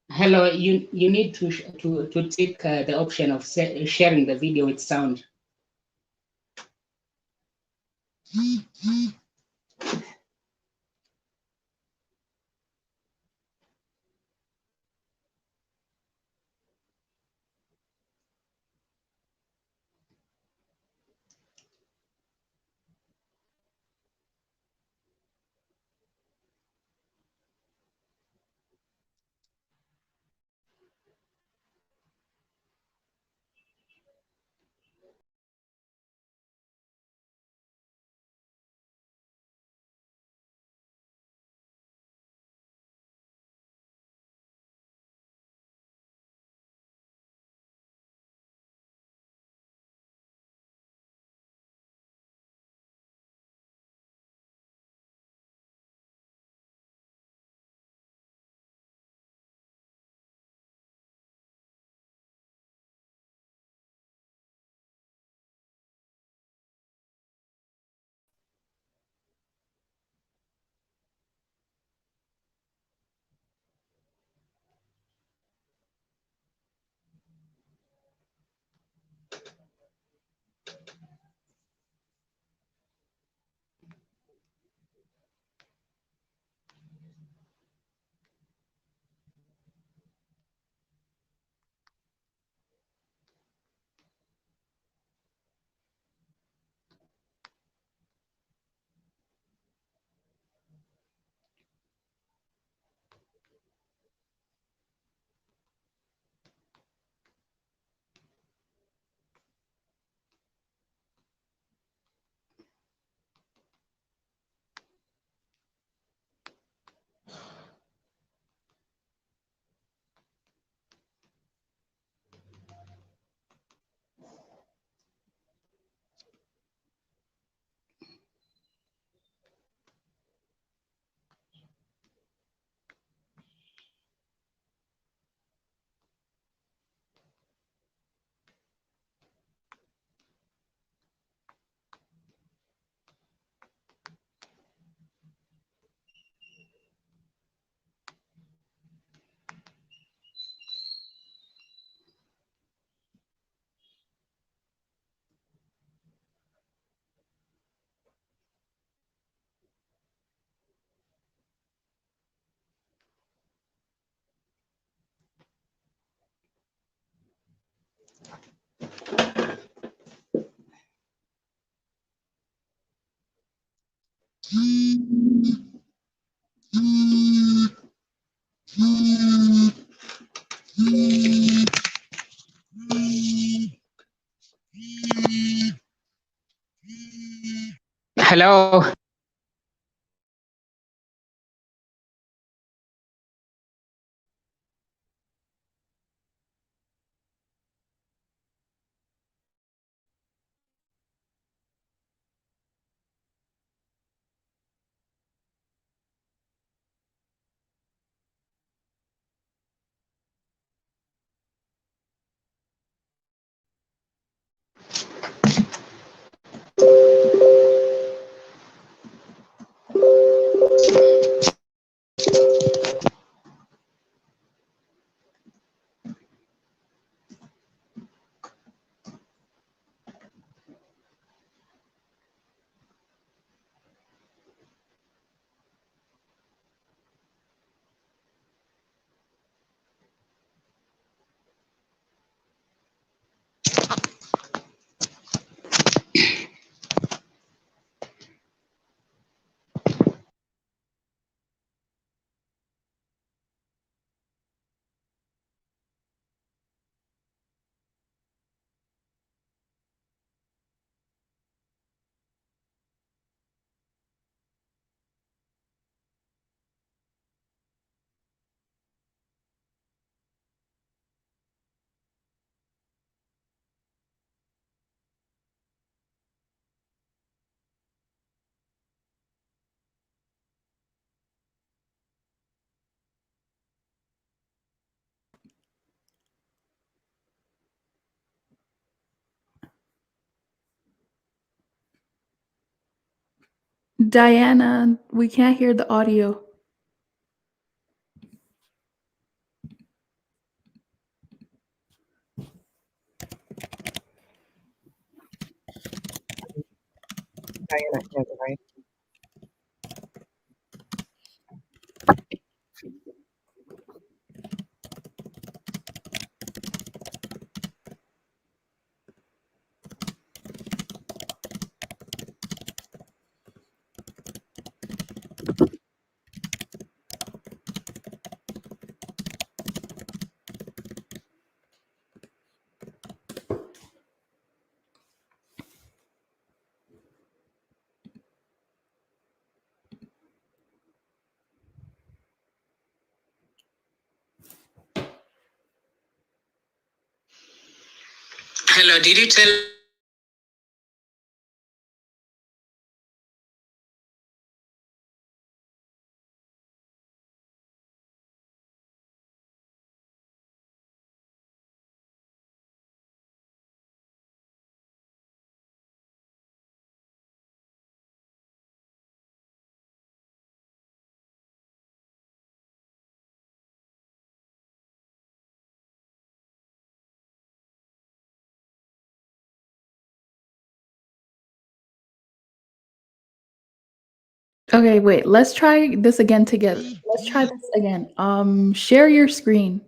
Hello, you need to tick the option of sharing the video with sound. Hello. Diana, we can't hear the audio. Diana has it, right? Hello, did you tell? Okay, wait, let's try this again together. Let's try this again. Share your screen.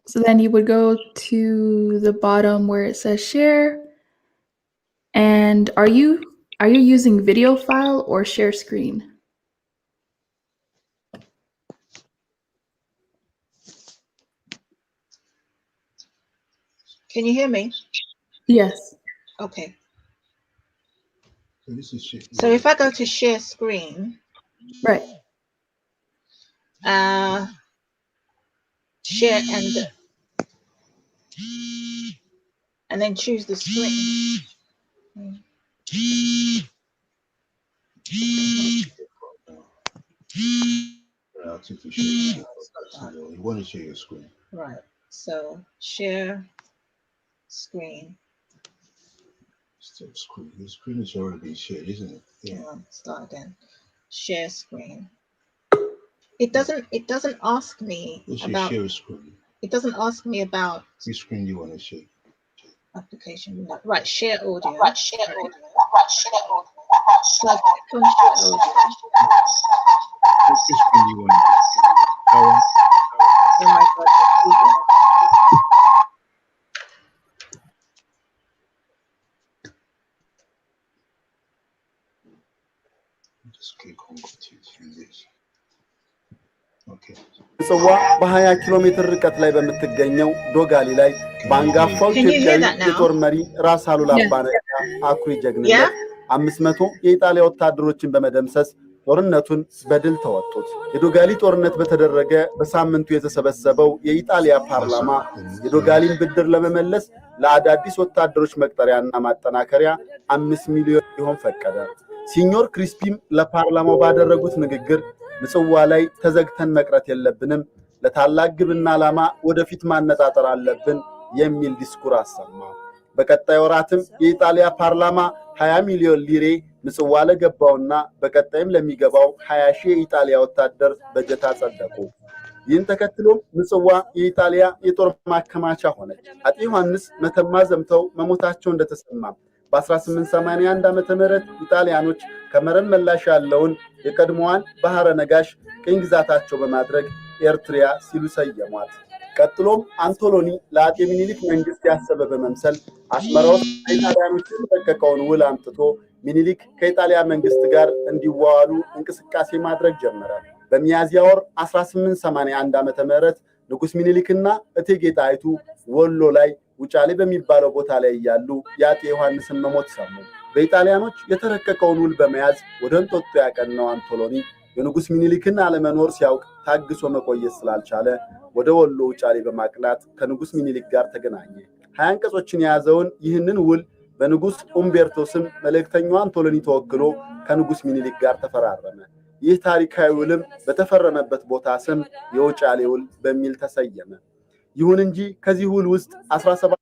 So then you would go to the bottom where it says share. And are you using video file or share screen? Can you hear me? Yes. Okay. So this is shit. So if I go to share screen, Right. share and then choose the screen. So you want to share your screen. Right. So share screen. Still screen. Your screen is already been shared, isn't it? Yeah. Start again. Share screen. It doesn't ask me about share screen. It doesn't ask me about Which screen do you want to share? Application window. Right, share audio. Right, share audio. So I click on share audio. Oh my God. Just click on continue this. Okay. ምጽዋ በ20 ኪሎ ሜትር ርቀት ላይ በምትገኘው ዶጋሊ ላይ በአንጋፋው Can you hear ኢትዮጵያዊ that now? የጦር መሪ ራስ አሉላ Yeah. አባ ነጋ አኩሪ Yeah? ጀግንነት 500 የኢጣሊያ ወታደሮችን በመደምሰስ ጦርነቱን በድል ተወጡት። የዶጋሊ ጦርነት በተደረገ በሳምንቱ የተሰበሰበው የኢጣሊያ ፓርላማ የዶጋሊን ብድር ለመመለስ ለአዳዲስ ወታደሮች መቅጠሪያና ማጠናከሪያ 5 ሚሊዮን ሊሆን ፈቀደ። ሲኞር ክሪስፒም ለፓርላማው ባደረጉት ንግግር ምጽዋ ላይ ተዘግተን መቅረት የለብንም፣ ለታላቅ ግብና ዓላማ ወደፊት ማነጣጠር አለብን የሚል ዲስኩር አሰማ። በቀጣይ ወራትም የኢጣሊያ ፓርላማ 20 ሚሊዮን ሊሬ ምጽዋ ለገባውና በቀጣይም ለሚገባው 20 ሺህ የኢጣሊያ ወታደር በጀት አጸደቁ። ይህን ተከትሎ ምጽዋ የኢጣሊያ የጦር ማከማቻ ሆነች። አጤ ዮሐንስ መተማ ዘምተው መሞታቸው እንደተሰማ በ1881 ዓመተ ምህረት ኢጣሊያኖች ከመረብ መላሽ ያለውን የቀድሞዋን ባህረ ነጋሽ ቅኝ ግዛታቸው በማድረግ ኤርትሪያ ሲሉ ሰየሟት። ቀጥሎም አንቶሎኒ ለአጤ ሚኒሊክ መንግስት ያሰበ በመምሰል አስመራ ውስጥ ኢጣሊያኖች የተጠቀቀውን ውል አምጥቶ ሚኒሊክ ከኢጣሊያ መንግስት ጋር እንዲዋዋሉ እንቅስቃሴ ማድረግ ጀመረ። በሚያዝያ ወር 1881 ዓመተ ምህረት ንጉስ ሚኒሊክና እቴጌ ጣይቱ ወሎ ላይ ውጫሌ በሚባለው ቦታ ላይ ያሉ የአጤ ዮሐንስን መሞት ሰሙ። በኢጣሊያኖች የተረቀቀውን ውል በመያዝ ወደ እንጦጦ ያቀናው አንቶሎኒ የንጉስ ሚኒሊክን አለመኖር ሲያውቅ ታግሶ መቆየት ስላልቻለ ወደ ወሎ ውጫሌ በማቅናት ከንጉስ ሚኒሊክ ጋር ተገናኘ። 20 አንቀጾችን የያዘውን ይህንን ውል በንጉስ ኡምቤርቶ ስም መልእክተኛው አንቶሎኒ ተወክሎ ከንጉስ ሚኒሊክ ጋር ተፈራረመ። ይህ ታሪካዊ ውልም በተፈረመበት ቦታ ስም የውጫሌ ውል በሚል ተሰየመ። ይሁን እንጂ ከዚህ ውል ውስጥ 17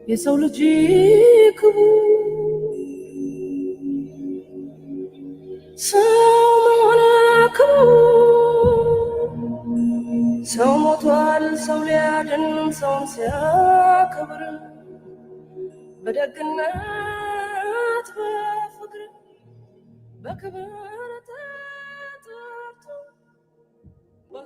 የሰው ልጅ ክቡር ሰው ሆነ ክቡር ሰው ሞቷል ሰው ሊያድን ሰውን ሲያከብር በደግነት በፍቅር በክብር ተጠርቶ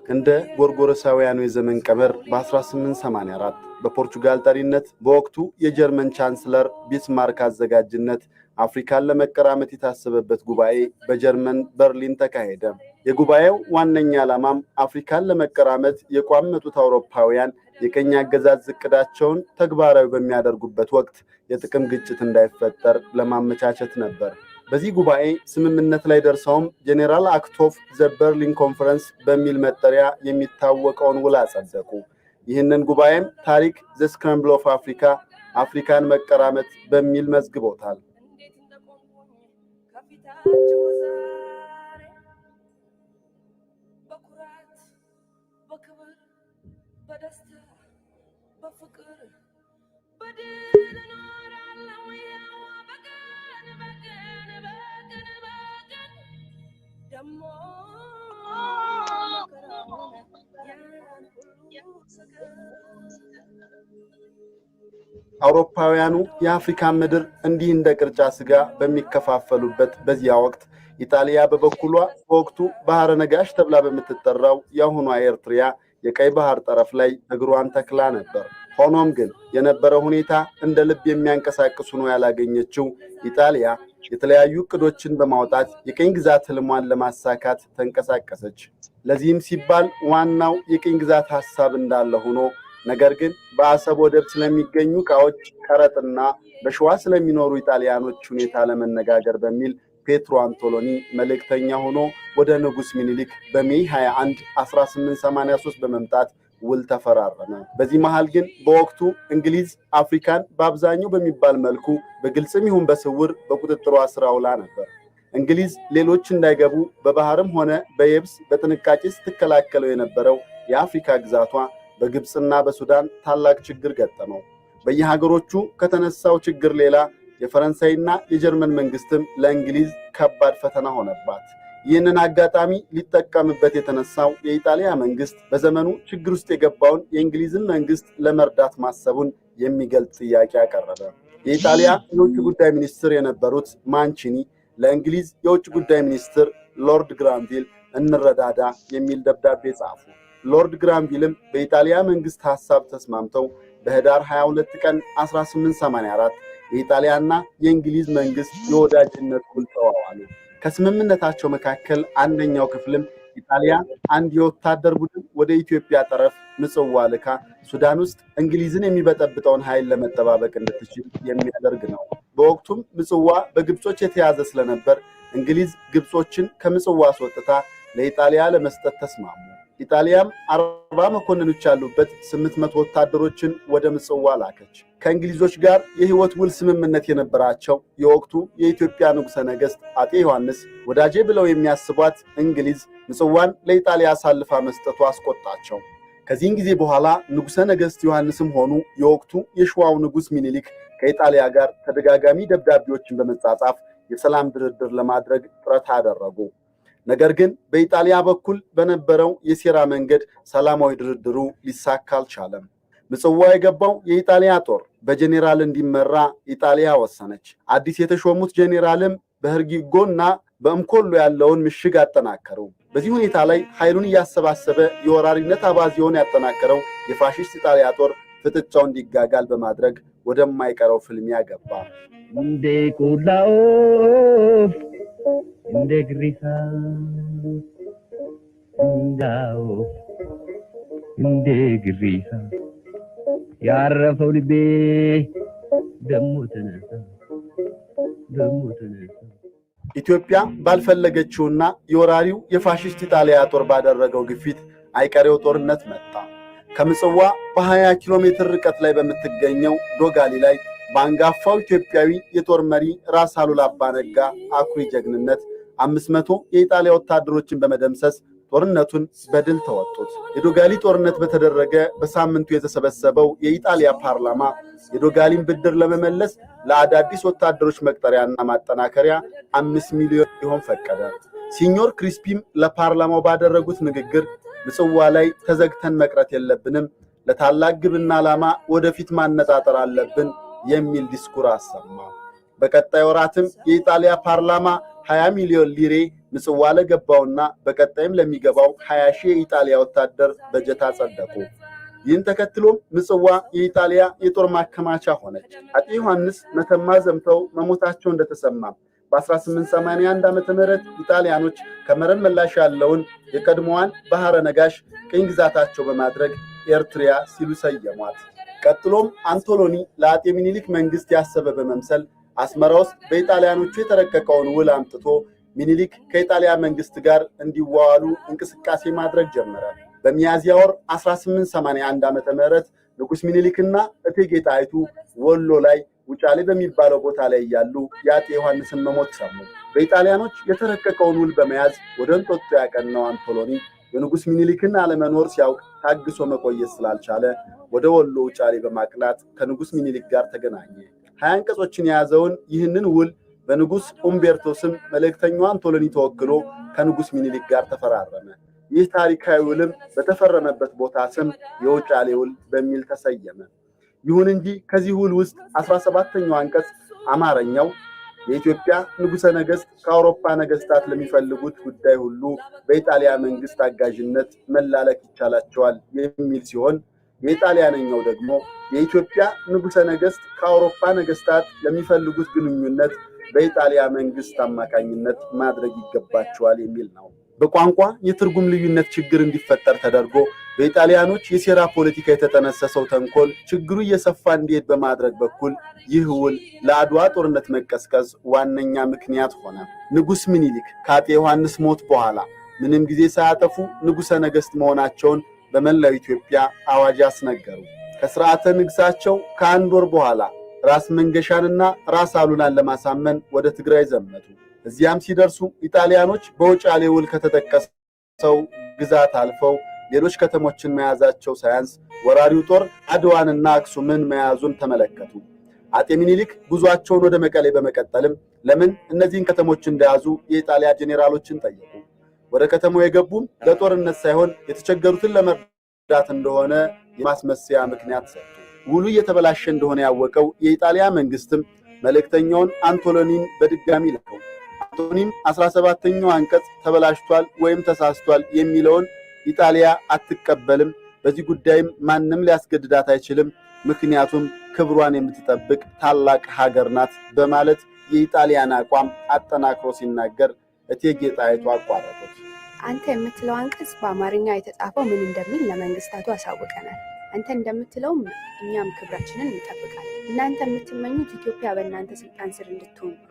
እንደ ጎርጎሮሳውያኑ የዘመን ቀመር በ1884 በፖርቹጋል ጠሪነት በወቅቱ የጀርመን ቻንስለር ቢስማርክ አዘጋጅነት አፍሪካን ለመቀራመት የታሰበበት ጉባኤ በጀርመን በርሊን ተካሄደ። የጉባኤው ዋነኛ ዓላማም አፍሪካን ለመቀራመት የቋመጡት አውሮፓውያን የቀኝ አገዛዝ እቅዳቸውን ተግባራዊ በሚያደርጉበት ወቅት የጥቅም ግጭት እንዳይፈጠር ለማመቻቸት ነበር። በዚህ ጉባኤ ስምምነት ላይ ደርሰውም ጄኔራል አክት ኦፍ ዘ በርሊን ኮንፈረንስ በሚል መጠሪያ የሚታወቀውን ውል አጸደቁ። ይህንን ጉባኤም ታሪክ ዘ ስክራምብል ኦፍ አፍሪካ አፍሪካን መቀራመት በሚል መዝግቦታል። አውሮፓውያኑ የአፍሪካን ምድር እንዲህ እንደ ቅርጫ ስጋ በሚከፋፈሉበት በዚያ ወቅት ኢጣሊያ በበኩሏ በወቅቱ ባህረ ነጋሽ ተብላ በምትጠራው የአሁኗ ኤርትሪያ የቀይ ባህር ጠረፍ ላይ እግሯን ተክላ ነበር። ሆኖም ግን የነበረው ሁኔታ እንደ ልብ የሚያንቀሳቅሱ ነው ያላገኘችው ኢጣሊያ የተለያዩ እቅዶችን በማውጣት የቀኝ ግዛት ህልሟን ለማሳካት ተንቀሳቀሰች። ለዚህም ሲባል ዋናው የቀኝ ግዛት ሐሳብ እንዳለ ሆኖ ነገር ግን በአሰብ ወደብ ስለሚገኙ ዕቃዎች ቀረጥና በሸዋ ስለሚኖሩ ኢጣሊያኖች ሁኔታ ለመነጋገር በሚል ፔትሮ አንቶሎኒ መልእክተኛ ሆኖ ወደ ንጉስ ሚኒሊክ በሜይ 21 1883 በመምጣት ውል ተፈራረመ። በዚህ መሃል ግን በወቅቱ እንግሊዝ አፍሪካን በአብዛኛው በሚባል መልኩ በግልጽም ይሁን በስውር በቁጥጥሯ ስር አውላ ነበር። እንግሊዝ ሌሎች እንዳይገቡ በባህርም ሆነ በየብስ በጥንቃቄ ስትከላከለው የነበረው የአፍሪካ ግዛቷ በግብፅና በሱዳን ታላቅ ችግር ገጠመው። በየሀገሮቹ ከተነሳው ችግር ሌላ የፈረንሳይና የጀርመን መንግስትም ለእንግሊዝ ከባድ ፈተና ሆነባት። ይህንን አጋጣሚ ሊጠቀምበት የተነሳው የኢጣሊያ መንግስት በዘመኑ ችግር ውስጥ የገባውን የእንግሊዝን መንግስት ለመርዳት ማሰቡን የሚገልጽ ጥያቄ አቀረበ። የኢጣሊያ የውጭ ጉዳይ ሚኒስትር የነበሩት ማንቺኒ ለእንግሊዝ የውጭ ጉዳይ ሚኒስትር ሎርድ ግራንቪል እንረዳዳ የሚል ደብዳቤ ጻፉ። ሎርድ ግራንቪልም በኢጣሊያ መንግስት ሐሳብ ተስማምተው በህዳር 22 ቀን 1884 የኢጣሊያና የእንግሊዝ መንግስት የወዳጅነት ውል ተዋዋሉ። ከስምምነታቸው መካከል አንደኛው ክፍልም ኢጣሊያ አንድ የወታደር ቡድን ወደ ኢትዮጵያ ጠረፍ ምጽዋ ልካ ሱዳን ውስጥ እንግሊዝን የሚበጠብጠውን ኃይል ለመጠባበቅ እንድትችል የሚያደርግ ነው። በወቅቱም ምጽዋ በግብጾች የተያዘ ስለነበር እንግሊዝ ግብጾችን ከምጽዋ አስወጥታ ለኢጣሊያ ለመስጠት ተስማሙ። ኢጣሊያም 40 መኮንኖች ያሉበት 800 ወታደሮችን ወደ ምጽዋ ላከች። ከእንግሊዞች ጋር የህይወት ውል ስምምነት የነበራቸው የወቅቱ የኢትዮጵያ ንጉሠ ነገሥት አጤ ዮሐንስ ወዳጄ ብለው የሚያስቧት እንግሊዝ ምጽዋን ለኢጣሊያ አሳልፋ መስጠቱ አስቆጣቸው። ከዚህን ጊዜ በኋላ ንጉሠ ነገሥት ዮሐንስም ሆኑ የወቅቱ የሸዋው ንጉሥ ሚኒሊክ ከኢጣሊያ ጋር ተደጋጋሚ ደብዳቤዎችን በመጻጻፍ የሰላም ድርድር ለማድረግ ጥረት አደረጉ። ነገር ግን በኢጣሊያ በኩል በነበረው የሴራ መንገድ ሰላማዊ ድርድሩ ሊሳካ አልቻለም። ምጽዋ የገባው የኢጣሊያ ጦር በጄኔራል እንዲመራ ኢጣሊያ ወሰነች። አዲስ የተሾሙት ጄኔራልም በህርጊጎና በእምኮሎ ያለውን ምሽግ አጠናከሩ። በዚህ ሁኔታ ላይ ኃይሉን እያሰባሰበ የወራሪነት አባዜውን ያጠናከረው የፋሺስት ኢጣሊያ ጦር ፍጥጫው እንዲጋጋል በማድረግ ወደማይቀረው ፍልሚያ ገባ። እንደ ቆላው እንደ ግሪሳ እንዳው እንደ ግሪሳ ያረፈው ልቤ ደሞ ተነሳ። ኢትዮጵያ ባልፈለገችውና የወራሪው የፋሺስት ኢጣሊያ ጦር ባደረገው ግፊት አይቀሬው ጦርነት መጣ። ከምጽዋ በ20 ኪሎ ሜትር ርቀት ላይ በምትገኘው ዶጋሊ ላይ በአንጋፋው ኢትዮጵያዊ የጦር መሪ ራስ አሉላ አባ ነጋ አኩሪ ጀግንነት 500 የኢጣሊያ ወታደሮችን በመደምሰስ ጦርነቱን በድል ተወጡት። የዶጋሊ ጦርነት በተደረገ በሳምንቱ የተሰበሰበው የኢጣሊያ ፓርላማ የዶጋሊን ብድር ለመመለስ ለአዳዲስ ወታደሮች መቅጠሪያና ማጠናከሪያ 5 ሚሊዮን ሊሆን ፈቀደ። ሲኞር ክሪስፒም ለፓርላማው ባደረጉት ንግግር ምጽዋ ላይ ተዘግተን መቅረት የለብንም፣ ለታላቅ ግብና ዓላማ ወደፊት ማነጣጠር አለብን የሚል ዲስኩር አሰማ። በቀጣይ ወራትም የኢጣሊያ ፓርላማ 20 ሚሊዮን ሊሬ ምጽዋ ለገባውና በቀጣይም ለሚገባው 20 ሺህ የኢጣሊያ ወታደር በጀት አጸደቁ። ይህን ተከትሎም ምጽዋ የኢጣሊያ የጦር ማከማቻ ሆነች። አጤ ዮሐንስ መተማ ዘምተው መሞታቸው እንደተሰማ በ1881 ዓ.ም ኢጣሊያኖች ከመረን መላሽ ያለውን የቀድሞዋን ባህረ ነጋሽ ቅኝ ግዛታቸው በማድረግ ኤርትሪያ ሲሉ ሰየሟት። ቀጥሎም አንቶሎኒ ለአጤ ሚኒሊክ መንግስት ያሰበ በመምሰል አስመራ ውስጥ በኢጣሊያኖቹ የተረቀቀውን ውል አምጥቶ ሚኒሊክ ከኢጣሊያ መንግስት ጋር እንዲዋዋሉ እንቅስቃሴ ማድረግ ጀመረ። በሚያዝያ ወር 1881 ዓ.ም ንጉስ ሚኒሊክና እቴጌ ጣይቱ ወሎ ላይ ውጫሌ በሚባለው ቦታ ላይ ያሉ የአጤ ዮሐንስን መሞት ሰሙ። በኢጣሊያኖች የተረቀቀውን ውል በመያዝ ወደ እንጦጦ ያቀናው አንቶሎኒ የንጉስ ሚኒሊክን አለመኖር ሲያውቅ ታግሶ መቆየት ስላልቻለ ወደ ወሎ ውጫሌ በማቅናት ከንጉስ ሚኒሊክ ጋር ተገናኘ። 20 አንቀጾችን የያዘውን ይህንን ውል በንጉስ ኡምቤርቶ ስም መልእክተኛው አንቶሎኒ ተወክሎ ከንጉስ ሚኒሊክ ጋር ተፈራረመ። ይህ ታሪካዊ ውልም በተፈረመበት ቦታ ስም የውጫሌ ውል በሚል ተሰየመ። ይሁን እንጂ ከዚህ ውል ውስጥ 17ኛው አንቀጽ አማርኛው የኢትዮጵያ ንጉሠ ነገሥት ከአውሮፓ ነገሥታት ለሚፈልጉት ጉዳይ ሁሉ በኢጣሊያ መንግስት አጋዥነት መላለክ ይቻላቸዋል የሚል ሲሆን የኢጣሊያነኛው ደግሞ የኢትዮጵያ ንጉሠ ነገሥት ከአውሮፓ ነገሥታት ለሚፈልጉት ግንኙነት በኢጣሊያ መንግስት አማካኝነት ማድረግ ይገባቸዋል የሚል ነው። በቋንቋ የትርጉም ልዩነት ችግር እንዲፈጠር ተደርጎ በኢጣሊያኖች የሴራ ፖለቲካ የተጠነሰሰው ተንኮል ችግሩ እየሰፋ እንዲሄድ በማድረግ በኩል ይህ ውል ለአድዋ ጦርነት መቀስቀስ ዋነኛ ምክንያት ሆነ። ንጉስ ሚኒሊክ ከአጤ ዮሐንስ ሞት በኋላ ምንም ጊዜ ሳያጠፉ ንጉሠ ነገሥት መሆናቸውን በመላው ኢትዮጵያ አዋጅ አስነገሩ። ከስርዓተ ንግሳቸው ከአንድ ወር በኋላ ራስ መንገሻንና ራስ አሉላን ለማሳመን ወደ ትግራይ ዘመቱ። እዚያም ሲደርሱ ኢጣሊያኖች በውጫሌ ውል ከተጠቀሰው ግዛት አልፈው ሌሎች ከተሞችን መያዛቸው ሳያንስ ወራሪው ጦር አድዋንና አክሱምን መያዙን ተመለከቱ። አጤ ሚኒሊክ ጉዟቸውን ወደ መቀሌ በመቀጠልም ለምን እነዚህን ከተሞች እንደያዙ የኢጣሊያ ጄኔራሎችን ጠየቁ። ወደ ከተማው የገቡም ለጦርነት ሳይሆን የተቸገሩትን ለመርዳት እንደሆነ የማስመሰያ ምክንያት ሰጡ። ውሉ እየተበላሸ እንደሆነ ያወቀው የኢጣሊያ መንግስትም መልእክተኛውን አንቶሎኒን በድጋሚ ልከው አንቶሎኒም 17ኛው አንቀጽ ተበላሽቷል ወይም ተሳስቷል የሚለውን ኢጣሊያ አትቀበልም፣ በዚህ ጉዳይም ማንም ሊያስገድዳት አይችልም፣ ምክንያቱም ክብሯን የምትጠብቅ ታላቅ ሀገር ናት በማለት የኢጣሊያን አቋም አጠናክሮ ሲናገር እቴጌ ጣይቱ አቋረጡት። አንተ የምትለው አንቀጽ በአማርኛ የተጻፈው ምን እንደሚል ለመንግስታቱ አሳውቀናል። አንተ እንደምትለውም እኛም ክብራችንን እንጠብቃለን። እናንተ የምትመኙት ኢትዮጵያ በእናንተ ስልጣን ስር እንድትሆን ነው።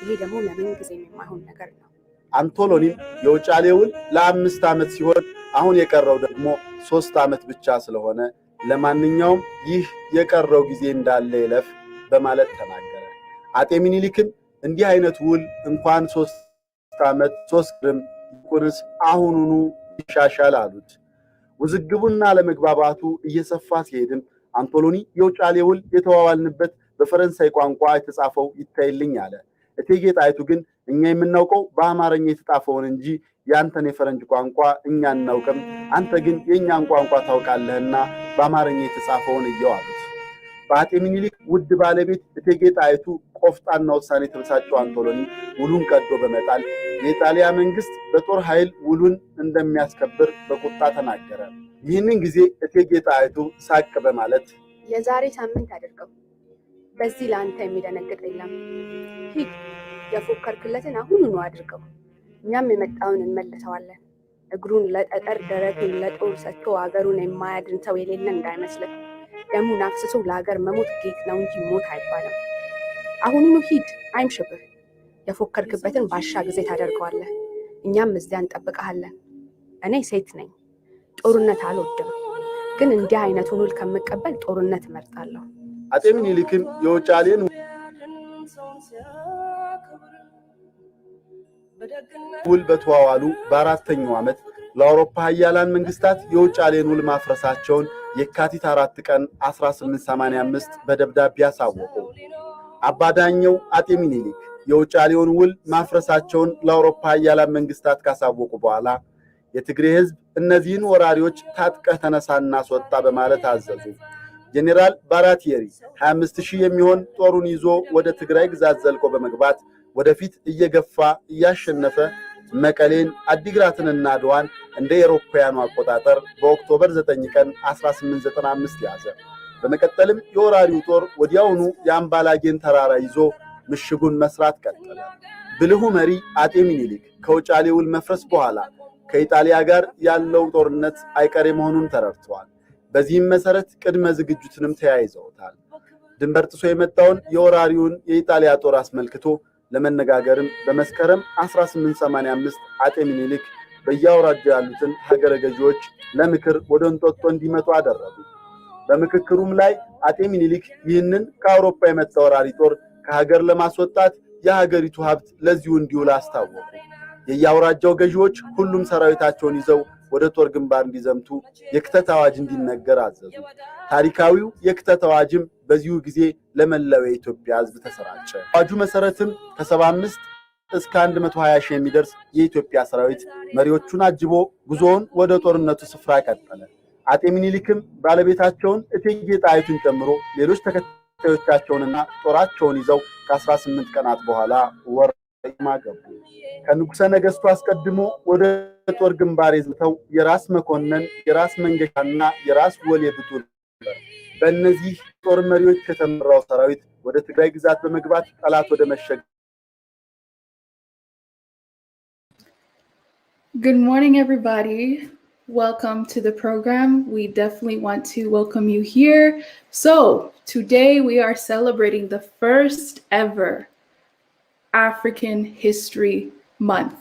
ይሄ ደግሞ ለምን ጊዜም የማይሆን ነገር ነው። አንቶሎኒም የውጫሌ ውል ለ5 ዓመት ሲሆን አሁን የቀረው ደግሞ 3 ዓመት ብቻ ስለሆነ ለማንኛውም ይህ የቀረው ጊዜ እንዳለ ይለፍ በማለት ተናገረ። አጤ ሚኒሊክም እንዲህ አይነት ውል እንኳን 3 ዓመት 3 ግርም ቁርስ አሁኑኑ ይሻሻል አሉት። ውዝግቡና ለመግባባቱ እየሰፋ ሲሄድም አንቶሎኒ የውጫሌ ውል የተዋዋልንበት በፈረንሳይ ቋንቋ የተጻፈው ይታይልኝ አለ። እቴጌ ጣይቱ ግን እኛ የምናውቀው በአማርኛ የተጻፈውን እንጂ ያንተን የፈረንጅ ቋንቋ እኛ እናውቅም፣ አንተ ግን የእኛን ቋንቋ ታውቃለህና በአማርኛ የተጻፈውን እየው አሉት። በአጤ ሚኒሊክ ውድ ባለቤት እቴጌ ጣይቱ ቆፍጣና ውሳኔ የተበሳጨው አንቶሎኒ ውሉን ቀዶ በመጣል የኢጣሊያ መንግስት በጦር ኃይል ውሉን እንደሚያስከብር በቁጣ ተናገረ። ይህንን ጊዜ እቴጌ ጣይቱ ሳቅ በማለት የዛሬ ሳምንት አድርገው፣ በዚህ ለአንተ የሚደነግጥ የለም። ሂድ፣ የፎከርክለትን አሁኑኑ አድርገው፣ እኛም የመጣውን እንመልሰዋለን። እግሩን ለጠጠር ደረቱን ለጦር ሰጥቶ አገሩን የማያድን ሰው የሌለ እንዳይመስልህ። ደሙን አፍስሶ ለሀገር መሞት ጌት ነው እንጂ ሞት አይባልም። አሁኑኑ ሂድ፣ አይምሽብህ። የፎከርክበትን ባሻ ጊዜ ታደርገዋለህ። እኛም እዚያ እንጠብቀሃለን። እኔ ሴት ነኝ፣ ጦርነት አልወድም፣ ግን እንዲህ አይነቱን ውል ከምቀበል ጦርነት እመርጣለሁ። አጤ ሚኒሊክም የውጫሌን ውል በተዋዋሉ በ4ኛው ዓመት ለአውሮፓ ሀያላን መንግስታት የውጫሌን ውል ማፍረሳቸውን የካቲት 4 ቀን 1885 በደብዳቤ አሳወቁ። አባዳኘው አጤ ሚኒሊክ የውጫሌውን ውል ማፍረሳቸውን ለአውሮፓ ሀያላን መንግስታት ካሳወቁ በኋላ የትግሬ ህዝብ እነዚህን ወራሪዎች ታጥቀህ ተነሳና አስወጣ በማለት አዘዙ። ጄኔራል ባራቲየሪ 25000 የሚሆን ጦሩን ይዞ ወደ ትግራይ ግዛት ዘልቆ በመግባት ወደፊት እየገፋ እያሸነፈ መቀሌን፣ አዲግራትንና አድዋን እንደ አውሮፓውያኑ አቆጣጠር በኦክቶበር 9 ቀን 1895 ያዘ። በመቀጠልም የወራሪው ጦር ወዲያውኑ የአምባላጌን ተራራ ይዞ ምሽጉን መስራት ቀጠለ። ብልሁ መሪ አጤ ሚኒሊክ ከውጫሌ ውል መፍረስ በኋላ ከኢጣሊያ ጋር ያለው ጦርነት አይቀሬ መሆኑን ተረድተዋል። በዚህም መሰረት ቅድመ ዝግጅቱንም ተያይዘውታል። ድንበር ጥሶ የመጣውን የወራሪውን የኢጣሊያ ጦር አስመልክቶ ለመነጋገርም በመስከረም 1885 አጤ ሚኒሊክ በየአውራጃው ያሉትን ሀገረ ገዢዎች ለምክር ወደ እንጦጦ እንዲመጡ አደረጉ። በምክክሩም ላይ አጤ ሚኒሊክ ይህንን ከአውሮፓ የመጣ ወራሪ ጦር ከሀገር ለማስወጣት የሀገሪቱ ሀብት ለዚሁ እንዲውል አስታወቁ። የየአውራጃው ገዢዎች ሁሉም ሰራዊታቸውን ይዘው ወደ ጦር ግንባር እንዲዘምቱ የክተት አዋጅ እንዲነገር አዘዙ። ታሪካዊው የክተት አዋጅም በዚሁ ጊዜ ለመላው የኢትዮጵያ ሕዝብ ተሰራጨ። አዋጁ መሰረትም ከ75 እስከ 120 ሺህ የሚደርስ የኢትዮጵያ ሰራዊት መሪዎቹን አጅቦ ጉዞውን ወደ ጦርነቱ ስፍራ ቀጠለ። አጤ ሚኒሊክም ባለቤታቸውን እቴጌ ጣይቱን ጨምሮ ሌሎች ተከታዮቻቸውንና ጦራቸውን ይዘው ከ18 ቀናት በኋላ ወረማ ገቡ። ከንጉሠ ነገሥቱ አስቀድሞ ወደ ጦር ግንባር የዘመተው የራስ መኮንን፣ የራስ መንገሻና የራስ ወሌ ብጡል በእነዚህ ጦር መሪዎች የተመራው ሰራዊት ወደ ትግራይ ግዛት በመግባት ጠላት ወደ መሸግ Good morning, everybody. Welcome to the program. We definitely want to welcome you here. So today we are celebrating the first ever African History Month.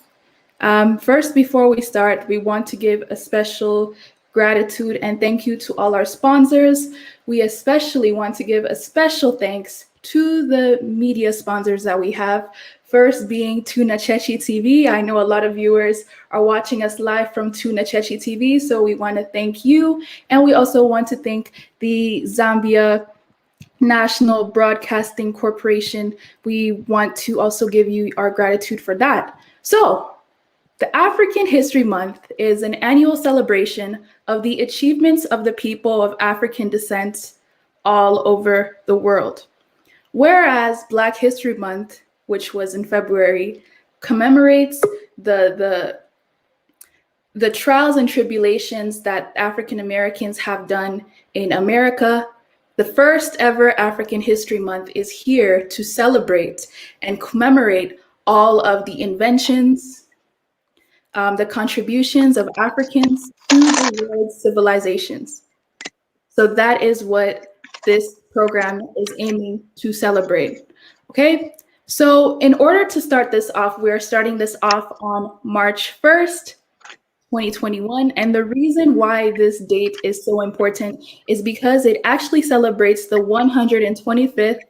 First, before we start, we want to give a special gratitude and thank you to all our sponsors. We especially want to give a special thanks to the media sponsors that we have. First being Tuna Chechi TV. I know a lot of viewers are watching us live from Tuna Chechi TV, so we want to thank you. And we also want to thank the Zambia National Broadcasting Corporation. We want to also give you our gratitude for that. So, the African History Month is an annual celebration of the achievements of the people of African descent all over the world. Whereas Black History Month, which was in February, commemorates the trials and tribulations that African Americans have done in America. The first ever African History Month is here to celebrate and commemorate all of the inventions, the contributions of Africans to the world's civilizations. So that is what this program is aiming to celebrate. Okay, so in order to start this off, we are starting this off on March 1st, 2021. And the reason why this date is so important is because it actually celebrates the 125th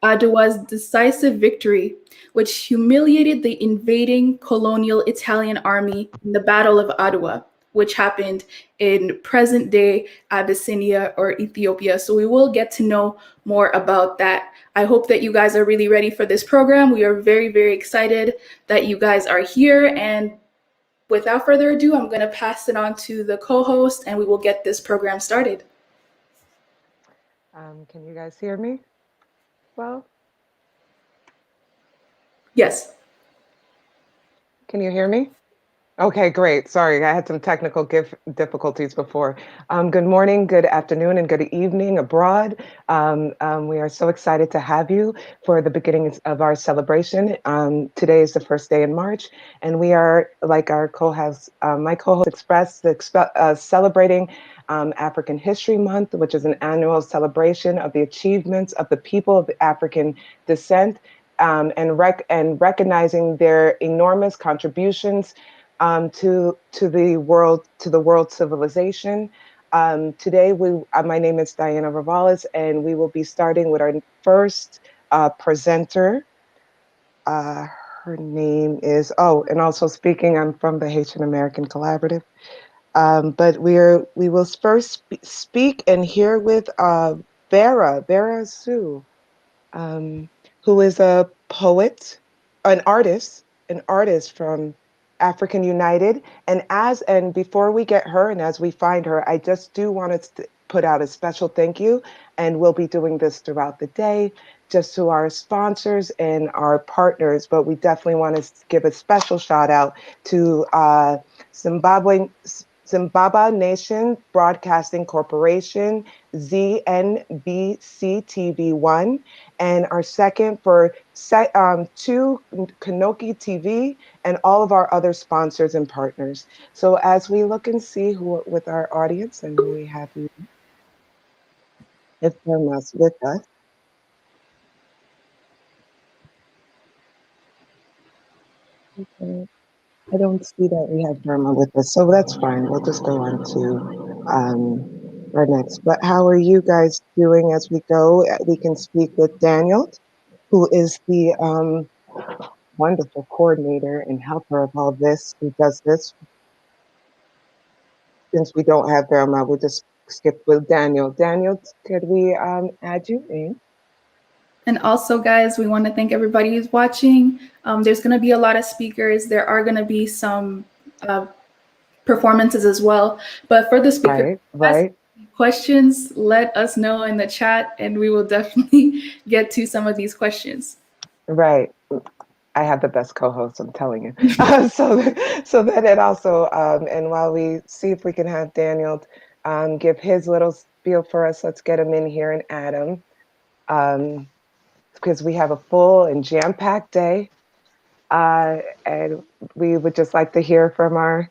Adwa's decisive victory, which humiliated the invading colonial Italian army in the Battle of Adwa, which happened in present-day Abyssinia or Ethiopia. So we will get to know more about that. I hope that you guys are really ready for this program. We are very, very excited that you guys are here. And without further ado, I'm going to pass it on to the co-host and we will get this program started. Can you guys hear me? Well, yes. Can you hear me? Okay, great. Sorry, I had some technical difficulties before. Good morning, good afternoon, and good evening abroad. We are so excited to have you for the beginning of our celebration. Today is the first day in March, and we are, like our my co-host expressed, celebrating African History Month, which is an annual celebration of the achievements of the people of African descent, and recognizing their enormous contributions to the world civilization. Today, my name is Diana Rivales, and we will be starting with our first presenter. Her name is, and also speaking, I'm from the Haitian American Collaborative. But we will first speak and hear with Vera Sue, who is a poet, an artist from African United. And before we get her and as we find her, I just do want to put out a special thank you, and we'll be doing this throughout the day, just to our sponsors and our partners. But we definitely want to give a special shout out to Zimbabwe Nation Broadcasting Corporation, ZNBC TV1, and our second for 2 Kanoki TV, and all of our other sponsors and partners. So as we look and see who with our audience, and we have you, if they're not with us. Okay. I don't see that we have Burma with us, so that's fine. We'll just go on to our next. But how are you guys doing as we go? We can speak with Daniel, who is the wonderful coordinator and helper of all this, who does this. Since we don't have Burma, we'll just skip with Daniel. Daniel, could we add you in? And also, guys, we want to thank everybody who's watching. There's going to be a lot of speakers. There are going to be some performances as well. But for the speaker questions, let us know in the chat, and we will definitely get to some of these questions. Right. I have the best co-host, I'm telling you. So that it also, and while we see if we can have Daniel give his little spiel for us, let's get him in here and add him. Because we have a full and jam-packed day. And we would just like to hear from our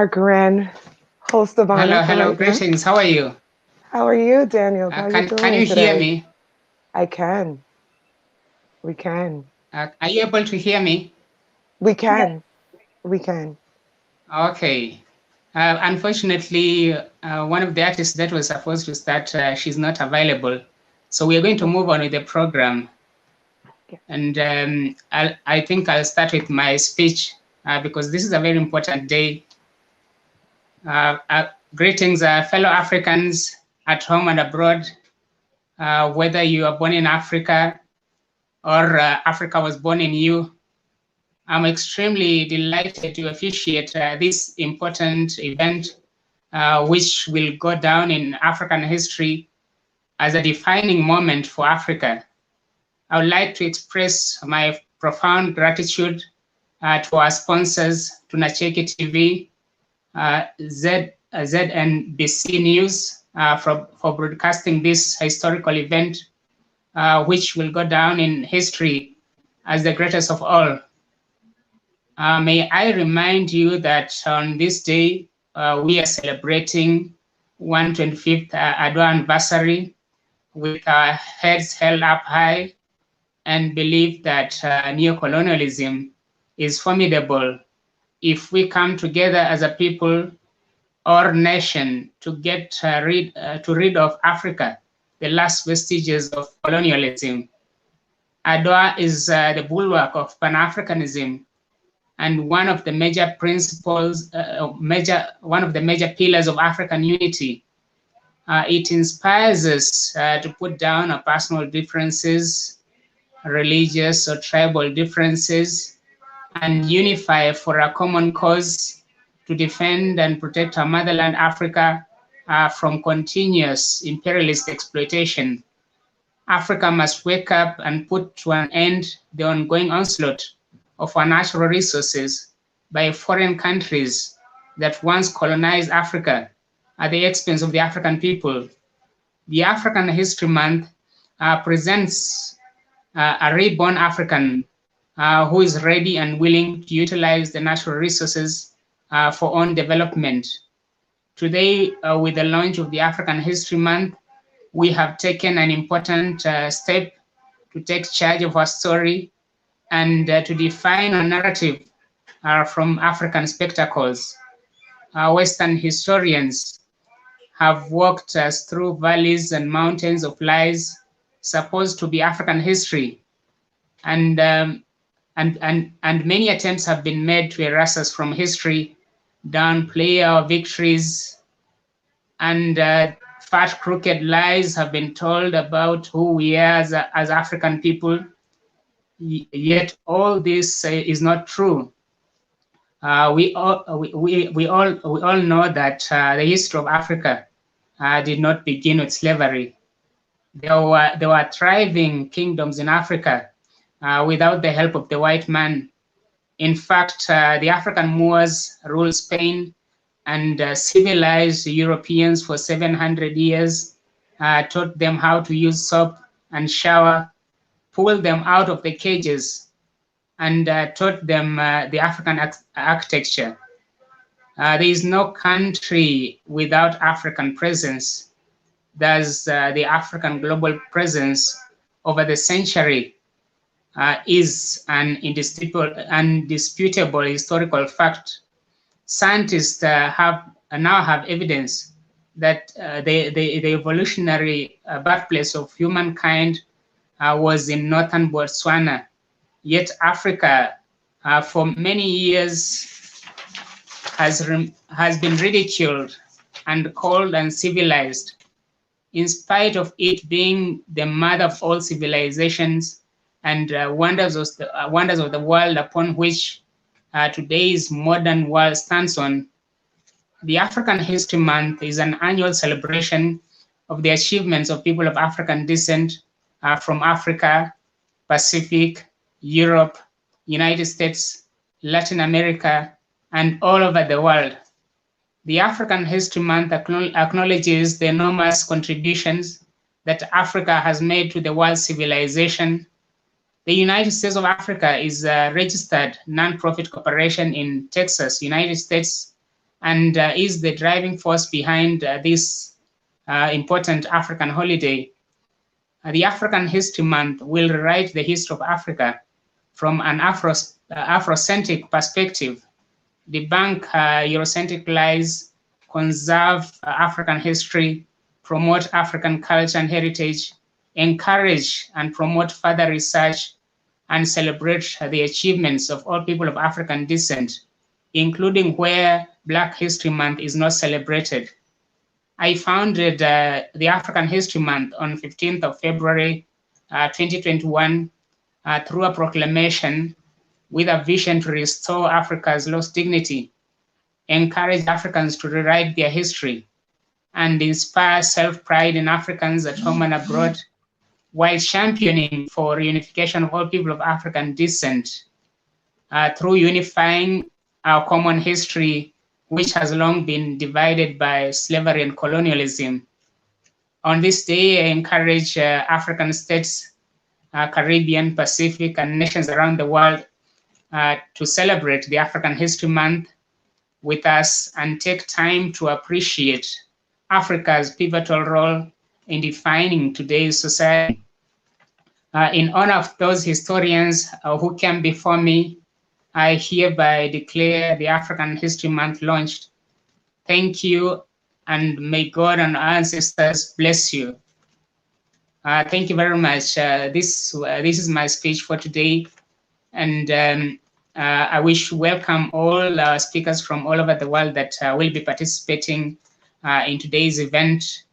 grand host of honor. Hello, greetings. How are you? How are you, Daniel? How are you doing can you today? hear me? I can. We can. Are you able to hear me? We can. We can. Okay. Unfortunately, one of the artists that was supposed to start, she's not available. So we are going to move on with the program. And I think I'll start with my speech because this is a very important day. Greetings, fellow Africans at home and abroad, whether you are born in Africa or Africa was born in you. I'm extremely delighted to officiate this important event, which will go down in African history as a defining moment for Africa. I would like to express my profound gratitude to our sponsors, to Nacheki TV, ZNBC News for broadcasting this historical event, which will go down in history as the greatest of all. May I remind you that on this day, we are celebrating 125th Adwa anniversary with our heads held up high and believe that neocolonialism is formidable if we come together as a people or nation to get rid of Africa, the last vestiges of colonialism. Adwa is the bulwark of Pan Africanism and one of the major principles, one of the major pillars of African unity. It inspires us to put down our personal differences, religious or tribal differences, and unify for a common cause to defend and protect our motherland, Africa, from continuous imperialist exploitation. Africa must wake up and put to an end the ongoing onslaught of our natural resources by foreign countries that once colonized Africa at the expense of the African people. The African History Month presents a reborn African who is ready and willing to utilize the natural resources for own development. Today, with the launch of the African History Month, we have taken an important step to take charge of our story and to define a narrative from African spectacles. Western historians have walked us through valleys and mountains of lies supposed to be African history, and many attempts have been made to erase us from history, downplay our victories, and fat, crooked lies have been told about who we are as African people. Yet all this is not true. We all know that the history of Africa did not begin with slavery. There were thriving kingdoms in Africa without the help of the white man. In fact, the African Moors ruled Spain and civilized Europeans for 700 years, taught them how to use soap and shower, pulled them out of the cages, and taught them the African architecture. There is no country without African presence. Thus, the African global presence over the century is an indisputable historical fact. Scientists now have evidence that the evolutionary birthplace of humankind was in northern Botswana. Yet Africa, for many years, has been ridiculed and called uncivilized, in spite of it being the mother of all civilizations and wonders of the world upon which today's modern world stands on. The African History Month is an annual celebration of the achievements of people of African descent from Africa, Pacific, Europe, United States, Latin America, and all over the world. The African History Month acknowledges the enormous contributions that Africa has made to the world's civilization. The United States of Africa is a registered non-profit corporation in Texas, United States, and is the driving force behind this important African holiday. The African History Month will rewrite the history of Africa from an Afrocentric perspective. debunk Eurocentric lies, conserve African history, promote African culture and heritage, encourage and promote further research, and celebrate the achievements of all people of African descent, including where Black History Month is not celebrated. I founded the African History Month on 15th of February 2021 through a proclamation with a vision to restore Africa's lost dignity, encourage Africans to rewrite their history, and inspire self-pride in Africans at home and abroad, while championing for reunification of all people of African descent through unifying our common history, which has long been divided by slavery and colonialism. On this day, I encourage African states, Caribbean, Pacific, and nations around the world to celebrate the African History Month with us and take time to appreciate Africa's pivotal role in defining today's society. In honor of those historians who came before me, I hereby declare the African History Month launched. Thank you, and may God and our ancestors bless you. Thank you very much. This is my speech for today, and I wish to welcome all our speakers from all over the world that will be participating in today's event.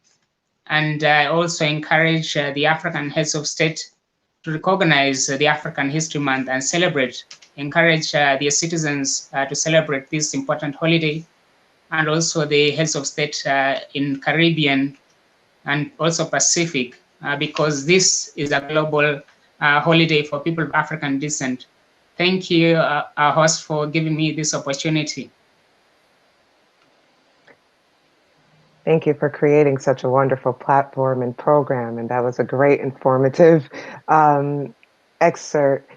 And I also encourage the African heads of state to recognize the African History Month and celebrate, encourage their citizens to celebrate this important holiday, and also the heads of state in Caribbean and also Pacific, because this is a global holiday for people of African descent. Thank you, our host, for giving me this opportunity. Thank you for creating such a wonderful platform and program. And that was a great informative excerpt.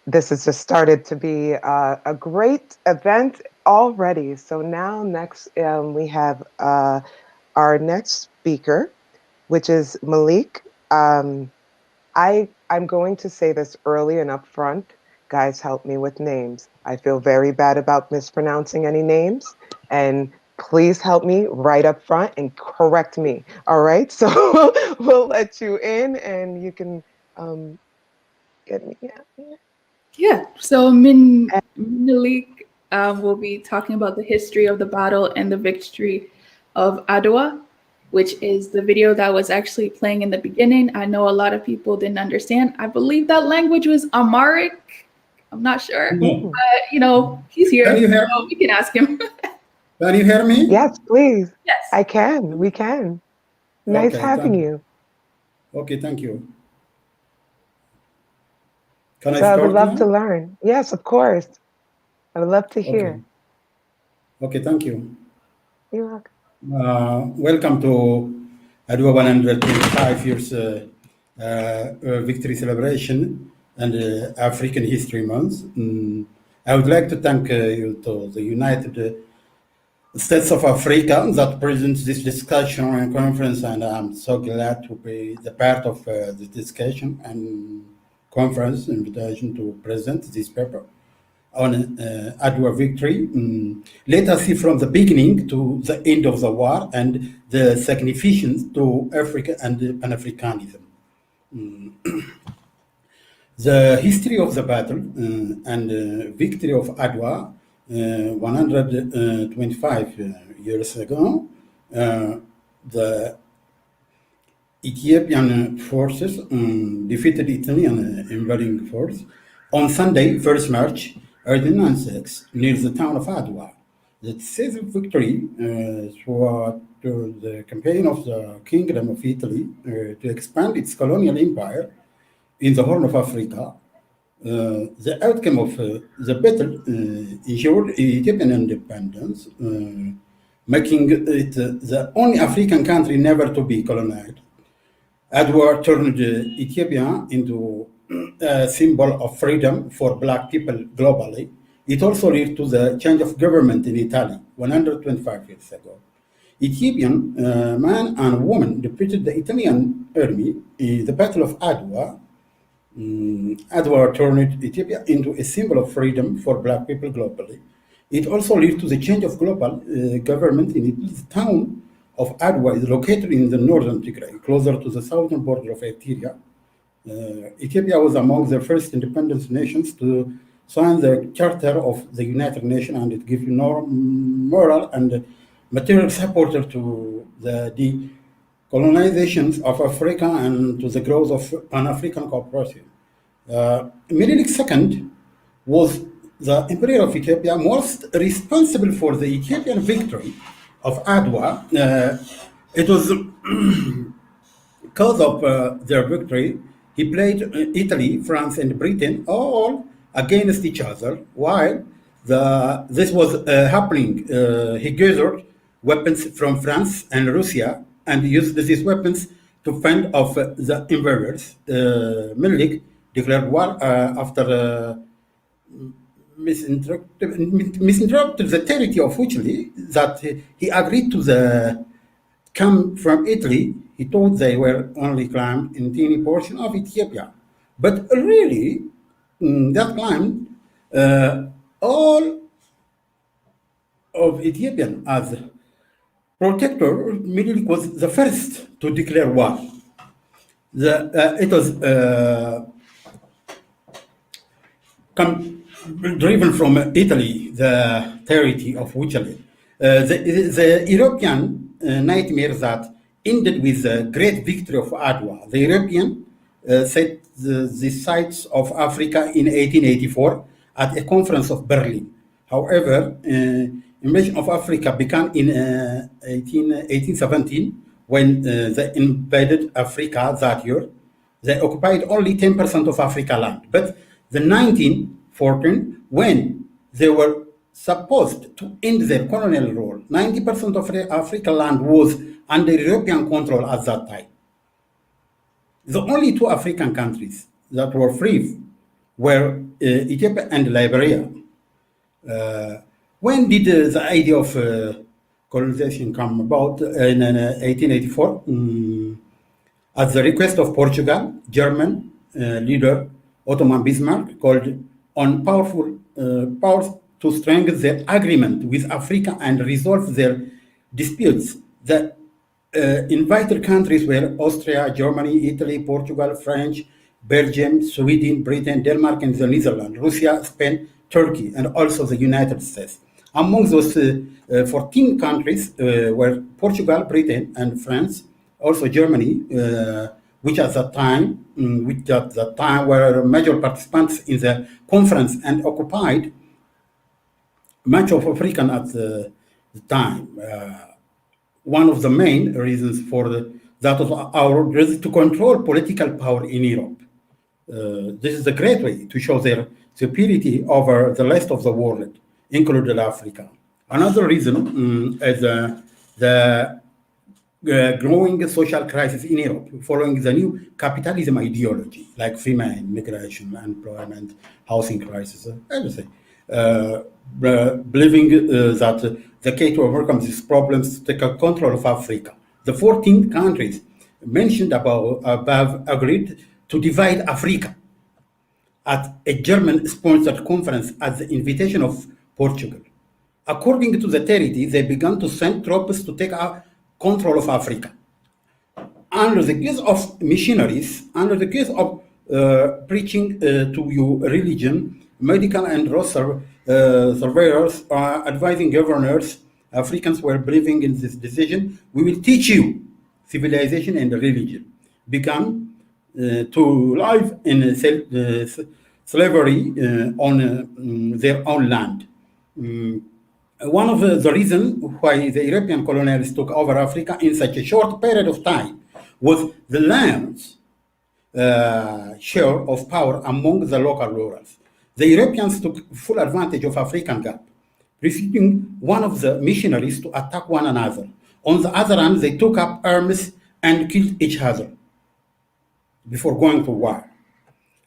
This has just started to be a great event already. So now next we have our next speaker, which is Malik. I'm going to say this early and upfront. Guys, help me with names. I feel very bad about mispronouncing any names, and please help me right up front and correct me. All right, so we'll let you in, and you can get me. Yeah. So Malik will be talking about the history of the battle and the victory of Adwa, which is the video that was actually playing in the beginning. I know a lot of people didn't understand. I believe that language was Amharic. I'm not sure. No. You know, he's here. Can you hear? So we can ask him. Can you hear me? Yes, please. Yes. I can. We can. Nice Okay, having you. Okay, thank you. Can I So I start would love now? to learn. Yes, of course. I would love to hear. Okay, thank you. You're welcome. Welcome to Adwa 125 years victory celebration and African History Month. I would like to thank you to the United States of Africa that presents this discussion and conference, and I'm so glad to be the part of the discussion and conference invitation to present this paper on Adwa victory. Let us see from the beginning to the end of the war and the significance to Africa and Pan Africanism. The history of the battle and victory of Adwa 125 years ago, the Ethiopian forces defeated Italian invading force on Sunday, 1st March 1896, near the town of Adwa. The decisive victory throughout the campaign of the Kingdom of Italy to expand its colonial empire in the Horn of Africa. The outcome of the battle ensured Ethiopian independence, making it the only African country never to be colonized. Adwa turned Ethiopia into a symbol of freedom for Black people globally. It also led to the change of government in Italy 125 years ago. Ethiopian man and woman defeated the Italian army in the Battle of Adwa. Adwa turned Ethiopia into a symbol of freedom for Black people globally. It also led to the change of global government in the town of Adwa is located in the northern Tigray, closer to the southern border of Eritrea. Ethiopia was among the first independent nations to sign the Charter of the United Nations, and it gives moral and material support to the decolonizations of Africa and to the growth of Pan African cooperation. Menelik II was the Emperor of Ethiopia, most responsible for the Ethiopian victory of Adwa. It was because of their victory, he played Italy, France, and Britain all against each other. While this was happening, he gathered weapons from France and Russia and used these weapons to fend off the invaders. Menelik declared war after misinterpreted the territory of Italy, that he agreed to come from Italy. He thought they were only claimed in teeny portion of Ethiopia. But really, that claimed all of Ethiopian as protector. Menelik was the first to declare war. It was driven from Italy, the territory of Italy. The European nightmare that ended with the great victory of Adwa. The European set the sights of Africa in 1884 at a conference of Berlin. However, invasion of Africa began in 1817 when they invaded Africa that year. They occupied only 10% of Africa land. But the 1914, when they were supposed to end their colonial rule, 90% of African land was under European control at that time. The only two African countries that were free were Ethiopia and Liberia. When did the idea of colonization come about? In 1884, at the request of Portugal, German leader Ottoman Bismarck called on powerful powers to strengthen their agreement with Africa and resolve their disputes. The invited countries were Austria, Germany, Italy, Portugal, France, Belgium, Sweden, Britain, Denmark, and the Netherlands, Russia, Spain, Turkey, and also the United States. Among those 14 countries were Portugal, Britain, and France, also Germany, which at that time were major participants in the conference and occupied much of Africa at the time. One of the main reasons for that of our is to control political power in Europe. This is a great way to show their superiority over the rest of the world, including Africa. Another reason is the growing social crisis in Europe following the new capitalism ideology, like female migration, employment, housing crisis, everything. Believing that the key to overcome these problems to take control of Africa. The 14 countries mentioned above agreed to divide Africa at a German-sponsored conference at the invitation of Portugal. According to the treaty, they began to send troops to take control of Africa. Under the guise of missionaries, under the guise of preaching to your religion, medical and roster surveyors are advising governors. Africans were believing in this decision. We will teach you civilization and religion. Began to live in slavery on their own land. One of the reasons why the European colonialists took over Africa in such a short period of time was the land's share of power among the local rulers. The Europeans took full advantage of African gap, preceding one of the missionaries to attack one another. On the other hand, they took up arms and killed each other before going to war.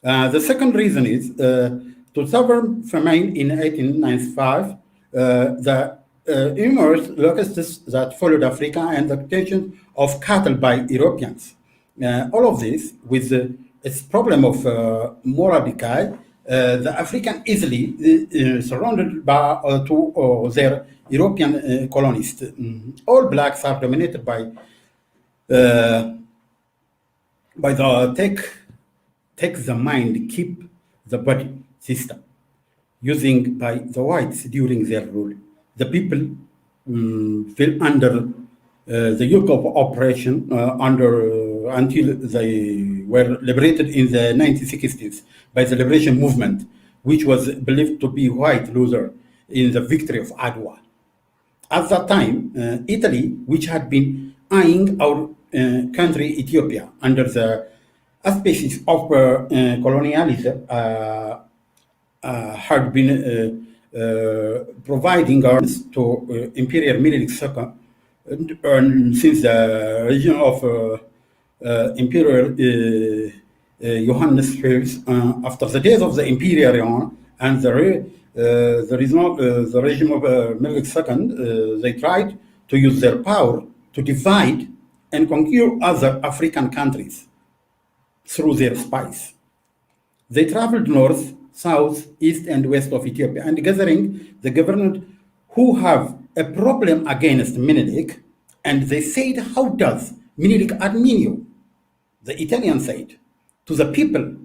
The second reason is to southern famine in 1895, the numerous locusts that followed Africa and the obtention of cattle by Europeans. All of this with its problem of moral decay the African easily surrounded by their European colonists. All blacks are dominated by the take the mind, keep the body system, using by the whites during their rule. The people fell under the yoke of oppression until they were liberated in the 1960s by the liberation movement, which was believed to be white loser in the victory of Adwa. At that time, Italy, which had been eyeing our country, Ethiopia, under the auspices of colonialism, had been providing arms to Imperial Menelik II since the region of Imperial Johannes I, after the death of the Imperial Iran and the regime of Menelik II, they tried to use their power to divide and conquer other African countries through their spies. They traveled north, south, east, and west of Ethiopia, and gathering the government who have a problem against Menelik, and they said, how does Menelik admire you? The Italian said to the people,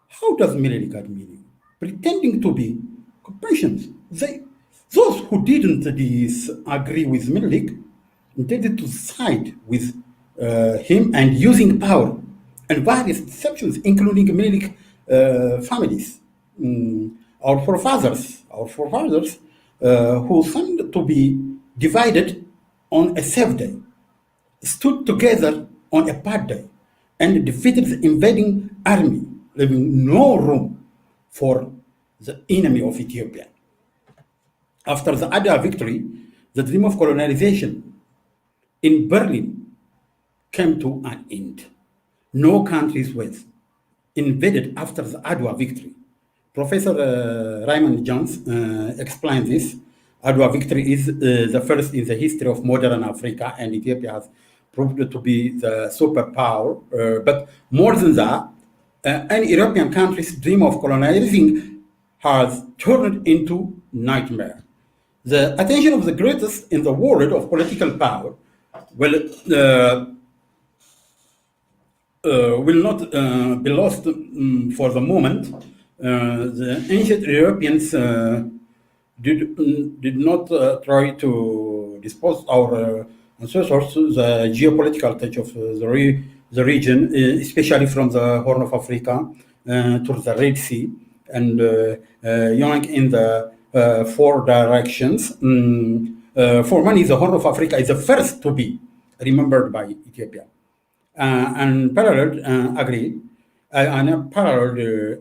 how does Menelik admire you? Pretending to be compassionate. Those who didn't disagree with Menelik intended to side with him and using power and various deceptions, including Menelik families. Our forefathers who seemed to be divided on a safe day, stood together on a bad day and defeated the invading army, leaving no room for the enemy of Ethiopia. After the Adwa victory, the dream of colonization in Berlin came to an end. No countries were invaded after the Adwa victory. Professor Raymond Jones explains this. Adwa victory is the first in the history of modern Africa, and Ethiopia has proved to be the superpower. But more than that, any European country's dream of colonizing has turned into nightmare. The attention of the greatest in the world of political power will not be lost for the moment. The ancient Europeans did not try to dispose our ancestors to the geopolitical touch of the region, especially from the Horn of Africa to the Red Sea, and young in the four directions. For many, the Horn of Africa is the first to be remembered by Ethiopia. And parallel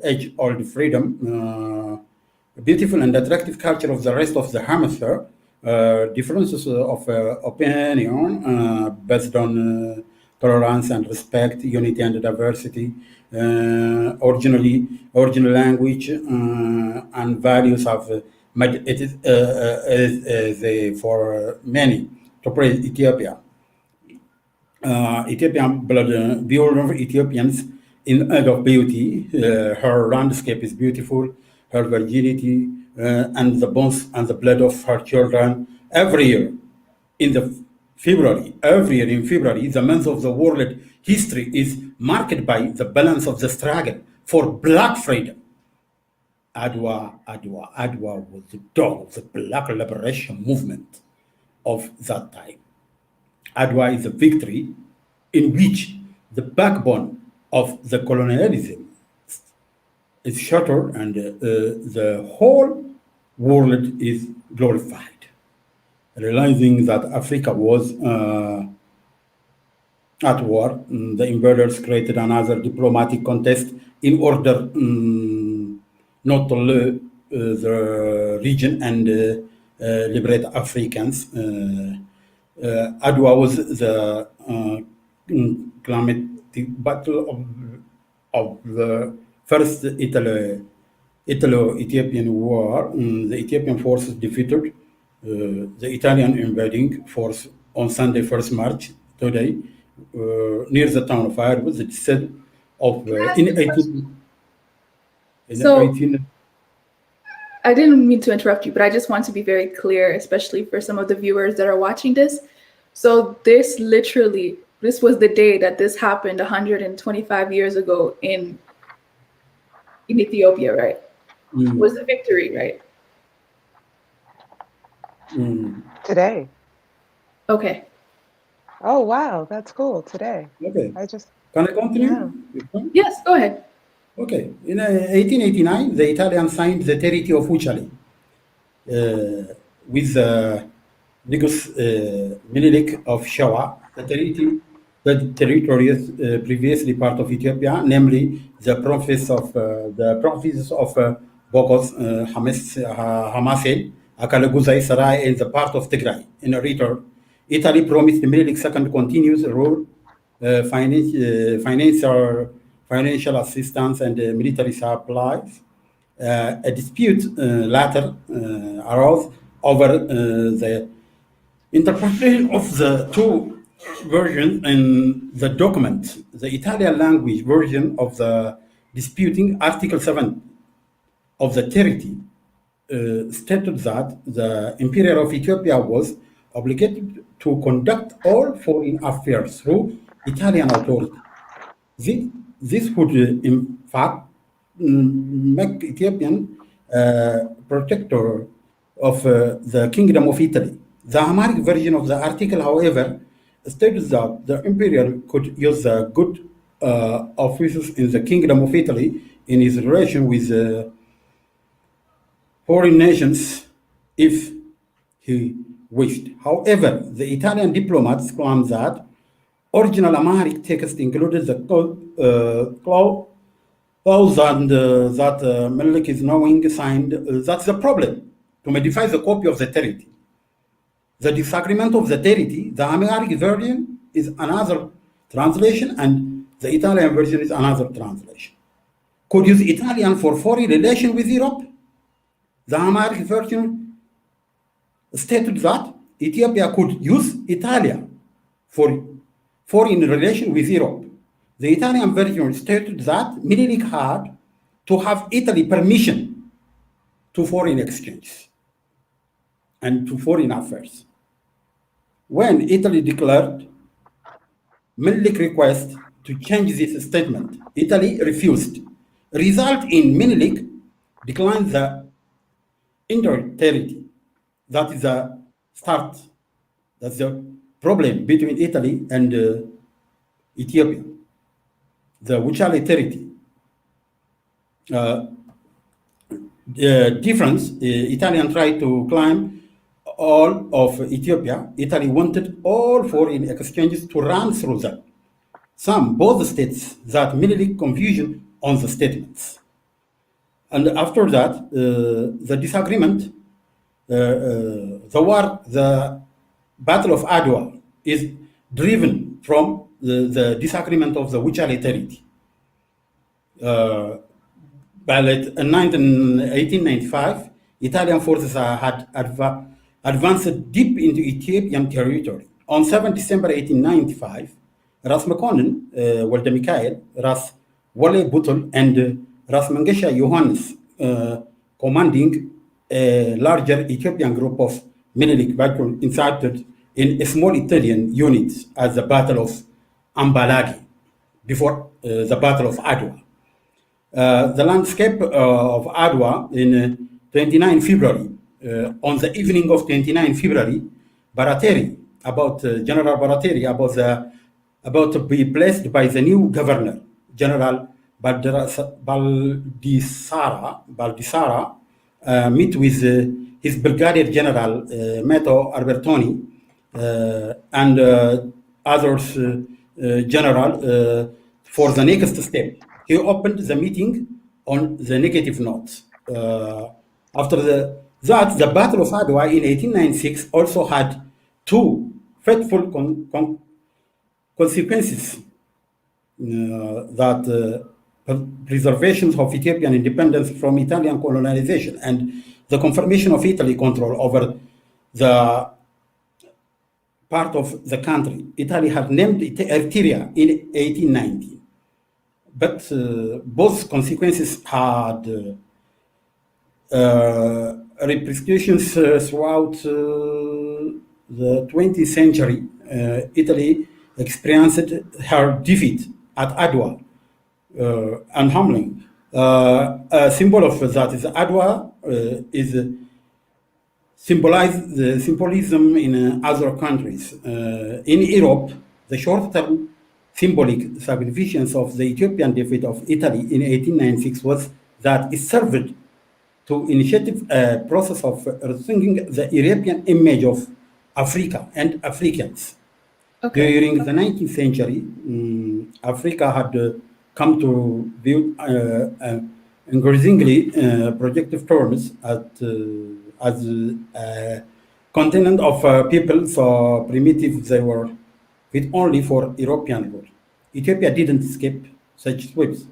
age-old freedom, beautiful and attractive culture of the rest of the hemisphere, differences of opinion based on tolerance and respect, unity and diversity, original language and values have made it for many to praise Ethiopia. Ethiopian blood, pure Ethiopians in aid of beauty. Her landscape is beautiful, her virginity, and the bones and the blood of her children. Every year in February, the month of the world history is marked by the balance of the struggle for black freedom. Adwa was the dawn of the black liberation movement of that time. Adwa is a victory in which the backbone of the colonialism is shattered and the whole world is glorified, realizing that Africa was at war. The invaders created another diplomatic contest in order not to leave the region and liberate Africans. Adwa was the climactic battle of the first Italo-Ethiopian war. The Ethiopian forces defeated the Italian invading force on Sunday, 1st March, today, near the town of Adwa. The said of in 18. in So- 18... I didn't mean to interrupt you, but I just want to be very clear, especially for some of the viewers that are watching this. So this was the day that this happened 125 years ago in Ethiopia, right? Was the victory, right? Today. Okay. Oh, wow. That's cool. Today. Okay. Can I continue? Yeah. Yes, go ahead. Okay. In 1889, the Italians signed the Treaty of Wuchale with Negus Menelik of Shawa. The territories previously part of Ethiopia, namely the provinces of Bokos, Hamasel, Akalaguzai, Sarai, and the part of Tigray. In return, Italy promised Menelik second continuous rule, financial assistance, and military supplies. A dispute later arose over the interpretation of the two versions in the document. The Italian language version of the disputing Article 7 of the treaty stated that the Emperor of Ethiopia was obligated to conduct all foreign affairs through Italian authority. This would, in fact, make Ethiopian protector of the Kingdom of Italy. The Amharic version of the article, however, states that the Emperor could use the good offices in the Kingdom of Italy in his relation with foreign nations if he wished. However, the Italian diplomats claimed that original Amharic text included the clause and that Menelik is knowing signed. That's the problem, to modify the copy of the treaty. The disagreement of the treaty, the Amharic version is another translation and the Italian version is another translation. Could use Italian for foreign relation with Europe. The Amharic version stated that Ethiopia could use Italian for foreign relation with Europe. The Italian version stated that Menelik had to have Italy permission to foreign exchange and to foreign affairs. When Italy declared Menelik request to change this statement, Italy refused. Result in Menelik declined the inter-treaty. That is the start. That's the problem between Italy and Ethiopia. The Wuchale Treaty. The difference, Italian tried to claim all of Ethiopia. Italy wanted all foreign exchanges to run through them. Both states that Menelik confusion on the statements. And after that, the disagreement, the Battle of Adwa is driven from the disagreement of the Wuchale Treaty. In 1895, Italian forces had advanced deep into Ethiopian territory. On 7 December 1895, Ras Mekonnen, Walde Mikael, Ras Wale Butul, and Ras Mengesha Yohannes, commanding a larger Ethiopian group of Menelik veterans, incited in a small Italian unit at the Battle of Ambalagi, before the Battle of Adwa. The landscape of Adwa in 29 February, on the evening of 29 February, General Barateri, about to be placed by the new governor, General Baldissara, meet with his Brigadier General, Meto Albertoni, and others general for the next step. He opened the meeting on the negative note. After that, the Battle of Adwa in 1896 also had two fateful consequences that preservation of Ethiopian independence from Italian colonization and the confirmation of Italy control over the part of the country. Italy had named Eritrea in 1890, but both consequences had repercussions throughout the 20th century. Italy experienced her defeat at Adwa and humbling. A symbol of that is Adwa is symbolize the symbolism in other countries. In Europe, the short-term symbolic significance of the Ethiopian defeat of Italy in 1896 was that it served to initiate a process of rethinking the European image of Africa and Africans. Okay. During the 19th century, Africa had come to view increasingly projective terms as a continent of people so primitive they were fit only for European rule. Ethiopia didn't escape such sweeps.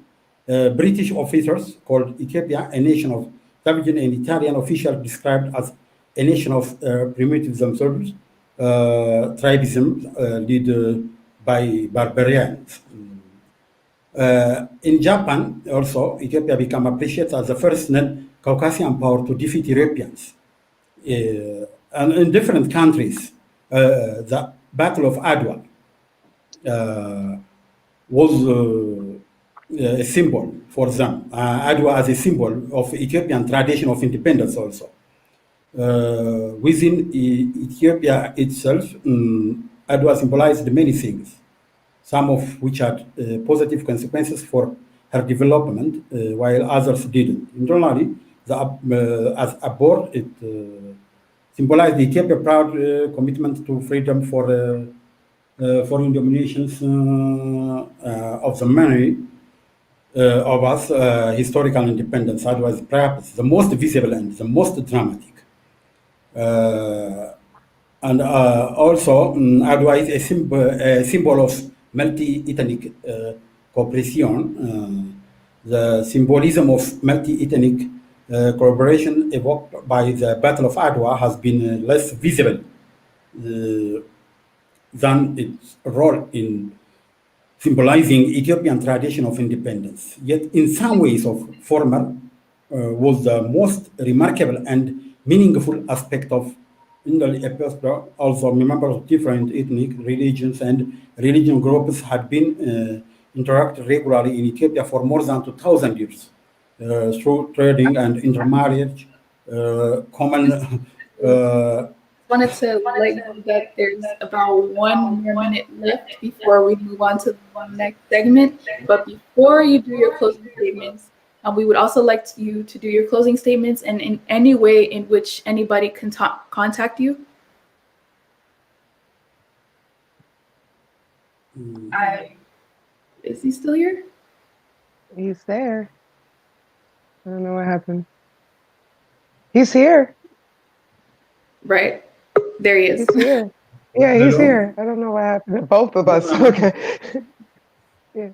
British officers called Ethiopia a nation of savages, and Italian officials described as a nation of primitive themselves, tribism led by barbarians. In Japan, also, Ethiopia became appreciated as the first non-Caucasian power to defeat Europeans. And in different countries, the Battle of Adwa was a symbol for them. Adwa as a symbol of Ethiopian tradition of independence also. Within Ethiopia itself, Adwa symbolized many things, some of which had positive consequences for her development, while others didn't. Internally, as a board, it symbolized the Ethiopia's proud commitment to freedom for foreign dominations of the many of us, historical independence. Adwa is perhaps the most visible and the most dramatic. And also, Adwa is a symbol of multi-ethnic cooperation. The symbolism of multi-ethnic cooperation evoked by the Battle of Adwa has been less visible than its role in symbolizing Ethiopian tradition of independence. Yet, in some ways, of former was the most remarkable and meaningful aspect of Indal Epistra. Also, members of different ethnic religions and religion groups had been interacting regularly in Ethiopia for more than 2,000 years through trading and intermarriage, common. Wanted to let you know that there's about 1 more minute left before we move on to the next segment. But before you do your closing statements, we would also like you to do your closing statements and in any way in which anybody can contact you. Is he still here? He's there. I don't know what happened. He's here. Right. There he is. He's here. Yeah, he's here. I don't know what happened to both of us. Okay. Yeah.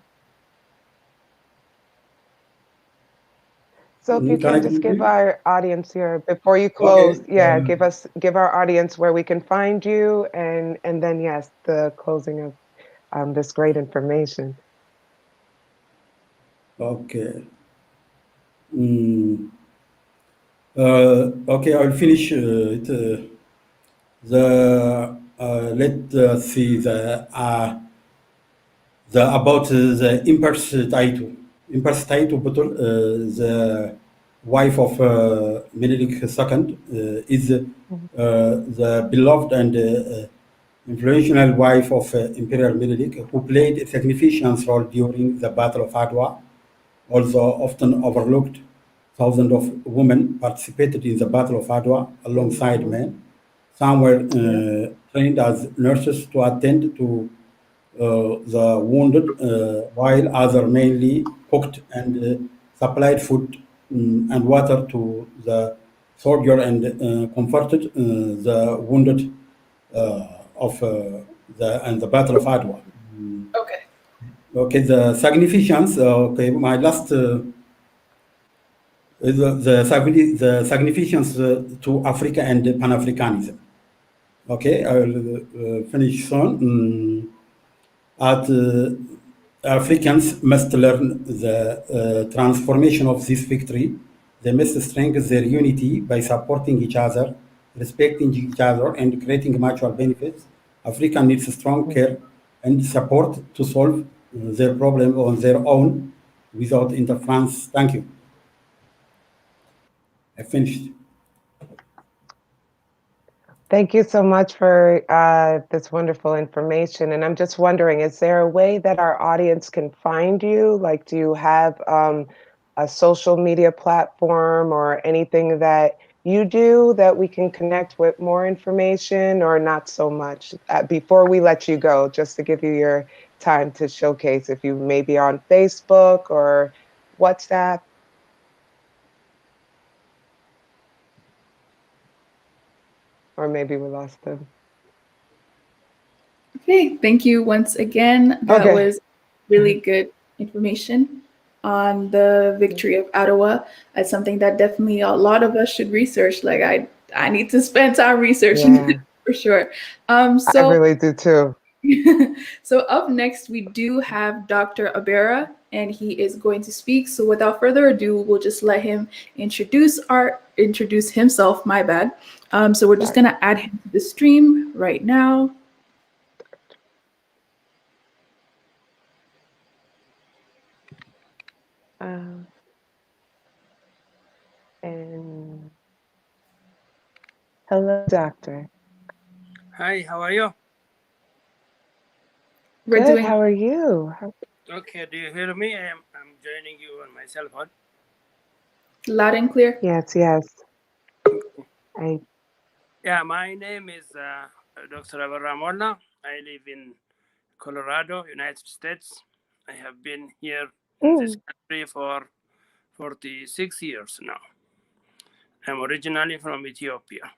So if you can just give our audience here before you close, give our audience where we can find you, and then yes, the closing of this great information. Okay. Okay, I'll finish it. Let's see the about the Empress Taitu. Empress Taitu Butul, the wife of Menelik II, is the beloved and influential wife of Imperial Menelik, who played a significant role during the Battle of Adwa. Also often overlooked, thousands of women participated in the Battle of Adwa alongside men. Some were trained as nurses to attend to the wounded, while others mainly cooked and supplied food and water to the soldier and comforted the wounded of the Battle of Adwa. Okay. Okay, the significance. Okay, my last is the significance to Africa and Pan Africanism. Okay, I will finish soon. Africans must learn the transformation of this victory. They must strengthen their unity by supporting each other, respecting each other, and creating mutual benefits. Africa needs strong care and support to solve their problem on their own without interference. Thank you. I finished. Thank you so much for this wonderful information. And I'm just wondering, is there a way that our audience can find you? Like, do you have a social media platform or anything that you do that we can connect with more information, or not so much? Before we let you go, just to give you your time to showcase, if you may be on Facebook or WhatsApp. Or maybe we lost them. Okay, thank you once again. That was really good information on the victory of Adwa. That's something that definitely a lot of us should research. Like I need to spend time researching it for sure. I really do too. So up next, we do have Dr. Abera, and he is going to speak. So without further ado, we'll just let him introduce himself, my bad. So we're just gonna add him to the stream right now. And hello, doctor. Hi, how are you? We're Good. doing. How are you? Okay, do you hear me? I'm joining you on my cell phone. Loud and clear. Yes, yes. Yeah, my name is Dr. Abera Molla. I live in Colorado, United States. I have been here in this country for 46 years now. I'm originally from Ethiopia.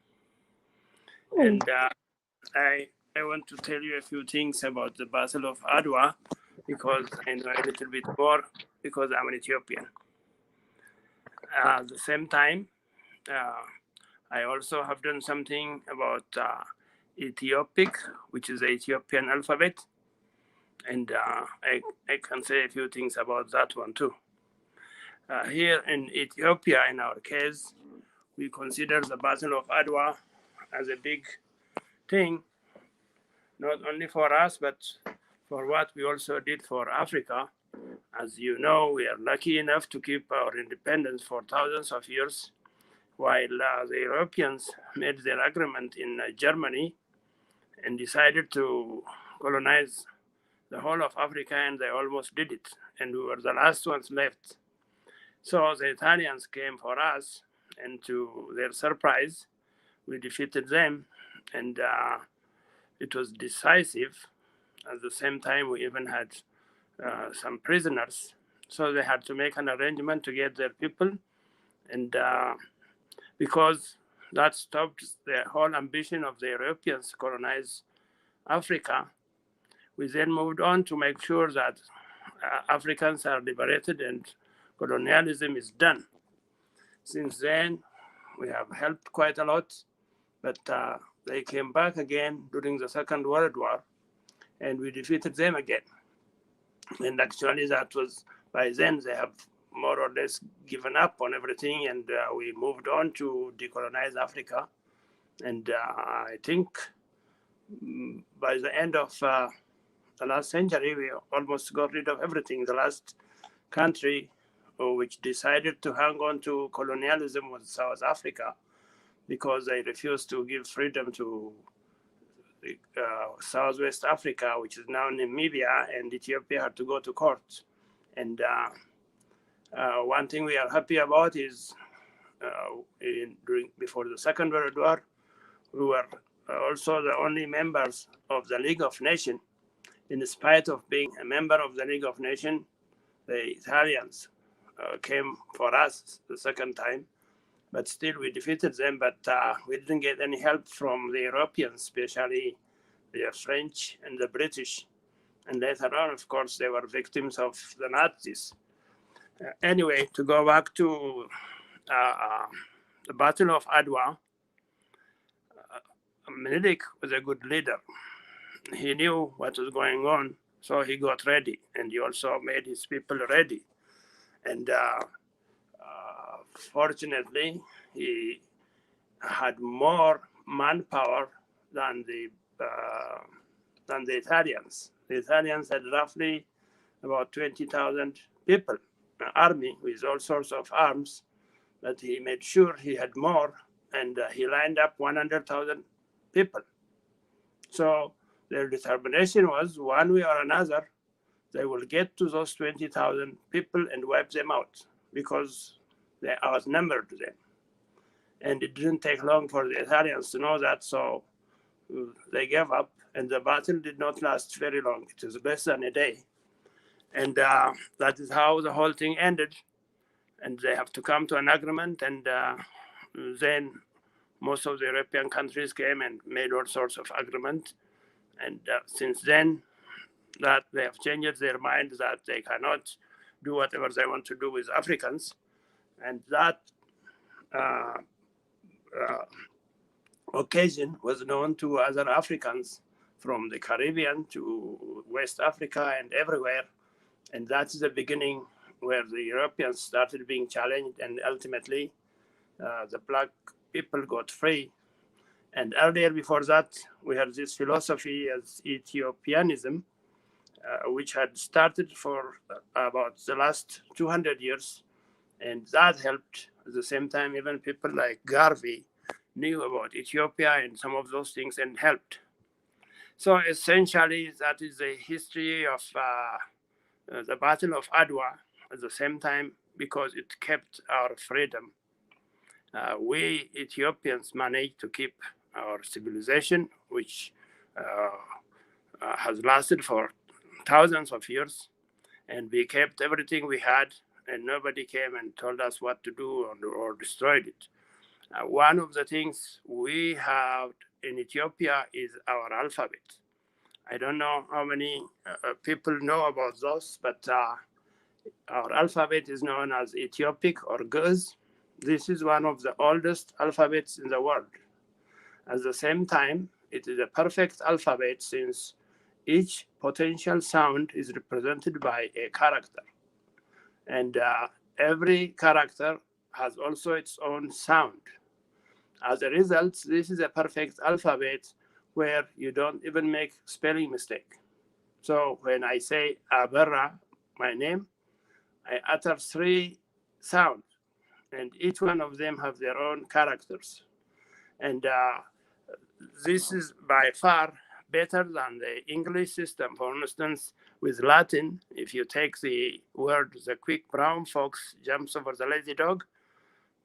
And I want to tell you a few things about the Battle of Adwa, because I know a little bit more because I'm an Ethiopian. At the same time, I also have done something about Ethiopic, which is the Ethiopian alphabet. And I can say a few things about that one too. Here in Ethiopia, in our case, we consider the Battle of Adwa as a big thing, not only for us, but for what we also did for Africa. As you know, we are lucky enough to keep our independence for thousands of years, while the Europeans made their agreement in Germany and decided to colonize the whole of Africa, and they almost did it. And we were the last ones left. So the Italians came for us, and to their surprise, we defeated them, and it was decisive. At the same time, we even had some prisoners. So they had to make an arrangement to get their people. And because that stopped the whole ambition of the Europeans to colonize Africa, we then moved on to make sure that Africans are liberated and colonialism is done. Since then, we have helped quite a lot, but they came back again during the Second World War, and we defeated them again. And actually, that was by then they have more or less given up on everything, and we moved on to decolonize Africa. And I think by the end of the last century, we almost got rid of everything. The last country which decided to hang on to colonialism was South Africa, because they refused to give freedom to Southwest Africa, which is now Namibia, and Ethiopia had to go to court. And one thing we are happy about is before the Second World War, we were also the only members of the League of Nations. In spite of being a member of the League of Nations, the Italians came for us the second time, but still we defeated them. But we didn't get any help from the Europeans, especially the French and the British. And later on, of course, they were victims of the Nazis. Anyway, to go back to the Battle of Adwa, Menelik was a good leader. He knew what was going on, So he got ready, and he also made his people ready. And fortunately, he had more manpower than the Italians. The Italians had roughly about 20,000 people, an army with all sorts of arms, but he made sure he had more, and he lined up 100,000 people. So their determination was, one way or another, they will get to those 20,000 people and wipe them out, because they outnumbered them. And it didn't take long for the Italians to know that, so they gave up, and the battle did not last very long. It was less than a day. And that is how the whole thing ended. And they have to come to an agreement, and then most of the European countries came and made all sorts of agreement. And since then, that they have changed their mind that they cannot do whatever they want to do with Africans. And that occasion was known to other Africans from the Caribbean to West Africa and everywhere. And that's the beginning where the Europeans started being challenged, and ultimately the black people got free. And earlier, before that, we had this philosophy as Ethiopianism, which had started for about the last 200 years. And that helped. At the same time, even people like Garvey knew about Ethiopia and some of those things and helped. So essentially, that is the history of the Battle of Adwa. At the same time, because it kept our freedom, we Ethiopians managed to keep our civilization, which has lasted for thousands of years, and we kept everything we had, and nobody came and told us what to do or destroyed it. One of the things we have in Ethiopia is our alphabet. I don't know how many people know about those, but our alphabet is known as Ethiopic or Ge'ez. This is one of the oldest alphabets in the world. At the same time, it is a perfect alphabet since each potential sound is represented by a character. And every character has also its own sound. As a result, this is a perfect alphabet where you don't even make spelling mistake. So when I say Aberra, my name, I utter 3 sounds, and each one of them have their own characters. And this is by far better than the English system. For instance, with Latin, if you take the word, the quick brown fox jumps over the lazy dog,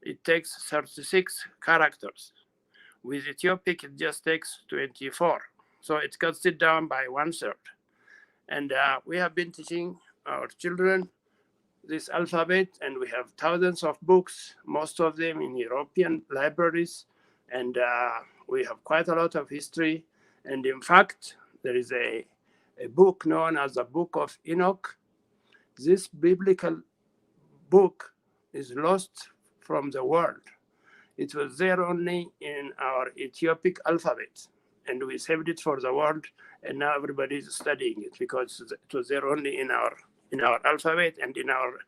it takes 36 characters. With Ethiopic, it just takes 24. So it cuts it down by 1/3. And we have been teaching our children this alphabet, and we have thousands of books, most of them in European libraries, and we have quite a lot of history. And in fact, there is a book known as the Book of Enoch. This biblical book is lost from the world. It was there only in our Ethiopic alphabet, and we saved it for the world, and now everybody is studying it because it was there only in our alphabet and in our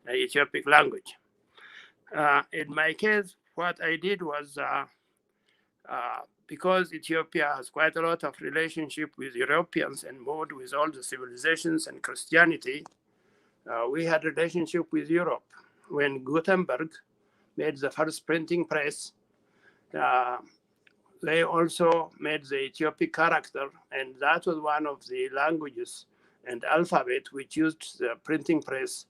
Ethiopic language. In my case, what I did was, because Ethiopia has quite a lot of relationship with Europeans and moved with all the civilizations and Christianity, we had a relationship with Europe. When Gutenberg made the first printing press, they also made the Ethiopic character, and that was one of the languages and alphabet which used the printing press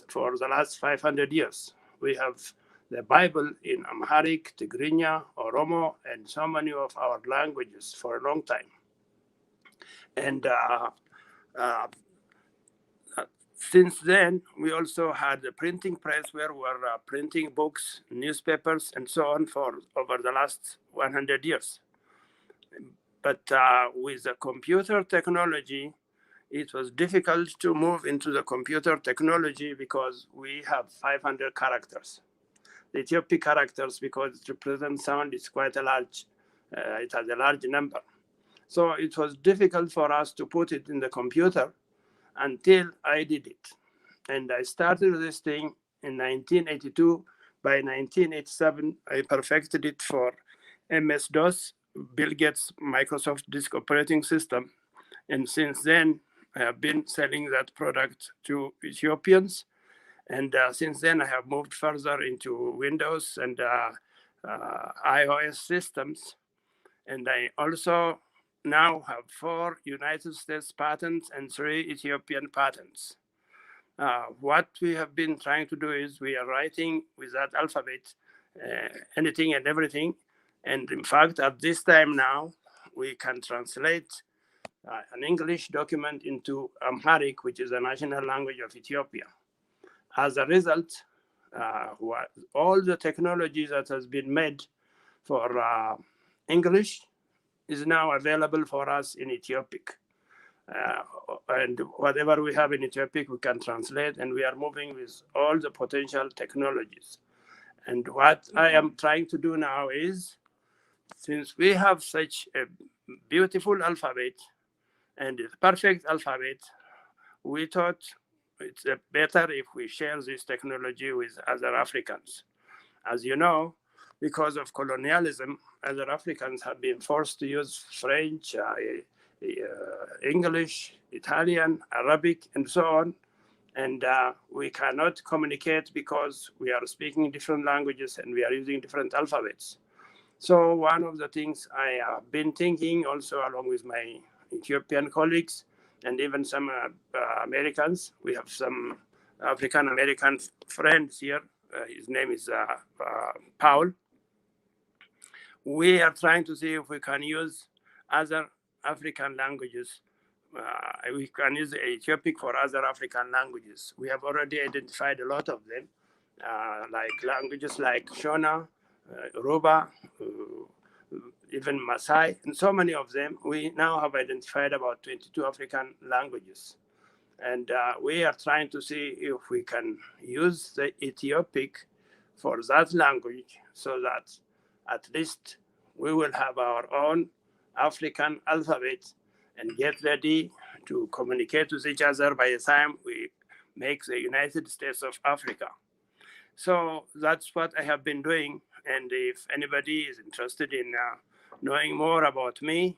for the last 500 years. We have the Bible in Amharic, Tigrinya, Oromo, and so many of our languages for a long time. And since then, we also had the printing press where we were printing books, newspapers, and so on for over the last 100 years. But with the computer technology, it was difficult to move into the computer technology because we have 500 characters. The Ethiopic characters, because it represents sound, is quite a large, it has a large number. So it was difficult for us to put it in the computer until I did it. And I started this thing in 1982. By 1987, I perfected it for MS-DOS, Bill Gates' Microsoft Disk Operating System. And since then, I have been selling that product to Ethiopians. And since then, I have moved further into Windows and iOS systems. And I also now have 4 United States patents and 3 Ethiopian patents. What we have been trying to do is we are writing with that alphabet anything and everything. And in fact, at this time now, we can translate an English document into Amharic, which is the national language of Ethiopia. As a result, all the technology that has been made for English is now available for us in Ethiopic. And whatever we have in Ethiopic, we can translate, and we are moving with all the potential technologies. And what I am trying to do now is, since we have such a beautiful alphabet and a perfect alphabet, we thought it's better if we share this technology with other Africans. As you know, because of colonialism, other Africans have been forced to use French, English, Italian, Arabic, and so on. And we cannot communicate because we are speaking different languages and we are using different alphabets. So one of the things I have been thinking also along with my Ethiopian colleagues and even some Americans, we have some African-American friends here. His name is Paul. We are trying to see if we can use other African languages. We can use Ethiopic for other African languages. We have already identified a lot of them, like languages like Shona, Yoruba, even Maasai, and so many of them. We now have identified about 22 African languages. And we are trying to see if we can use the Ethiopic for that language so that at least we will have our own African alphabet and get ready to communicate with each other by the time we make the United States of Africa. So that's what I have been doing. And if anybody is interested in knowing more about me,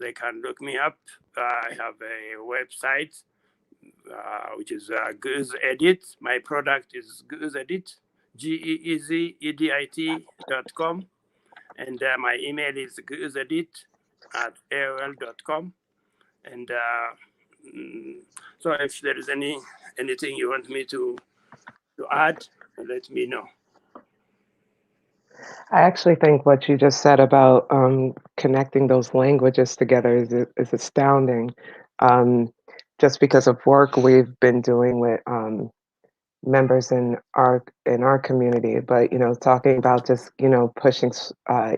they can look me up. I have a website, which is Goose Edit. My product is Goose Edit, GEEZEDIT.com. And my email is gooseedit@aol.com. And so if there is anything you want me to add, let me know. I actually think what you just said about connecting those languages together is astounding. Just because of work we've been doing with members in our community, but talking about just pushing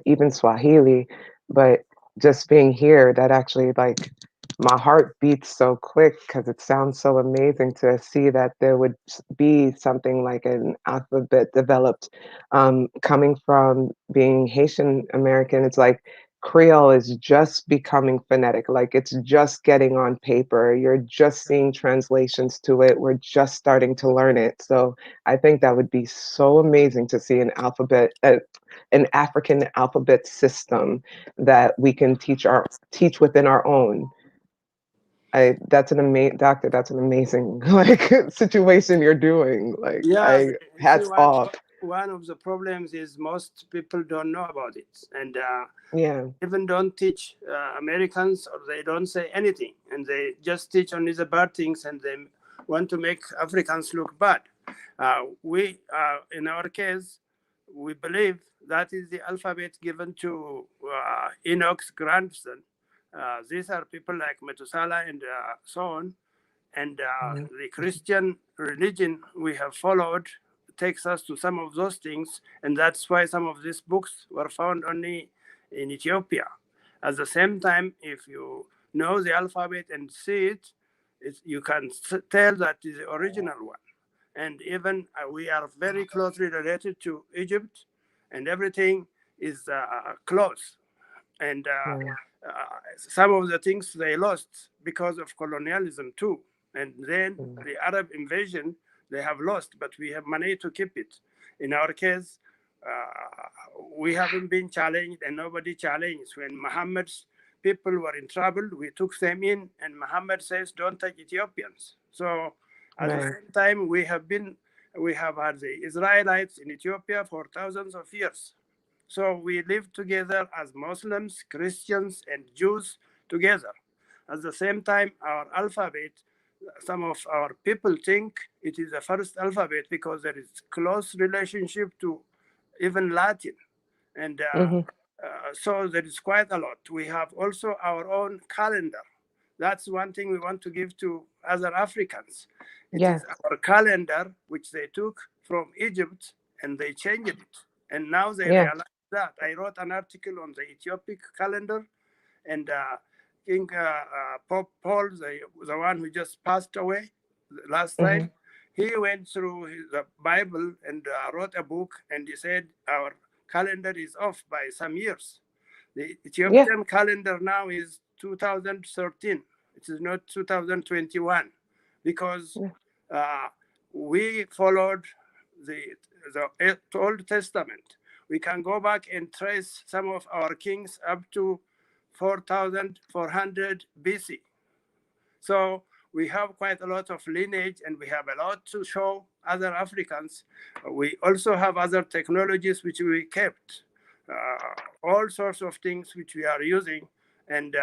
even Swahili, but just being here, that actually, like, my heart beats so quick because it sounds so amazing to see that there would be something like an alphabet developed. Coming from being Haitian American, it's like Creole is just becoming phonetic, like it's just getting on paper. You're just seeing translations to it. We're just starting to learn it. So I think that would be so amazing to see an alphabet, an African alphabet system that we can teach within our own. That's an amazing, doctor. That's an amazing situation you're doing. Like, Yeah, hats off. One of the problems is most people don't know about it, and yeah, even don't teach Americans, or they don't say anything, and they just teach only the bad things, and they want to make Africans look bad. We, in our case, we believe that is the alphabet given to Enoch's grandson. These are people like Methuselah and so on. And the Christian religion we have followed takes us to some of those things. And that's why some of these books were found only in Ethiopia. At the same time, if you know the alphabet and see it, you can tell that is the original one. And even we are very closely related to Egypt, and everything is close. And some of the things they lost because of colonialism too. And then the Arab invasion, they have lost, but we have managed to keep it. In our case, we haven't been challenged and nobody challenged. When Muhammad's people were in trouble, we took them in, and Muhammad says, don't take Ethiopians. So at the same time, we have had the Israelites in Ethiopia for thousands of years. So we live together as Muslims, Christians, and Jews together. At the same time, our alphabet, some of our people think it is the first alphabet because there is close relationship to even Latin. And so there is quite a lot. We have also our own calendar. That's one thing we want to give to other Africans. It is our calendar, which they took from Egypt and they changed it. And now they realize that. I wrote an article on the Ethiopic calendar, and King Pope Paul, the one who just passed away last time, he went through the Bible and wrote a book, and he said our calendar is off by some years. The Ethiopian calendar now is 2013. It is not 2021 because we followed the Old Testament. We can go back and trace some of our kings up to 4,400 BC. So we have quite a lot of lineage, and we have a lot to show other Africans. We also have other technologies which we kept, all sorts of things which we are using. And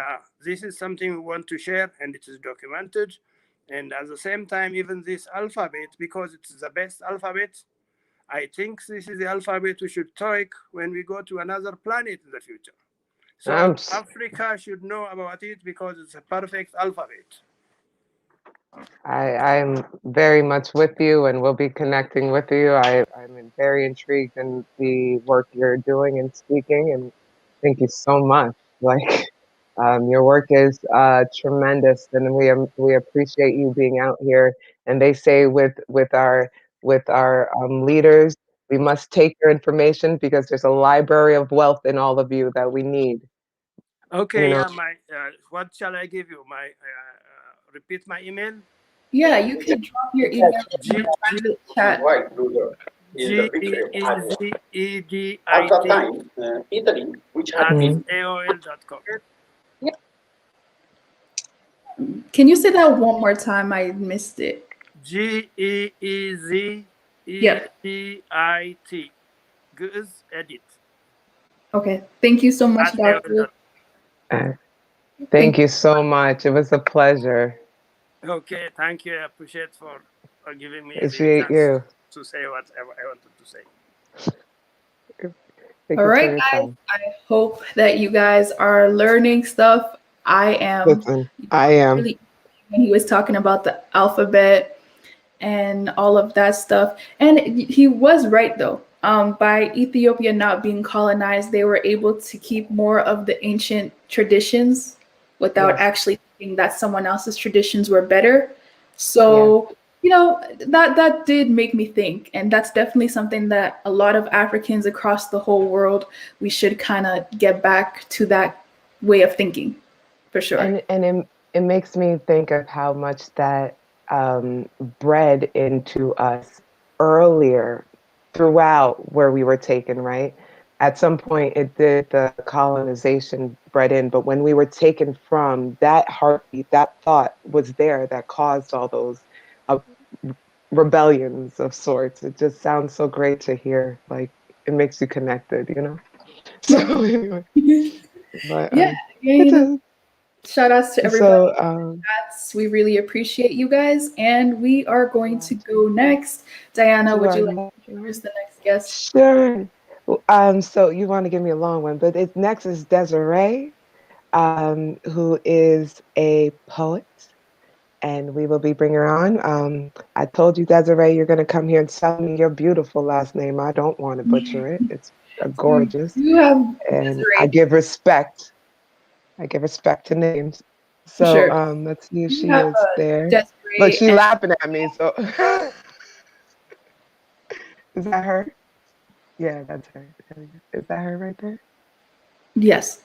this is something we want to share, and it is documented. And at the same time, even this alphabet, because it's the best alphabet, I think this is the alphabet we should take when we go to another planet in the future. So Africa should know about it because it's a perfect alphabet. I'm very much with you, and we'll be connecting with you. I'm very intrigued in the work you're doing and speaking, and thank you so much. Like, your work is tremendous, and we appreciate you being out here. And they say with our leaders, we must take your information because there's a library of wealth in all of you that we need. Okay, you know? What shall I give you? Repeat my email? Yeah, you can drop your email in the private chat. GEZEDIT which at AOL.com. Can you say that one more time? I missed it. GEEZEDIT. Goods Edit. Okay. Thank you so much, Dr. Thank you so much. It was a pleasure. Okay, thank you. I appreciate for giving me the chance to say what I wanted to say. All right, guys. I hope that you guys are learning stuff. I am. Listen, I am. Really, when he was talking about the alphabet and all of that stuff, and he was right though. By Ethiopia not being colonized, they were able to keep more of the ancient traditions without actually thinking that someone else's traditions were better. So, you know, that did make me think. And that's definitely something that a lot of Africans across the whole world, we should kind of get back to that way of thinking, for sure. And it makes me think of how much that bred into us earlier throughout where we were taken, right? At some point it did, the colonization bred in, but when we were taken from, that heartbeat, that thought was there that caused all those rebellions of sorts. It just sounds so great to hear. Like, it makes you connected, you know? So anyway. But, shout outs to everybody. We really appreciate you guys, and we are going to go next. Diana, would you like to introduce the next guest? Sure. So you want to give me a long one, but next is Desiree, who is a poet, and we will be bringing her on. I told you, Desiree, you're going to come here and tell me your beautiful last name. I don't want to butcher it. It's gorgeous. And I give respect. I give respect to names. So let's see if she is there. Look, she's laughing at me. So is that her? Yeah, that's her. Is that her right there? Yes.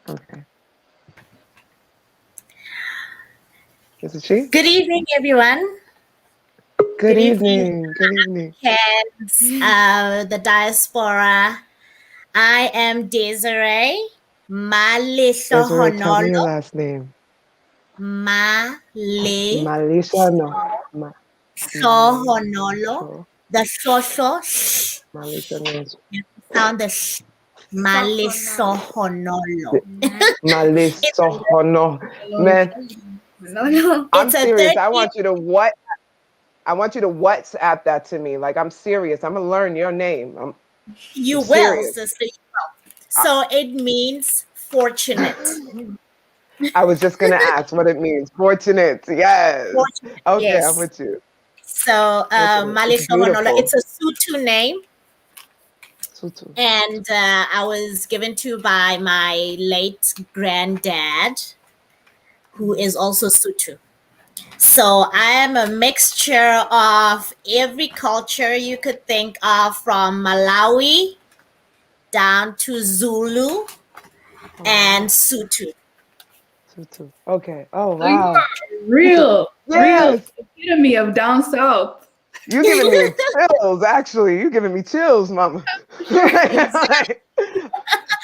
Okay. Is it she? Good evening, everyone. Good evening. Good evening. Africans, the diaspora. I am Desiree Malisho Desiree, tell me your Honolo. last name. Malisho Malisha, no. Honolo. The shosho. Malisha means. Sound the sh. Malisho Honolo. Malisha Hono. Man, I'm serious. I want you to WhatsApp that to me. Like, I'm serious. I'm gonna learn your name. You I'm will, serious. sister. You will. So it means fortunate. I was just gonna ask what it means. Fortunate. Yes. Fortunate, Okay, yes. I'm with you. So Malisho Honolo, it's a Sutu name. Sutu. And I was given to by my late granddad, who is also Sutu. So I am a mixture of every culture you could think of, from Malawi down to Zulu and Sutu. Sutu. Okay. Oh, So you wow. are real Yes. epitome of down south. You're giving me chills, actually. You're giving me chills, mama.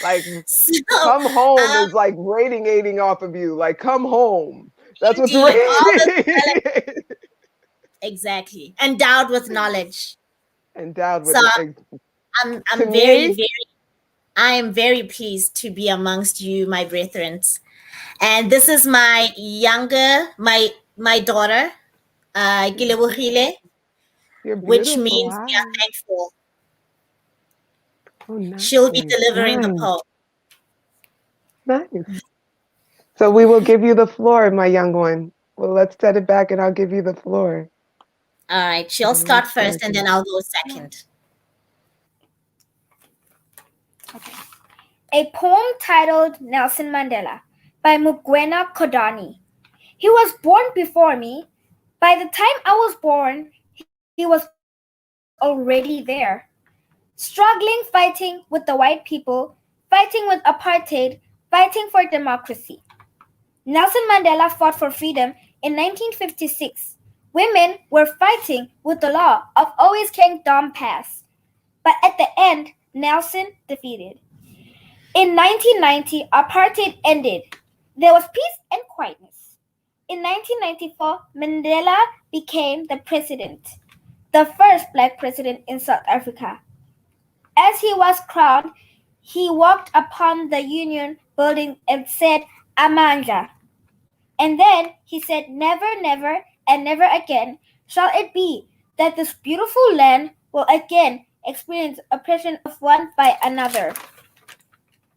like So, come home is like radiating off of you. Like, come home. That's what's indeed, all radiating. exactly. Endowed with knowledge. Endowed with So knowledge. I'm To very, me? very, I am very pleased to be amongst you, my brethren. And this is my younger, my daughter, Gilebohile, You're which beautiful. means we are Hi. thankful. Oh, nice. She'll be delivering the Nice. poem. Nice. So we will give you the floor, my young one. Well, let's set it back and I'll give you the floor. All right, she'll start first and then I'll go second. Okay. A poem titled Nelson Mandela by Mugwena Kodani. He was born before me. By the time I was born, he was already there. Struggling, fighting with the white people, fighting with apartheid, fighting for democracy. Nelson Mandela fought for freedom in 1956. Women were fighting with the law of always carrying Dom Pass. But at the end, Nelson defeated. In 1990, apartheid ended. There was peace and quietness. In 1994, Mandela became the president, the first black president in South Africa. As he was crowned, he walked upon the Union building and said, Amandla. And then he said, never, never, and never again shall it be that this beautiful land will again experience oppression of one by another.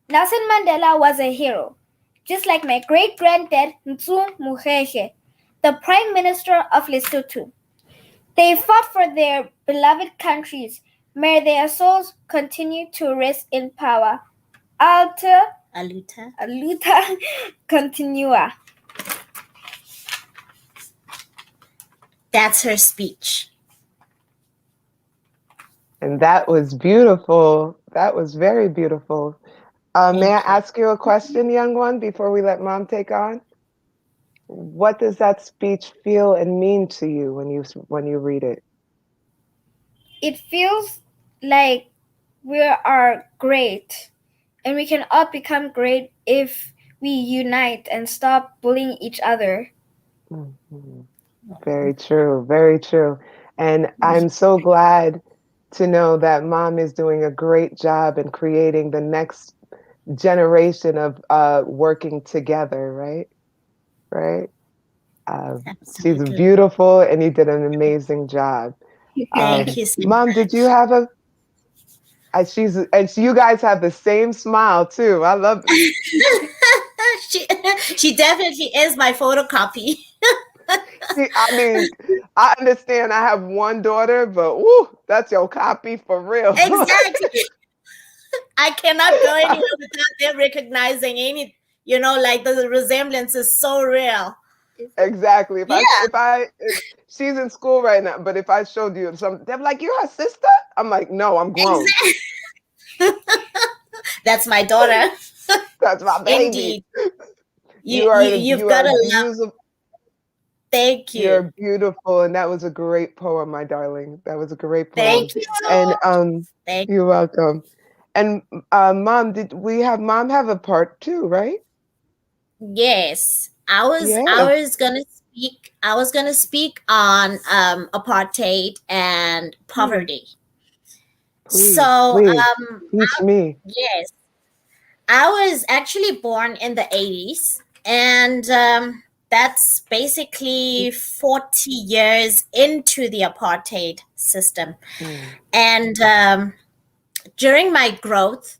Nelson Mandela was a hero, just like my great-granddad Mtsu Muheshe, the Prime Minister of Lesotho. They fought for their beloved countries. May their souls continue to rest in power. Aluta continua. That's her speech. And that was beautiful. That was very beautiful. May I ask you a question, young one, before we let mom take on? What does that speech feel and mean to you when you read it? It feels like we are great, and we can all become great if we unite and stop bullying each other. Mm-hmm. Very true, very true. And I'm so glad to know that mom is doing a great job in creating the next generation of working together, right? Right? She's beautiful and you did an amazing job. Thank you. Mom, did you have you guys have the same smile too. I love it. she definitely is my photocopy. See, I mean, I understand I have one daughter, but woo, that's your copy for real. Exactly. I cannot go anywhere without them recognizing any, like the resemblance is so real. Exactly. If she's in school right now, but if I showed you something, they're like, "You're her sister?" I'm like, "No, I'm grown." Exactly. That's my daughter. That's my baby. Indeed. You Gotta are love. beautiful. Thank you. You're beautiful, and that was a great poem, my darling. That was a great poem. Thank you. And Thank you're welcome. And Mom, did we have Mom have a part 2, right? Yes, I was gonna speak on apartheid and poverty. Please, So please, teach me. yes, I was actually born in the 80s, and that's basically 40 years into the apartheid system. And during my growth,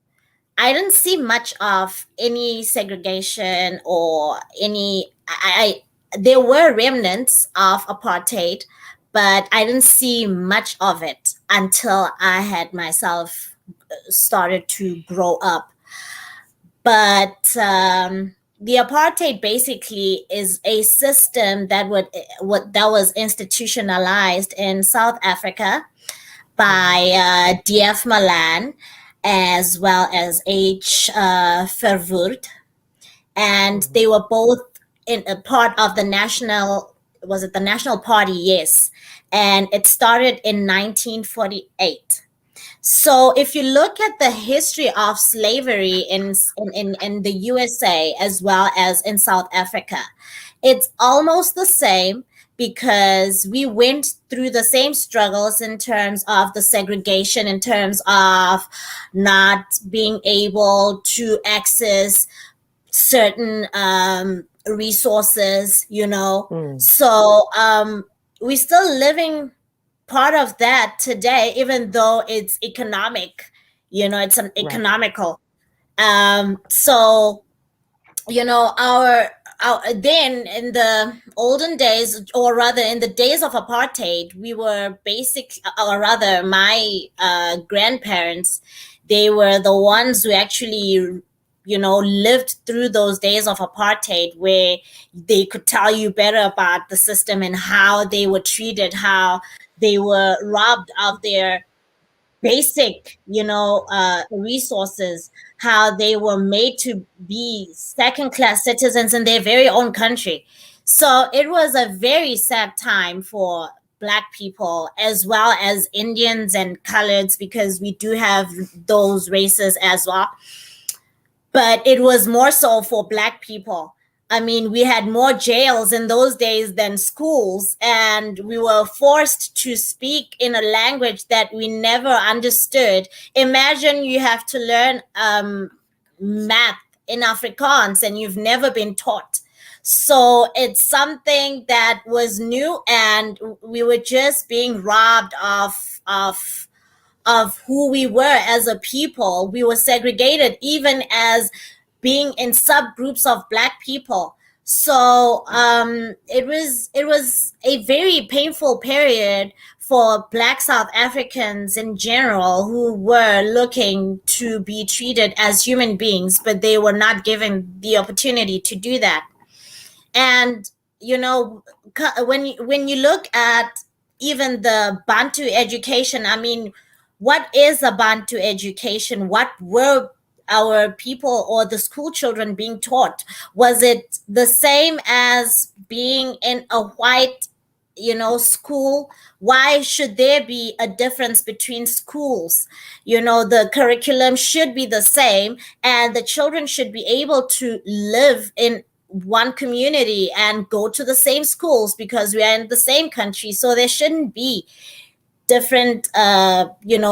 I didn't see much of any segregation or any. There were remnants of apartheid, but I didn't see much of it until I had myself started to grow up. But the apartheid basically is a system that was institutionalized in South Africa by D.F. Malan, as well as H. Verwoerd, and they were both in a part of the National Party? Yes, and it started in 1948. So if you look at the history of slavery in the USA as well as in South Africa, it's almost the same, because we went through the same struggles in terms of the segregation, in terms of not being able to access certain resources, So we're still living part of that today, even though it's economic, it's an economical. So, our then in the olden days, or rather in the days of apartheid, we were or rather my grandparents, they were the ones who actually lived through those days of apartheid, where they could tell you better about the system and how they were treated, how they were robbed of their basic, resources, how they were made to be second-class citizens in their very own country. So it was a very sad time for Black people, as well as Indians and coloreds, because we do have those races as well. But it was more so for Black people. I mean, we had more jails in those days than schools, and we were forced to speak in a language that we never understood. Imagine you have to learn math in Afrikaans and you've never been taught. So it's something that was new, and we were just being robbed of who we were as a people. We were segregated, even as being in subgroups of Black people. So it was a very painful period for Black South Africans in general, who were looking to be treated as human beings, but they were not given the opportunity to do that. And when you look at even the Bantu education, I mean, what is a Bantu education? What were our people or the school children being taught? Was it the same as being in a white, school? Why should there be a difference between schools? The curriculum should be the same, and the children should be able to live in one community and go to the same schools, because we are in the same country. So there shouldn't be different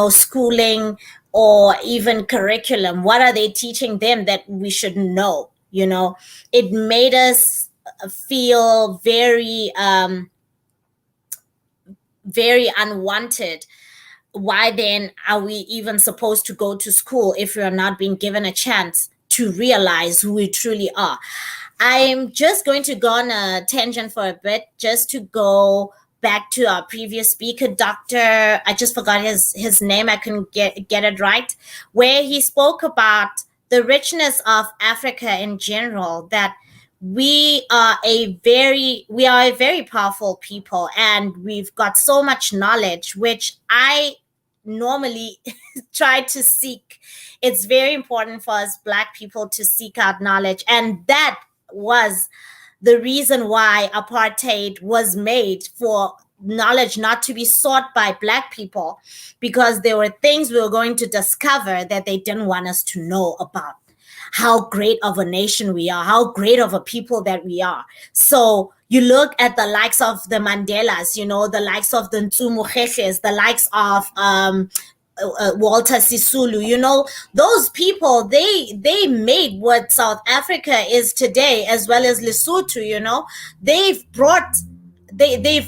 schooling or even curriculum. What are they teaching them that we should know? It made us feel very very unwanted. Why then are we even supposed to go to school if we are not being given a chance to realize who we truly are? I'm just going to go on a tangent for a bit, just to go back to our previous speaker, Dr. I just forgot his name. I couldn't get it right, where he spoke about the richness of Africa in general, that we are a very powerful people, and we've got so much knowledge, which I normally try to seek. It's very important for us Black people to seek out knowledge, and that was the reason why apartheid was made, for knowledge not to be sought by Black people, because there were things we were going to discover that they didn't want us to know about. How great of a nation we are, how great of a people that we are. So you look at the likes of the Mandelas, you know, the likes of the Ntsumu-Kheches, the likes of Walter Sisulu, you know, those people, they made what South Africa is today, as well as Lesotho. You know, they've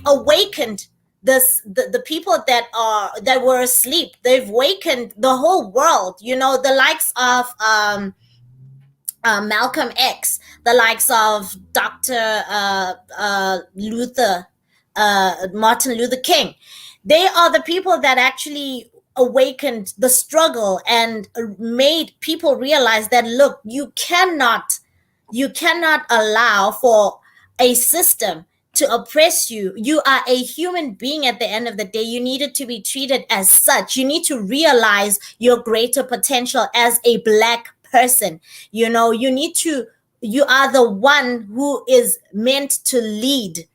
awakened the people that were asleep. They've awakened the whole world. You know, the likes of Malcolm X, the likes of Dr. Martin Luther King. They are the people that actually awakened the struggle and made people realize that, look, you cannot allow for a system to oppress you. You are a human being at the end of the day. You needed to be treated as such. You need to realize your greater potential as a Black person. You know, you are the one who is meant to lead,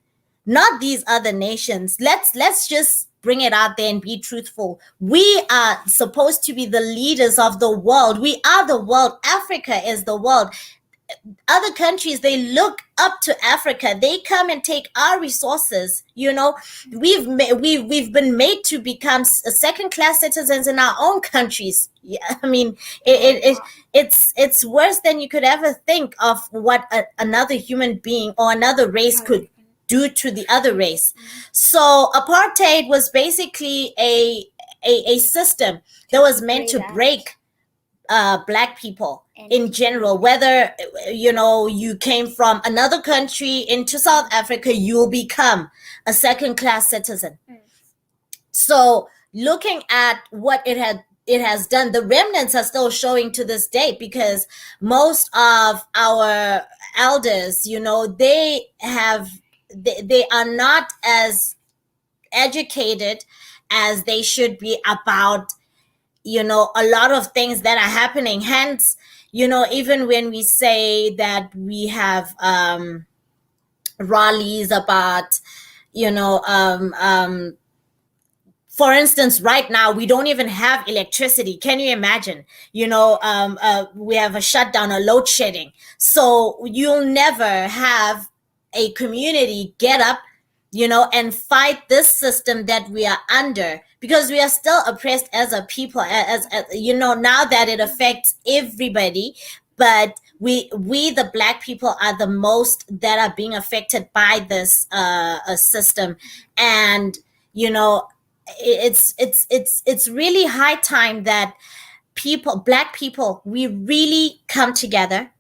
not these other nations. Let's just bring it out there and be truthful. We are supposed to be the leaders of the world. We are the world. Africa is the world. Other countries, they look up to Africa. They come and take our resources. You know, we've been made to become second-class citizens in our own countries. Yeah, I mean, it's worse than you could ever think of what another human being or another race could do to the other race. So apartheid was basically a system that was meant to break Black people in general. Whether, you know, you came from another country into South Africa, you'll become a second-class citizen. So looking at what it has done, the remnants are still showing to this day, because most of our elders, you know, they are not as educated as they should be about, you know, a lot of things that are happening. Hence, you know, even when we say that we have rallies about, you know, for instance, right now, we don't even have electricity. Can you imagine? You know, we have a shutdown, a load shedding. So you'll never have a community get up, you know, and fight this system that we are under, because we are still oppressed as a people, as you know, now that it affects everybody. But we the Black people are the most that are being affected by this system. And, you know, it's really high time that Black people, we really come together.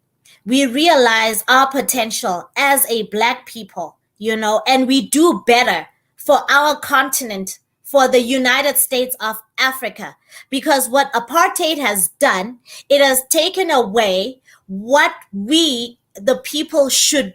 We realize our potential as a Black people, you know, and we do better for our continent, for the United States of Africa. Because what apartheid has done, it has taken away what we, the people, should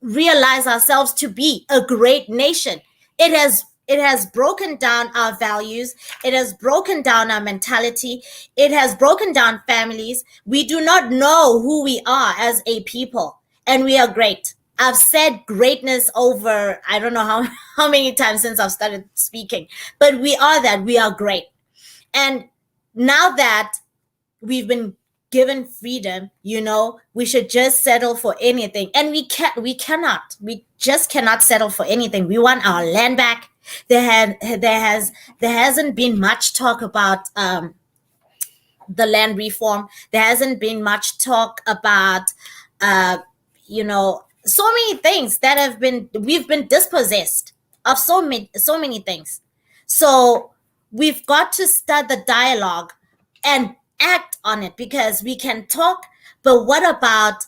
realize ourselves to be: a great nation. It has broken down our values. It has broken down our mentality. It has broken down families. We do not know who we are as a people, and we are great. I've said greatness over, I don't know how many times since I've started speaking, but we are that. We are great. And now that we've been given freedom, you know, we should just settle for anything. And we just cannot settle for anything. We want our land back. There hasn't been much talk about the land reform. There hasn't been much talk about you know, so many things that we've been dispossessed of, so many things. So we've got to start the dialogue and act on it, because we can talk, but what about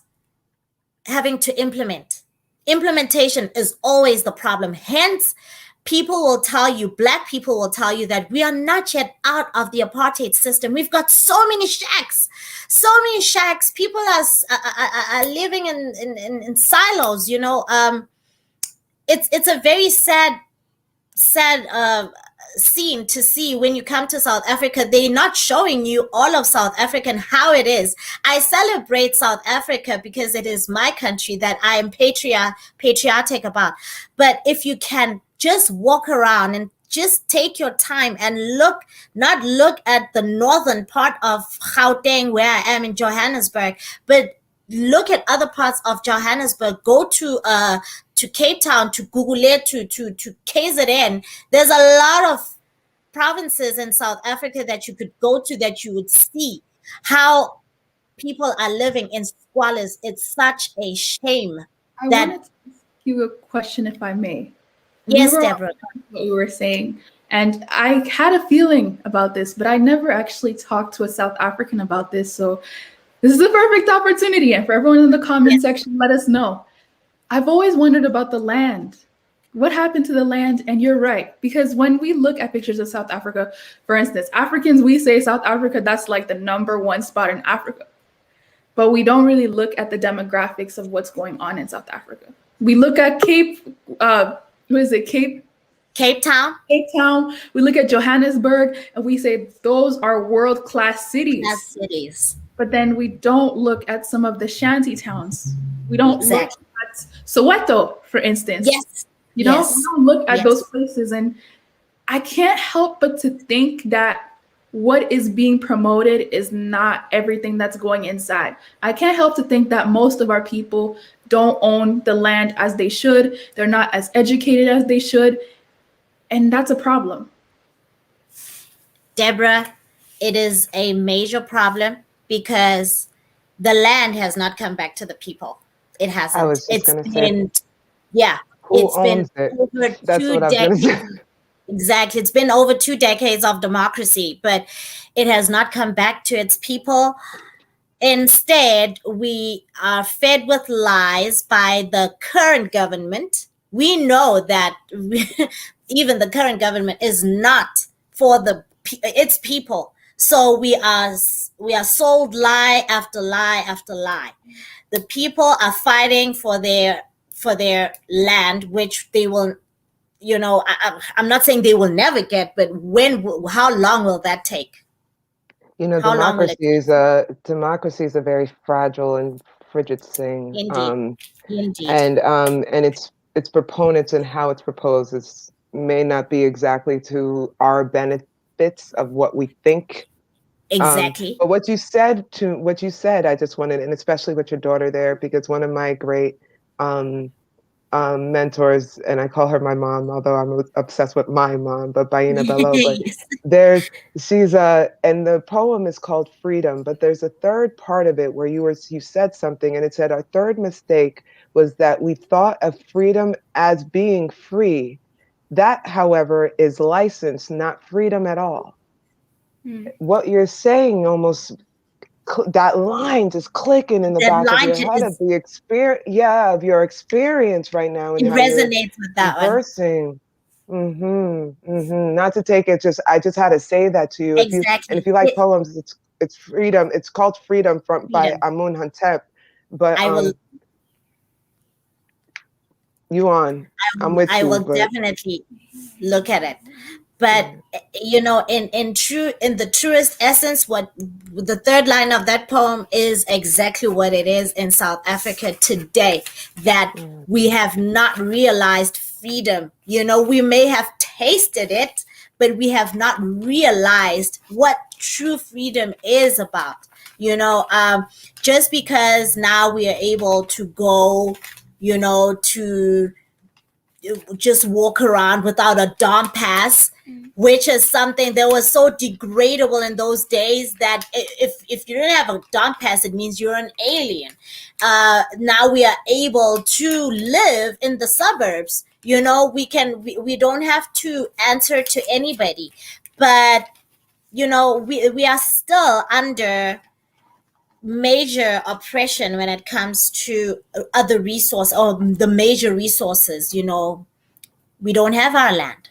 having to implement? Implementation is always the problem. Hence, people will tell you, Black people will tell you, that we are not yet out of the apartheid system. We've got so many shacks. People are living in silos, you know. It's a very sad scene to see when you come to South Africa. They're not showing you all of South Africa and how it is. I celebrate South Africa because it is my country that I am patriotic about. But if you can just walk around and just take your time and not look at the northern part of Gauteng, where I am in Johannesburg, but look at other parts of Johannesburg. Go to Cape Town, to Gugulet, to KZN. There's a lot of provinces in South Africa that you could go to, that you would see how people are living in squalors. It's such a shame. I wanted to ask you a question, if I may. Yes, We were Deborah. on what we were saying, and I had a feeling about this, but I never actually talked to a South African about this. So this is a perfect opportunity. And for everyone in the comment section, let us know. I've always wondered about the land. What happened to the land? And you're right, because when we look at pictures of South Africa, for instance, Africans, we say South Africa, that's like the #1 spot in Africa. But we don't really look at the demographics of what's going on in South Africa. We look at Cape Town. Cape Town. We look at Johannesburg and we say those are world-class cities. But then we don't look at some of the shanty towns. We don't look at Soweto, for instance. Yes. We don't look at those places. And I can't help but to think that what is being promoted is not everything that's going inside. I can't help to think that most of our people don't own the land as they should. They're not as educated as they should. And that's a problem. Deborah, it is a major problem because the land has not come back to the people. It hasn't. I was just going to say. Yeah. Who owns it? Over That's 2 what I was going to say. Exactly. It's been over 2 decades of democracy, but it has not come back to its people. Instead, we are fed with lies by the current government. We know that even the current government is not for its people. So we are sold lie after lie after lie. The people are fighting for their land, which they will, I'm not saying they will never get, but how long will that take? Democracy is a very fragile and frigid thing. Indeed. And its proponents and how it's proposed may not be exactly to our benefits of what we think. Exactly. But what you said, I just wanted, and especially with your daughter there, because one of my great mentors, and I call her my mom, although I'm obsessed with my mom, but Baina Bello. But and the poem is called Freedom, but there's a third part of it where you said something, and it said our third mistake was that we thought of freedom as being free. That, however, is license, not freedom at all. What you're saying almost, that line just clicking in the back of your head of the experience, of your experience right now. And it resonates with that one. Not to take it, I just had to say that to you. Exactly. If you like poems, it's Freedom. It's called Freedom by Amun Hantep. But I will. I will definitely look at it. But in the truest essence, what the third line of that poem is exactly what it is in South Africa today, that we have not realized freedom. We may have tasted it, but we have not realized what true freedom is about. Just because now we are able to go, to just walk around without a Dom pass, which is something that was so degradable in those days that if you didn't have a Dom pass, it means you're an alien. Now we are able to live in the suburbs. We don't have to answer to anybody, but we are still under major oppression when it comes to other resource or the major resources. We don't have our land,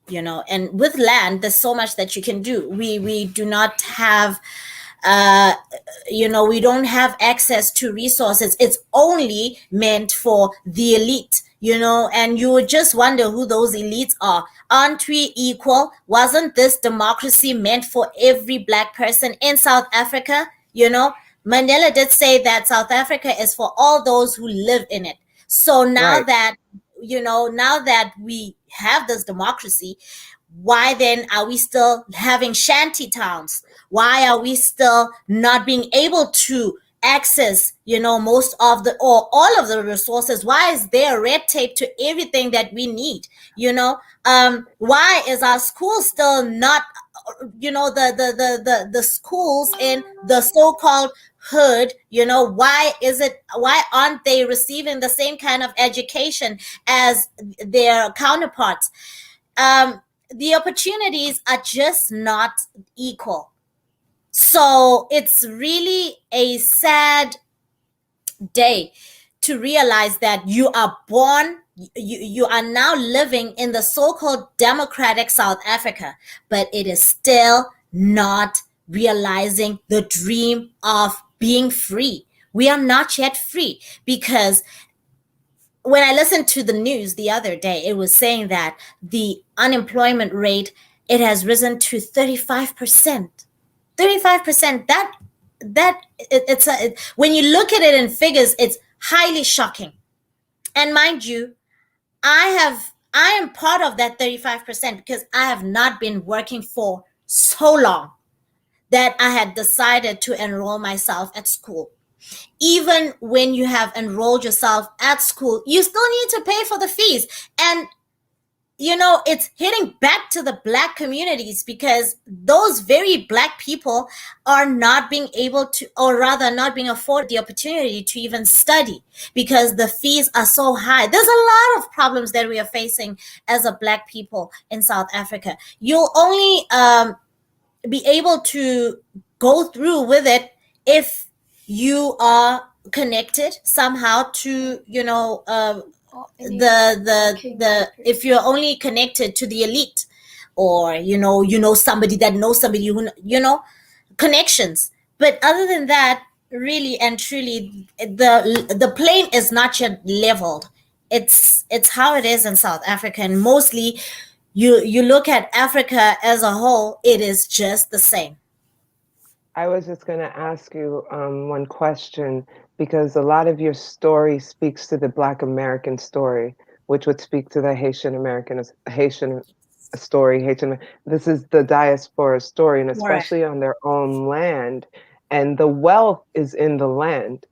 and with land there's so much that you can do. We do not have we don't have access to resources. It's only meant for the elite. and you would just wonder who those elites are. Aren't we equal? Wasn't this democracy meant for every Black person in South Africa? Mandela did say that South Africa is for all those who live in it. So now that, now that we have this democracy, why then are we still having shanty towns? Why are we still not being able to access, most of the or all of the resources? Why is there red tape to everything that we need? Why is our school still not, the schools in the so-called hood, why aren't they receiving the same kind of education as their counterparts? The opportunities are just not equal. So it's really a sad day to realize that you are born, you are now living in the so-called democratic South Africa, but it is still not realizing the dream of being free. We are not yet free, because when I listened to the news the other day, it was saying that the unemployment rate, it has risen to 35%. 35%. When you look at it in figures, it's highly shocking. And mind you, I am part of that 35% because I have not been working for so long that I had decided to enroll myself at school. Even when you have enrolled yourself at school, you still need to pay for the fees. And, it's hitting back to the Black communities, because those very Black people are not being able to, or rather not being afforded the opportunity to even study, because the fees are so high. There's a lot of problems that we are facing as a Black people in South Africa. You'll only be able to go through with it if you are connected somehow to, if you're only connected to the elite, or somebody that knows somebody who, connections. But other than that, really and truly, the plane is not yet leveled. It's how it is in South Africa, and mostly you look at Africa as a whole, it is just the same. I was just going to ask you one question, because a lot of your story speaks to the Black American story, which would speak to the Haitian story. This is the diaspora story, and especially on their own land, and the wealth is in the land.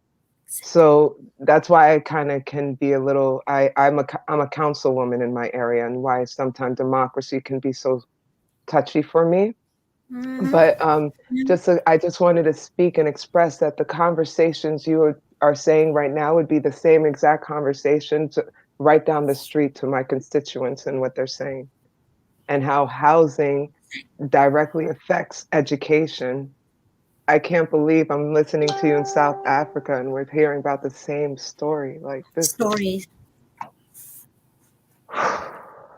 So that's why I kind of can be a little. I'm a councilwoman in my area, and why sometimes democracy can be so touchy for me. Mm-hmm. But I just wanted to speak and express that the conversations you are saying right now would be the same exact conversations right down the street to my constituents and what they're saying, and how housing directly affects education. I can't believe I'm listening to you in South Africa and we're hearing about the same story. Like this story.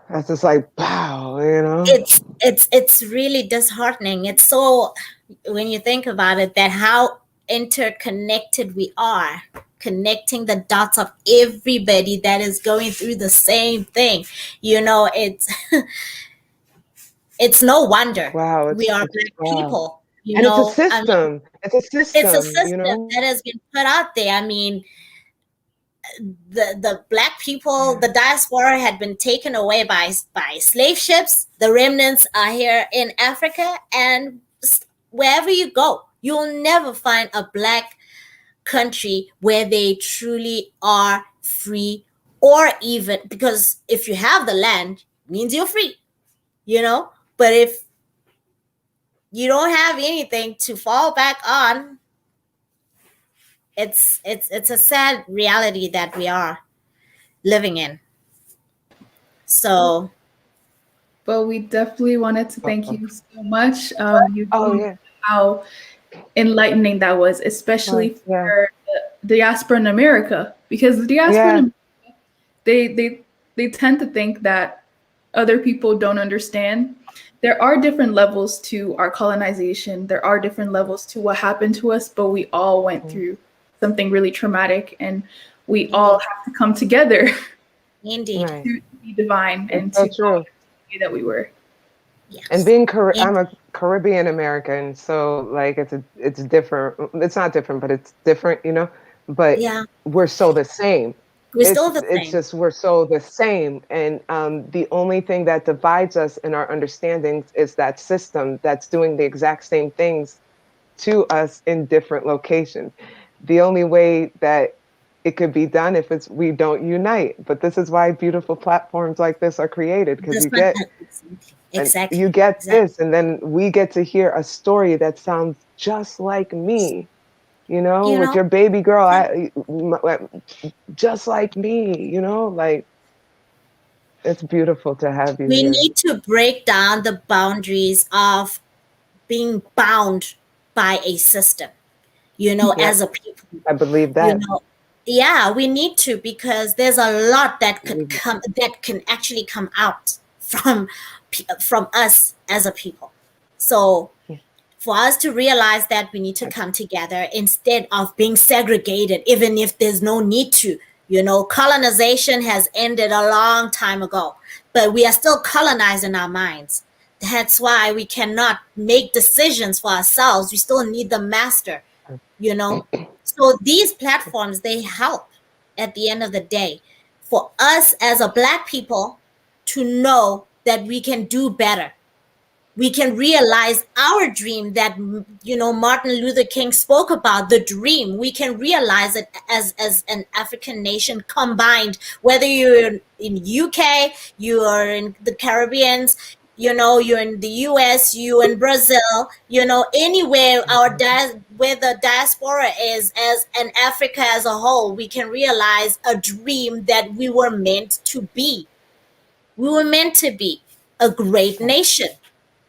That's just like, wow, It's really disheartening. It's so, when you think about it, that how interconnected we are, connecting the dots of everybody that is going through the same thing. It's no wonder we are Black people. And it's a system. It's a system. It's a system that has been put out there. I mean, the Black people, the diaspora had been taken away by slave ships. The remnants are here in Africa, and wherever you go, you'll never find a Black country where they truly are free, or even, because if you have the land, it means you're free, but if you don't have anything to fall back on, it's a sad reality that we are living in. So, but we definitely wanted to thank you so much. How enlightening that was, especially for the diaspora in America, because the diaspora in America, they tend to think that other people don't understand. There are different levels to our colonization. There are different levels to what happened to us, but we all went through something really traumatic, and we all have to come together Indeed. Right. to be divine and It's so to true. go the way that we were. Yes. And being I'm a Caribbean American, so like it's different. It's not different, but it's different, you know. But Yeah. we're so the same. We're still the It's same. just we're so the same, and the only thing that divides us in our understandings is that system that's doing the exact same things to us in different locations. The only way that it could be done if we don't unite. But this is why beautiful platforms like this are created, because you get Exactly. you get this, and then we get to hear a story that sounds just like me. You know, with your baby girl, just like me, you know, like it's beautiful to have you We here. need to break down the boundaries of being bound by a system, you know, Yep. as a people. I believe that. You know, yeah, we need to, because there's a lot that could come, that can actually come out from us as a people. So for us to realize that, we need to come together instead of being segregated, even if there's no need to. You know, colonization has ended a long time ago, but we are still colonizing our minds. That's why we cannot make decisions for ourselves. We still need the master, you know. So these platforms, they help at the end of the day for us as a Black people to know that we can do better. We can realize our dream that, you know, Martin Luther King spoke about, the dream. We can realize it as an African nation combined, whether you're in UK, you are in the Caribbean, you know, you're in the US, you in Brazil, you know, anywhere where the diaspora is, as an Africa as a whole, we can realize a dream that we were meant to be. We were meant to be a great nation.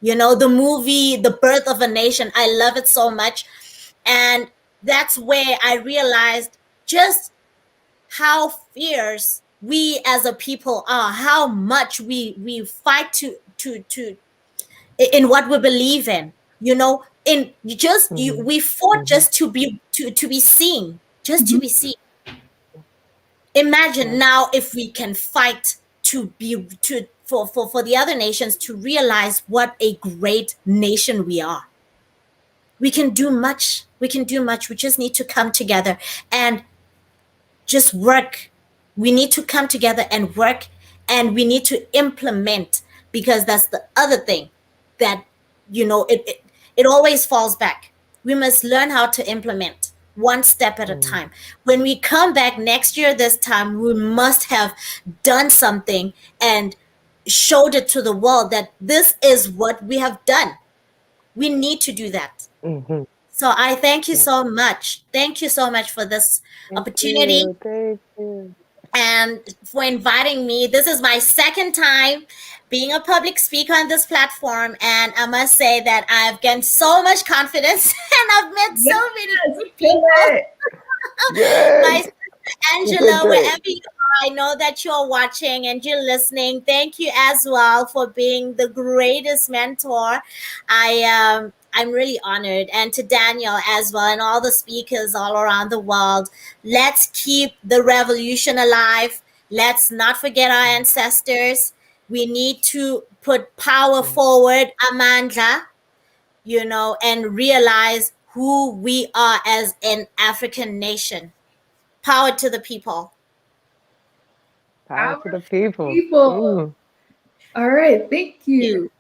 You know, the movie, The Birth of a Nation, I love it so much. And that's where I realized just how fierce we as a people are, how much we fight to in what we believe in, you know, in just we fought just to be seen, just to be seen. Imagine now if we can fight for the other nations to realize what a great nation we are. We can do much. We can do much. We just need to come together and just work. We need to come together and work, and we need to implement, because that's the other thing that, you know, it always falls back. We must learn how to implement one step at a time. When we come back next year, this time, we must have done something and showed it to the world that this is what we have done. We need to do that. So I thank you so much. Thank you so much for this opportunity. Thank you. And for inviting me. This is my second time being a public speaker on this platform, and I must say that I've gained so much confidence and I've met so many good people. My sister Angela, wherever you are, I know that you're watching and you're listening. Thank you as well for being the greatest mentor. I'm really honored. And to Daniel as well, and all the speakers all around the world. Let's keep the revolution alive. Let's not forget our ancestors. We need to put power forward, Amandla, you know, and realize who we are as an African nation. Power to the people. Power to the people. People. All right. Thank you.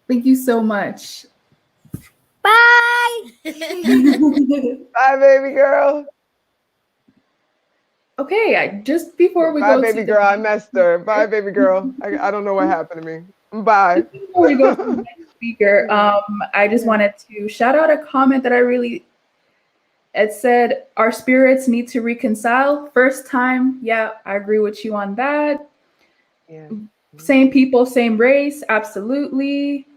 Thank you so much. Bye. Bye, baby girl. Okay, just before we Bye, go baby girl. I messed her. Bye, baby girl. I don't know what happened to me. Bye. Before we go to the next speaker, I just wanted to shout out a comment that it said, our spirits need to reconcile. First time. Yeah, I agree with you on that. Yeah. Same people, same race. Absolutely.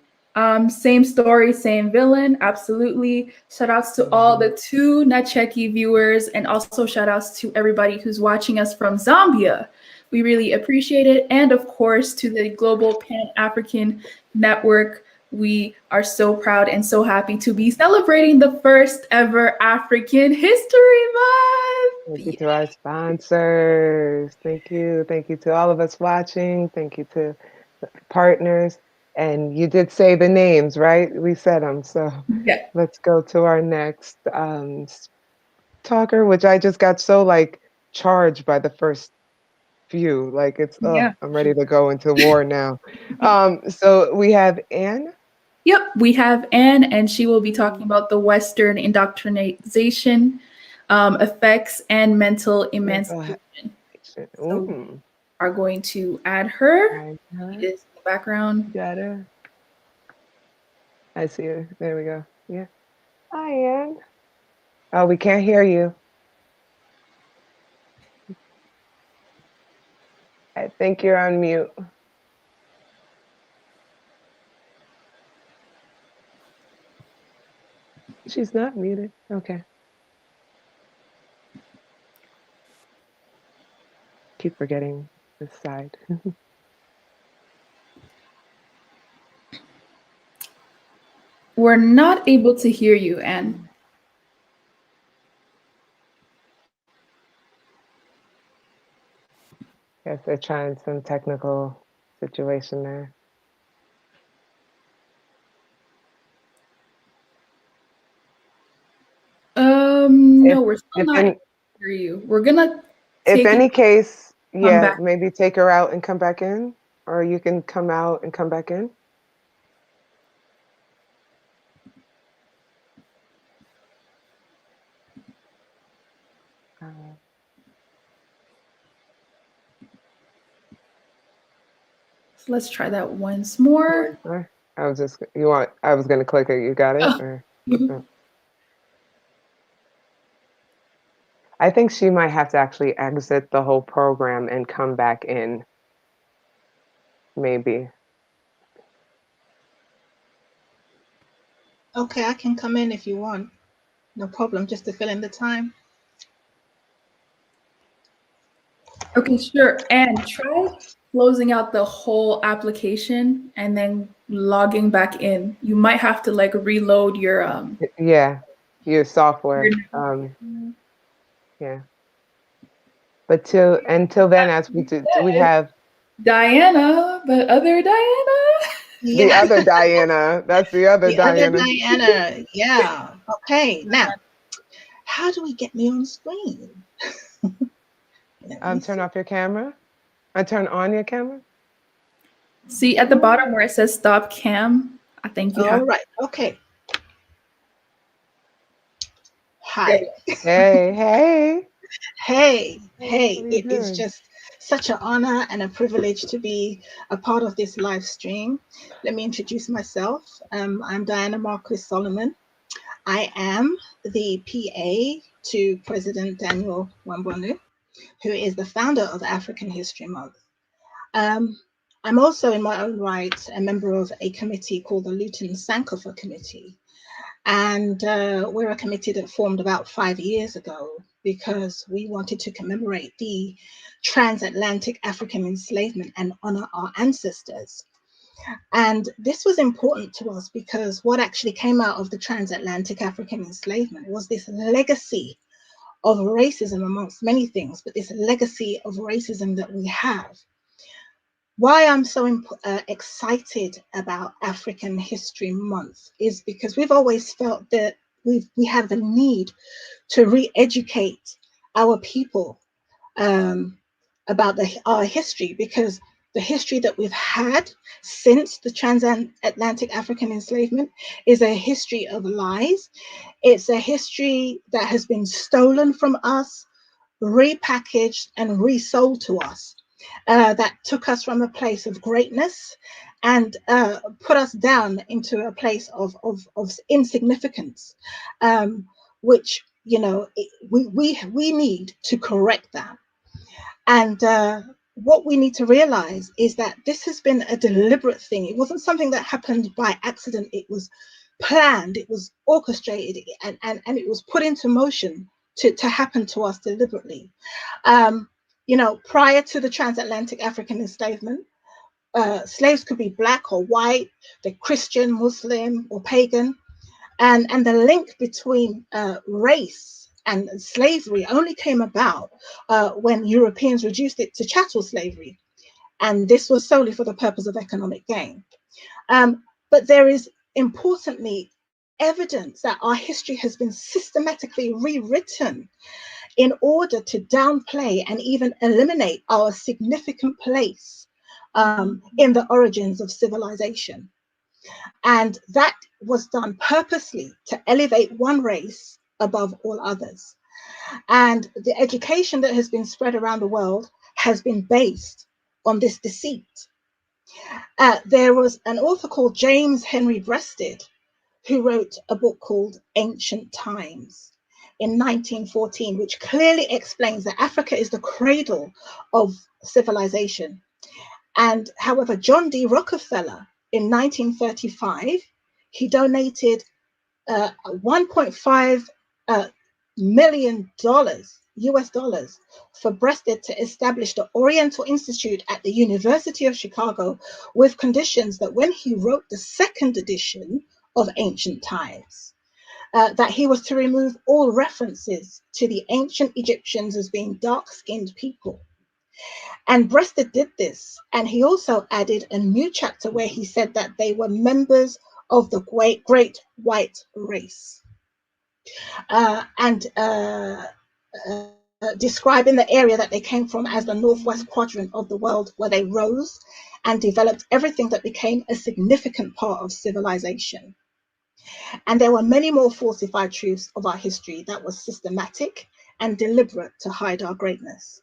Same story, same villain. Absolutely. Shout outs to all the 2 Nacheki viewers, and also shout outs to everybody who's watching us from Zambia. We really appreciate it. And of course, to the Global Pan African Network We are so proud and so happy to be celebrating the first ever African History Month. Thank you to our sponsors. Thank you. Thank you to all of us watching. Thank you to the partners. And you did say the names, right? We said them. So yeah. Let's go to our next talker, which I just got so like charged by the first few. Like it's, I'm ready to go into war now. So we have Anne. Yep, we have Anne, and she will be talking about the Western indoctrination effects and mental emancipation. So are going to add her. It is in the background. Got her. I see her. There we go. Yeah. Hi, Anne. Oh, we can't hear you. I think you're on mute. She's not muted. Okay. Keep forgetting this side. We're not able to hear you, Anne. Guess they're trying some technical situation there. No, we're still not able to hear you. We're gonna if any case, yeah, maybe take her out and come back in, or you can come out and come back in. So let's try that once more. I was just I was gonna click it. You got it? Or, I think she might have to actually exit the whole program and come back in. Maybe. Okay, I can come in if you want. No problem, just to fill in the time. Okay, sure. And try closing out the whole application and then logging back in. You might have to like reload your yeah, your software. Yeah. But until then, as we do, we have Diana, the other Diana. The other Diana. That's the other Diana. Other Diana. Yeah. Okay. Now, how do we get me on screen? Turn off your camera. Turn on your camera. See at the bottom where it says stop cam. I think you have. All right. Okay. Hi. Hey. Hey. It is just such an honor and a privilege to be a part of this live stream. Let me introduce myself. I'm Diana Marquis Solomon. I am the PA to President Daniel Wambonu, who is the founder of African History Month. I'm also in my own right a member of a committee called the Luton Sankofa Committee. And we're a committee that formed about 5 years ago because we wanted to commemorate the transatlantic African enslavement and honor our ancestors. And this was important to us because what actually came out of the transatlantic African enslavement was this legacy of racism amongst many things, but this legacy of racism that we have. Why I'm so excited about African History Month is because we've always felt that we have the need to re-educate our people about our history, because the history that we've had since the transatlantic African enslavement is a history of lies. It's a history that has been stolen from us, repackaged and resold to us. That took us from a place of greatness and put us down into a place of insignificance, which, you know, we need to correct that. And what we need to realize is that this has been a deliberate thing. It wasn't something that happened by accident. It was planned, it was orchestrated, and it was put into motion to happen to us deliberately. You know, prior to the transatlantic African enslavement, slaves could be black or white, the Christian, Muslim, or pagan. And the link between race and slavery only came about when Europeans reduced it to chattel slavery. And this was solely for the purpose of economic gain. But there is, importantly, evidence that our history has been systematically rewritten in order to downplay and even eliminate our significant place in the origins of civilization. And that was done purposely to elevate one race above all others. And the education that has been spread around the world has been based on this deceit. There was an author called James Henry Breasted who wrote a book called Ancient Times in 1914, which clearly explains that Africa is the cradle of civilization. And however, John D. Rockefeller in 1935, he donated $1.5 million US dollars for Breasted to establish the Oriental Institute at the University of Chicago, with conditions that when he wrote the second edition of Ancient Times, that he was to remove all references to the ancient Egyptians as being dark-skinned people. And Breasted did this, and he also added a new chapter where he said that they were members of the great white race. Describing the area that they came from as the northwest quadrant of the world, where they rose and developed everything that became a significant part of civilization. And there were many more falsified truths of our history that was systematic and deliberate to hide our greatness.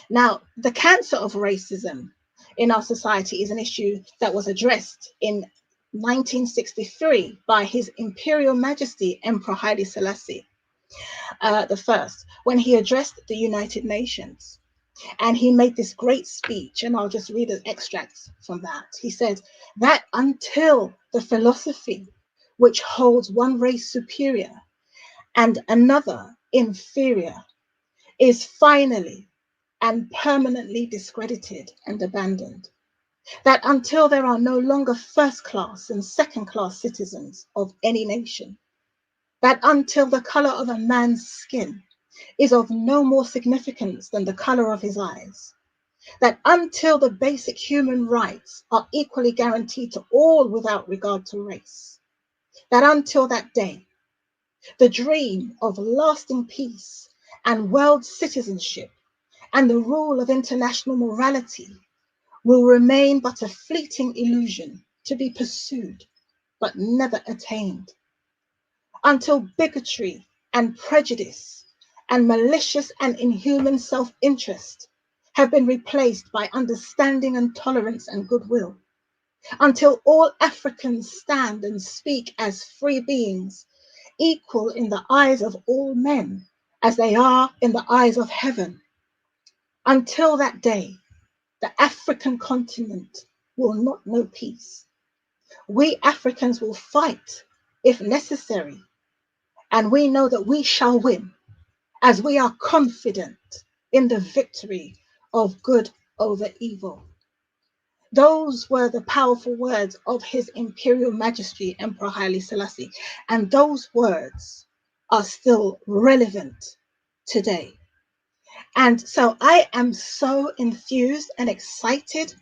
Now, the cancer of racism in our society is an issue that was addressed in 1963 by His Imperial Majesty Emperor Haile Selassie I, when he addressed the United Nations. And he made this great speech, and I'll just read an extract from that. He said that until the philosophy which holds one race superior and another inferior is finally and permanently discredited and abandoned, that until there are no longer first-class and second-class citizens of any nation, that until the color of a man's skin is of no more significance than the color of his eyes, that until the basic human rights are equally guaranteed to all without regard to race, that until that day, the dream of lasting peace and world citizenship and the rule of international morality will remain but a fleeting illusion to be pursued but never attained, until bigotry and prejudice and malicious and inhuman self-interest have been replaced by understanding and tolerance and goodwill, until all Africans stand and speak as free beings, equal in the eyes of all men as they are in the eyes of heaven. Until that day, the African continent will not know peace. We Africans will fight if necessary, and we know that we shall win, as we are confident in the victory of good over evil. Those were the powerful words of His Imperial Majesty Emperor Haile Selassie, and those words are still relevant today. And so I am so enthused and excited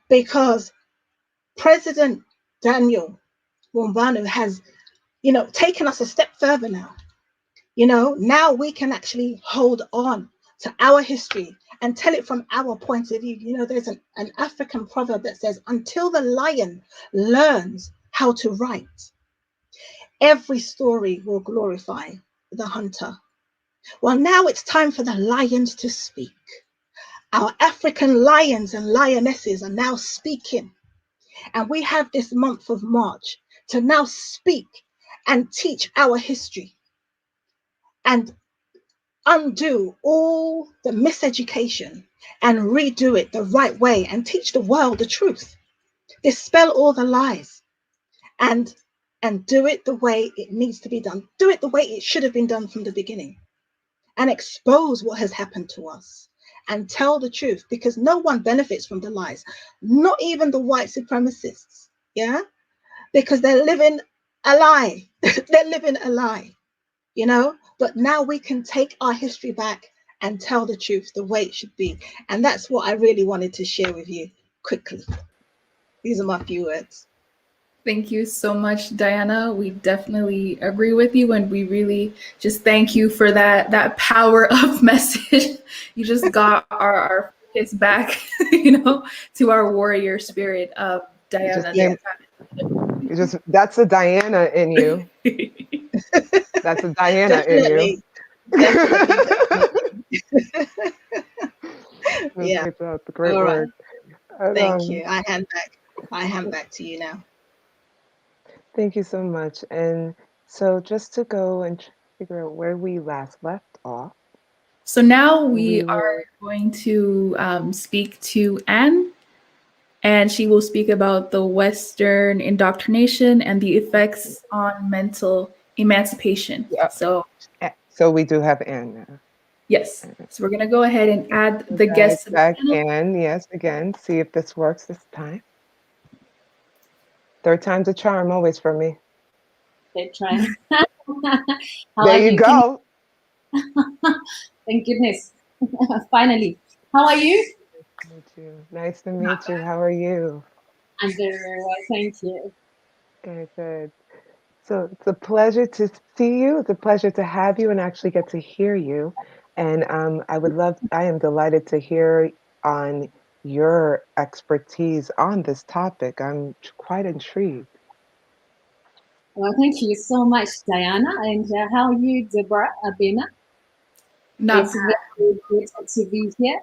because President Daniel Wombanu has, taken us a step further now. Now we can actually hold on to our history and tell it from our point of view. There's an African proverb that says, until the lion learns how to write, every story will glorify the hunter. Well, now it's time for the lions to speak. Our African lions and lionesses are now speaking. And we have this month of March to now speak and teach our history and undo all the miseducation and redo it the right way and teach the world the truth. Dispel all the lies and do it the way it needs to be done. Do it the way it should have been done from the beginning, and expose what has happened to us and tell the truth, because no one benefits from the lies, not even the white supremacists, yeah? Because they're living a lie. They're living a lie, you know? But now we can take our history back and tell the truth the way it should be. And that's what I really wanted to share with you quickly. These are my few words. Thank you so much, Diana. We definitely agree with you, and we really just thank you for that power of message. You just got our focus back, you know, to our warrior spirit of Diana. That's a Diana in you. That's a Diana in you. Yeah. That's a great word. Thank you. I hand back to you now. Thank you so much. And so just to go and figure out where we last left off. So now we are going to speak to Anne, and she will speak about the Western indoctrination and the effects on mental emancipation. Yeah. So we do have Anne now. Yes. So we're going to go ahead and add the guest. Back Anne, yes, again, see if this works this time. Third time's a charm, always for me. Third try. There you go. Thank goodness. Finally. How are you? Nice to meet you. How are you? I'm very well, thank you. Very good. So it's a pleasure to see you. It's a pleasure to have you and actually get to hear you. And I am delighted to hear on your expertise on this topic. I'm quite intrigued. Well, thank you so much, Diana. And how are you, Deborah Abena? It's very good to be here.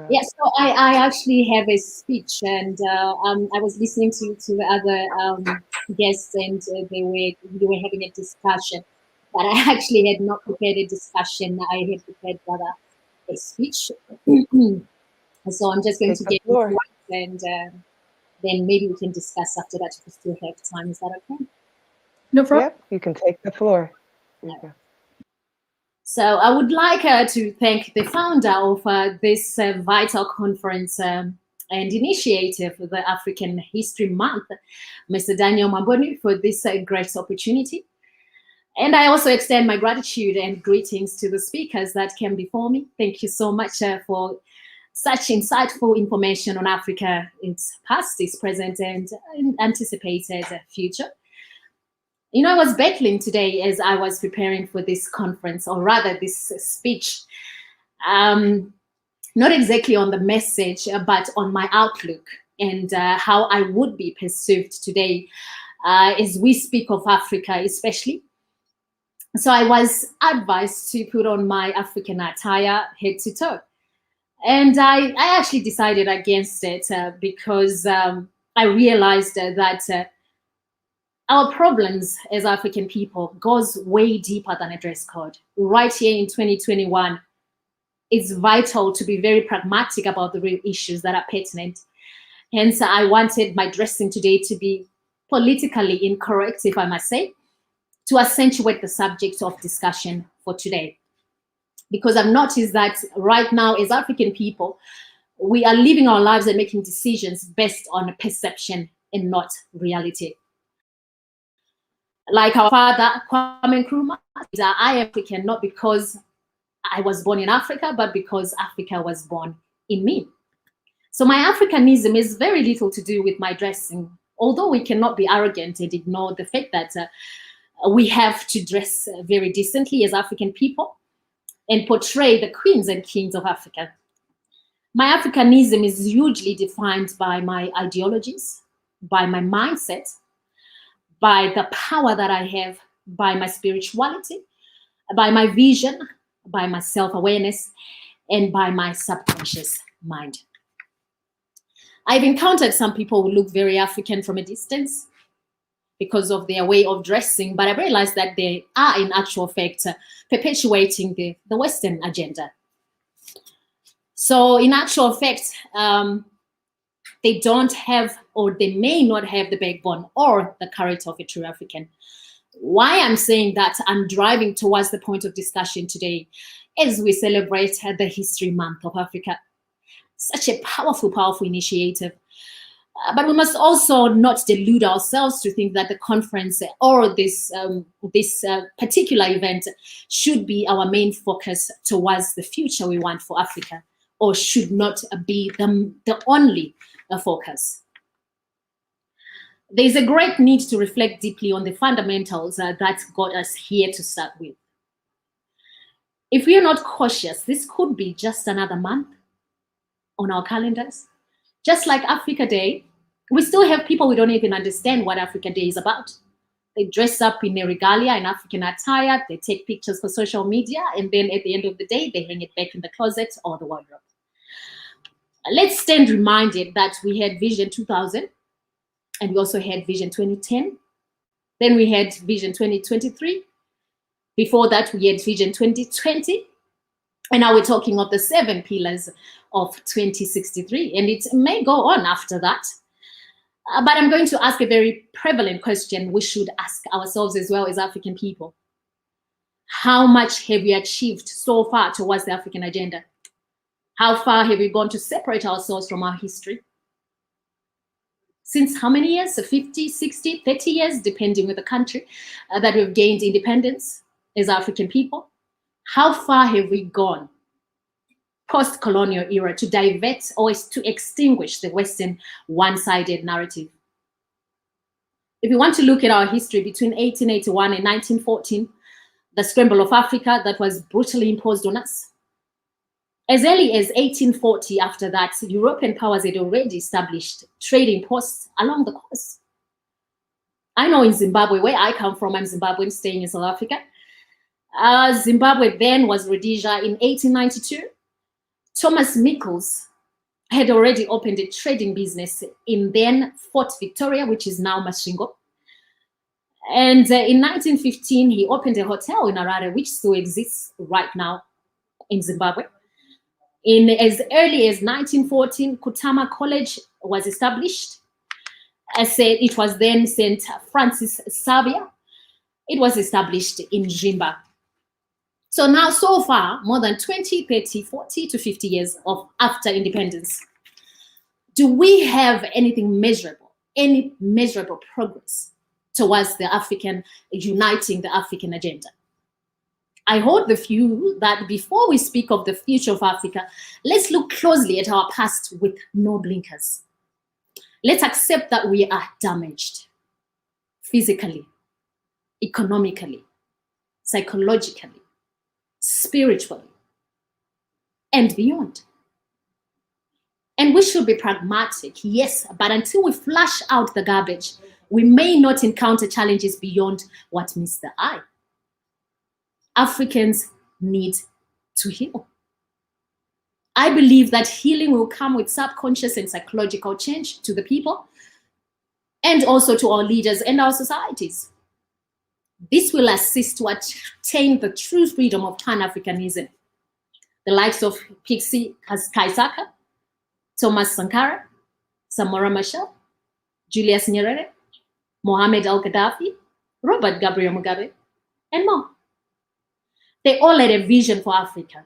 Yeah, so I actually have a speech, and I was listening to the other guests, and they were having a discussion, but I actually had not prepared a discussion. I had prepared rather a speech. So I'm just going to get into it, and then maybe we can discuss after that if we still have time. Is that okay? No problem. Yep, you can take the floor. Okay. So I would like to thank the founder of this vital conference and initiative, the African History Month, Mr. Daniel Mamboni, for this great opportunity. And I also extend my gratitude and greetings to the speakers that came before me. Thank you so much for such insightful information on Africa, its past, its present, and anticipated future. You know, I was battling today as I was preparing for this conference, or rather this speech, not exactly on the message, but on my outlook and how I would be perceived today as we speak of Africa, especially. So I was advised to put on my African attire head to toe. And I actually decided against it because I realized that our problems as African people goes way deeper than a dress code. Right here in 2021, it's vital to be very pragmatic about the real issues that are pertinent. Hence, I wanted my dressing today to be politically incorrect, if I must say, to accentuate the subject of discussion for today. Because I've noticed that right now as African people, we are living our lives and making decisions based on perception and not reality. Like our father, Kwame Nkrumah, I am African not because I was born in Africa, but because Africa was born in me. So my Africanism is very little to do with my dressing, although we cannot be arrogant and ignore the fact that we have to dress very decently as African people and portray the queens and kings of Africa. My Africanism is hugely defined by my ideologies, by my mindset, by the power that I have, by my spirituality, by my vision, by my self-awareness, and by my subconscious mind. I've encountered some people who look very African from a distance because of their way of dressing, but I realized that they are in actual fact perpetuating the Western agenda. So in actual fact, they don't have, or they may not have the backbone or the character of a true African. Why I'm saying that, I'm driving towards the point of discussion today as we celebrate the History Month of Africa. Such a powerful, powerful initiative. But we must also not delude ourselves to think that the conference or this particular event should be our main focus towards the future we want for Africa, or should not be the only focus. There is a great need to reflect deeply on the fundamentals that got us here to start with. If we are not cautious, this could be just another month on our calendars. Just like Africa Day, we still have people who don't even understand what Africa Day is about. They dress up in a regalia, in African attire, they take pictures for social media, and then at the end of the day, they hang it back in the closet or the wardrobe. Let's stand reminded that we had Vision 2000, and we also had Vision 2010. Then we had Vision 2023. Before that, we had Vision 2020. And now we're talking of the 7 pillars of 2063. And it may go on after that. But I'm going to ask a very prevalent question we should ask ourselves as well as African people. How much have we achieved so far towards the African agenda? How far have we gone to separate ourselves from our history? Since how many years? 50, 60, 30 years, depending on the country that we've gained independence as African people. How far have we gone post-colonial era to divert or to extinguish the Western one-sided narrative? If you want to look at our history between 1881 and 1914, the scramble of Africa that was brutally imposed on us. As early as 1840, after that, European powers had already established trading posts along the coast. I know in Zimbabwe, where I come from, I'm Zimbabwean staying in South Africa. Zimbabwe then was Rhodesia in 1892. Thomas Mickles had already opened a trading business in then Fort Victoria, which is now Masvingo. And in 1915, he opened a hotel in Harare, which still exists right now in Zimbabwe. In as early as 1914, Kutama College was established. It was then St. Francis Xavier. It was established in Jimba. So now, so far, more than 20, 30, 40 to 50 years after independence, do we have anything measurable, any measurable progress towards the African, uniting the African agenda? I hold the view that before we speak of the future of Africa, let's look closely at our past with no blinkers. Let's accept that we are damaged physically, economically, psychologically, spiritually, and beyond. And we should be pragmatic, yes, but until we flush out the garbage, we may not encounter challenges beyond what meets the eye. Africans need to heal. I believe that healing will come with subconscious and psychological change to the people and also to our leaders and our societies. This will assist to attain the true freedom of Pan Africanism. The likes of Pixie Kaisaka, Thomas Sankara, Samora Machel, Julius Nyerere, Mohamed Al-Gaddafi, Robert Gabriel Mugabe, and more. They all had a vision for Africa,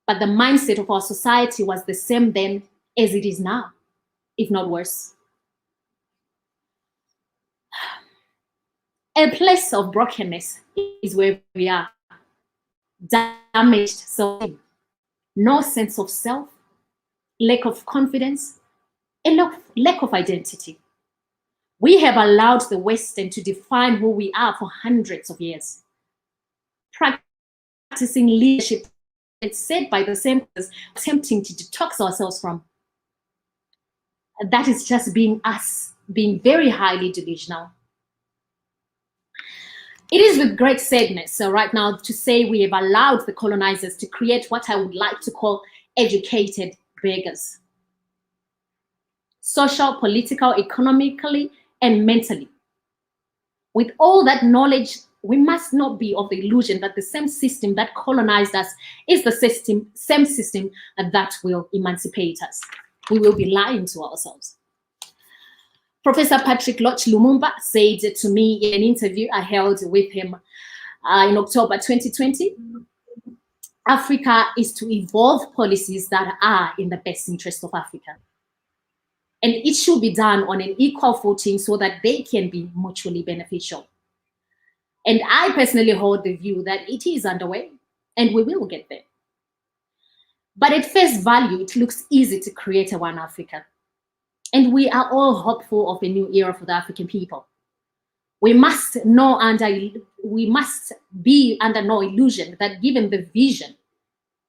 but the mindset of our society was the same then as it is now, if not worse. A place of brokenness is where we are. Damaged self, no sense of self, lack of confidence, and lack of identity. We have allowed the Western to define who we are for hundreds of years. Practicing leadership, it's said by the same person, attempting to detox ourselves from. That is just being us, being very highly delusional. It is with great sadness right now to say we have allowed the colonizers to create what I would like to call educated beggars. Social, political, economically, and mentally. With all that knowledge, we must not be of the illusion that the same system that colonized us is the same system that will emancipate us. We will be lying to ourselves. Professor Patrick Loch Lumumba said to me in an interview I held with him in October 2020, Africa is to evolve policies that are in the best interest of Africa. And it should be done on an equal footing so that they can be mutually beneficial. And I personally hold the view that it is underway and we will get there. But at face value, it looks easy to create a one Africa. And we are all hopeful of a new era for the African people. We must be under no illusion that given the vision,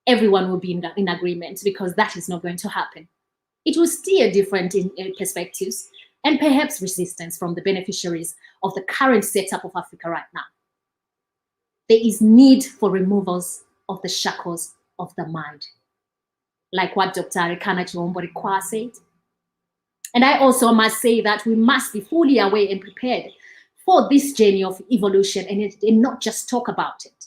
everyone will be in agreement, because that is not going to happen. It will steer different perspectives and perhaps resistance from the beneficiaries of the current setup of Africa right now. There is need for removals of the shackles of the mind, like what Dr. Rekana Chiombo-Rekwa said. And I also must say that we must be fully aware and prepared for this journey of evolution and not just talk about it.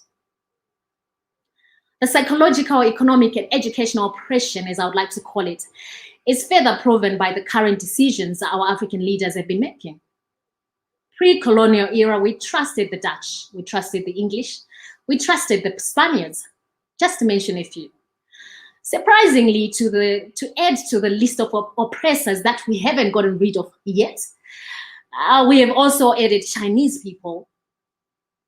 The psychological, economic, and educational oppression, as I would like to call it, is further proven by the current decisions our African leaders have been making. Pre-colonial era, we trusted the Dutch, we trusted the English, we trusted the Spaniards, just to mention a few. Surprisingly, to add to the list of oppressors that we haven't gotten rid of yet, we have also added Chinese people.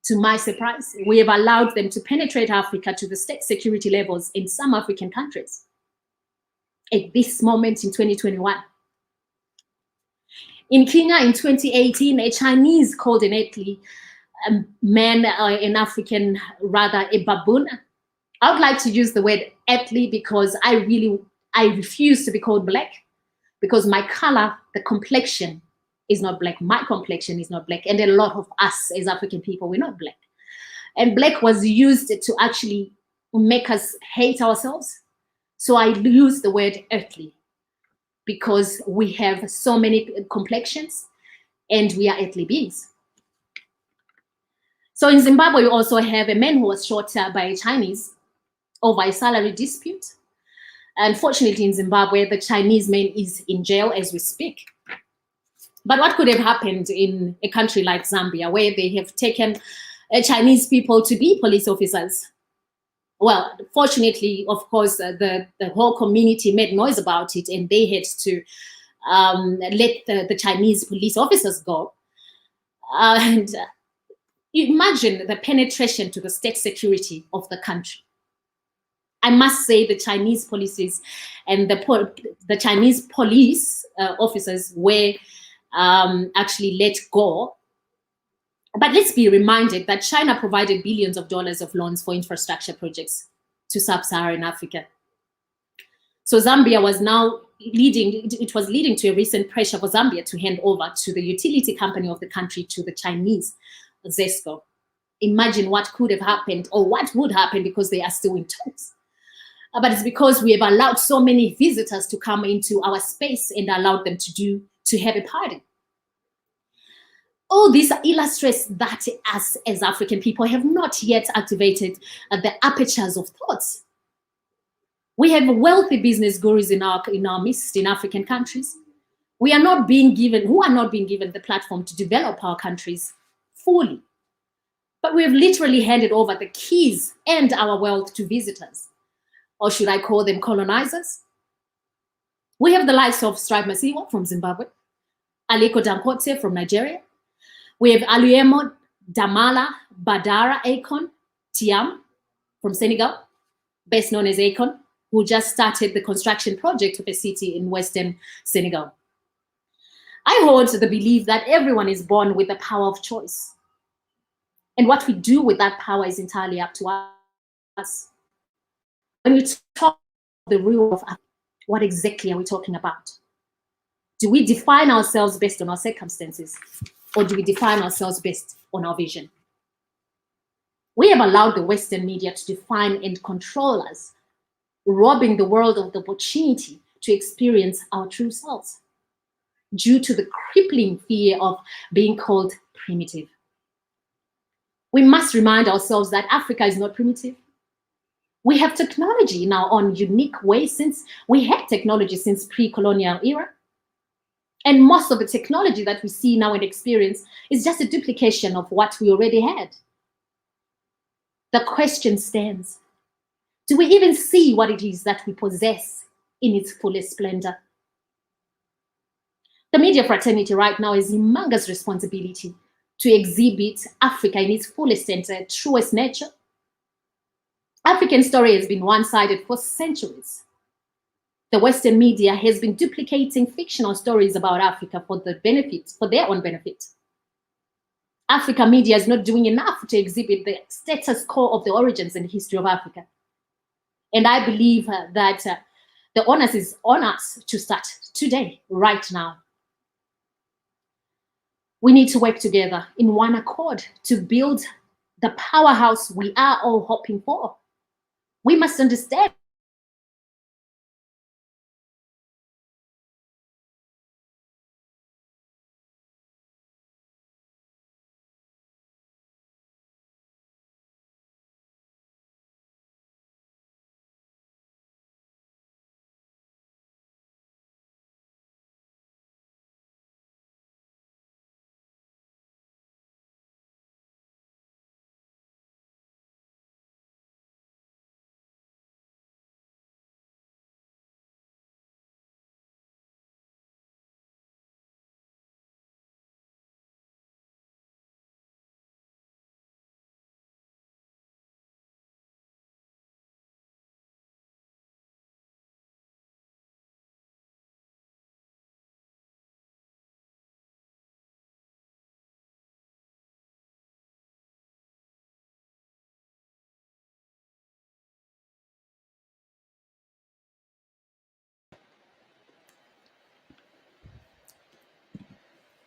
To my surprise, we have allowed them to penetrate Africa to the state security levels in some African countries. At this moment in 2021. In Kenya in 2018, a Chinese called an earthly man, an African, rather a baboon. I would like to use the word earthly because I refuse to be called black, because my color, the complexion is not black. My complexion is not black. And a lot of us as African people, we're not black. And black was used to actually make us hate ourselves. So I use the word earthly because we have so many complexions and we are earthly beings. So in Zimbabwe, we also have a man who was shot by a Chinese over a salary dispute. Unfortunately, in Zimbabwe, the Chinese man is in jail as we speak. But what could have happened in a country like Zambia, where they have taken Chinese people to be police officers? Well, fortunately, of course, the whole community made noise about it, and they had to let the Chinese police officers go. And you imagine the penetration to the state security of the country. I must say the Chinese policies and the Chinese police officers were actually let go. But let's be reminded that China provided billions of dollars of loans for infrastructure projects to sub-Saharan Africa. So Zambia was now leading to a recent pressure for Zambia to hand over to the utility company of the country to the Chinese, ZESCO. Imagine what could have happened or what would happen, because they are still in talks. But it's because we have allowed so many visitors to come into our space and allowed them to have a party. All this illustrates that us as African people have not yet activated the apertures of thoughts. We have wealthy business gurus in our midst in African countries. Who are not being given the platform to develop our countries fully. But we have literally handed over the keys and our wealth to visitors. Or should I call them colonizers? We have the likes of Strive Masiwa from Zimbabwe, Aliko Dangote from Nigeria. We have Aluyemo Damala Badara Akon Tiam from Senegal, best known as Akon, who just started the construction project of a city in Western Senegal. I hold to the belief that everyone is born with the power of choice. And what we do with that power is entirely up to us. When we talk the rule of what exactly are we talking about? Do we define ourselves based on our circumstances, or do we define ourselves based on our vision? We have allowed the Western media to define and control us, robbing the world of the opportunity to experience our true selves due to the crippling fear of being called primitive. We must remind ourselves that Africa is not primitive. We have technology in our own unique way, since we had technology since pre-colonial era. And most of the technology that we see now and experience is just a duplication of what we already had. The question stands, do we even see what it is that we possess in its fullest splendor? The media fraternity right now has humongous responsibility to exhibit Africa in its fullest and truest nature. African story has been one-sided for centuries. The Western media has been duplicating fictional stories about Africa for their own benefit. Africa media is not doing enough to exhibit the status quo of the origins and history of Africa. And I believe that the onus is on us to start today, right now. We need to work together in one accord to build the powerhouse we are all hoping for. We must understand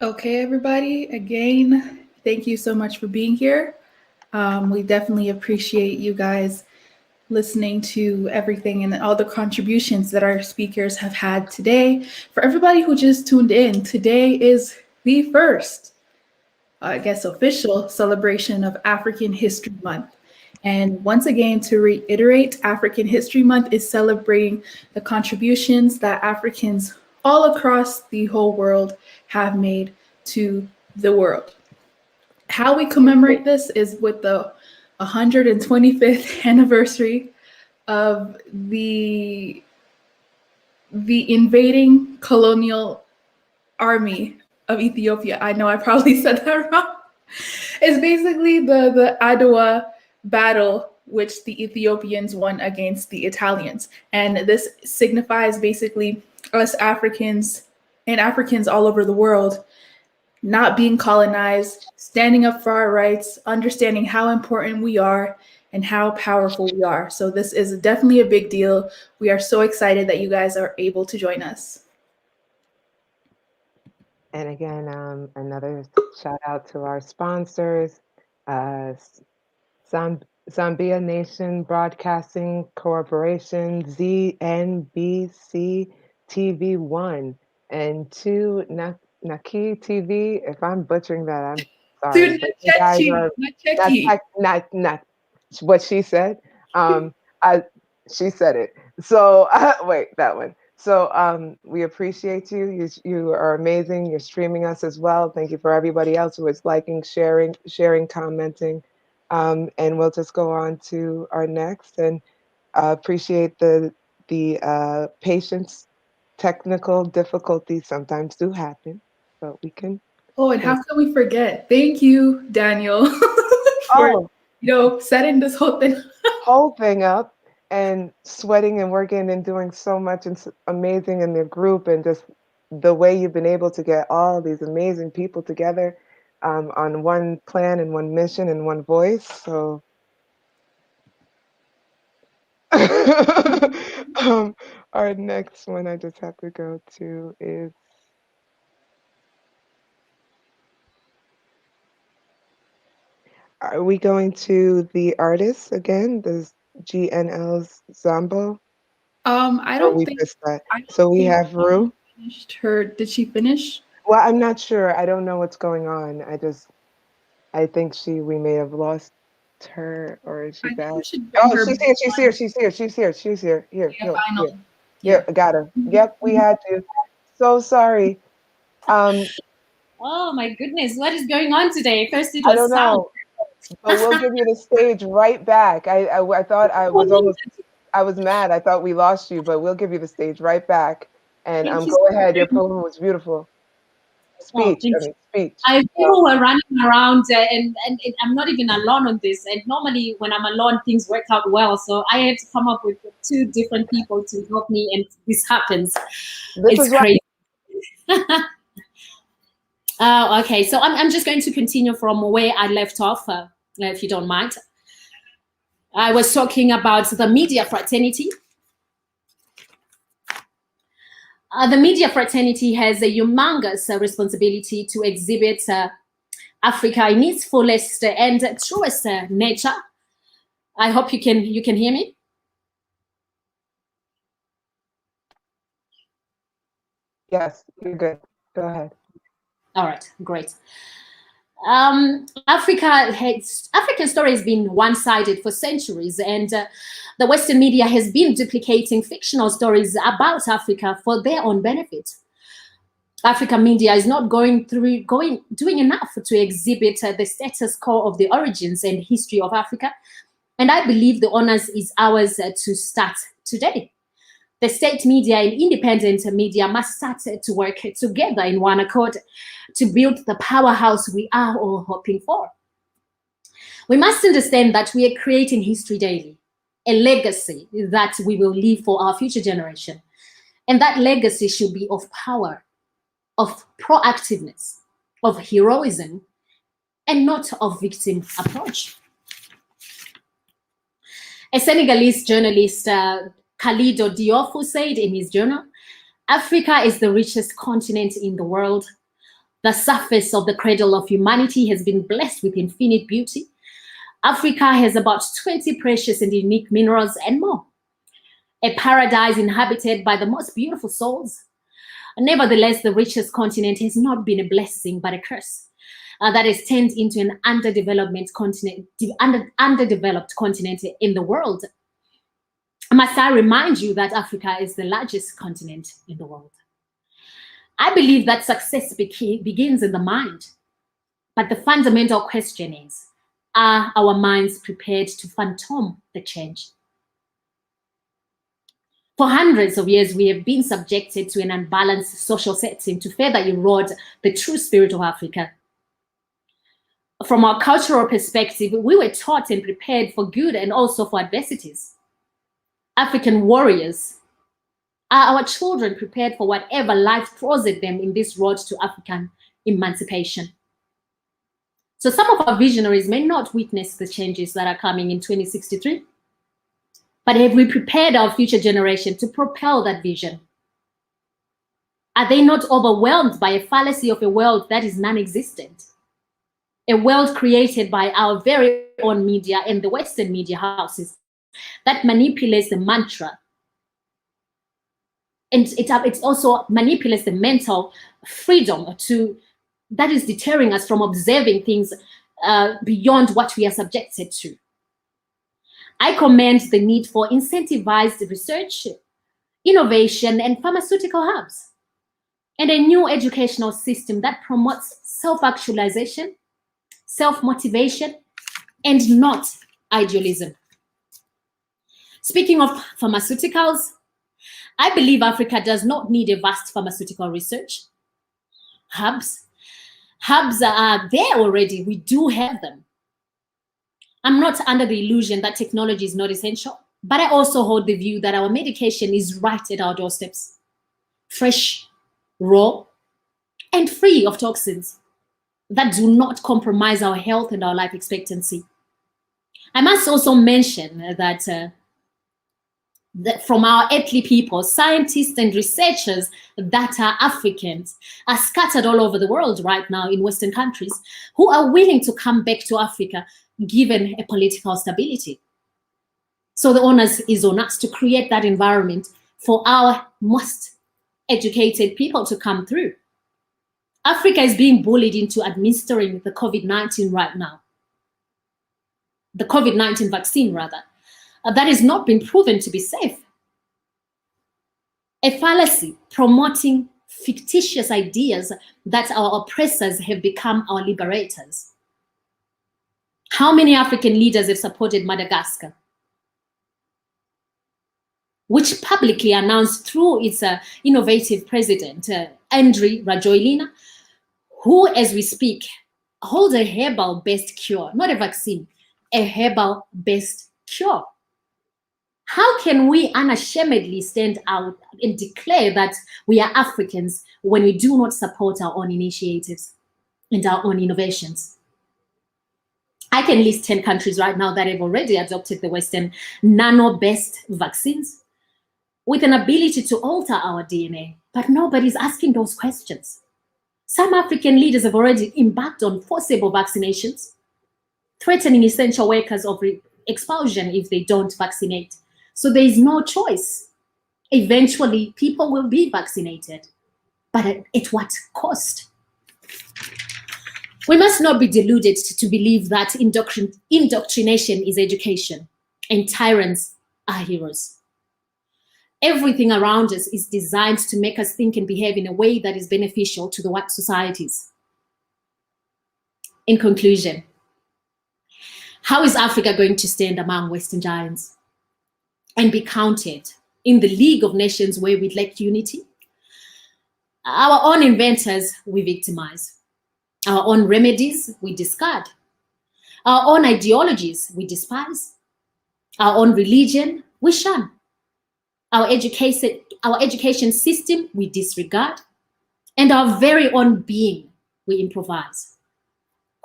Okay, everybody, again, thank you so much for being here. We definitely appreciate you guys listening to everything and all the contributions that our speakers have had today. For everybody who just tuned in, today is the first, official celebration of African History Month. And once again, to reiterate, African History Month is celebrating the contributions that Africans all across the whole world have made to the world. How we commemorate this is with the 125th anniversary of the invading colonial army of Ethiopia. I know I probably said that wrong. It's basically the Adwa battle, which the Ethiopians won against the Italians. And this signifies basically us Africans and Africans all over the world not being colonized, standing up for our rights, understanding how important we are and how powerful we are. So this is definitely a big deal. We are so excited that you guys are able to join us. And again, another shout out to our sponsors, Zambia Nation Broadcasting Corporation, ZNBC TV1, and 2 Naki TV. If I'm butchering that, I'm sorry. But you guys are not what she said. She said it. So wait, that one. So we appreciate you. You are amazing. You're streaming us as well. Thank you for everybody else who is liking, sharing, commenting. And we'll just go on to our next, and appreciate the patience. Technical difficulties sometimes do happen, but we can. Oh, and how can we forget? Thank you, Daniel, for setting this whole thing up and sweating and working and doing so much and amazing in the group, and just the way you've been able to get all these amazing people together on one plan and one mission and one voice. So our next one I just have to go to is are we going to the artist again? The GNL's Zambo? I don't think that. So we have Rue. Finished her. Did she finish? Well, I'm not sure. I don't know what's going on. I think we may have lost her, or is she back? Oh, she's here. Here. Yeah, got her. Yep, we had to. So sorry. Um, Oh my goodness, what is going on today? First it I was don't sound. know, but we'll give you the stage right back. I thought I was mad. I thought we lost you, but we'll give you the stage right back. And Thank you go so ahead. Your much. poem was beautiful. Oh, Speech. People were running around, and I'm not even alone on this. And normally, when I'm alone, things work out well. So I had to come up with 2 different people to help me, and this happens. It's crazy. Okay, so I'm just going to continue from where I left off, if you don't mind. I was talking about the media fraternity. The media fraternity has a humongous responsibility to exhibit Africa in its fullest and truest nature. I hope you can hear me. Yes, you're good. Go ahead. All right, great. African story has been one-sided for centuries, and the Western media has been duplicating fictional stories about Africa for their own benefit. African media is not doing enough to exhibit the status quo of the origins and history of Africa, and I believe the honors is ours to start today. The state media and independent media must start to work together in one accord to build the powerhouse we are all hoping for. We must understand that we are creating history daily, a legacy that we will leave for our future generation. And that legacy should be of power, of proactiveness, of heroism, and not of victim approach. A Senegalese journalist, Khalidou Diouf, said in his journal, Africa is the richest continent in the world. The surface of the cradle of humanity has been blessed with infinite beauty. Africa has about 20 precious and unique minerals and more. A paradise inhabited by the most beautiful souls. Nevertheless, the richest continent has not been a blessing but a curse that has turned into an underdeveloped continent in the world. Must I remind you that Africa is the largest continent in the world? I believe that success begins in the mind, but the fundamental question is, are our minds prepared to fathom the change? For hundreds of years, we have been subjected to an unbalanced social setting to further erode the true spirit of Africa. From our cultural perspective, we were taught and prepared for good and also for adversities. African warriors. Are our children prepared for whatever life throws at them in this road to African emancipation? So some of our visionaries may not witness the changes that are coming in 2063, but have we prepared our future generation to propel that vision? Are they not overwhelmed by a fallacy of a world that is non-existent? A world created by our very own media and the Western media houses that manipulates the mantra. And it also manipulates the mental freedom that is deterring us from observing things beyond what we are subjected to. I commend the need for incentivized research, innovation, and pharmaceutical hubs, and a new educational system that promotes self-actualization, self-motivation, and not idealism. Speaking of pharmaceuticals, I believe Africa does not need a vast pharmaceutical research hubs. Hubs are there already. We do have them. I'm not under the illusion that technology is not essential, but I also hold the view that our medication is right at our doorsteps. Fresh, raw, and free of toxins that do not compromise our health and our life expectancy. I must also mention that from our earthly people, scientists and researchers that are Africans are scattered all over the world right now in Western countries who are willing to come back to Africa given a political stability. So the onus is on us to create that environment for our most educated people to come through. Africa is being bullied into administering the COVID-19 right now. The COVID-19 vaccine, rather. That has not been proven to be safe. A fallacy promoting fictitious ideas that our oppressors have become our liberators. How many African leaders have supported Madagascar, which publicly announced through its innovative president, Andry Rajoelina, who, as we speak, holds a herbal-based cure, not a vaccine, a herbal-based cure. How can we unashamedly stand out and declare that we are Africans when we do not support our own initiatives and our own innovations? I can list 10 countries right now that have already adopted the Western nano-based vaccines with an ability to alter our DNA, but nobody's asking those questions. Some African leaders have already embarked on forcible vaccinations, threatening essential workers of expulsion if they don't vaccinate. So there is no choice. Eventually, people will be vaccinated, but at what cost? We must not be deluded to believe that indoctrination is education and tyrants are heroes. Everything around us is designed to make us think and behave in a way that is beneficial to the white societies. In conclusion, how is Africa going to stand among Western giants and be counted in the League of Nations where we lack unity? Our own inventors we victimize. Our own remedies we discard. Our own ideologies we despise. Our own religion we shun. Our education system we disregard. And our very own being we improvise.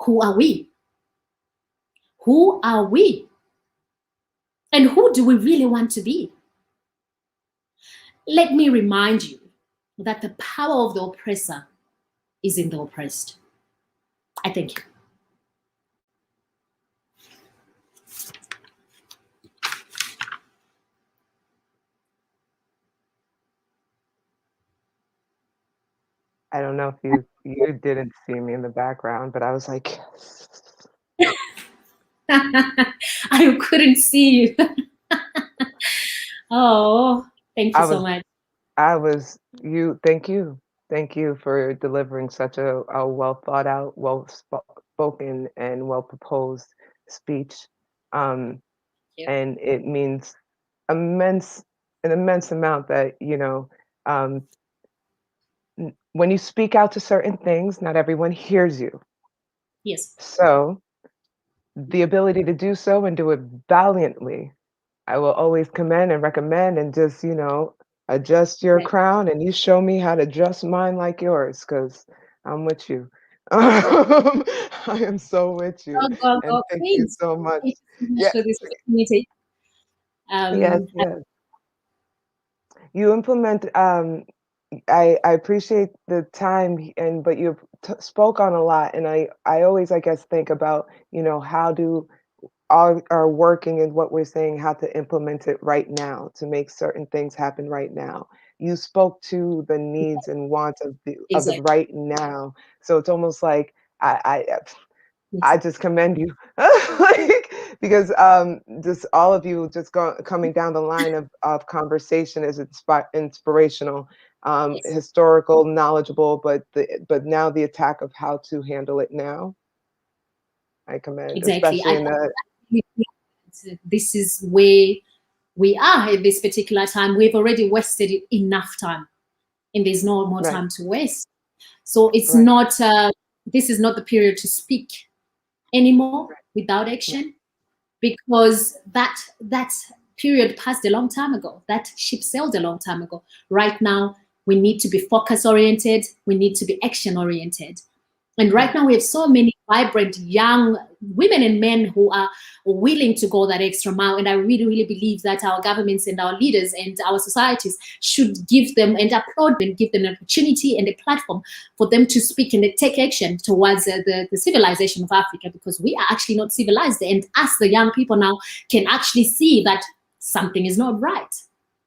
Who are we? Who are we? And who do we really want to be? Let me remind you that the power of the oppressor is in the oppressed. I thank you. I don't know if you didn't see me in the background, but I was like, I couldn't see you. Oh, thank you so much. Thank you for delivering such a well thought out, well spoken, and well proposed speech. And it means an immense amount that, when you speak out to certain things, not everyone hears you. Yes. So the ability to do so and do it valiantly, I will always commend and recommend, and just, adjust your crown, and you show me how to adjust mine like yours, because I'm with you. I am so with you. Go, and thank you so much. Thank you so much for this opportunity. Yes. You implement, I appreciate the time, but you spoke on a lot, and I always, I guess, think about, how do are working and what we're saying, how to implement it right now to make certain things happen right now. You spoke to the needs and wants of the right now. So it's almost like I just commend you, because just all of you just coming down the line of conversation is inspirational, historical, knowledgeable, but now the attack of how to handle it now, I commend. Exactly. Especially this is where we are at this particular time. We've already wasted enough time, and there's no more time to waste. So it's not, this is not the period to speak anymore without action, because that period passed a long time ago. That ship sailed a long time ago. Right now, we need to be focus oriented. We need to be action oriented. And right now we have so many vibrant young women and men who are willing to go that extra mile. And I really, really believe that our governments and our leaders and our societies should give them and applaud them, give them an opportunity and a platform for them to speak and take action towards the civilization of Africa, because we are actually not civilized. And us, the young people now, can actually see that something is not right.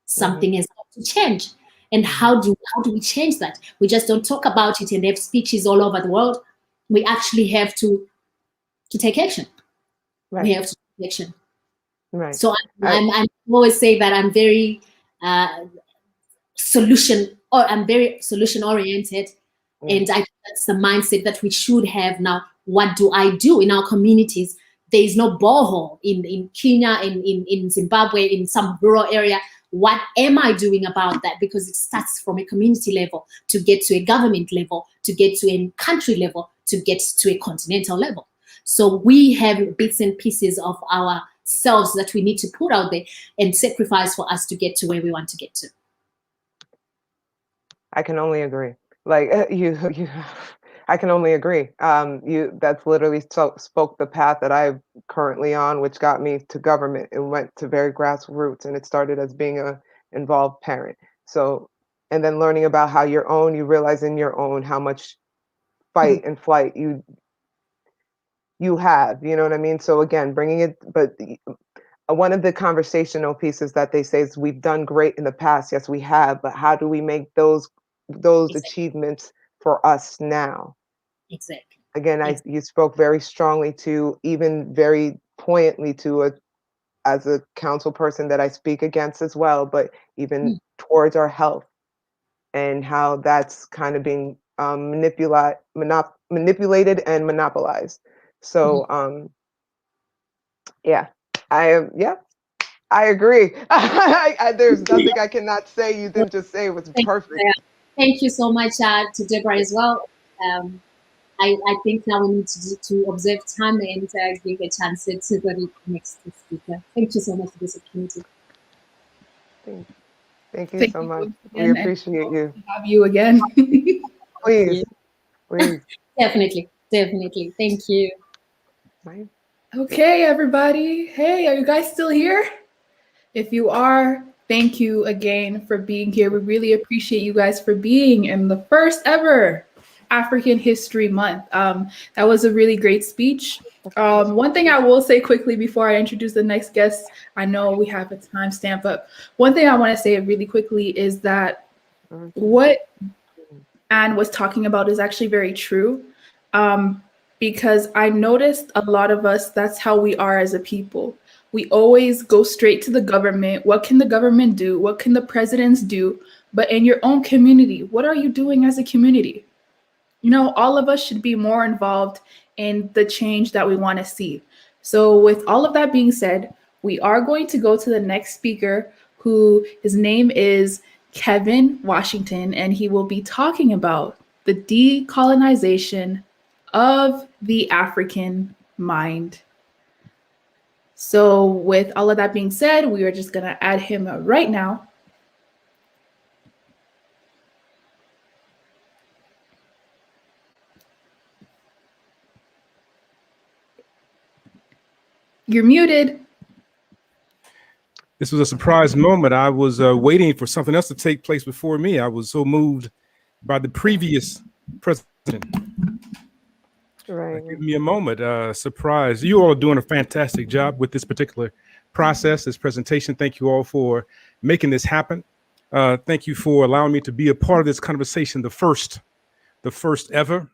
Something has got to change. And how do we change that? We just don't talk about it and have speeches all over the world. We actually have to take action. We have to take action. So I always say that I'm very I'm very solution oriented. And I think that's the mindset that we should have now. What do I do in our communities? There is no borehole in Kenya, in Zimbabwe, in some rural area. What am I doing about that? Because it starts from a community level to get to a government level, to get to a country level, to get to a continental level. So we have bits and pieces of ourselves that we need to put out there and sacrifice for us to get to where we want to get to. I can only agree. Like I can only agree. That's literally spoke the path that I'm currently on, which got me to government. It went to very grassroots, and it started as being a involved parent. So, and then learning about how you realize in your own how much fight and flight you have. You know what I mean? So again, bringing it, but one of the conversational pieces that they say is we've done great in the past. Yes, we have, but how do we make those achievements for us now? Exactly. Again, you spoke very strongly to, even very poignantly to as a council person that I speak against as well, but even towards our health and how that's kind of being manipulated and monopolized. So I agree. There's nothing I cannot say you didn't just say. It was perfect. Thank you so much to Deborah as well. I think now we need to observe time and give a chance to the next speaker. Thank you so much for this opportunity. Thank you so much. We appreciate you. Have you again. Please. Definitely. Thank you. Bye. Okay, everybody. Hey, are you guys still here? If you are, thank you again for being here. We really appreciate you guys for being in the first ever African History Month. That was a really great speech. One thing I will say quickly before I introduce the next guest, I know we have a timestamp, but one thing I want to say really quickly is that what Anne was talking about is actually very true. Because I noticed a lot of us, that's how we are as a people. We always go straight to the government. What can the government do? What can the presidents do? But in your own community, what are you doing as a community? You know, all of us should be more involved in the change that we want to see. So with all of that being said, we are going to go to the next speaker, who his name is Kevin Washington, and he will be talking about the decolonization of the African mind. So with all of that being said, we are just going to add him right now. You're muted. This was a surprise moment. I was waiting for something else to take place before me. I was so moved by the previous president. Right. Give me a moment. Surprise. You all are doing a fantastic job with this particular process, this presentation. Thank you all for making this happen. Thank you for allowing me to be a part of this conversation, the first ever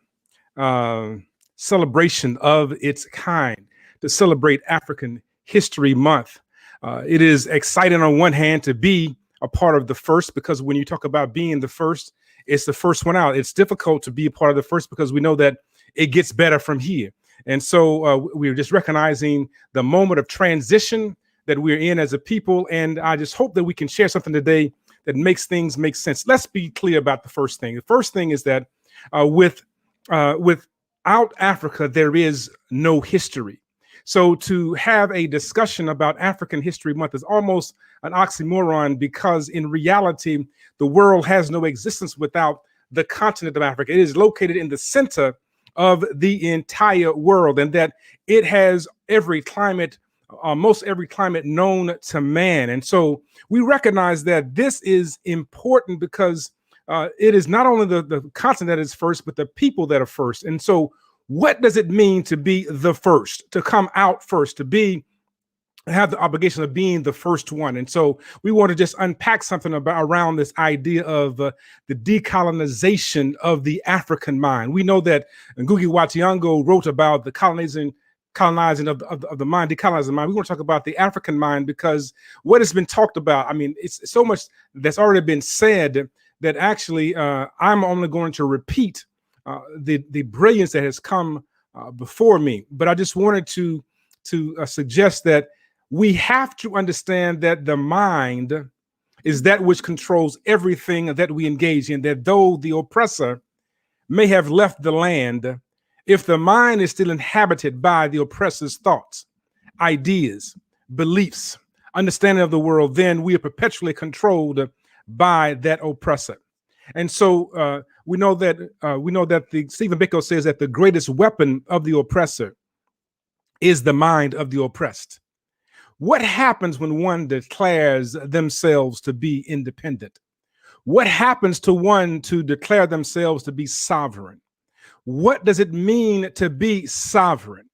celebration of its kind, to celebrate African History Month. It is exciting on one hand to be a part of the first, because when you talk about being the first, it's the first one out. It's difficult to be a part of the first because we know that it gets better from here. And so we're just recognizing the moment of transition that we're in as a people. And I just hope that we can share something today that makes things make sense. Let's be clear about the first thing. The first thing is that without Africa, there is no history. So to have a discussion about African History Month is almost an oxymoron, because in reality, the world has no existence without the continent of Africa. It is located in the center of the entire world, and that it has every climate, most every climate known to man. And so we recognize that this is important because it is not only the continent that is first, but the people that are first. And so what does it mean to be the first, to come out first, to have the obligation of being the first one? And so we want to just unpack something around this idea of the decolonization of the African mind. We know that Ngugi wa Thiong'o wrote about the colonizing colonizing of the mind, decolonizing the mind. We want to talk about the African mind, because what has been talked about, I mean, it's so much that's already been said that actually I'm only going to repeat the brilliance that has come before me. But I just wanted to suggest that we have to understand that the mind is that which controls everything that we engage in, that though the oppressor may have left the land, if the mind is still inhabited by the oppressor's thoughts, ideas, beliefs, understanding of the world, then we are perpetually controlled by that oppressor. And so we know that Stephen Biko says that the greatest weapon of the oppressor is the mind of the oppressed. What happens when one declares themselves to be independent? What happens to one to declare themselves to be sovereign? What does it mean to be sovereign?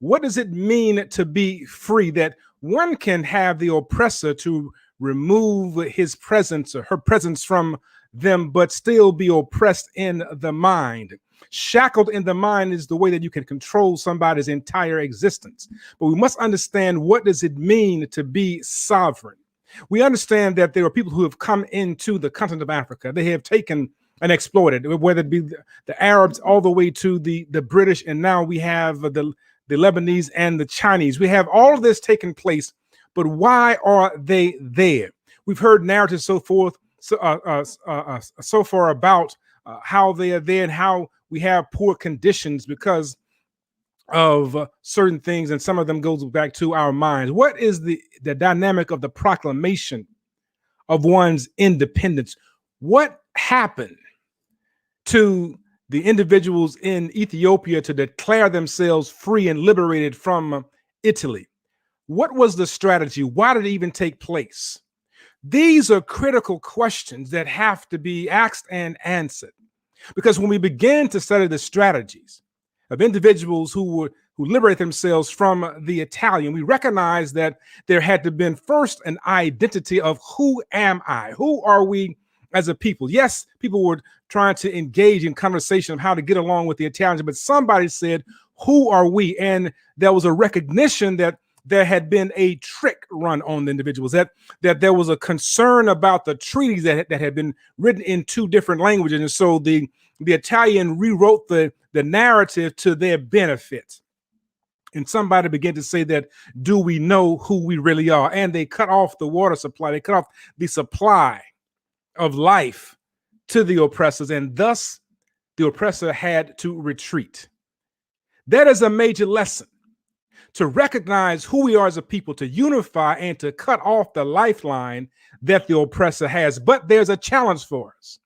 What does it mean to be free? That one can have the oppressor to remove his presence or her presence from them, but still be oppressed in the mind. Shackled in the mind is the way that you can control somebody's entire existence. But we must understand, what does it mean to be sovereign? We understand that there are people who have come into the continent of Africa. They have taken and exploited, whether it be the Arabs all the way to the British, and now we have the Lebanese and the Chinese. We have all of this taking place, but why are they there? We've heard narratives so far about how they are there and how we have poor conditions because of certain things, and some of them goes back to our minds. What is the dynamic of the proclamation of one's independence? What happened to the individuals in Ethiopia to declare themselves free and liberated from Italy? What was the strategy? Why did it even take place? These are critical questions that have to be asked and answered, because when we begin to study the strategies of individuals who liberate themselves from the Italian, we recognize that there had to been first an identity of who am I? Who are we as a people? Yes, people were trying to engage in conversation of how to get along with the Italians, but somebody said, who are we? And there was a recognition that there had been a trick run on the individuals, that there was a concern about the treaties that had been written in two different languages. And so the Italian rewrote the narrative to their benefit. And somebody began to say that, do we know who we really are? And they cut off the water supply. They cut off the supply of life to the oppressors. And thus the oppressor had to retreat. That is a major lesson. To recognize who we are as a people, to unify and to cut off the lifeline that the oppressor has. But there's a challenge for us.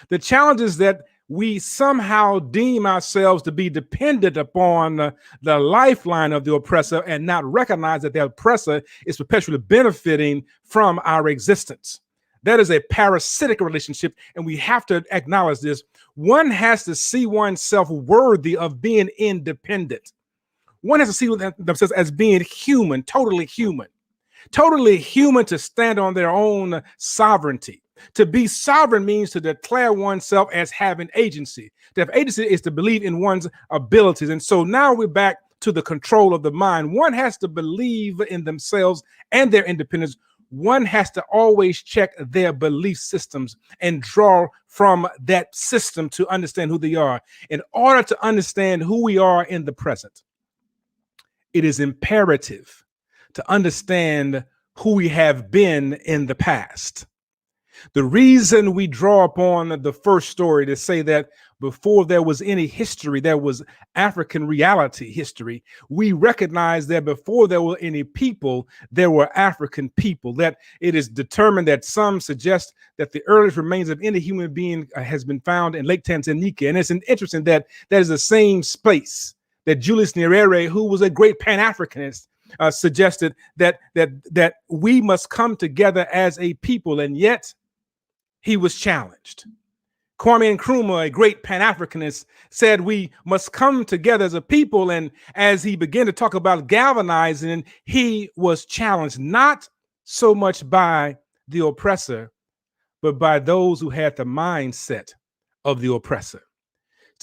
The challenge is that we somehow deem ourselves to be dependent upon the lifeline of the oppressor and not recognize that the oppressor is perpetually benefiting from our existence. That is a parasitic relationship, and we have to acknowledge this. One has to see oneself worthy of being independent. One has to see themselves as being human to stand on their own sovereignty. To be sovereign means to declare oneself as having agency. To have agency is to believe in one's abilities. And so now we're back to the control of the mind. One has to believe in themselves and their independence. One has to always check their belief systems and draw from that system to understand who they are. In order to understand who we are in the present, it is imperative to understand who we have been in the past. The reason we draw upon the first story to say that before there was any history, there was African reality history, we recognize that before there were any people, there were African people. That it is determined that some suggest that the earliest remains of any human being has been found in Lake Tanganyika. And it's interesting that that is the same space that Julius Nyerere, who was a great Pan Africanist, suggested that we must come together as a people, and yet he was challenged. Kwame Nkrumah, a great Pan Africanist, said we must come together as a people, and as he began to talk about galvanizing, he was challenged not so much by the oppressor, but by those who had the mindset of the oppressor.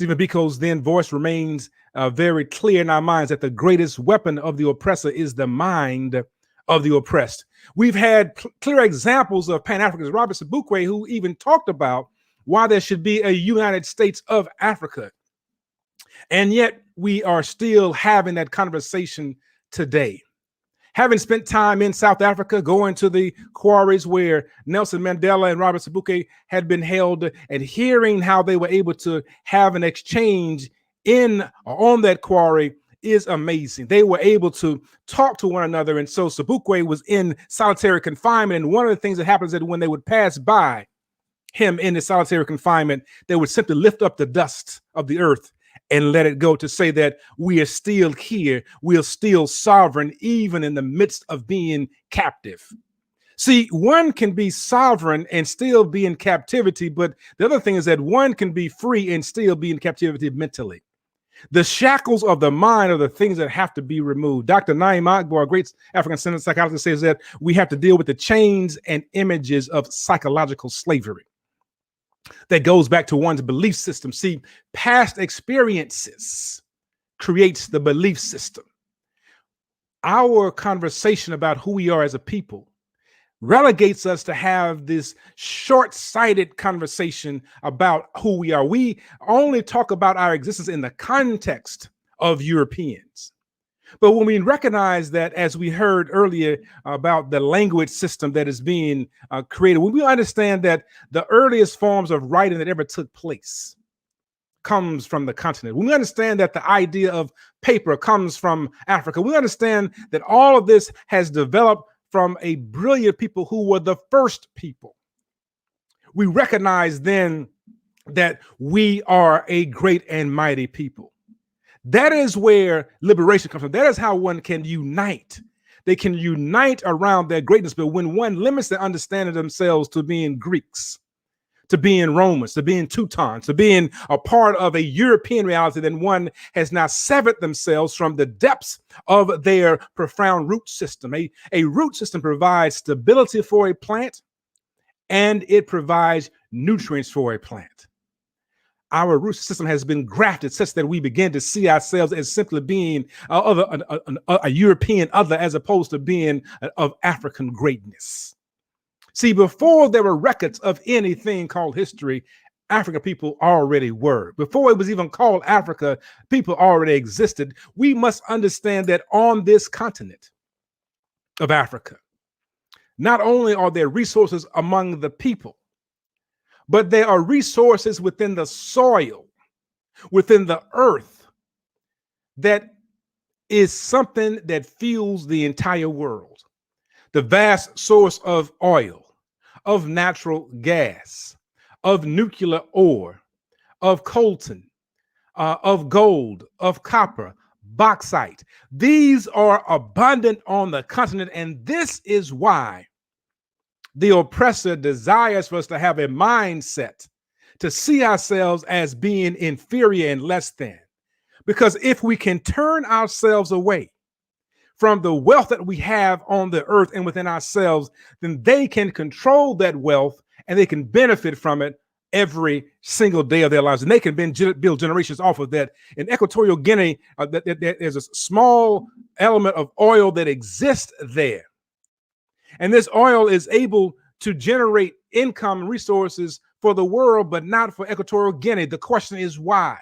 Stephen Biko's then voice remains very clear in our minds that the greatest weapon of the oppressor is the mind of the oppressed. We've had clear examples of Pan-Africanists, Robert Sobukwe, who even talked about why there should be a United States of Africa. And yet we are still having that conversation today. Having spent time in South Africa, going to the quarries where Nelson Mandela and Robert Sobukwe had been held, and hearing how they were able to have an exchange on that quarry is amazing. They were able to talk to one another. And so Sobukwe was in solitary confinement. And one of the things that happens is that when they would pass by him in the solitary confinement, they would simply lift up the dust of the earth and let it go, to say that we are still here. We are still sovereign, even in the midst of being captive. See, one can be sovereign and still be in captivity, but the other thing is that one can be free and still be in captivity mentally. The shackles of the mind are the things that have to be removed. Dr. Naim Adwa, a great African psychologist, says that we have to deal with the chains and images of psychological slavery that goes back to one's belief system. See, past experiences creates the belief system. Our conversation about who we are as a people relegates us to have this short-sighted conversation about who we are. We only talk about our existence in the context of Europeans. But when we recognize that, as we heard earlier about the language system that is being created, when we understand that the earliest forms of writing that ever took place comes from the continent, when we understand that the idea of paper comes from Africa, we understand that all of this has developed from a brilliant people who were the first people. We recognize then that we are a great and mighty people. That is where liberation comes from. That is how one can unite. They can unite around their greatness. But when one limits their understanding of themselves to being Greeks, to being Romans, to being Teutons, to being a part of a European reality, then one has now severed themselves from the depths of their profound root system. A root system provides stability for a plant, and it provides nutrients for a plant. Our root system has been grafted such that we begin to see ourselves as simply being a European other, as opposed to being of African greatness. See, before there were records of anything called history, African people already were. Before it was even called Africa, people already existed. We must understand that on this continent of Africa, not only are there resources among the people, but there are resources within the soil, within the earth, that is something that fuels the entire world. The vast source of oil, of natural gas, of nuclear ore, of coltan, of gold, of copper, bauxite. These are abundant on the continent, and this is why the oppressor desires for us to have a mindset to see ourselves as being inferior and less than. Because if we can turn ourselves away from the wealth that we have on the earth and within ourselves, then they can control that wealth and they can benefit from it every single day of their lives. And they can build generations off of that. In Equatorial Guinea, there's a small element of oil that exists there. And this oil is able to generate income resources for the world, but not for Equatorial Guinea. The question is why?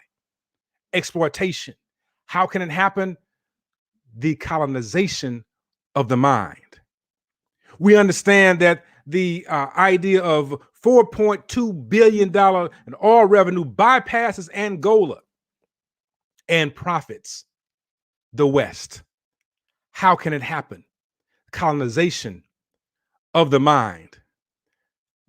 Exploitation. How can it happen? The colonization of the mind. We understand that the idea of $4.2 billion in oil revenue bypasses Angola and profits the West. How can it happen? Colonization of the mind.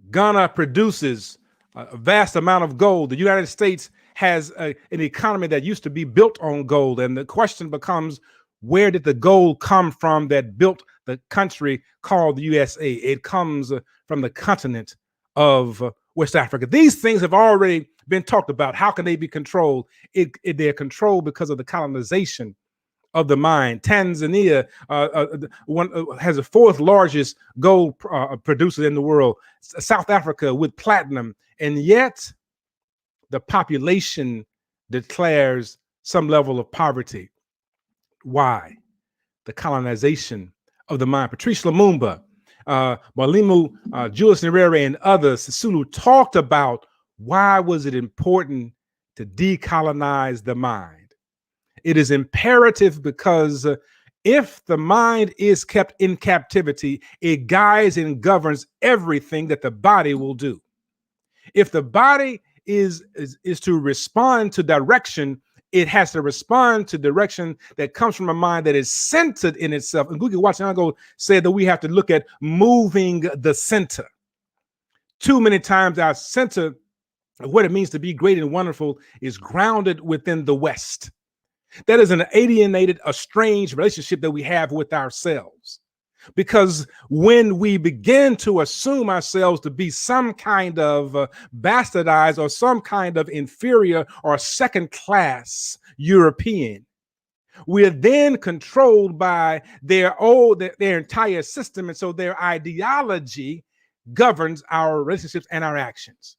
Ghana produces a vast amount of gold. The United States has an economy that used to be built on gold. And the question becomes, where did the gold come from that built the country called the USA? It comes from the continent of West Africa. These things have already been talked about. How can they be controlled? They're controlled because of the colonization of the mind. Tanzania has the fourth largest gold producer in the world. South Africa with platinum, and yet the population declares some level of poverty. Why? The colonization of the mind. Patrice Lumumba, Mwalimu Julius Nyerere, and others, Sisulu, talked about why was it important to decolonize the mind. It is imperative because if the mind is kept in captivity, it guides and governs everything that the body will do. If the body is to respond to direction, it has to respond to direction that comes from a mind that is centered in itself. And Googie Watchanago said that we have to look at moving the center. Too many times our center of what it means to be great and wonderful is grounded within the West. That is an alienated, estranged relationship that we have with ourselves. Because when we begin to assume ourselves to be some kind of bastardized or some kind of inferior or second class European, we are then controlled by their entire system. And so their ideology governs our relationships and our actions.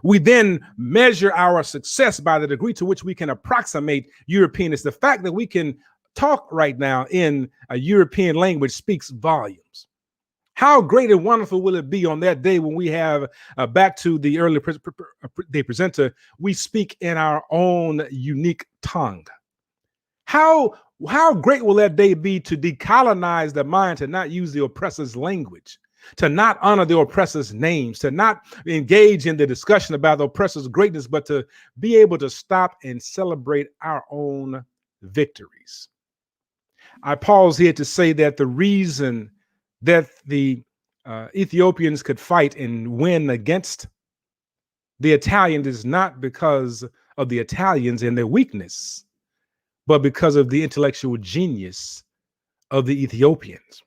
We then measure our success by the degree to which we can approximate European. It's the fact that we can talk right now in a European language speaks volumes. How great and wonderful will it be on that day when we have, back to the earlier day presenter, we speak in our own unique tongue. How great will that day be to decolonize the mind, to not use the oppressor's language, to not honor the oppressor's names, to not engage in the discussion about the oppressor's greatness, but to be able to stop and celebrate our own victories. I pause here to say that the reason that the Ethiopians could fight and win against the Italians is not because of the Italians and their weakness, but because of the intellectual genius of the Ethiopians.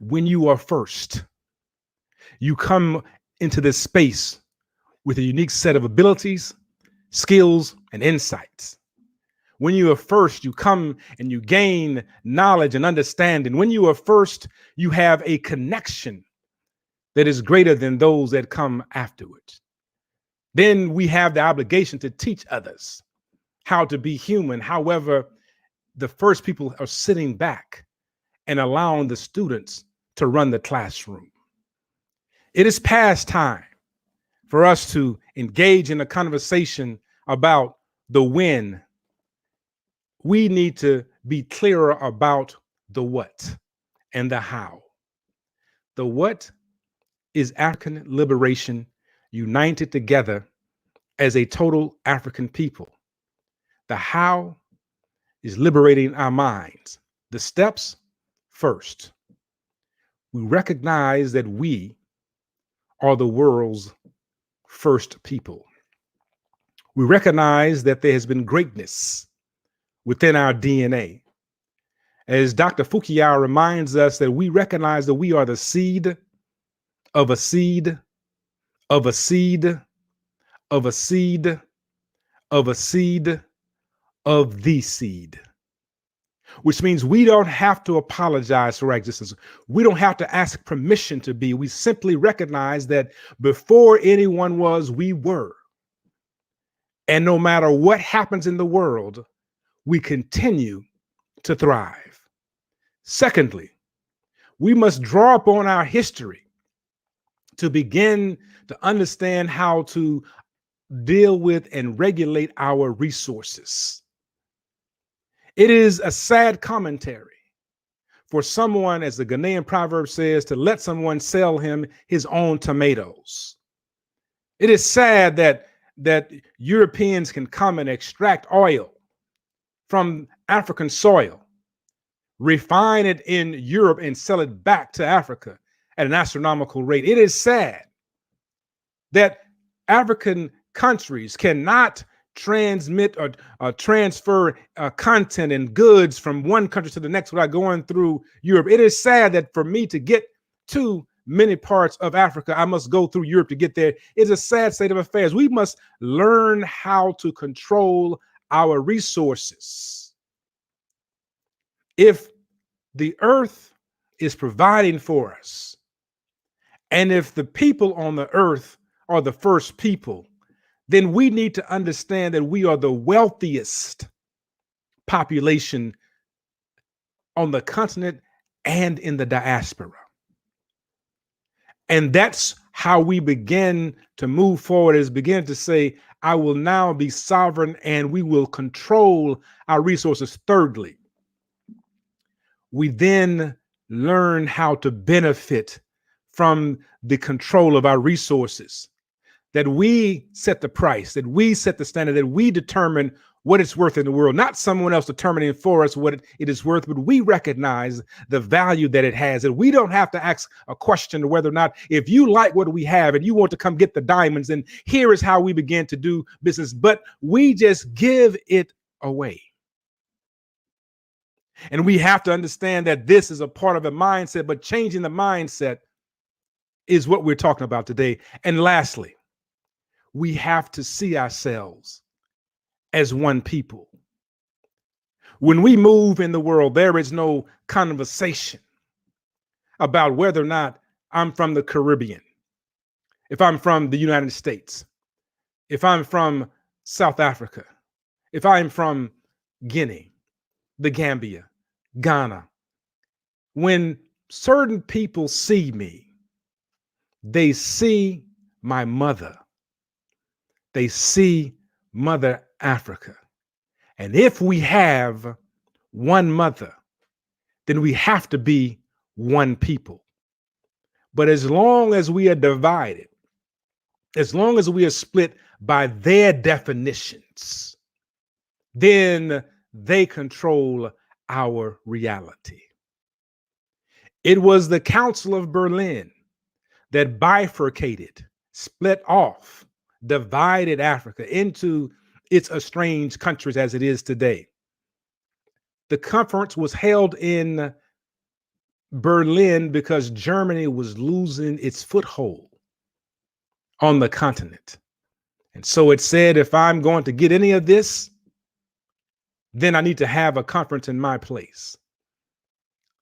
When you are first, you come into this space with a unique set of abilities, skills, and insights. When you are first, you come and you gain knowledge and understanding. When you are first, you have a connection that is greater than those that come afterwards. Then we have the obligation to teach others how to be human. However, the first people are sitting back and allowing the students to run the classroom. It is past time for us to engage in a conversation about the when. We need to be clearer about the what and the how. The what is African liberation united together as a total African people. The how is liberating our minds. The steps, first, we recognize that we are the world's first people. We recognize that there has been greatness within our DNA. As Dr. Fukuyama reminds us that we recognize that we are the seed of a seed of a seed of a seed of a seed of the seed, which means we don't have to apologize for our existence. We don't have to ask permission to be. We simply recognize that before anyone was, we were. And no matter what happens in the world, we continue to thrive. Secondly, we must draw upon our history to begin to understand how to deal with and regulate our resources. It is a sad commentary for someone, as the Ghanaian proverb says, to let someone sell him his own tomatoes. It is sad that Europeans can come and extract oil from African soil, refine it in Europe, and sell it back to Africa at an astronomical rate. It is sad that African countries cannot transmit or transfer content and goods from one country to the next without going through Europe. It is sad that for me to get to many parts of Africa, I must go through Europe to get there. It's a sad state of affairs. We must learn how to control our resources. If the earth is providing for us, and if the people on the earth are the first people, then we need to understand that we are the wealthiest population on the continent and in the diaspora. And that's how we begin to move forward, is begin to say, I will now be sovereign and we will control our resources. Thirdly, we then learn how to benefit from the control of our resources, that we set the price, that we set the standard, that we determine what it's worth in the world, not someone else determining for us what it is worth, but we recognize the value that it has. And we don't have to ask a question whether or not, if you like what we have and you want to come get the diamonds, and here is how we begin to do business, but we just give it away. And we have to understand that this is a part of a mindset, but changing the mindset is what we're talking about today. And lastly, we have to see ourselves as one people. When we move in the world, there is no conversation about whether or not I'm from the Caribbean, if I'm from the United States, if I'm from South Africa, if I'm from Guinea, the Gambia, Ghana. When certain people see me, they see my mother. They see Mother Africa. And if we have one mother, then we have to be one people. But as long as we are divided, as long as we are split by their definitions, then they control our reality. It was the Council of Berlin that bifurcated, split off, divided Africa into its estranged countries as it is today. The conference was held in Berlin because Germany was losing its foothold on the continent. And so it said, if I'm going to get any of this, then I need to have a conference in my place.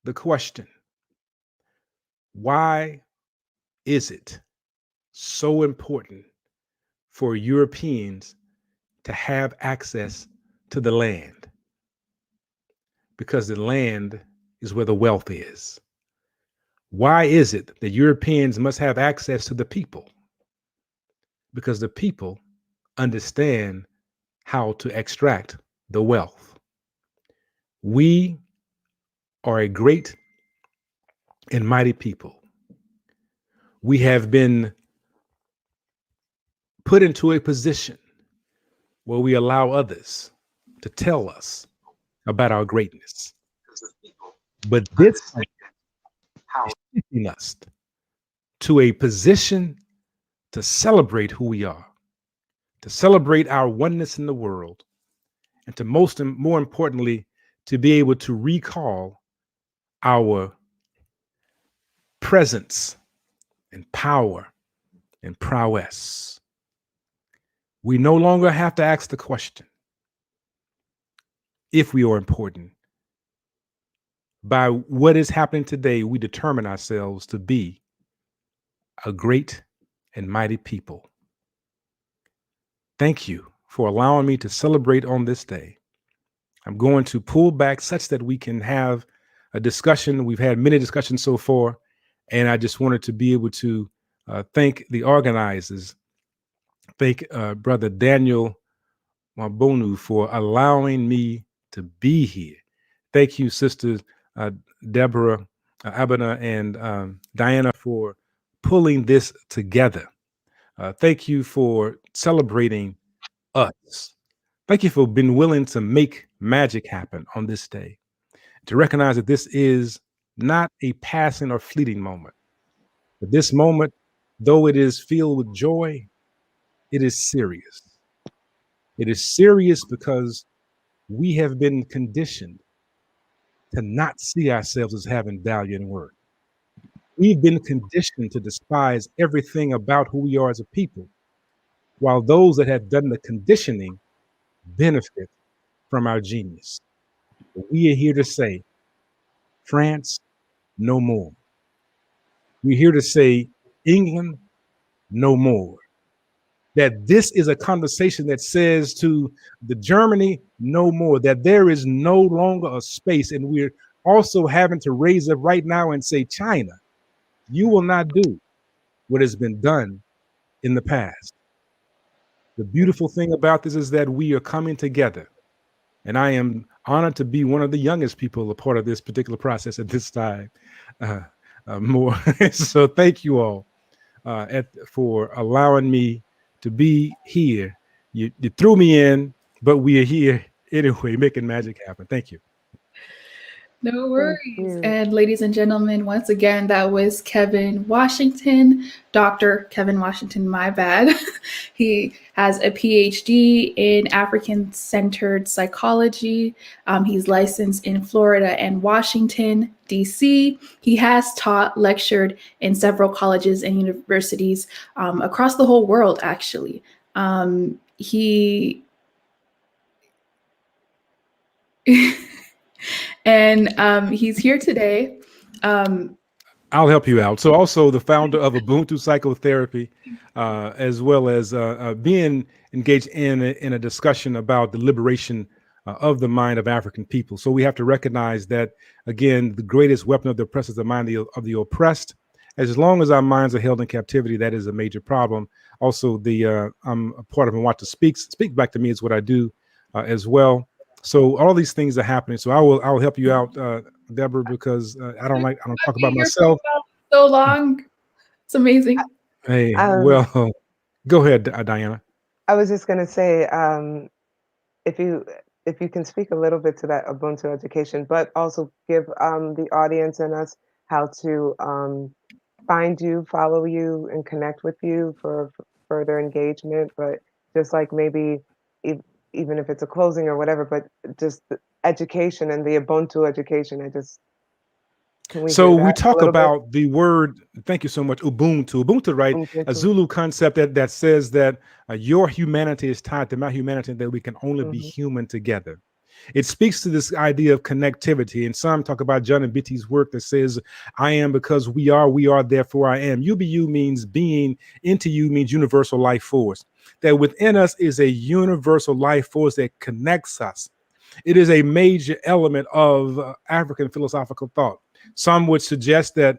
The question, why is it so important for Europeans to have access to the land? Because the land is where the wealth is. Why is it that Europeans must have access to the people? Because the people understand how to extract the wealth. We are a great and mighty people. We have been put into a position where we allow others to tell us about our greatness. But this is taking us to a position to celebrate who we are, to celebrate our oneness in the world, and to more importantly, to be able to recall our presence and power and prowess. We no longer have to ask the question if we are important. By what is happening today, we determine ourselves to be a great and mighty people. Thank you for allowing me to celebrate on this day. I'm going to pull back such that we can have a discussion. We've had many discussions so far, and I just wanted to be able to thank the organizers. Thank Brother Daniel Mabonu for allowing me to be here. Thank you, Sisters Deborah Abena and Diana, for pulling this together. Thank you for celebrating us. Thank you for being willing to make magic happen on this day, to recognize that this is not a passing or fleeting moment. But this moment, though it is filled with joy, it is serious. It is serious because we have been conditioned to not see ourselves as having value and worth. We've been conditioned to despise everything about who we are as a people, while those that have done the conditioning benefit from our genius. But we are here to say, France, no more. We're here to say, England, no more. that this is a conversation that says to the Germany no more, that there is no longer a space. And we're also having to raise up right now and say, China, you will not do what has been done in the past. The beautiful thing about this is that we are coming together. And I am honored to be one of the youngest people a part of this particular process at this time. More. So thank you all for allowing me to be here. You threw me in, but we are here anyway, making magic happen. Thank you. No worries. And ladies and gentlemen, once again, that was Kevin Washington, Dr. Kevin Washington, my bad. He has a PhD in African-centered psychology. He's licensed in Florida and Washington, D.C. He has taught, lectured in several colleges and universities across the whole world, actually. And he's here today. I'll help you out. So also the founder of Ubuntu Psychotherapy, as well as being engaged in a discussion about the liberation of the mind of African people. So we have to recognize that, again, the greatest weapon of the oppressed is the mind of the oppressed. As long as our minds are held in captivity, that is a major problem. Also, I'm a part of Month-AHM Speaks. Speak Back to Me is what I do as well. So all these things are happening. So I'll help you out, Deborah, because I don't talk about myself. So long. It's amazing. Hey, well, go ahead, Diana. I was just going to say, if you can speak a little bit to that Ubuntu education, but also give the audience and us how to find you, follow you, and connect with you for further engagement. But just like maybe even if it's a closing or whatever, but just the education and the Ubuntu education, So we talk about the word, thank you so much, Ubuntu. Ubuntu, right? Ubuntu. A Zulu concept that says that your humanity is tied to my humanity, that we can only be human together. It speaks to this idea of connectivity. And some talk about John and Bitty's work that says, I am because we are, therefore I am. UBU means being, into you means universal life force. That within us is a universal life force that connects us. It is a major element of African philosophical thought. Some would suggest that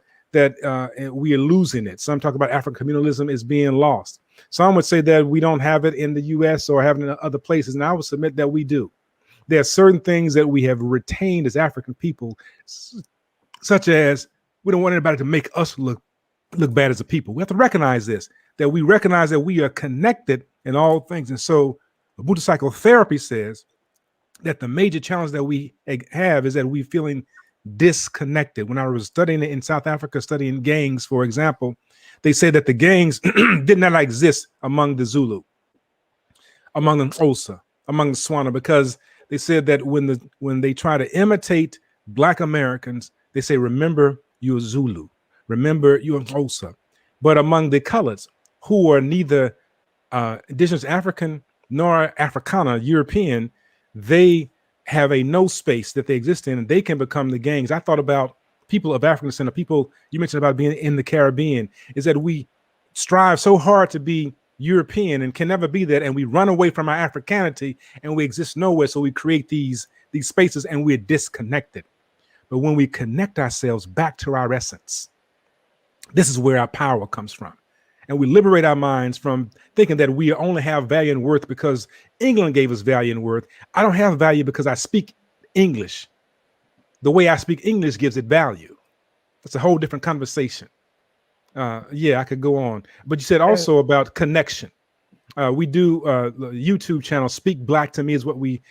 we are losing it. Some talk about African communalism as being lost. Some would say that we don't have it in the US or have it in other places. And I would submit that we do. There are certain things that we have retained as African people, such as we don't want anybody to make us look bad as a people. We have to recognize this, that we recognize that we are connected in all things. And so Ubuntu Psychotherapy says that the major challenge that we have is that we're feeling disconnected. When I was studying in South Africa, studying gangs, for example, they say that the gangs did not exist among the Zulu, among the Xhosa, among the Swana, because they said that when they try to imitate Black Americans, they say, remember, you're Zulu. Remember, you're Xhosa. But among the colors, who are neither indigenous African nor Africana, European, they have a no space that they exist in, and they can become the gangs. I thought about people of African descent, people you mentioned about being in the Caribbean, is that we strive so hard to be European and can never be that, and we run away from our Africanity and we exist nowhere. So we create these spaces and we're disconnected. But when we connect ourselves back to our essence, this is where our power comes from. And we liberate our minds from thinking that we only have value and worth because England gave us value and worth. I don't have value because I speak English. The way I speak English gives it value. That's a whole different conversation. Yeah, I could go on. But you said also about connection. We do the YouTube channel, Speak Black to Me is what we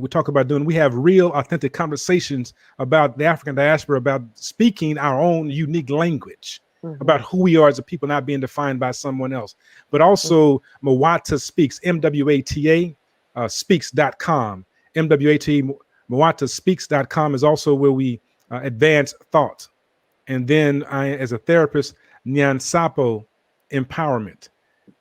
talk about doing. We have real, authentic conversations about the African diaspora, about speaking our own unique language. About who we are as a people, not being defined by someone else. But also Month-AHM Speaks, MWATA speaks.com. MWATA Month-AHM Speaks.com is also where we advance thought. And then I, as a therapist, Nyansapo Empowerment,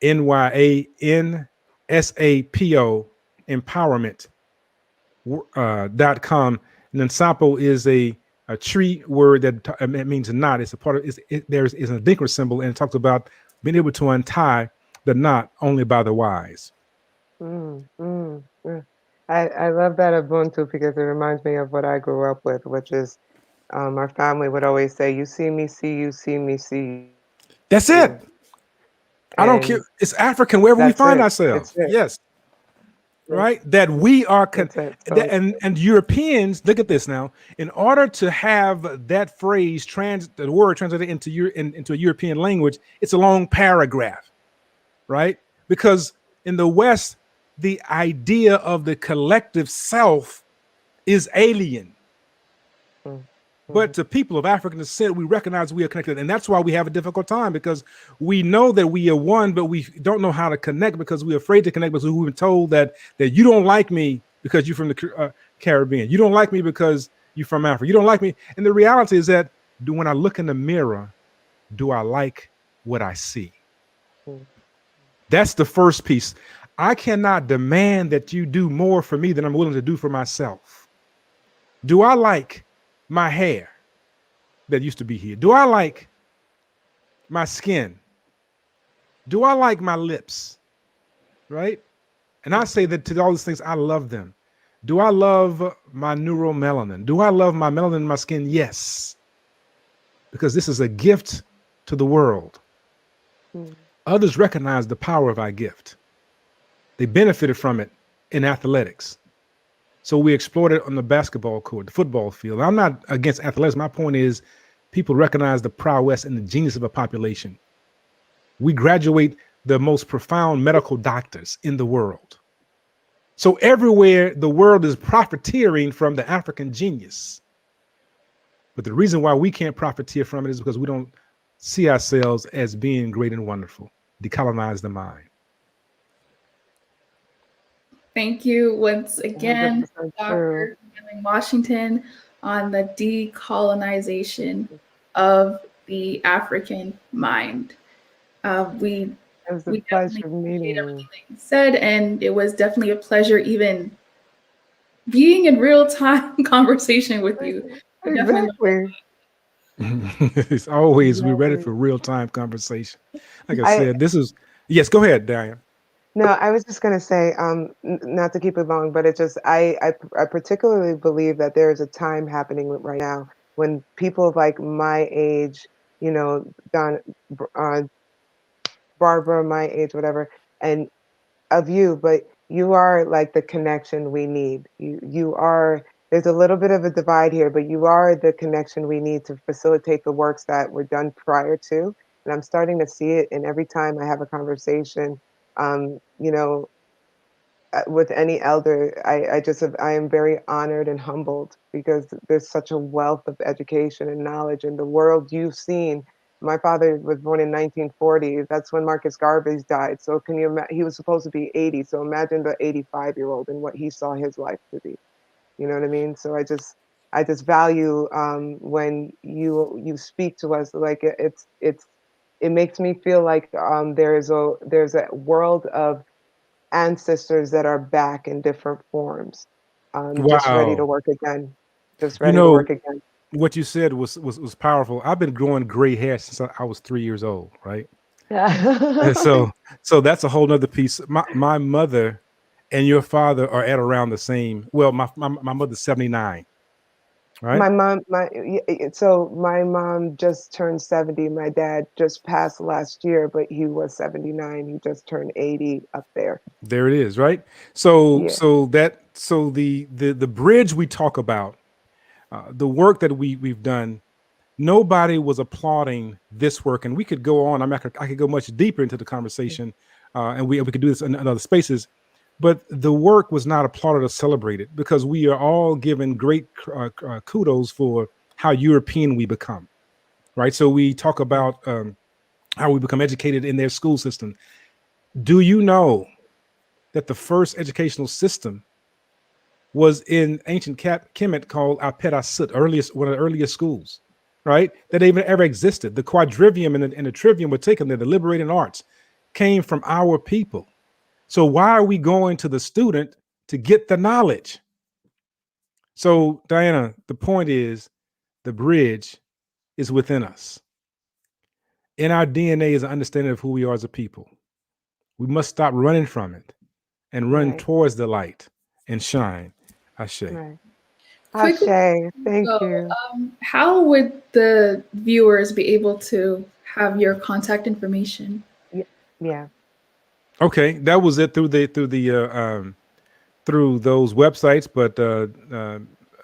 NYANSAPO Empowerment.com. Nyansapo is a tree word that it means knot. It's a part of there is an Adinkra symbol, and it talks about being able to untie the not only by the wise. I love that Ubuntu because it reminds me of what I grew up with, which is our family would always say, "You see me, see you, see me, see." That's it. I don't care. It's African wherever we find ourselves. Yes. Right? That we are, and Europeans, look at this now, in order to have that phrase, the word translated into a European language, it's a long paragraph, right? Because in the West, the idea of the collective self is alien. But to people of African descent, we recognize we are connected. And that's why we have a difficult time, because we know that we are one, but we don't know how to connect because we're afraid to connect, because we've been told that you don't like me because you're from the Caribbean. You don't like me because you're from Africa. You don't like me. And the reality is that when I look in the mirror, do I like what I see? That's the first piece. I cannot demand that you do more for me than I'm willing to do for myself. Do I like my hair that used to be here? Do I like my skin? Do I like my lips? Right? And I say that to all these things, I love them. Do I love my neuromelanin? Do I love my melanin in my skin? Yes. Because this is a gift to the world. Others recognize the power of our gift. They benefited from it in athletics. So we explored it on the basketball court, the football field. I'm not against athletics. My point is people recognize the prowess and the genius of a population. We graduate the most profound medical doctors in the world. So everywhere the world is profiteering from the African genius. But the reason why we can't profiteer from it is because we don't see ourselves as being great and wonderful. Decolonize the mind. Thank you once again, Dr. Washington, on the decolonization of the African mind. We definitely appreciate everything that you said, and it was definitely a pleasure even being in real-time conversation with you. Exactly. It's always, we're ready for real-time conversation. Like I said, this is, yes, go ahead, Diane. No, I was just going to say, not to keep it long, but it just, I particularly believe that there is a time happening right now when people of like my age, you know, Barbara, my age, whatever, and of you, but you are like the connection we need. You are, there's a little bit of a divide here, but you are the connection we need to facilitate the works that were done prior to. And I'm starting to see it. And every time I have a conversation, you know, with any elder, I am very honored and humbled because there's such a wealth of education and knowledge in the world you've seen. My father was born in 1940. That's when Marcus Garvey died. So can you imagine? He was supposed to be 80. So imagine the 85-year-old and what he saw his life to be. You know what I mean? So I just value when you speak to us, like it makes me feel like there's a world of ancestors that are back in different forms, just ready to work again, just ready to work again. What you said was powerful. I've been growing gray hair since I was 3 years old, right? Yeah. so that's a whole nother piece. My mother and your father are at around the same. Well, my mother's 79. Right? My mom just turned 70. My dad just passed last year, but he was 79. He just turned 80 up there. There it is, right? So the bridge we talk about, the work that we've done, nobody was applauding this work, and we could go on. I could go much deeper into the conversation, and we could do this in other spaces. But the work was not applauded or celebrated because we are all given great kudos for how European we become, right? So we talk about how we become educated in their school system. Do you know that the first educational system was in ancient Kemet called Apet-Asut, one of the earliest schools, right? That even ever existed. The quadrivium and the trivium were taken there. The liberating arts came from our people. So why are we going to the student to get the knowledge? So Diana, the point is the bridge is within us. In our DNA is an understanding of who we are as a people. We must stop running from it and run Right. towards the light and shine. Ashe. Right. Quickly, Ashe. Thank so, you. how would the viewers be able to have your contact information? Yeah. Okay, that was it through those websites, but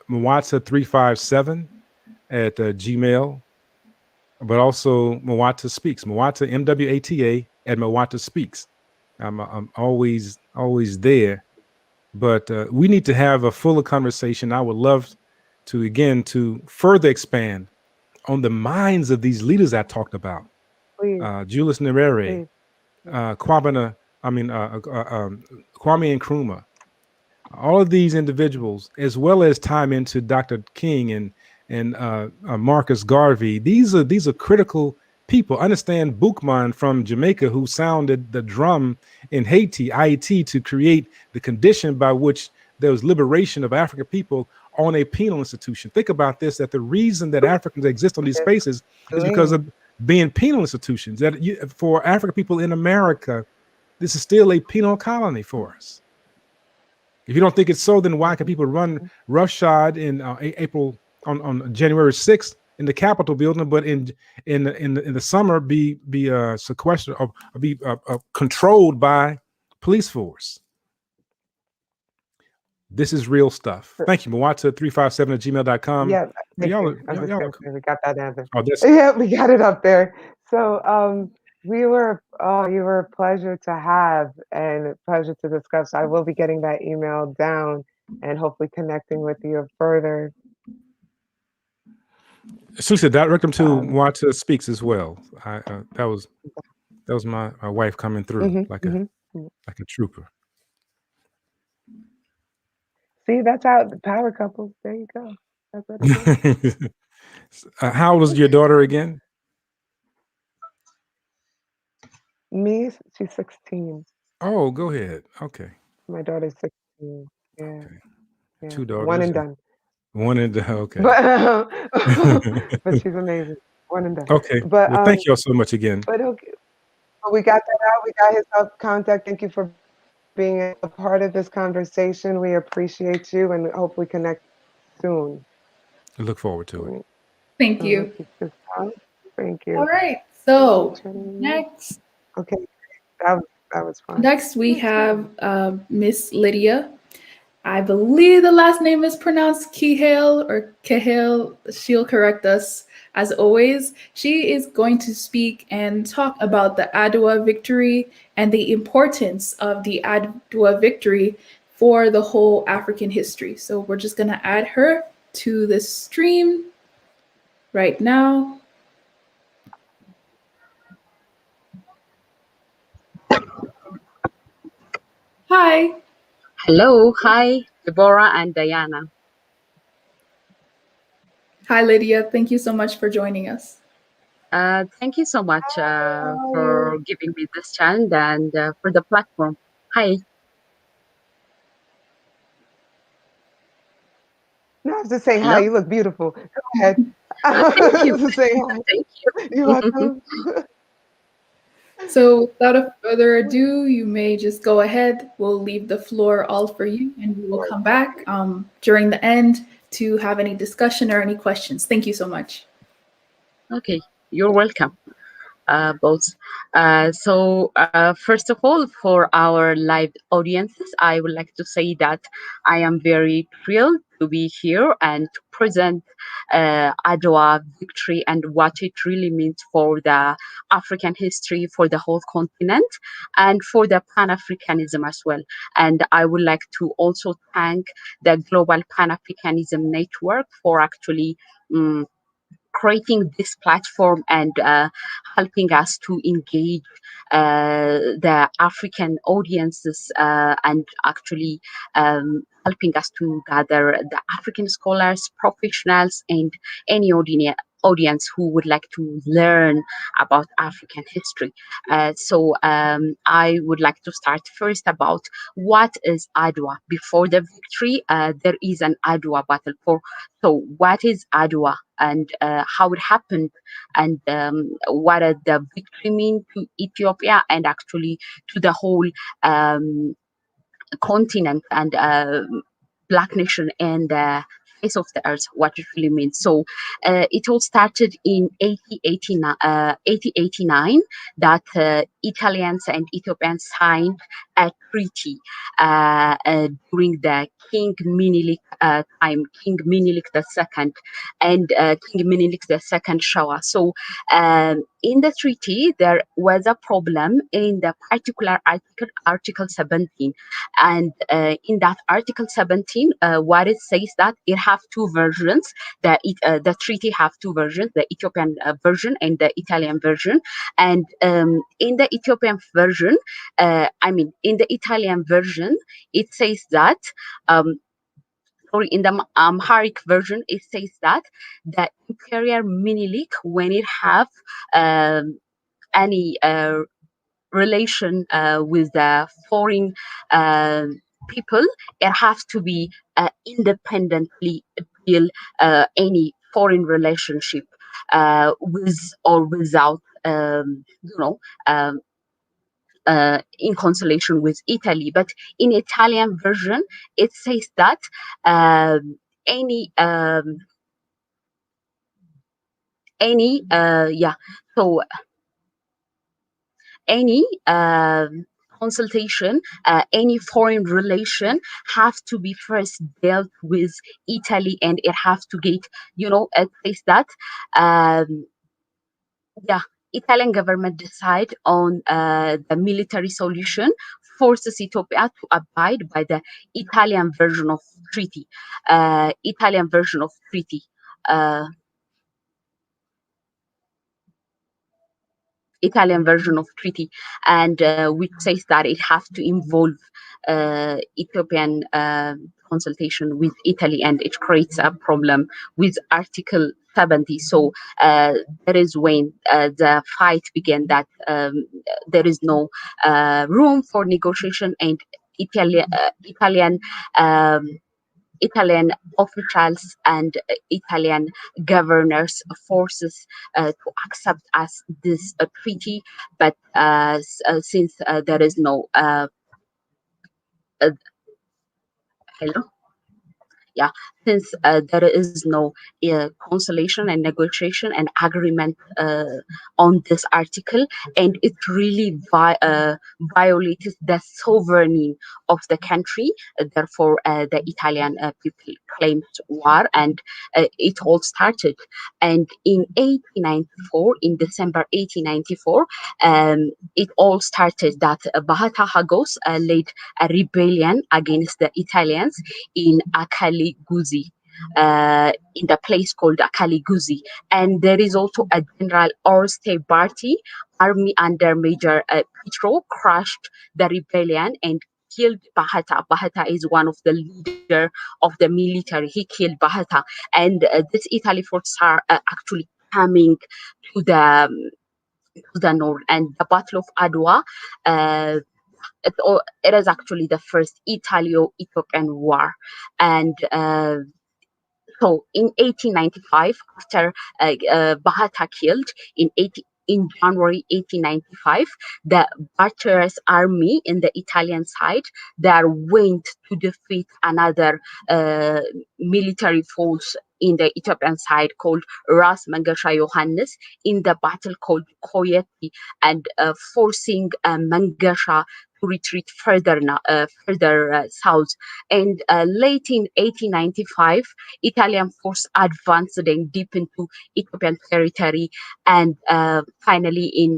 Mwata357 at Gmail, but also Mwata Speaks, Mwata MWATA at Mwata Speaks. I'm always there, but we need to have a fuller conversation. I would love to further expand on the minds of these leaders I talked about. Please. Julius Nyerere, Please. Kwame Nkrumah, all of these individuals, as well as time into Dr. King and Marcus Garvey. These are critical people. Understand Boukman from Jamaica, who sounded the drum in Haiti, to create the condition by which there was liberation of African people on a penal institution. Think about this, that the reason that Africans exist on these spaces is because of being penal institutions. That for African people in America, this is still a penal colony for us. If you don't think it's so, then why can people run roughshod in April on January 6th in the Capitol building, but in the summer be sequestered or be controlled by police force? This is real stuff. Thank you. Mwata357@gmail.com. Yeah, thank Y'all, you. We got that answer. Oh, Yeah, we got it up there. So you were a pleasure to have and a pleasure to discuss. I will be getting that email down and hopefully connecting with you further. Susa, direct them to Mwata Speaks as well. That was my wife coming through like a trooper. See, that's how the power couples. There you go. That's what it is. How old was your daughter again? Me, she's 16. Oh, go ahead. Okay. My daughter's 16. Yeah. Okay. Yeah. 2 daughters. One and done. One and done. Okay. But she's amazing. One and done. Okay. But well, thank you all so much again. But okay. Well, we got that out. We got his contact. Thank you for being a part of this conversation. We appreciate you and hopefully connect soon. I look forward to it. Thank you. Thank you. All right. So next. Okay. That was fun. Next we have Miss Lydia. I believe the last name is pronounced Kihale or Kehale. She'll correct us as always. She is going to speak and talk about the Adwa victory and the importance of the Adwa victory for the whole African history. So we're just going to add her to the stream right now. Hi. Hello. Hi, Deborah and Diana. Hi, Lydia. Thank you so much for joining us. Thank you so much for giving me this chance and for the platform. Hi. No, I was just saying Hello? hi. You look beautiful. Go ahead. Thank you. Just saying hi. Thank you. You're welcome. So without further ado, you may just go ahead. We'll leave the floor all for you, and we will come back during the end to have any discussion or any questions. Thank you so much. Okay, you're welcome. Both. So first of all, for our live audiences, I would like to say that I am very thrilled to be here and to present Adwa victory and what it really means for the African history, for the whole continent, and for the Pan Africanism as well. And I would like to also thank the Global Pan Africanism Network for actually creating this platform and helping us to engage the African audiences and actually helping us to gather the African scholars, professionals, and any audience who would like to learn about African history. So I would like to start first about what is Adwa. Before the victory, there is an Adwa battle. So what is Adwa and how it happened, and what does the victory mean to Ethiopia and actually to the whole continent and Black nation and face of the earth, what it really means. So it all started in 1889 that Italians and Ethiopians signed a treaty during the King Minilik time, King Minilik II and King Minilik II Shawa. So in the treaty, there was a problem in the particular Article 17. And in that Article 17, what it says that it have two versions. The treaty have two versions: the Ethiopian version and the Italian version. And in the Ethiopian version, in the Italian version, it says that. Or in the Amharic version, it says that the Imperial Minilik, when it have any relation with the foreign people, it has to be independently build any foreign relationship with or without, in consolation with Italy. But in Italian version, it says that any so any consultation, any foreign relation have to be first dealt with Italy, and it has to get, it says that Italian government decide on the military solution, forces Ethiopia to abide by the Italian version of treaty. Italian version of treaty. Italian version of treaty, and which says that it has to involve Ethiopian consultation with Italy, and it creates a problem with Article 70. So that is when the fight began, that there is no room for negotiation, and Italian officials and Italian governors forces to accept as this treaty, but since there is no hello. Since there is no consolation and negotiation and agreement on this article, and it really violates the sovereignty of the country. Therefore, the Italian people claimed war, and it all started. And in 1894, in December 1894, it all started that Bahata Hagos led a rebellion against the Italians in Akali Guzi, in the place called Akali Guzi. And there is also a General Orste Barty army under Major Petro crushed the rebellion and killed Bahata. Bahata is one of the leader of the military. He killed Bahata. And this Italy forces are actually coming to the north. And the Battle of Adwa, it is actually the first Italo-Ethiopian war. And so in 1895, after Bahata killed in January 1895, the Bartera's army in the Italian side, they went to defeat another military force in the Ethiopian side called Ras Mangasha Yohannes in the battle called Koyeti, and forcing Mangasha to retreat further south. And late in 1895, Italian force advanced then deep into Ethiopian territory, and finally in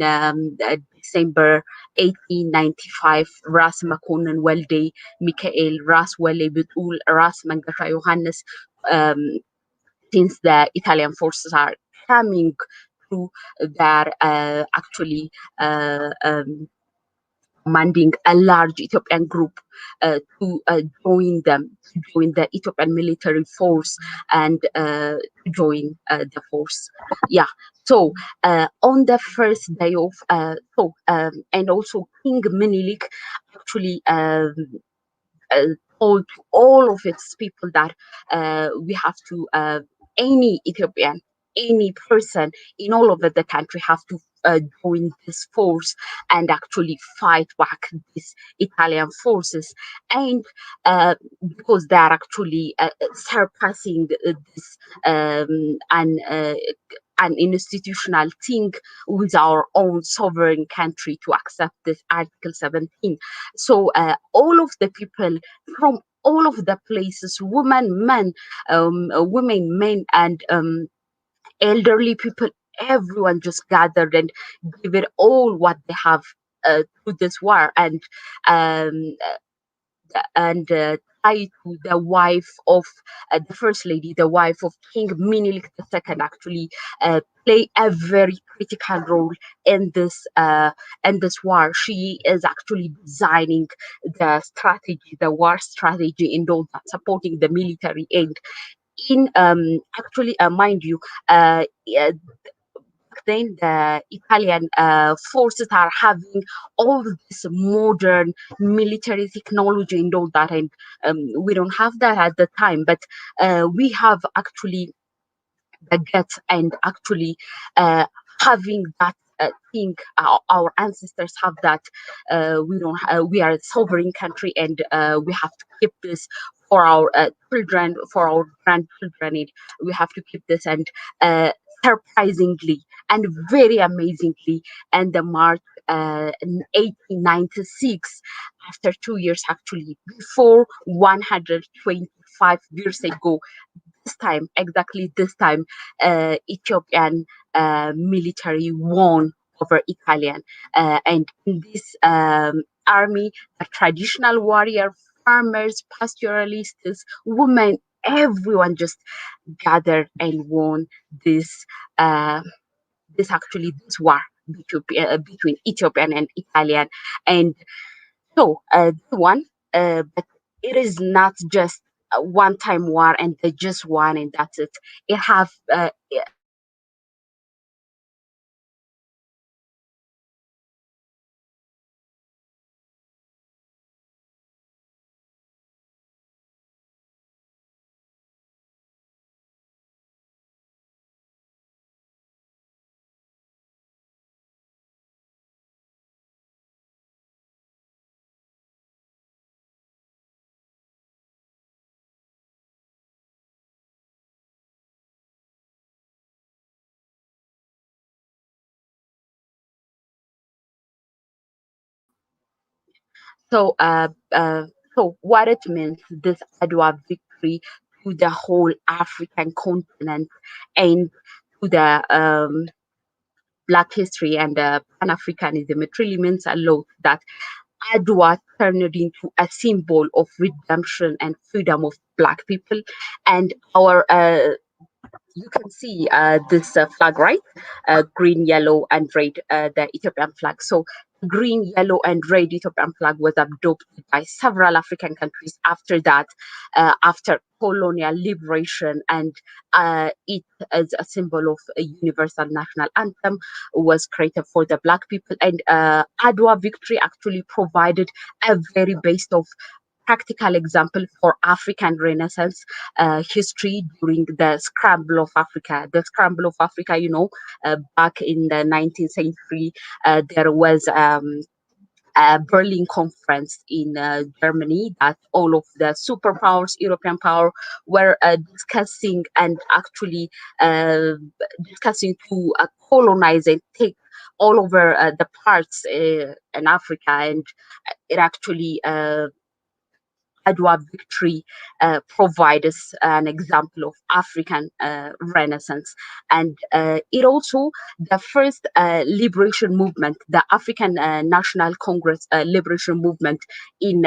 December 1895, Ras Makonnen Welde Michael, Ras Wele Betul, Ras Mangasha Yohannes, since the Italian forces are coming through, they're actually commanding a large Ethiopian group to join them, to join the Ethiopian military force and join the force. Yeah. So on the first day of and also King Menelik actually told to all of its people that we have to any Ethiopian, any person in all over the country have to join this force and actually fight back these Italian forces, and because they are actually surpassing this an institutional thing with our own sovereign country to accept this Article 17. So all of the people from all of the places, women, men, men, and elderly people, everyone just gathered and give it all what they have to this war, and tied to the wife of the first lady, the wife of King Menelik II, actually play a very critical role in this war. She is actually designing the strategy, the war strategy, in all that, supporting the military aid. In actually, mind you, then the Italian forces are having all this modern military technology and all that, and we don't have that at the time, but we have actually the guts and actually having that thing. Our ancestors have that. We don't. We are a sovereign country, and we have to keep this for our children, for our grandchildren. And we have to keep this, and surprisingly and very amazingly, and the March in 1896, after 2 years, actually, before 125 years ago, exactly this time, Ethiopian military won over Italian. And in this army, the traditional warrior, farmers, pastoralists, women, everyone just gathered and won this this war between Ethiopian and Italian. And so but it is not just a one-time war and they just won and that's it. It have so what it means, this Adwa victory, to the whole African continent and to the Black history and Pan Africanism. It really means a lot that Adwa turned into a symbol of redemption and freedom of Black people. And our you can see this flag, right? Green, yellow, and red, the Ethiopian flag. So green, yellow, and red Ethiopian flag was adopted by several African countries after that, after colonial liberation, and it as a symbol of a universal national anthem was created for the Black people. And Adwa victory actually provided a very base of practical example for African Renaissance history during the scramble of Africa. The scramble of Africa, back in the 19th century, there was a Berlin conference in Germany that all of the superpowers, European power, were discussing and actually discussing to colonize and take all over the parts in Africa, and it actually Adwa victory provides an example of African Renaissance, and it also the first liberation movement, the African National Congress liberation movement, in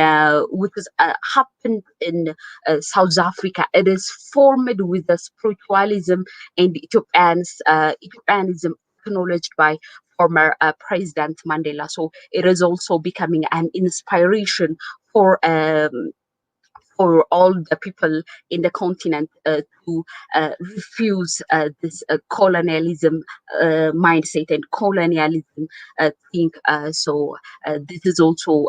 which is, happened in South Africa. It is formed with the spiritualism and Ethiopianism acknowledged by former President Mandela. So it is also becoming an inspiration for all the people in the continent to refuse this colonialism mindset and colonialism thing. So this is also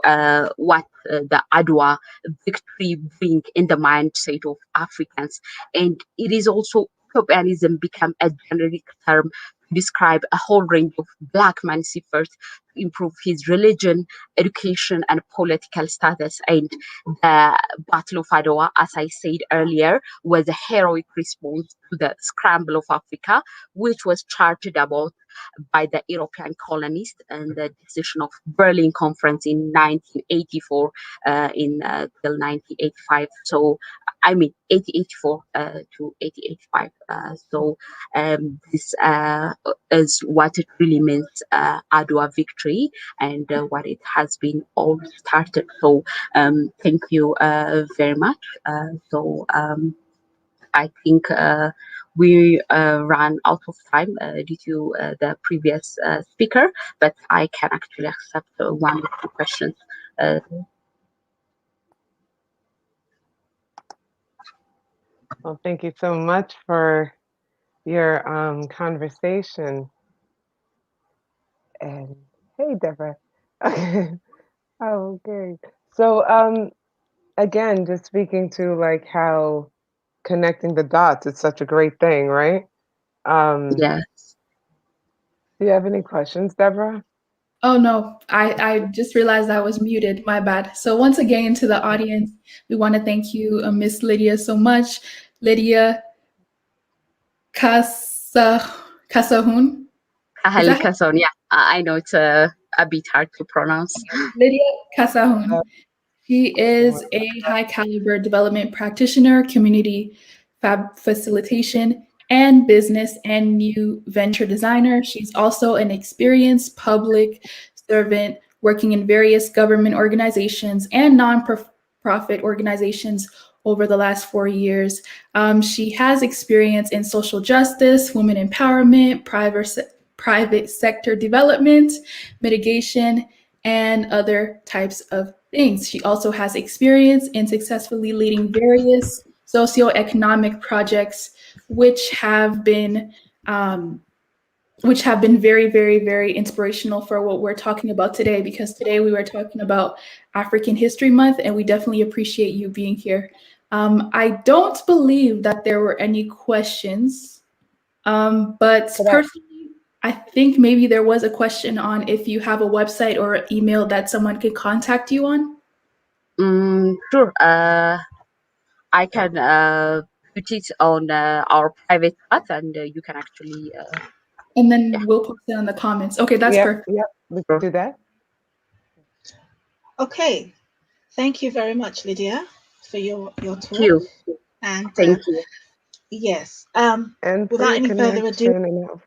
what the Adwa victory bring in the mindset of Africans. And it is also Ethiopianism become a generic term to describe a whole range of Black man seekers to improve his religion, education, and political status. And the Battle of Adwa, as I said earlier, was a heroic response to the scramble of Africa, which was charted about by the European colonists and the decision of Berlin Conference in 1984 till 1985. So, I mean, 1884 to 1885. So this is what it really means, Adwa victory, and what it has been all started. So thank you very much. I think we ran out of time due to the previous speaker, but I can actually accept one or two questions. Well, thank you so much for your conversation. And hey, Deborah. Okay. So again, just speaking to like how connecting the dots is such a great thing, right? Yes. Do you have any questions, Deborah? Oh no, I just realized I was muted. My bad. So once again, to the audience, we want to thank you, Miss Lydia, so much. Lydia Kasahun. Ahali Kason, yeah, I know it's a bit hard to pronounce. Lydia Kasahun. She is a high caliber development practitioner, community facilitation, and business and new venture designer. She's also an experienced public servant working in various government organizations and nonprofit organizations over the last 4 years. She has experience in social justice, women empowerment, private sector development, mitigation, and other types of things. She also has experience in successfully leading various socioeconomic projects, which have been very, very, very inspirational for what we're talking about today, because today we were talking about African History Month, and we definitely appreciate you being here. I don't believe that there were any questions, but personally, I think maybe there was a question on if you have a website or an email that someone can contact you on. Sure. I can put it on our private chat, and you can actually. And then we'll post it on the comments. Okay, that's perfect. Yep, we can do that. Okay, thank you very much, Lydia, for your talk. Thank you. And thank you. Yes. And without any further ado,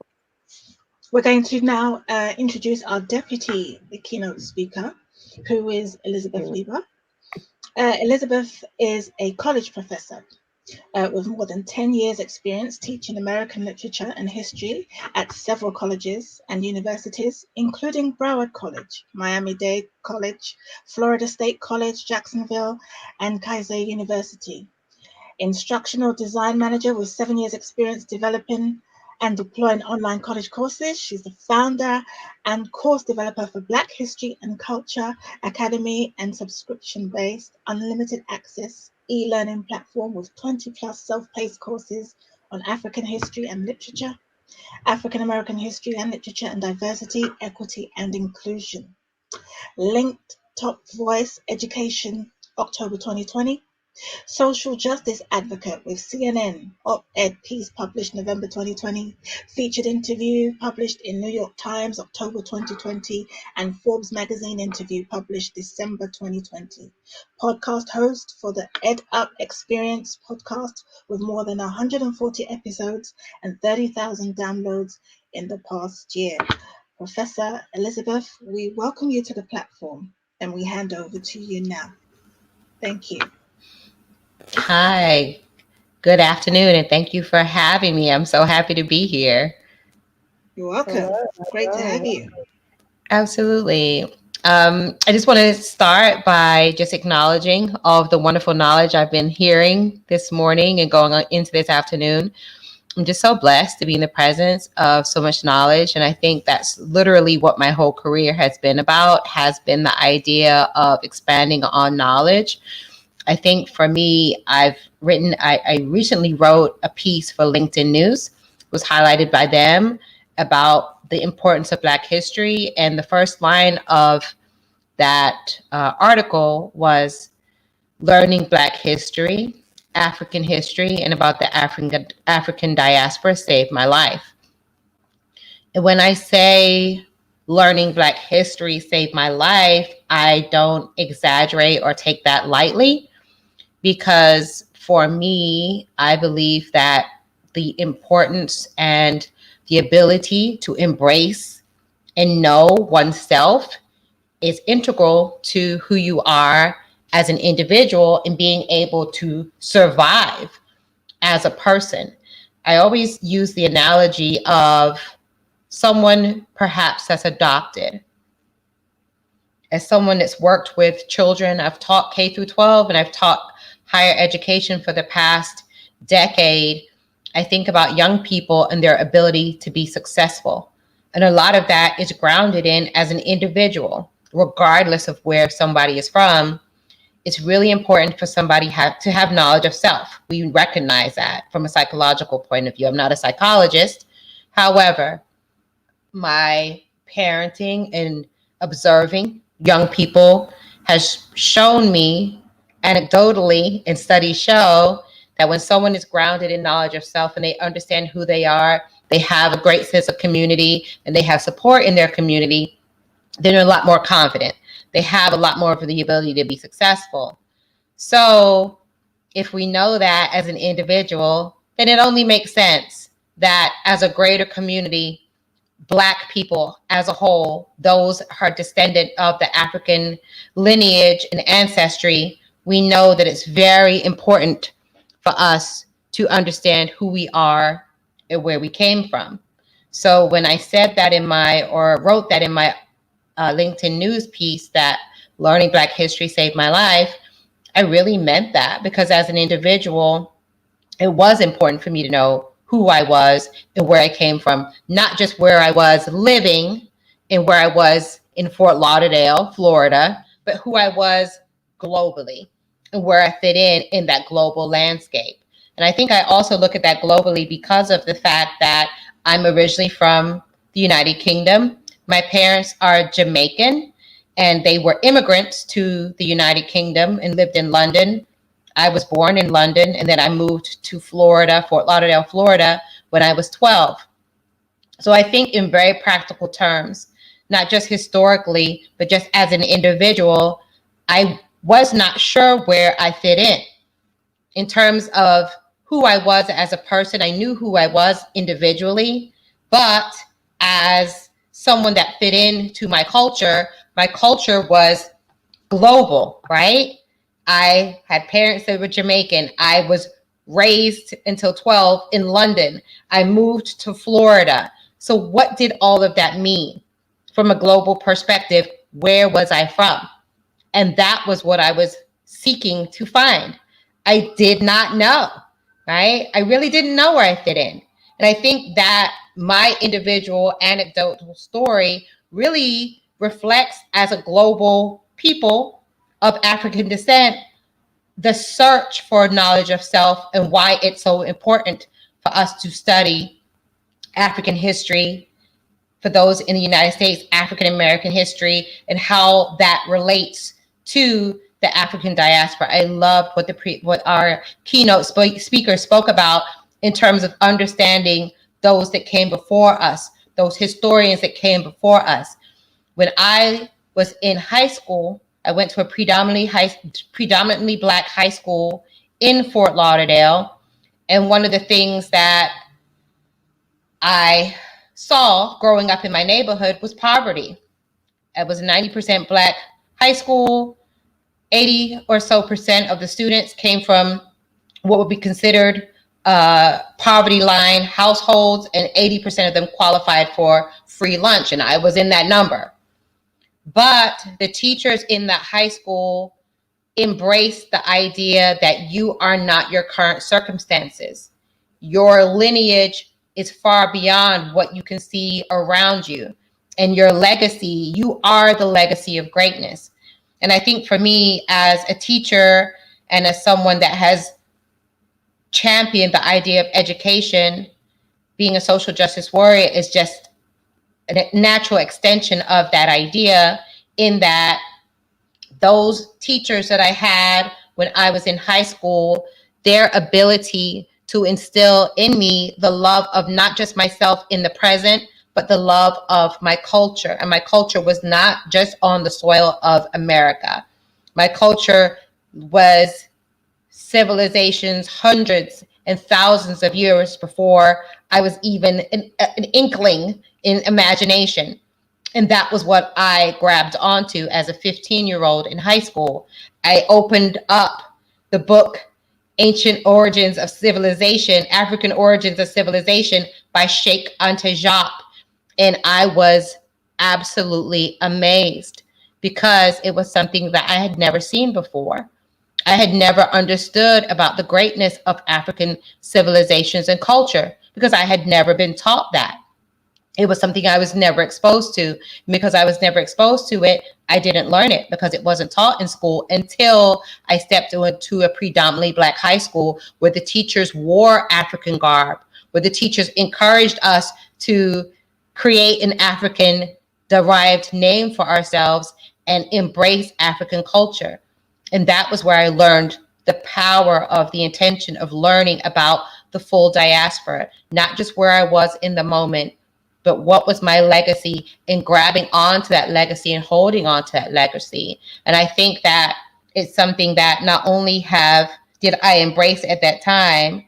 we're going to now introduce our deputy keynote speaker, who is Elizabeth Lieber. Elizabeth is a college professor with more than 10 years experience teaching American literature and history at several colleges and universities, including Broward College, Miami-Dade College, Florida State College, Jacksonville, and Kaiser University. Instructional design manager with 7 years experience developing and deploying online college courses. She's the founder and course developer for Black History and Culture Academy and subscription-based unlimited access e-learning platform with 20 plus self-paced courses on African history and literature, African American history and literature, and diversity, equity, and inclusion. Linked Top Voice Education, October 2020. Social justice advocate with CNN op-ed piece published November 2020, featured interview published in New York Times October 2020, and Forbes magazine interview published December 2020. Podcast host for the Ed Up Experience podcast with more than 140 episodes and 30,000 downloads in the past year. Professor Elizabeth, we welcome you to the platform and we hand over to you now. Thank you. Hi, good afternoon, and thank you for having me. I'm so happy to be here. You're welcome. Great to have you. Absolutely. I just want to start by just acknowledging all of the wonderful knowledge I've been hearing this morning and going on into this afternoon. I'm just so blessed to be in the presence of so much knowledge. And I think that's literally what my whole career has been about, has been the idea of expanding on knowledge. I think for me, I recently wrote a piece for LinkedIn News, was highlighted by them, about the importance of Black history. And the first line of that article was learning Black history, African history, and about the African diaspora saved my life. And when I say learning Black history saved my life, I don't exaggerate or take that lightly, because for me, I believe that the importance and the ability to embrace and know oneself is integral to who you are as an individual and being able to survive as a person. I always use the analogy of someone perhaps that's adopted. As someone that's worked with children, I've taught K through 12 and I've taught higher education for the past decade. I think about young people and their ability to be successful. And a lot of that is grounded in, as an individual, regardless of where somebody is from, it's really important for somebody to have knowledge of self. We recognize that from a psychological point of view. I'm not a psychologist. However, my parenting and observing young people has shown me anecdotally, and studies show that when someone is grounded in knowledge of self and they understand who they are, they have a great sense of community and they have support in their community, then they're a lot more confident. They have a lot more of the ability to be successful. So if we know that as an individual, then it only makes sense that as a greater community, Black people as a whole, those who are descendant of the African lineage and ancestry, we know that it's very important for us to understand who we are and where we came from. So when I said that wrote that in my LinkedIn News piece, that learning Black history saved my life, I really meant that, because as an individual, it was important for me to know who I was and where I came from, not just where I was living and where I was in Fort Lauderdale, Florida, but who I was globally and where I fit in that global landscape. And I think I also look at that globally because of the fact that I'm originally from the United Kingdom. My parents are Jamaican, and they were immigrants to the United Kingdom and lived in London. I was born in London, and then I moved to Florida, Fort Lauderdale, Florida, when I was 12. So I think in very practical terms, not just historically, but just as an individual, I was not sure where I fit in terms of who I was as a person. I knew who I was individually, but as someone that fit into my culture was global, right? I had parents that were Jamaican. I was raised until 12 in London. I moved to Florida. So what did all of that mean from a global perspective? Where was I from? And that was what I was seeking to find. I did not know, right? I really didn't know where I fit in. And I think that my individual anecdotal story really reflects, as a global people of African descent, the search for knowledge of self and why it's so important for us to study African history. For those in the United States, African American history, and how that relates to the African diaspora. I loved what our keynote speaker spoke about in terms of understanding those that came before us, those historians that came before us. When I was in high school, I went to a predominantly Black high school in Fort Lauderdale. And one of the things that I saw growing up in my neighborhood was poverty. It was a 90% Black high school. 80% or so of the students came from what would be considered poverty line households, and 80% of them qualified for free lunch, and I was in that number. But the teachers in that high school embraced the idea that you are not your current circumstances. Your lineage is far beyond what you can see around you. And your legacy, you are the legacy of greatness. And I think for me, as a teacher and as someone that has championed the idea of education, being a social justice warrior is just a natural extension of that idea, in that those teachers that I had when I was in high school, their ability to instill in me the love of not just myself in the present, but the love of my culture. And my culture was not just on the soil of America. My culture was civilizations hundreds and thousands of years before I was even an inkling in imagination. And that was what I grabbed onto as a 15-year-old in high school. I opened up the book, Ancient Origins of Civilization, African Origins of Civilization by Sheikh Anta Diop. And I was absolutely amazed because it was something that I had never seen before. I had never understood about the greatness of African civilizations and culture because I had never been taught that. It was something I was never exposed to. Because I was never exposed to it, I didn't learn it because it wasn't taught in school until I stepped into a predominantly Black high school where the teachers wore African garb, where the teachers encouraged us to create an African derived name for ourselves and embrace African culture. And that was where I learned the power of the intention of learning about the full diaspora, not just where I was in the moment, but what was my legacy, and grabbing onto that legacy and holding on to that legacy. And I think that it's something that not only did I embrace at that time,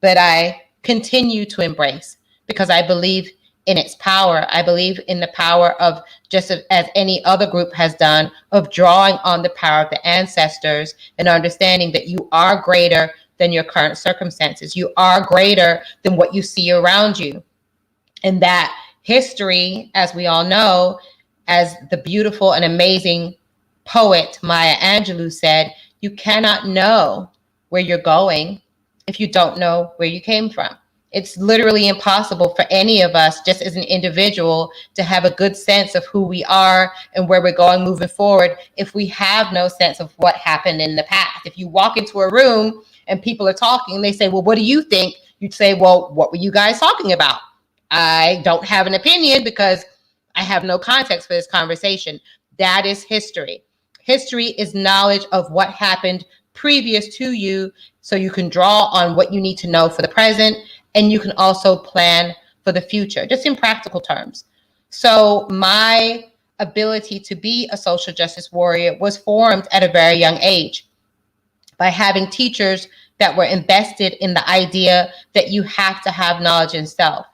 but I continue to embrace because I believe in its power. I believe in the power of, just as any other group has done, of drawing on the power of the ancestors and understanding that you are greater than your current circumstances. You are greater than what you see around you. And that history, as we all know, as the beautiful and amazing poet Maya Angelou said, you cannot know where you're going if you don't know where you came from. It's literally impossible for any of us, just as an individual, to have a good sense of who we are and where we're going moving forward if we have no sense of what happened in the past. If you walk into a room and people are talking and they say, well, what do you think? You'd say, well, what were you guys talking about? I don't have an opinion because I have no context for this conversation. That is history. History is knowledge of what happened previous to you, so you can draw on what you need to know for the present, and you can also plan for the future, just in practical terms. So my ability to be a social justice warrior was formed at a very young age by having teachers that were invested in the idea that you have to have knowledge in self.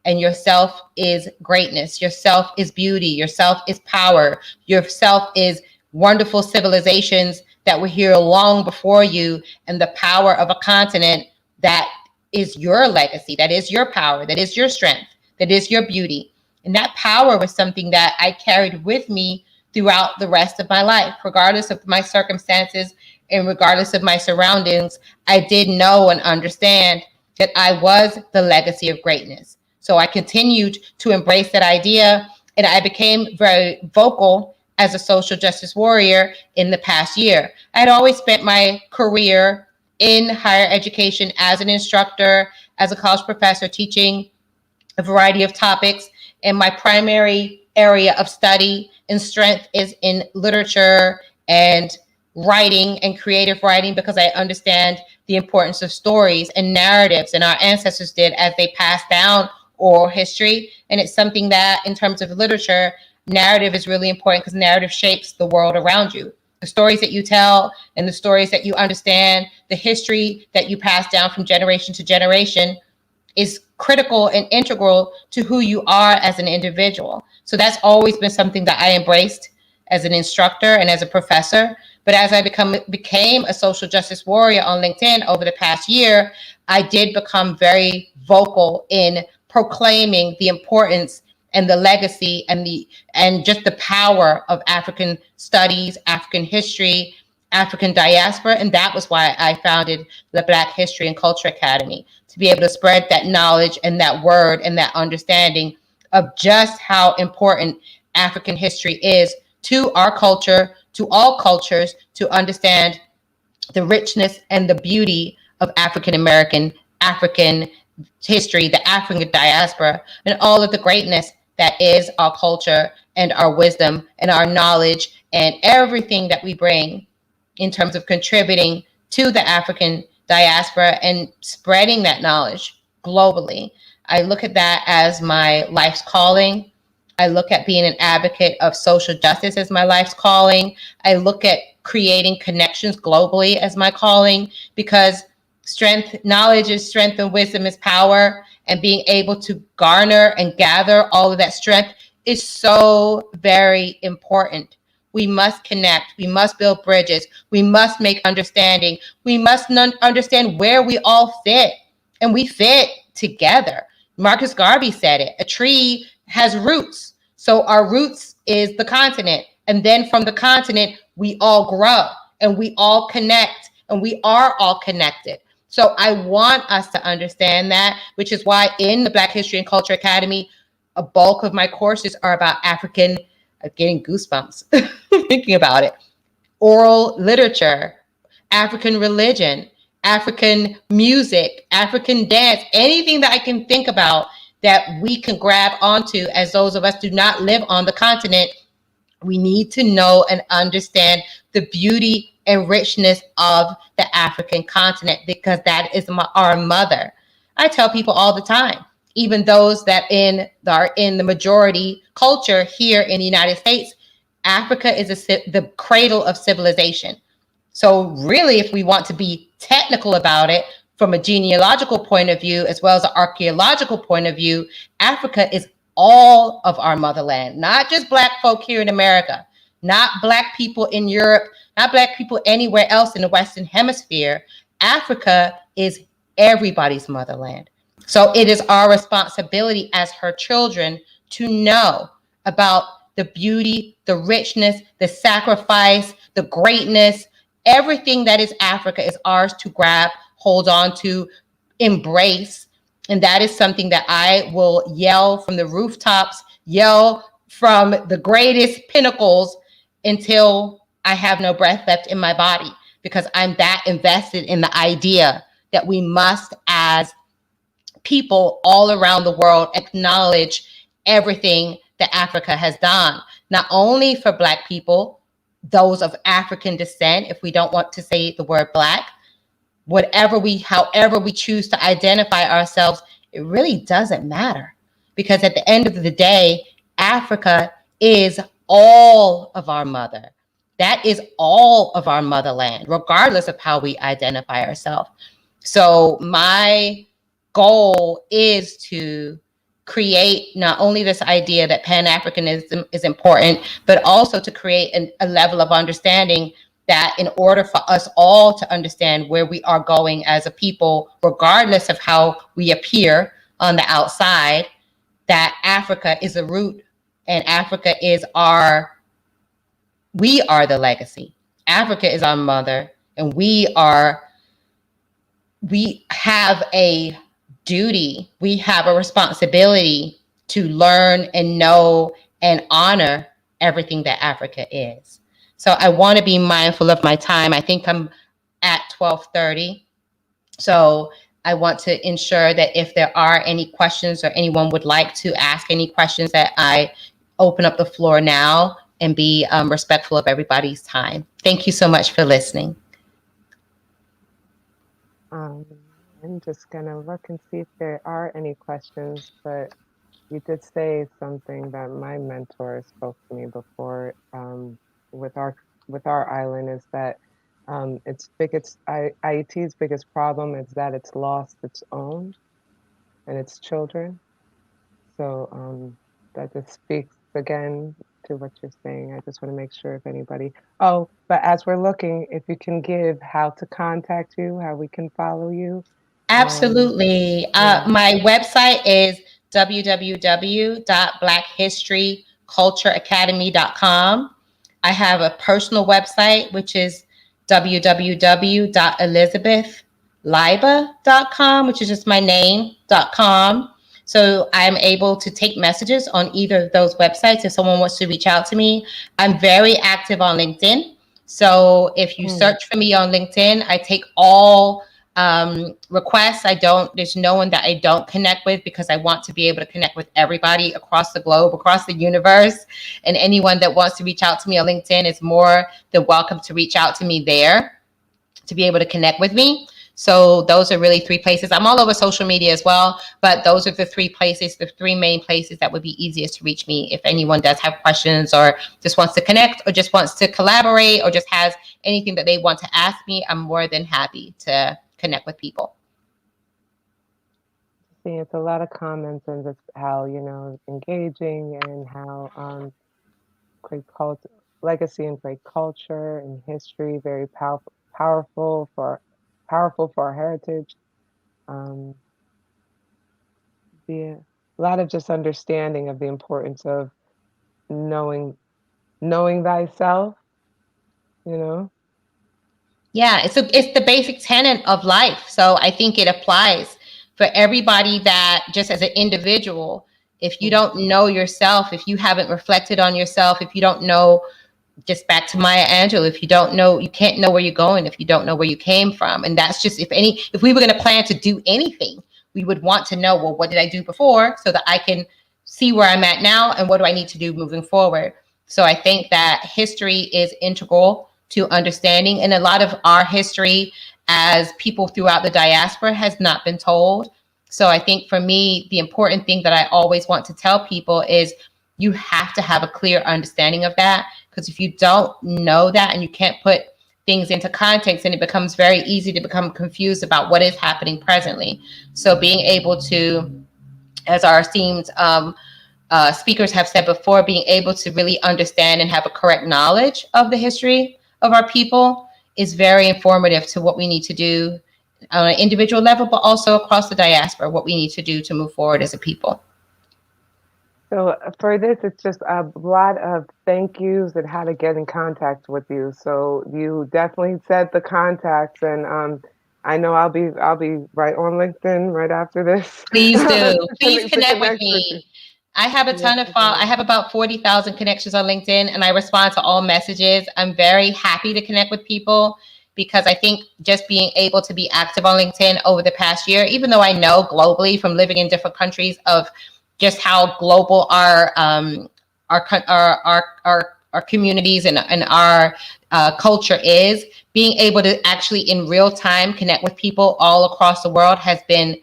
And yourself is greatness. Yourself is beauty. Yourself is power. Yourself is wonderful civilizations that were here long before you, and the power of a continent that is your legacy, that is your power, that is your strength, that is your beauty. And that power was something that I carried with me throughout the rest of my life, regardless of my circumstances and regardless of my surroundings. I did know and understand that I was the legacy of greatness. So I continued to embrace that idea, and I became very vocal as a social justice warrior in the past year. I had always spent my career in higher education as an instructor, as a college professor, teaching a variety of topics. And my primary area of study and strength is in literature and writing and creative writing, because I understand the importance of stories and narratives, and our ancestors did as they passed down oral history. And it's something that, in terms of literature, narrative is really important because narrative shapes the world around you. The stories that you tell and the stories that you understand, the history that you pass down from generation to generation is critical and integral to who you are as an individual. So that's always been something that I embraced as an instructor and as a professor. But as I became a social justice warrior on LinkedIn over the past year, I did become very vocal in proclaiming the importance and the legacy and just the power of African studies, African history, African diaspora. And that was why I founded the Black History and Culture Academy, to be able to spread that knowledge and that word and that understanding of just how important African history is to our culture, to all cultures, to understand the richness and the beauty of African history, the African diaspora, and all of the greatness that is our culture and our wisdom and our knowledge and everything that we bring in terms of contributing to the African diaspora and spreading that knowledge globally. I look at that as my life's calling. I look at being an advocate of social justice as my life's calling. I look at creating connections globally as my calling, because knowledge is strength, and wisdom is power. And being able to garner and gather all of that strength is so very important. We must connect. We must build bridges. We must make understanding. We must understand where we all fit, and we fit together. Marcus Garvey said it. A tree has roots. So our roots is the continent. And then from the continent, we all grow and we all connect, and we are all connected. So I want us to understand that, which is why in the Black History and Culture Academy, a bulk of my courses are about African, getting goosebumps thinking about it, oral literature, African religion, African music, African dance, anything that I can think about that we can grab onto as those of us do not live on the continent. We need to know and understand the beauty and richness of the African continent, because that is our mother. I tell people all the time, even those that are in the majority culture here in the United States, Africa is the cradle of civilization. So really, if we want to be technical about it, from a genealogical point of view, as well as an archaeological point of view, Africa is all of our motherland, not just Black folk here in America, not Black people in Europe, not Black people anywhere else in the Western Hemisphere. Africa is everybody's motherland. So it is our responsibility as her children to know about the beauty, the richness, the sacrifice, the greatness. Everything that is Africa is ours to grab, hold on to, embrace. And that is something that I will yell from the rooftops, yell from the greatest pinnacles until I have no breath left in my body, because I'm that invested in the idea that we must, as people all around the world, acknowledge everything that Africa has done, not only for Black people, those of African descent, if we don't want to say the word Black, however we choose to identify ourselves, it really doesn't matter. Because at the end of the day, Africa is all of our mother. That is all of our motherland, regardless of how we identify ourselves. So my goal is to create not only this idea that Pan Africanism is important, but also to create a level of understanding that in order for us all to understand where we are going as a people, regardless of how we appear on the outside, that Africa is a root, and Africa is we are the legacy. Africa is our mother, and we have a duty, we have a responsibility to learn and know and honor everything that Africa is. So I want to be mindful of my time. I think I'm at 12:30. So I want to ensure that if there are any questions or anyone would like to ask any questions, that I open up the floor now and be respectful of everybody's time. Thank you so much for listening. I'm just gonna look and see if there are any questions, but you did say something that my mentor spoke to me before with our island, is that IET's biggest problem is that it's lost its own and its children. So that just speaks again to what you're saying. I just want to make sure if anybody, but as we're looking, if you can give how to contact you, how we can follow you. Absolutely. My website is www.blackhistorycultureacademy.com. I have a personal website, which is www.elizabethliba.com, which is just my name.com. So I'm able to take messages on either of those websites if someone wants to reach out to me. I'm very active on LinkedIn. So if you search for me on LinkedIn, I take all requests. There's no one that I don't connect with, because I want to be able to connect with everybody across the globe, across the universe. And anyone that wants to reach out to me on LinkedIn is more than welcome to reach out to me there to be able to connect with me. So those are really three places. I'm all over social media as well, but those are the three places, the three main places that would be easiest to reach me if anyone does have questions or just wants to connect or just wants to collaborate or just has anything that they want to ask me. I'm more than happy to connect with people. See, it's a lot of comments and just how, engaging and how great culture, legacy and great culture and history, very powerful for our heritage. A lot of just understanding of the importance of knowing thyself, Yeah, it's the basic tenet of life. So I think it applies for everybody, that just as an individual, if you don't know yourself, if you haven't reflected on yourself, if you don't know, just back to Maya Angelou, if you don't know, you can't know where you're going if you don't know where you came from. And that's just, if we were going to plan to do anything, we would want to know, well, what did I do before so that I can see where I'm at now and what do I need to do moving forward. So I think that history is integral to understanding, and a lot of our history as people throughout the diaspora has not been told. So I think for me, the important thing that I always want to tell people is you have to have a clear understanding of that, because if you don't know that and you can't put things into context, then it becomes very easy to become confused about what is happening presently. So being able to, as our esteemed speakers have said before, being able to really understand and have a correct knowledge of the history of our people is very informative to what we need to do on an individual level, but also across the diaspora, what we need to do to move forward as a people. So for this, it's just a lot of thank yous and how to get in contact with you. So you definitely said the contacts, and I know I'll be right on LinkedIn right after this. Please do. Please connect with me. I have a ton of I have about 40,000 connections on LinkedIn, and I respond to all messages. I'm very happy to connect with people, because I think just being able to be active on LinkedIn over the past year, even though I know globally from living in different countries of just how global our communities and our culture is, being able to actually in real time connect with people all across the world has been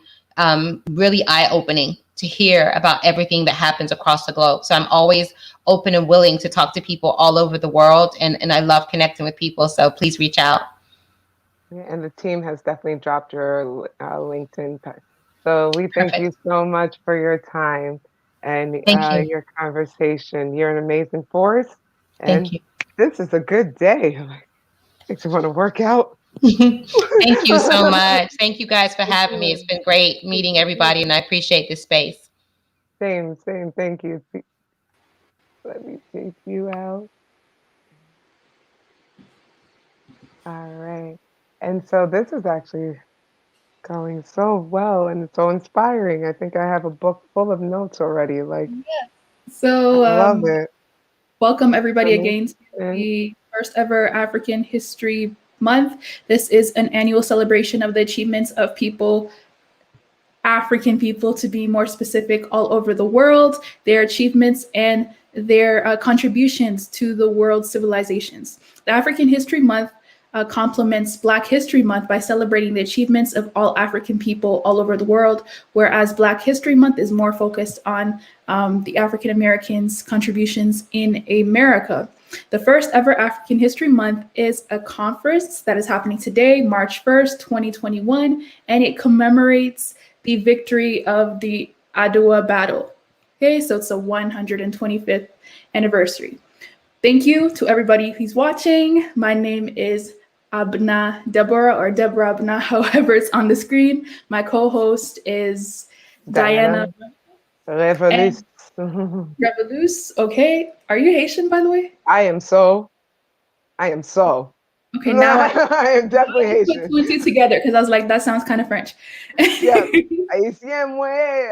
really eye-opening to hear about everything that happens across the globe. So I'm always open and willing to talk to people all over the world, and I love connecting with people. So please reach out. And the team has definitely dropped your LinkedIn. So we thank you so much for your time and your conversation. You're an amazing force. And thank you. This is a good day. Makes you want to work out. Thank you so much. Thank you guys for having me. It's been great meeting everybody, and I appreciate this space. Same. Thank you. Let me take you out. All right. And so this is actually going so well and so inspiring. I think I have a book full of notes already. So I love it. Welcome everybody again to the first ever African History Month. This is an annual celebration of the achievements of people, African people to be more specific, all over the world, their achievements and their contributions to the world's civilizations. The African History Month complements Black History Month by celebrating the achievements of all African people all over the world, whereas Black History Month is more focused on the African Americans' contributions in America. The first ever African History Month is a conference that is happening today, March 1st, 2021, and it commemorates the victory of the Adwa battle. Okay, so it's the 125th anniversary. Thank you to everybody who's watching. My name is Abna Deborah or Deborah Abna, however it's on the screen. My co-host is Diana Revolus. Revolus. Okay. Are you Haitian, by the way? I am so. Okay, now I am definitely put Haitian. 2 and 2 together because I was like, that sounds kind of French. Yeah, Haitian way.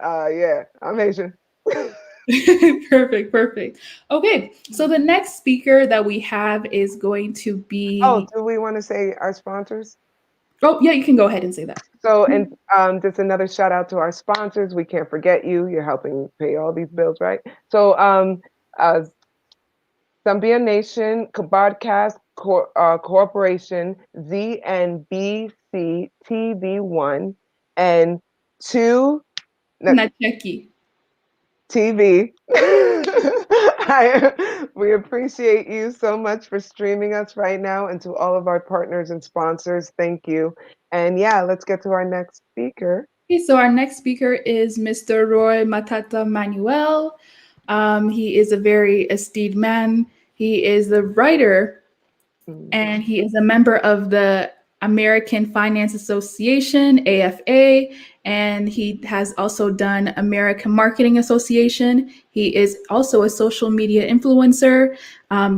Yeah, I'm Haitian. Perfect. Okay, so the next speaker that we have is going to be. Oh, do we want to say our sponsors? Oh, yeah, you can go ahead and say that. So, and just another shout out to our sponsors. We can't forget you. You're helping pay all these bills, right? So, Zambia Nation, Kabadcast Corporation, ZNBC TV1, and 2 Nacheki TV. We appreciate you so much for streaming us right now, and to all of our partners and sponsors, thank you. And yeah, let's get to our next speaker. Okay, so our next speaker is Mr. Roy Matata Manuel. He is a very esteemed man. He is the writer and he is a member of the American Finance Association, AFA, and he has also done American Marketing Association. He is also a social media influencer.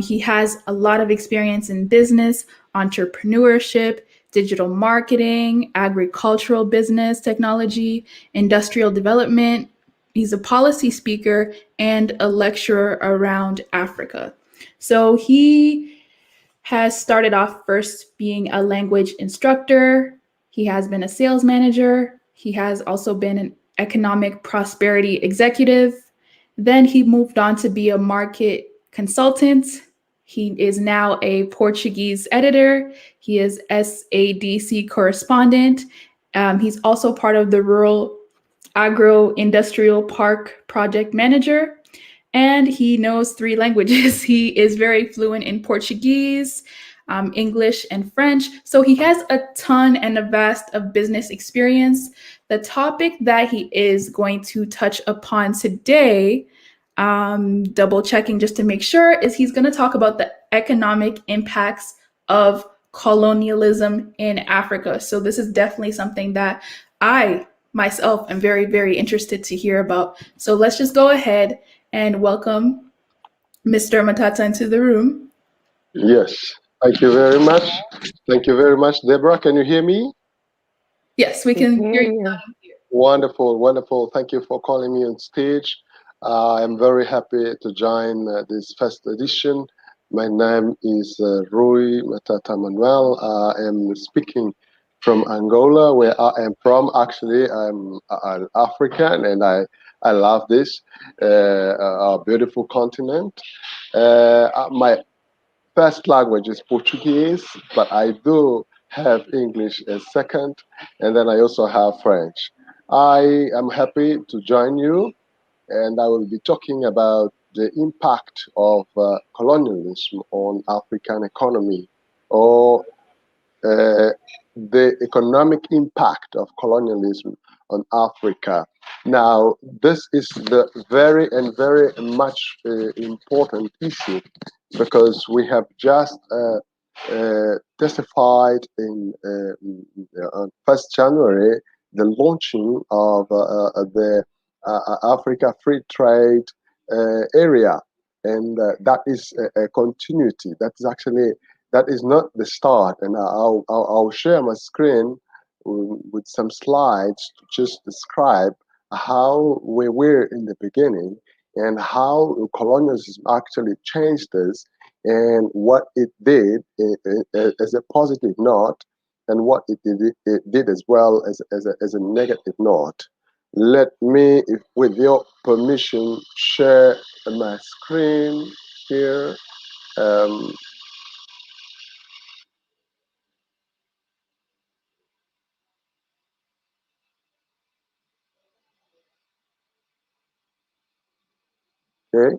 He has a lot of experience in business, entrepreneurship, digital marketing, agricultural business technology, industrial development. He's a policy speaker and a lecturer around Africa. So he has started off first being a language instructor. He has been a sales manager. He has also been an economic prosperity executive. Then he moved on to be a market consultant. He is now a Portuguese editor. He is SADC correspondent. He's also part of the Rural Agro-Industrial Park project manager. And he knows 3 languages. He is very fluent in Portuguese, English, and French. So he has a ton and a vast of business experience. The topic that he is going to touch upon today, double checking just to make sure, is he's going to talk about the economic impacts of colonialism in Africa. So this is definitely something that I myself am very, very interested to hear about. So let's just go ahead and welcome Mr. Matata into the room. Yes, thank you very much. Thank you very much, Deborah. Can you hear me? Yes, we can hear you. Wonderful, wonderful. Thank you for calling me on stage. I'm very happy to join this first edition. My name is Rui Matata Manuel. I am speaking from Angola, where I am from. Actually, I'm an African, and I love this, our beautiful continent. My first language is Portuguese, but I do have English as second, and then I also have French. I am happy to join you, and I will be talking about the impact of colonialism on African economy, or the economic impact of colonialism on Africa. Now, this is the very much important issue, because we have just testified on 1st January the launching of the Africa Free Trade area, and that is a continuity. That is not the start, and I'll share my screen with some slides to just describe how we were in the beginning and how colonialism actually changed us, and what it did as a positive note, and what it did as well as a negative note. Let me, with your permission, share my screen here. Okay,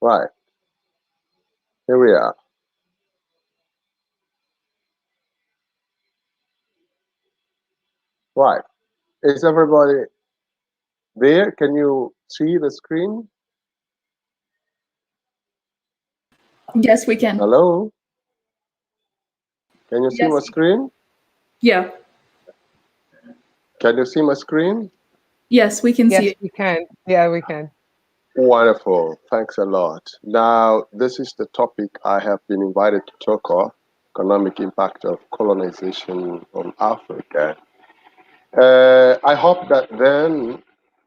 right, here we are. Right, is everybody there? Can you see the screen? Yes, we can. Hello? Can you see my screen? Yeah. Can you see my screen? Yes, we can see Yes, it. we can. Yeah, we can. Wonderful. Thanks a lot. Now, this is the topic I have been invited to talk of, economic impact of colonization on Africa. I hope then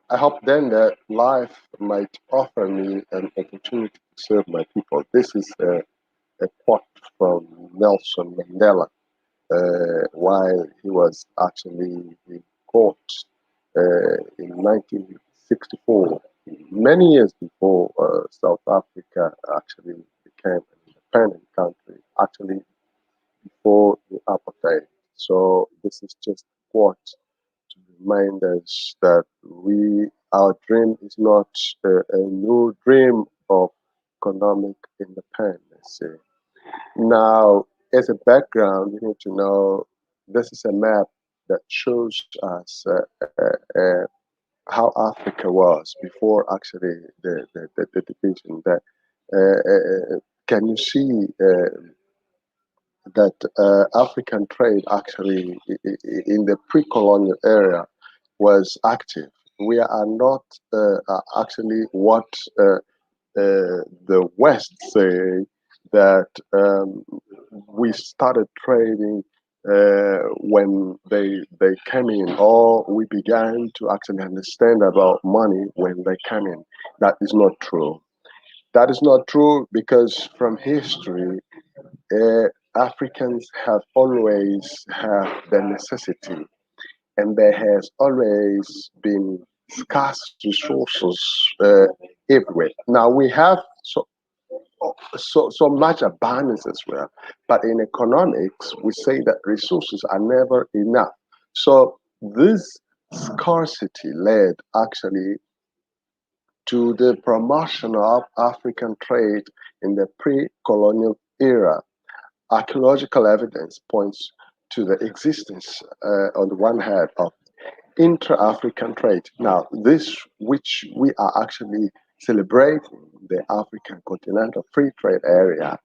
that life might offer me an opportunity to serve my people. This is a quote from Nelson Mandela while he was actually in court in 1964, many years before South Africa actually became an independent country, actually before the apartheid. So this is just a quote to remind us that our dream is not a new dream of economic independence. Now, as a background, we need to know this is a map that shows us how Africa was before actually the division. Can you see that African trade actually in the pre-colonial era was active? We are not actually what the West say that we started trading when they came in, or we began to actually understand about money when they came in. That is not true. That is not true because from history, Africans have always had the necessity, and there has always been scarce resources everywhere. Now we have so much abundance as well, but in economics we say that resources are never enough. So this scarcity led actually to the promotion of African trade in the pre-colonial era. Archaeological evidence points to the existence, on the one hand, of intra-African trade. Now, this which we are actually celebrating, the African Continental Free Trade Area,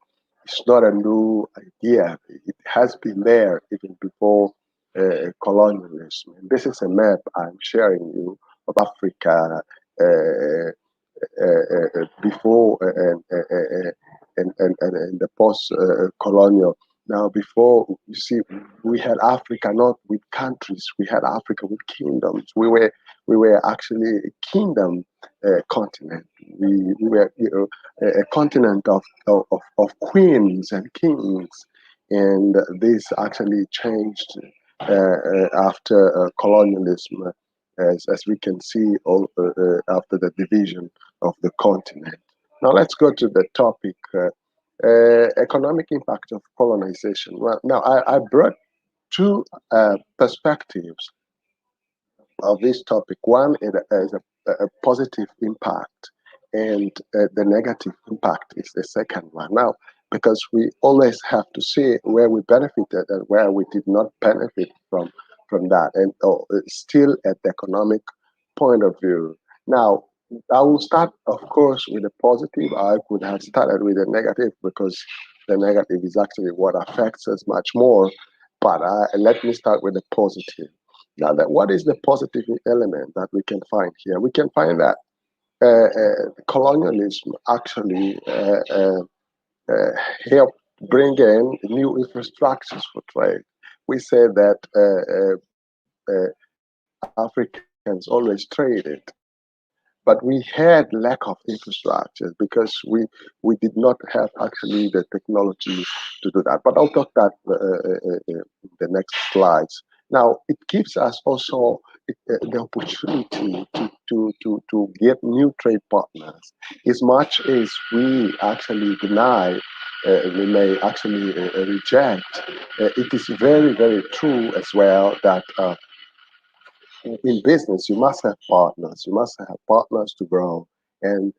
is not a new idea. It has been there even before colonialism. And this is a map I'm sharing you of Africa before and the post-colonial. Now, before, you see, we had Africa not with countries, we had Africa with kingdoms. We were actually a kingdom continent. We were a continent of queens and kings, and this actually changed after colonialism, as we can see after the division of the continent. Now let's go to the topic. Economic impact of colonization. Well, now I brought two perspectives of this topic. One is a positive impact, and the negative impact is the second one. Now, because we always have to see where we benefited and where we did not benefit from that, and still at the economic point of view. Now, I will start, of course, with the positive. I could have started with the negative because the negative is actually what affects us much more. But let me start with the positive. Now, what is the positive element that we can find here? We can find that colonialism actually helped bring in new infrastructures for trade. We say that Africans always traded, but we had lack of infrastructure because we did not have actually the technology to do that. But I'll talk that in the next slides. Now, it gives us also the opportunity to get new trade partners. As much as we actually deny, we may actually reject, it is very, very true as well that in business, you must have partners. You must have partners to grow, and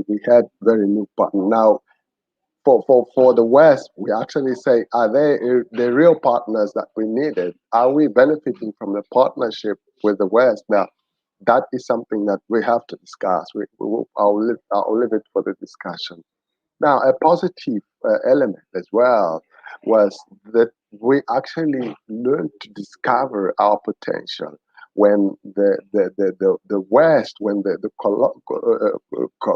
we had very new partners. Now, for the West, we actually say, are they the real partners that we needed? Are we benefiting from the partnership with the West? Now, that is something that we have to discuss. I'll leave it for the discussion. Now, a positive element as well was that we actually learned to discover our potential when the West, when the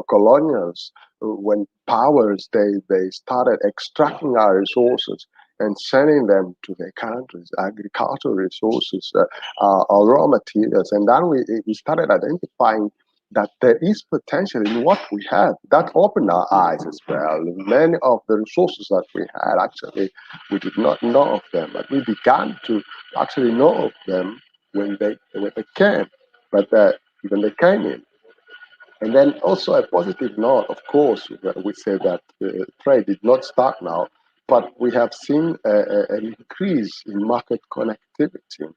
colonials, when powers, they started extracting our resources and sending them to their countries, agricultural resources, our raw materials. And then we started identifying that there is potential in what we have. That opened our eyes as well. Many of the resources that we had, actually, we did not know of them, but we began to actually know of them when they came, but when they came in. And then also a positive note, of course, we say that trade did not start now, but we have seen an increase in market connectivity.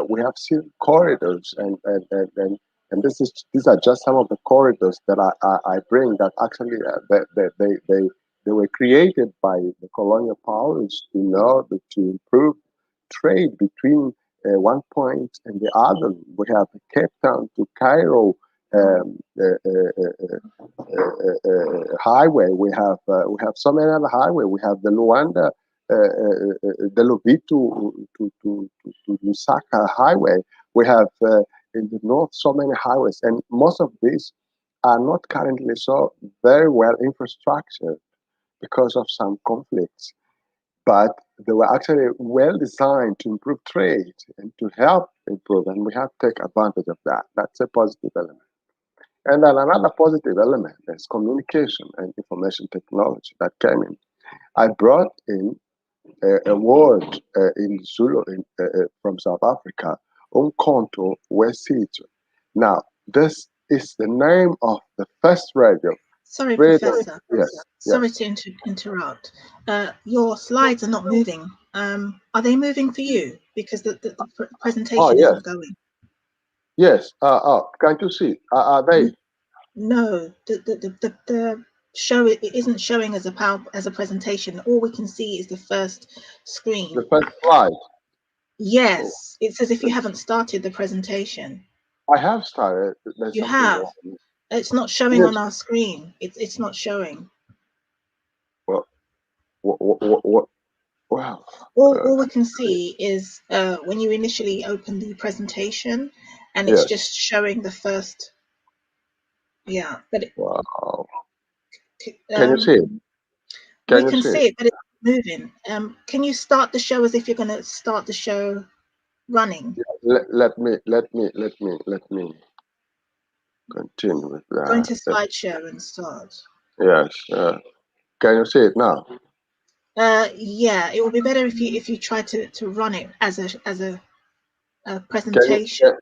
We have seen corridors, and these are just some of the corridors that I bring that actually they were created by the colonial powers in order to improve trade between one point and the other. We have Cape Town to Cairo highway. We have so many other highway. We have the Luanda, the Lobito to Lusaka highway. We have in the north so many highways, and most of these are not currently so very well infrastructured because of some conflicts. But they were actually well designed to improve trade and to help improve, and we have to take advantage of that. That's a positive element. And then another positive element is communication and information technology that came in. I brought in a word in Zulu from South Africa, Umkhonto weSizwe. Now, this is the name of the first radio. Sorry, Radio. Professor. Yes. Sorry Yes. to interrupt. Your slides are not moving. Are they moving for you? Because the presentation yes. isn't going. Yes. Can't you see? Are they? No, the show it isn't showing as a presentation. All we can see is the first screen. The first slide. Yes, it's as if you haven't started the presentation. I have started. There's You something have. wrong. It's not showing Yes. on our screen. It's not showing. What? Wow. All we can see is when you initially open the presentation, and it's Yes. just showing the first. Yeah, but Wow. Can you see it? We can see it, but it's moving. Can you start the show as if you're going to start the show running? Let me continue with that. Go into slideshow and start. Yes. Can you see it now? Yeah, it would be better if you try to run it as a presentation.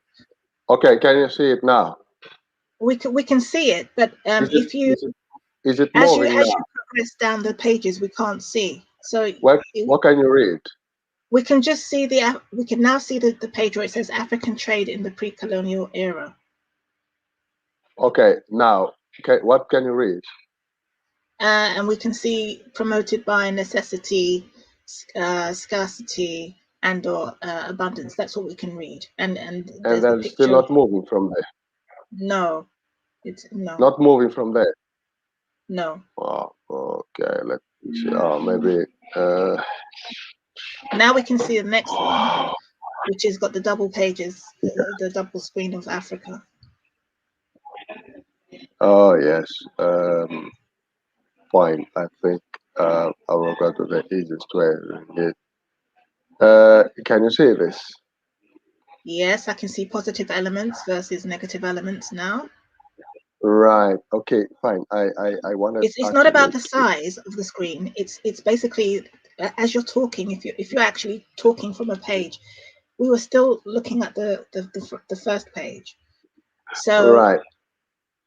Okay, can you see it now? We can see it, but if you is it as moving you now? progress down the pages, we can't see. So What can you read? We can just see we can now see the page where it says African trade in the pre-colonial era. Okay, now, what can you read? And we can see promoted by necessity, scarcity, and/or abundance. That's what we can read. And there's the that's picture. still not moving from there. No, it's no. Not moving from there. No. Oh, okay. Let me see. Oh, maybe. Now we can see the next one, which has got the double pages, the double screen of Africa. Oh yes. Fine. I think I will go to the easiest way. Can you see this? Yes, I can see positive elements versus negative elements now. Right. Okay. Fine. I wanted. It's not about the size of the screen. It's basically as you're talking. If you're actually talking from a page, we were still looking at the first page. So right.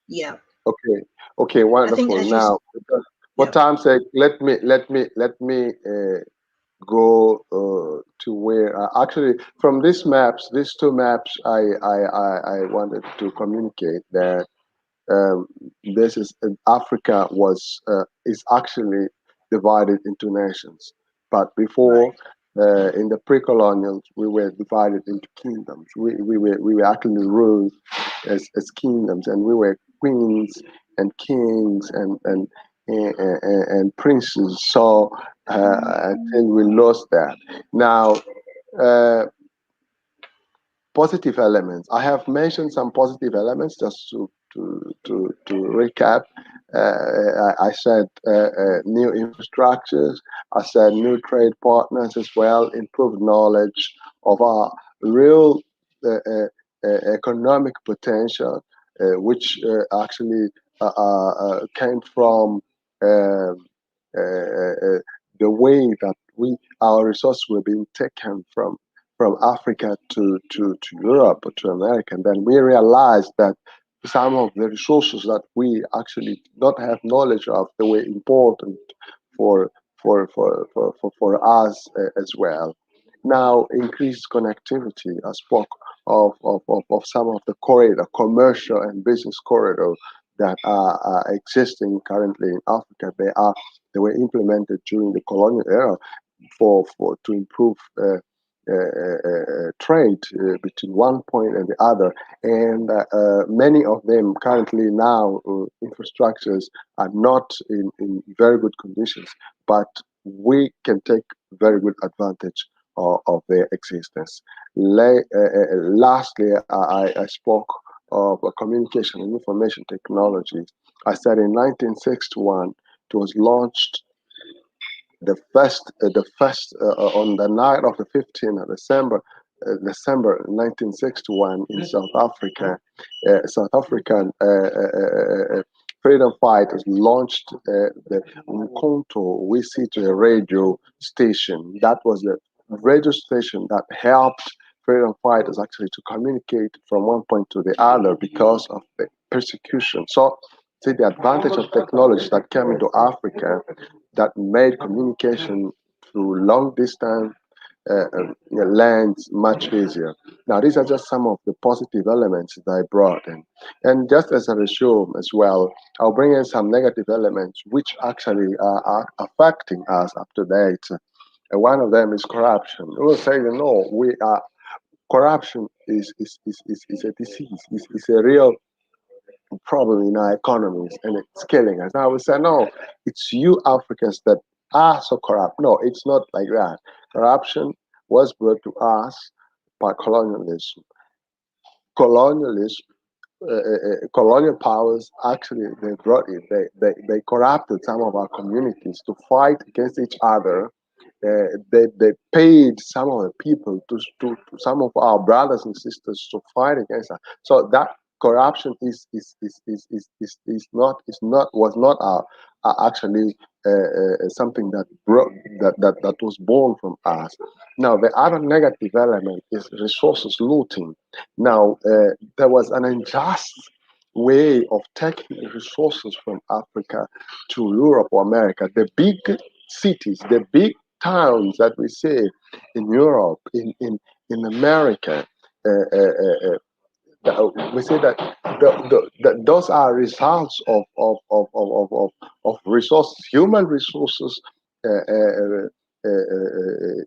Yeah. Okay. Okay. Wonderful. Now, for time's sake, let me go to where actually from these two maps, I wanted to communicate that this is Africa is actually divided into nations, but before in the pre-colonials we were divided into kingdoms. We were actually ruled as kingdoms, and we were queens and kings and princes. So until we lost that. Now, positive elements. I have mentioned some positive elements just to recap. I said new infrastructures. I said new trade partners as well, improved knowledge of our real economic potential, which actually came from the way that our resources were being taken from Africa to Europe or to America. And then we realized that some of the resources that we actually not have knowledge of, they were important for us as well. Now, increased connectivity. I spoke of some of the corridor, commercial and business corridor that are existing currently in Africa. They were implemented during the colonial era to improve trade between one point and the other, and many of them currently now infrastructures are not in very good conditions, but we can take very good advantage of their existence. Lastly, I spoke of communication and information technologies. I said in 1961 it was launched the first on the night of the 15th of December 1961 in South Africa. South African freedom fighters launched the Umkhonto we see to a radio station. That was the radio station that helped freedom fighters actually to communicate from one point to the other because of the persecution. So see the advantage of technology that came into Africa that made communication through long distance lands much easier. Now, these are just some of the positive elements that I brought in. And just as a resume as well, I'll bring in some negative elements which actually are affecting us up to date. And one of them is corruption. We will say, corruption is a disease, is a real problem in our economies, and it's killing us. Now we say, no, it's you Africans that are so corrupt. No, it's not like that. Corruption was brought to us by colonialism. Colonial powers actually they brought it. They corrupted some of our communities to fight against each other. They paid some of the people to some of our brothers and sisters to fight against us. So that corruption was not actually something that was born from us. Now the other negative element is resources looting. Now there was an unjust way of taking resources from Africa to Europe or America. The big cities, the big towns that we see in Europe, in America, we say that those are results of resources, human resources,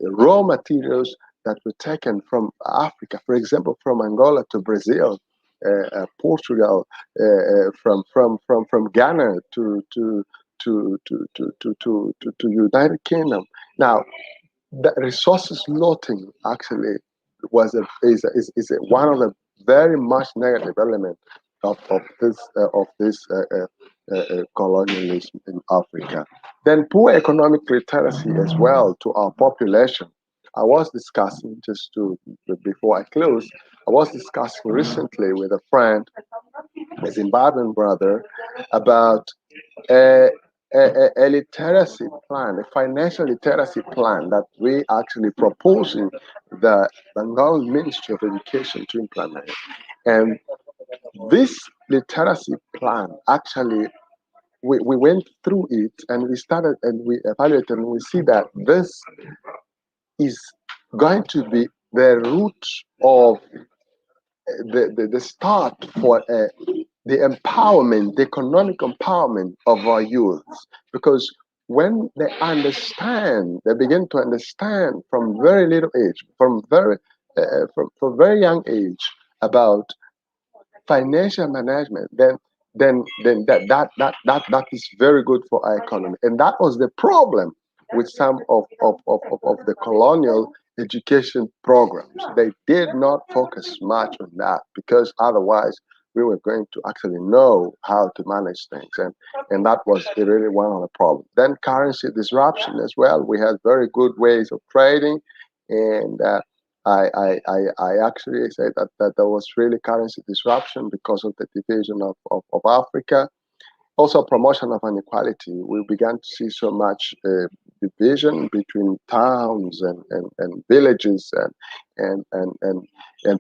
raw materials that were taken from Africa, for example, from Angola to Brazil, Portugal, from Ghana to United Kingdom. Now, the resources looting actually is one of the very much negative element of this colonialism in Africa. Then poor economic literacy as well to our population. I was discussing before I close. I was discussing recently with a friend, a Zimbabwean brother, about a literacy plan, a financial literacy plan that we actually proposing the Bengal Ministry of Education to implement. And this literacy plan actually, we went through it and we started and we evaluated and we see that this is going to be the root of the start for the empowerment, the economic empowerment of our youths. Because when they begin to understand from very little age, from very young age about financial management, then that is very good for our economy. And that was the problem with some of the colonial education programs. They did not focus much on that because otherwise we were going to actually know how to manage things. And that was really one of the problems. Then currency disruption as well. We had very good ways of trading. And I actually say that there was really currency disruption because of the division of Africa. Also, promotion of inequality. We began to see so much division between towns and villages, and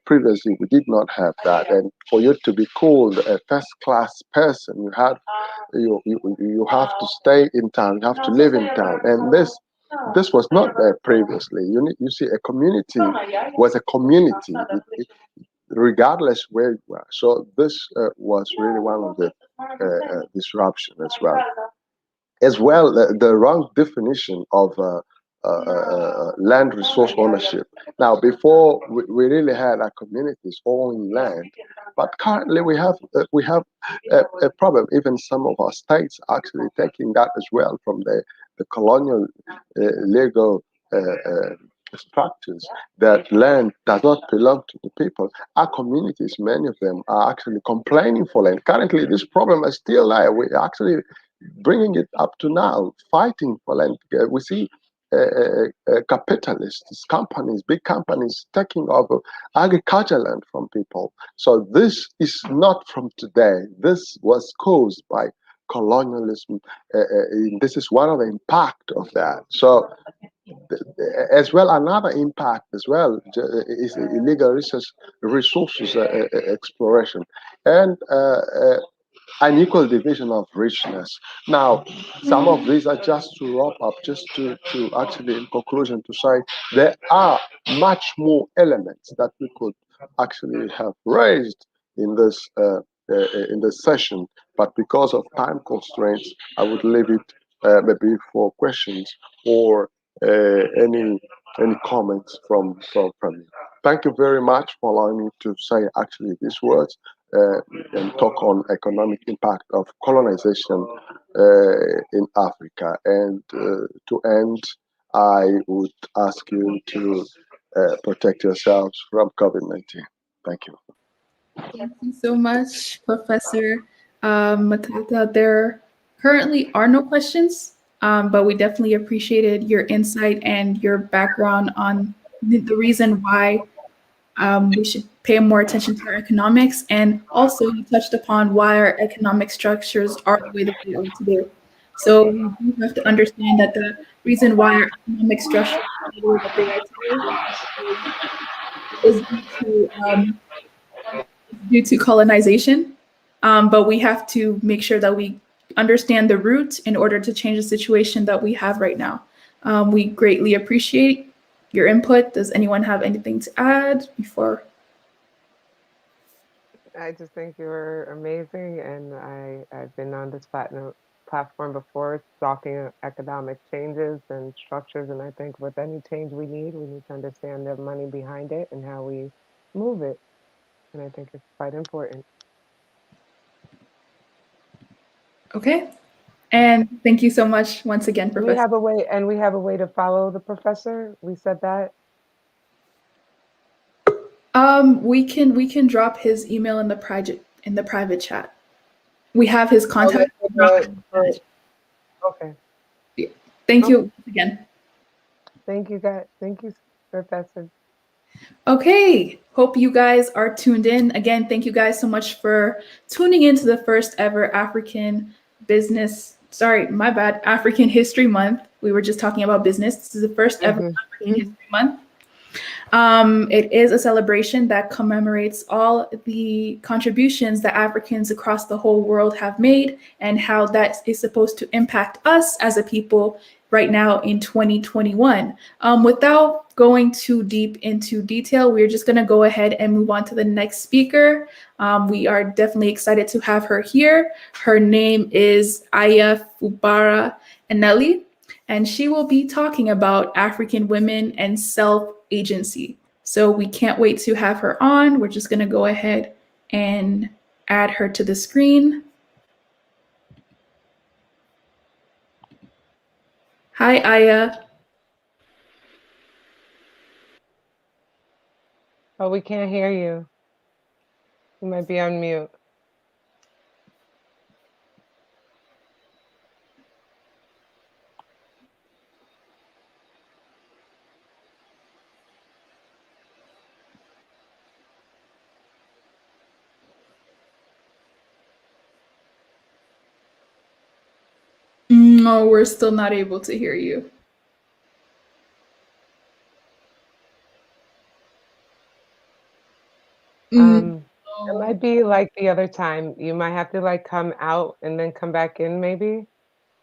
previously we did not have that. And for you to be called a first-class person, you have to stay in town, you have to live in town, and this was not there previously. You see, a community was a community, regardless where you were. So this was really one of the disruption as well. As well, the wrong definition of land resource ownership. Now, before we really had our communities owning land, but currently we have a problem. Even some of our states actually taking that as well from the colonial legal structures, that land does not belong to the people. Our communities, many of them, are actually complaining for land. Currently, this problem is still there. We're actually bringing it up to now, fighting for land. We see capitalists, companies, big companies taking over agricultural land from people. So this is not from today. This was caused by colonialism. This is one of the impact of that. So as well, another impact as well is illegal resources exploration and unequal division of richness. Now, some of these are just to wrap up, just to actually, in conclusion, to say there are much more elements that we could actually have raised in this session, but because of time constraints, I would leave it maybe for questions or any comments from you. Thank you very much for allowing me to say actually these words and talk on economic impact of colonization in Africa. And to end, I would ask you to protect yourselves from COVID-19. Thank you. Thank you so much, Professor Matata. There currently are no questions, but we definitely appreciated your insight and your background on the reason why we should pay more attention to our economics. And also you touched upon why our economic structures are the way that they are today. So we do have to understand that the reason why our economic structures are the way that they are today is due to colonization. But we have to make sure that we understand the root in order to change the situation that we have right now. We greatly appreciate your input. Does anyone have anything to add before? I just think you're amazing, and I've been on this platform before talking economic changes and structures, and I think with any change we need to understand the money behind it and how we move it, and I think it's quite important. Okay, and thank you so much once again, Professor. We have a way to follow the professor. We said that. We can drop his email in the private chat. We have his contact. Okay. Thank you again. Thank you, guys. Thank you, Professor. Okay, hope you guys are tuned in. Again, thank you guys so much for tuning into the first ever African History Month. We were just talking about business. This is the first ever African History Month. It is a celebration that commemorates all the contributions that Africans across the whole world have made and how that is supposed to impact us as a people right now in 2021. Without going too deep into detail, we're just going to go ahead and move on to the next speaker. We are definitely excited to have her here. Her name is Aya Fubara Eneli, and she will be talking about African women and self-agency. So we can't wait to have her on. We're just going to go ahead and add her to the screen. Hi, Aya. Oh, we can't hear you. You might be on mute. No, we're still not able to hear you. It might be like the other time. You might have to like come out and then come back in, maybe,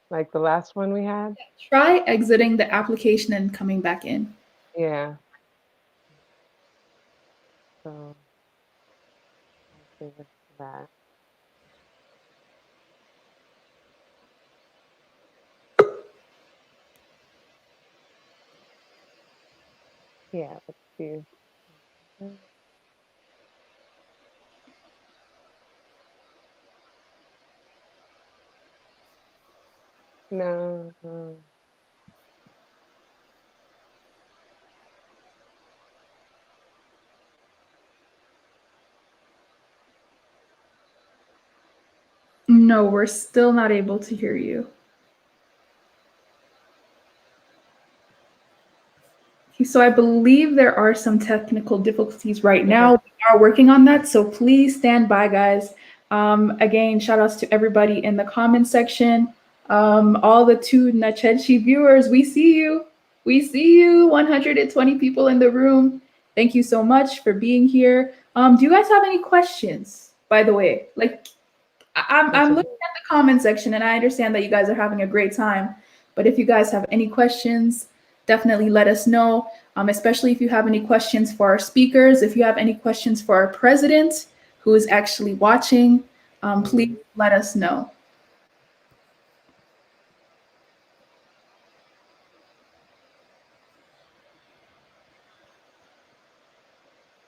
like the last one we had. Try exiting the application and coming back in. Yeah. So let's see what's that. Yeah, let's see. No, no. No, we're still not able to hear you. Okay, so I believe there are some technical difficulties right now. We are working on that, so please stand by, guys. Again, shout outs to everybody in the comment section. All the two Nachedshi viewers, we see you. We see you. 120 people in the room. Thank you so much for being here. Do you guys have any questions, by the way? Like, I'm looking at the comment section and I understand that you guys are having a great time. But if you guys have any questions, definitely let us know, especially if you have any questions for our speakers. If you have any questions for our president who is actually watching, please let us know.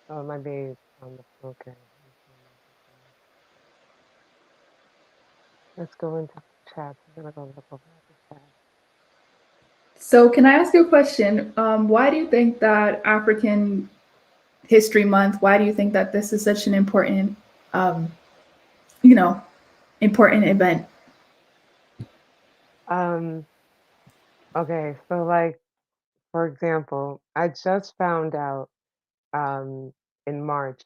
Oh, it might be on the, okay. Let's go into the chat. I'm gonna go look over the chat. So can I ask you a question? Why do you think that African History Month, why do you think that this is such an important, important event? Okay, so like, for example, I just found out um in March,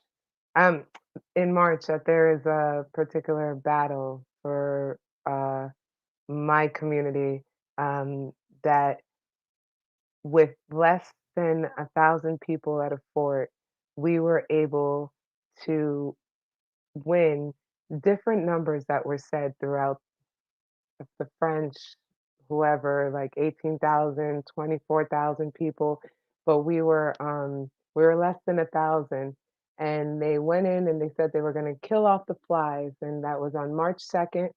um that there is a particular battle for my community, that with less than 1,000 people at a fort, we were able to win different numbers that were said throughout the French, whoever, like 18,000, 24,000 people, but we were less than 1,000. And they went in and they said they were going to kill off the flies, and that was on March 2nd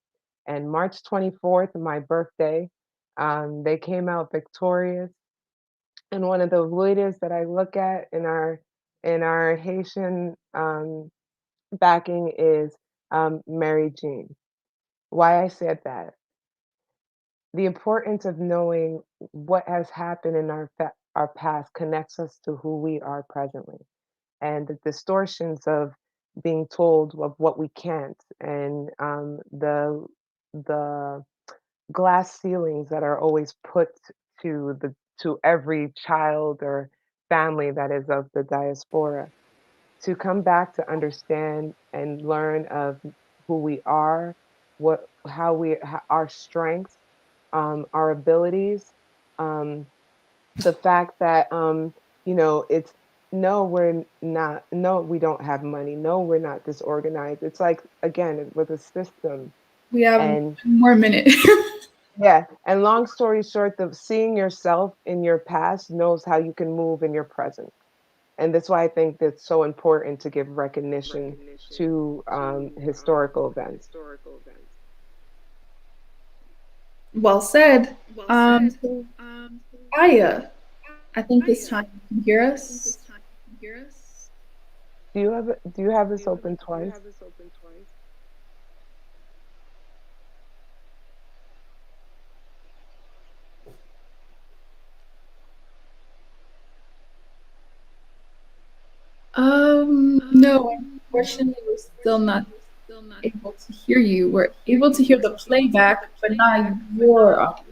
and March 24th, my birthday. They came out victorious. And one of the leaders that I look at in our Haitian backing is Mary Jean. Why I said that, the importance of knowing what has happened in our past connects us to who we are presently, and the distortions of being told of what we can't, and the glass ceilings that are always put to every child or family that is of the diaspora, to come back to understand and learn of who we are, our strengths, our abilities, the fact that it's no, we're not, no, we don't have money, no, we're not disorganized. It's like, again, it was a system. We have And one more minute. yeah, and long story short, the seeing yourself in your past knows how you can move in your present. And that's why I think that's so important to give recognition to historical events. Well said. Aya, I think this time you can hear us. Do you have this open twice? No, unfortunately, we're still not able to hear you. We're able to hear the playback, but not your audio.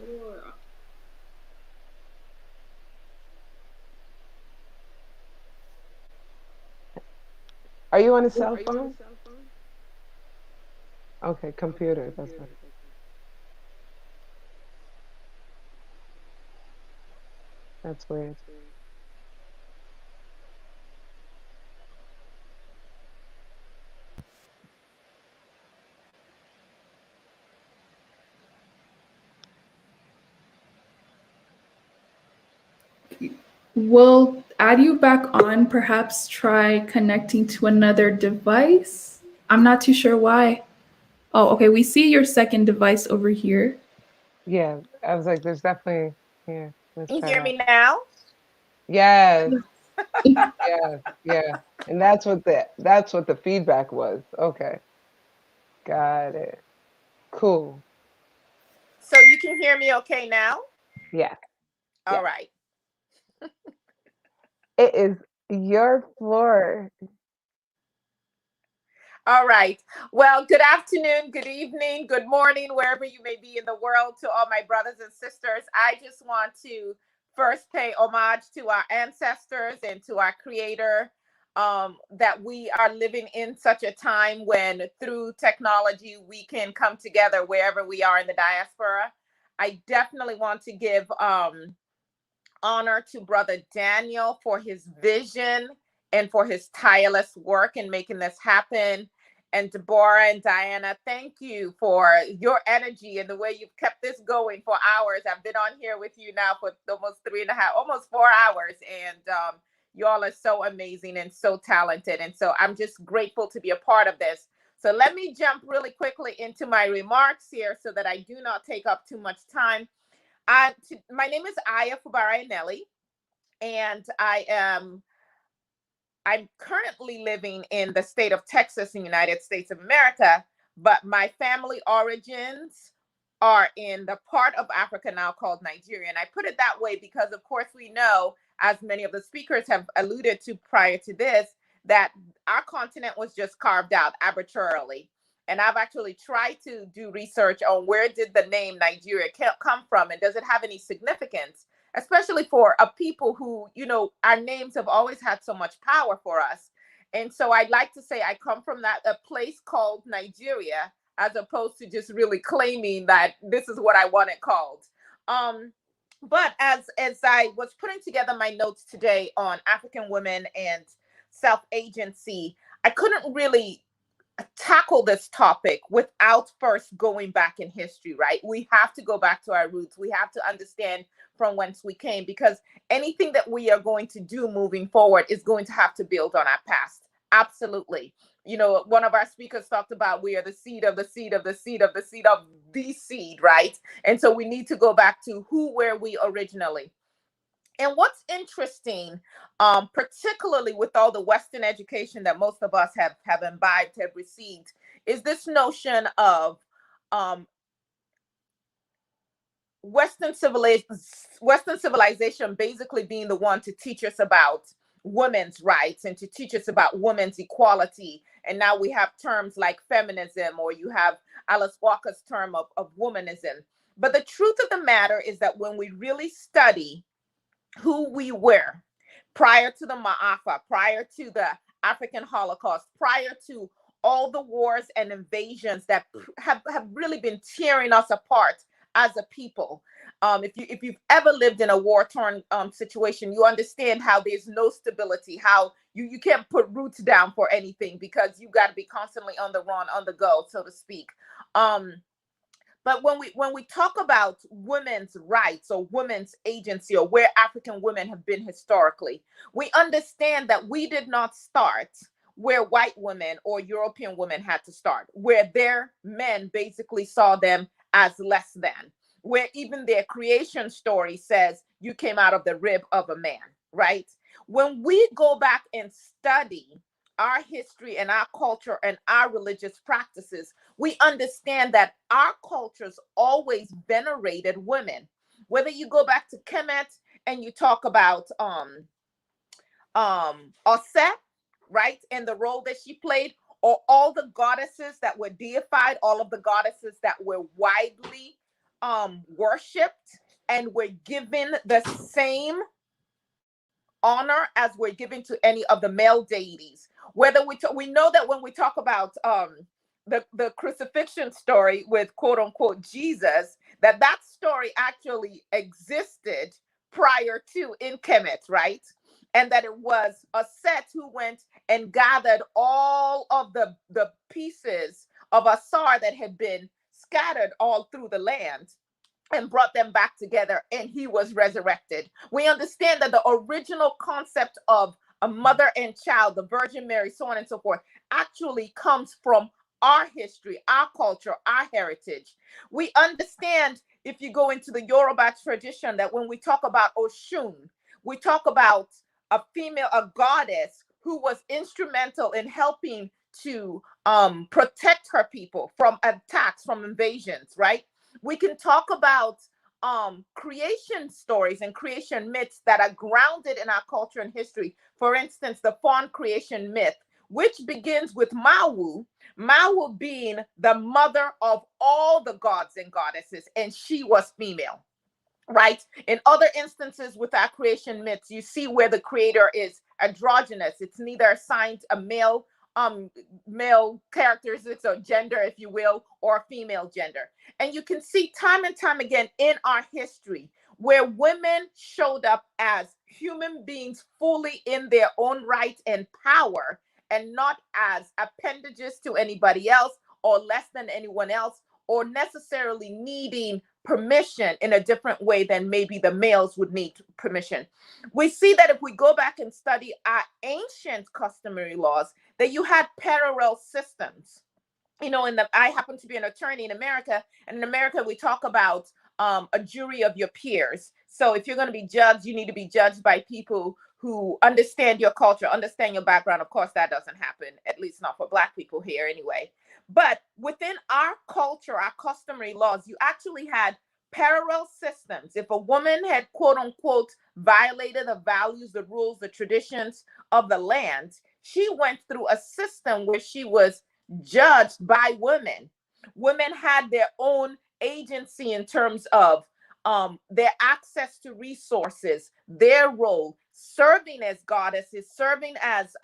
Are you on a cell phone? Okay, computer. That's right. That's weird. We'll add you back on. Perhaps try connecting to another device. I'm not too sure why. Oh, okay. We see your second device over here. Yeah, I was like, there's definitely, yeah, let's You try hear me that. now? Yes, yeah, yeah. And that's what the feedback was. Okay. Got it. Cool. So you can hear me okay now? Yeah. All right. It is your floor. All right. Well, good afternoon, good evening, good morning, wherever you may be in the world, to all my brothers and sisters. I just want to first pay homage to our ancestors and to our creator, that we are living in such a time when through technology, we can come together wherever we are in the diaspora. I definitely want to give honor to Brother Daniel for his vision and for his tireless work in making this happen. And Deborah and Diana, thank you for your energy and the way you've kept this going for hours. I've been on here with you now for almost 3.5, almost 4 hours. And y'all are so amazing and so talented. And so I'm just grateful to be a part of this. So let me jump really quickly into my remarks here so that I do not take up too much time. My name is Aya Fubara-Nelly, and I'm currently living in the state of Texas in the United States of America, but my family origins are in the part of Africa now called Nigeria. And I put it that way because, of course, we know, as many of the speakers have alluded to prior to this, that our continent was just carved out arbitrarily. And I've actually tried to do research on where did the name Nigeria come from, and does it have any significance, especially for a people who, our names have always had so much power for us. And so I'd like to say I come from a place called Nigeria, as opposed to just really claiming that this is what I want it called. But as I was putting together my notes today on African women and self-agency, I couldn't really tackle this topic without first going back in history, right? We have to go back to our roots. We have to understand from whence we came, because anything that we are going to do moving forward is going to have to build on our past. Absolutely. One of our speakers talked about we are the seed of the seed of the seed of the seed of the seed, right? And so we need to go back to who were we originally. And what's interesting, particularly with all the Western education that most of us have imbibed, have received, is this notion of Western civilization basically being the one to teach us about women's rights and to teach us about women's equality. And now we have terms like feminism, or you have Alice Walker's term of womanism. But the truth of the matter is that when we really study who we were prior to the Ma'afa, prior to the African Holocaust, prior to all the wars and invasions that have really been tearing us apart as a people. If you've ever lived in a war-torn situation, you understand how there's no stability, how you can't put roots down for anything, because you got to be constantly on the run, on the go, so to speak. But when we talk about women's rights or women's agency, or where African women have been historically, we understand that we did not start where white women or European women had to start, where their men basically saw them as less than, where even their creation story says you came out of the rib of a man, right? When we go back and study our history and our culture and our religious practices, we understand that our cultures always venerated women. Whether you go back to Kemet and you talk about Osset, right? And the role that she played, or all the goddesses that were deified, all of the goddesses that were widely worshipped and were given the same honor as we're giving to any of the male deities. Whether we know that when we talk about the crucifixion story with quote unquote Jesus, that story actually existed prior to in Kemet, right? And that it was a Set who went and gathered all of the pieces of Asar that had been scattered all through the land and brought them back together, and he was resurrected. We understand that the original concept of a mother and child, the Virgin Mary, so on and so forth, actually comes from our history, our culture, our heritage. We understand, if you go into the Yoruba tradition, that when we talk about Oshun, we talk about a female, a goddess who was instrumental in helping to protect her people from attacks, from invasions, right? We can talk about creation stories and creation myths that are grounded in our culture and history. For instance, the fawn creation myth, which begins with Mawu, Mawu being the mother of all the gods and goddesses, and she was female, right? In other instances with our creation myths, you see where the creator is androgynous. It's neither assigned a male characteristics or gender, if you will, or female gender. And you can see time and time again in our history where women showed up as human beings fully in their own right and power, and not as appendages to anybody else or less than anyone else, or necessarily needing permission in a different way than maybe the males would need permission. We see that if we go back and study our ancient customary laws, that you had parallel systems. You know, I happen to be an attorney in America, and in America we talk about a jury of your peers. So if you're going to be judged, you need to be judged by people who understand your culture, understand your background. Of course, that doesn't happen, at least not for Black people here anyway. But within our culture, our customary laws, you actually had parallel systems. If a woman had, quote unquote, violated the values, the rules, the traditions of the land, she went through a system where she was judged by women. Women had their own agency in terms of their access to resources, their role, serving as goddesses, serving as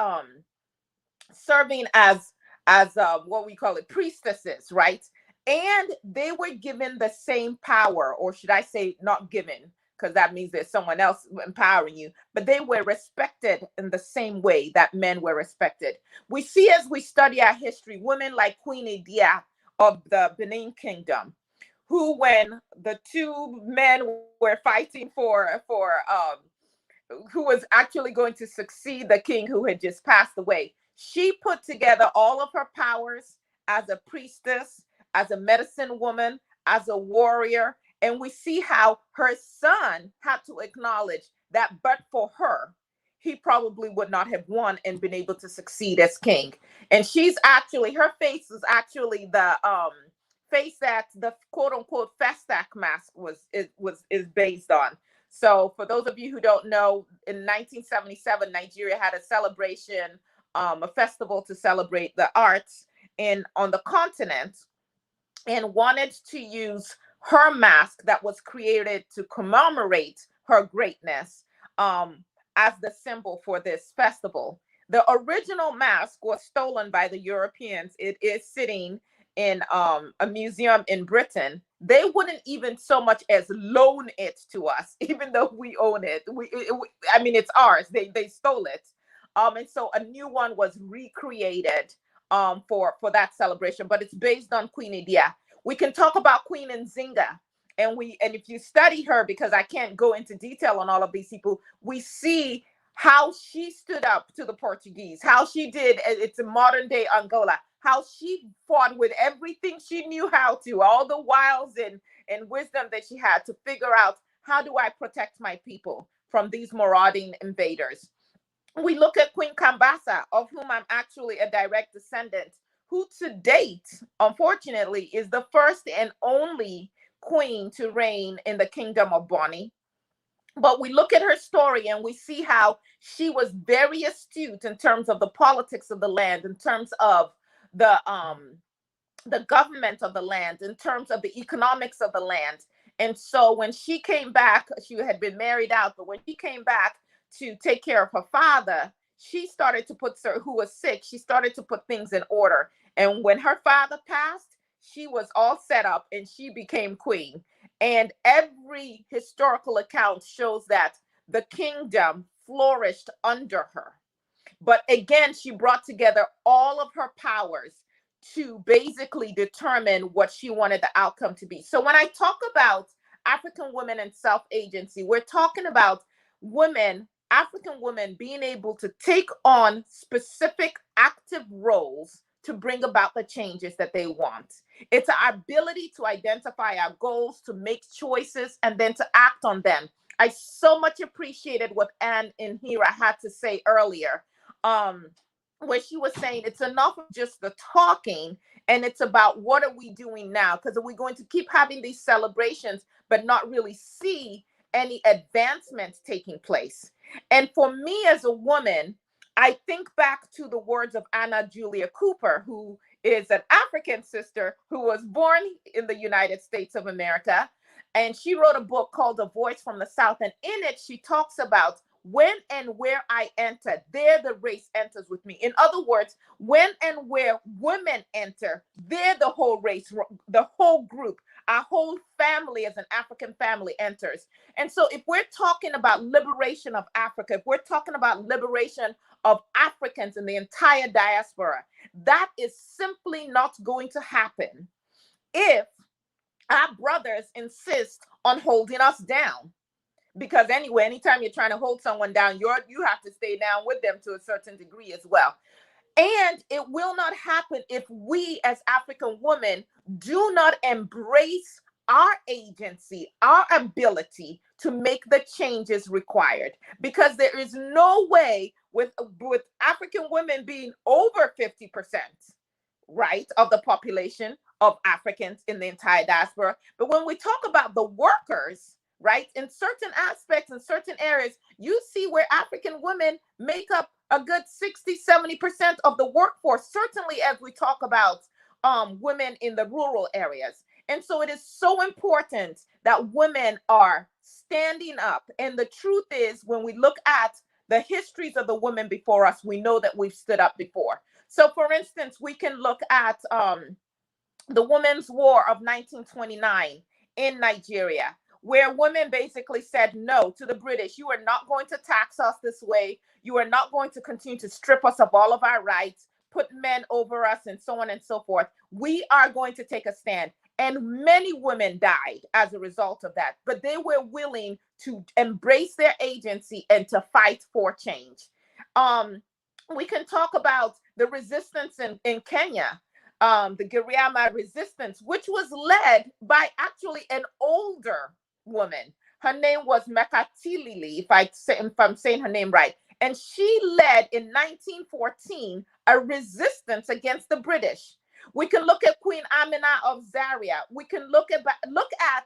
what we call it, priestesses, right? And they were given the same power, or should I say not given, because that means there's someone else empowering you, but they were respected in the same way that men were respected. We see, as we study our history, women like Queen Adwa of the Benin Kingdom, who, when the two men were fighting for who was actually going to succeed the king who had just passed away, she put together all of her powers as a priestess, as a medicine woman, as a warrior. And we see how her son had to acknowledge that, but for her, he probably would not have won and been able to succeed as king. And she's actually, her face is actually the face that the quote unquote Festac mask is based on. So for those of you who don't know, in 1977, Nigeria had a celebration, a festival to celebrate the arts on the continent, and wanted to use her mask that was created to commemorate her greatness as the symbol for this festival. The original mask was stolen by the Europeans. It is sitting in a museum in Britain. They wouldn't even so much as loan it to us, even though we own it. I mean, it's ours. They stole it. And so a new one was recreated for that celebration, but it's based on Queen Adwa. We can talk about Queen Nzinga, and if you study her, because I can't go into detail on all of these people, we see how she stood up to the Portuguese, how she did, it's a modern day Angola, how she fought with everything she knew how to, all the wiles and wisdom that she had to figure out, how do I protect my people from these marauding invaders? We look at Queen Kambasa, of whom I'm actually a direct descendant, who to date, unfortunately, is the first and only queen to reign in the kingdom of Bonny. But we look at her story and we see how she was very astute in terms of the politics of the land, in terms of the government of the land, in terms of the economics of the land. And so when she came back, she had been married out, but when she came back to take care of her father, she started to who was sick, she started to put things in order. And when her father passed, she was all set up and she became queen. And every historical account shows that the kingdom flourished under her. But again, she brought together all of her powers to basically determine what she wanted the outcome to be. So when I talk about African women and self-agency, we're talking about women, African women, being able to take on specific active roles to bring about the changes that they want. It's our ability to identify our goals, to make choices, and then to act on them. I so much appreciated what Anne and Hira had to say earlier, where she was saying it's enough of just the talking, and it's about what are we doing now? Because are we going to keep having these celebrations but not really see any advancements taking place? And for me as a woman, I think back to the words of Anna Julia Cooper, who is an African sister who was born in the United States of America. And she wrote a book called A Voice from the South. And in it, she talks about when and where I enter, there the race enters with me. In other words, when and where women enter, there the whole race, the whole group, our whole family as an African family enters. And so if we're talking about liberation of Africa, if we're talking about liberation of Africans in the entire diaspora, that is simply not going to happen if our brothers insist on holding us down. Because anyway, anytime you're trying to hold someone down, you have to stay down with them to a certain degree as well. And it will not happen if we as African women do not embrace our agency, our ability to make the changes required. Because there is no way with African women being over 50%, right, of the population of Africans in the entire diaspora. But when we talk about the workers, right, in certain aspects, in certain areas, you see where African women make up a good 60-70% of the workforce, certainly as we talk about women in the rural areas. And so it is so important that women are standing up. And the truth is, when we look at the histories of the women before us, we know that we've stood up before. So for instance, we can look at the Women's War of 1929 in Nigeria, where women basically said no to the British. You are not going to tax us this way. You are not going to continue to strip us of all of our rights, put men over us, and so on and so forth. We are going to take a stand. And many women died as a result of that, but they were willing to embrace their agency and to fight for change. We can talk about the resistance in Kenya, the Giriama resistance, which was led by actually an older woman. Her name was Mekatilili, if I'm saying her name right. And she led in 1914 a resistance against the British. We can look at Queen Amina of Zaria. We can look at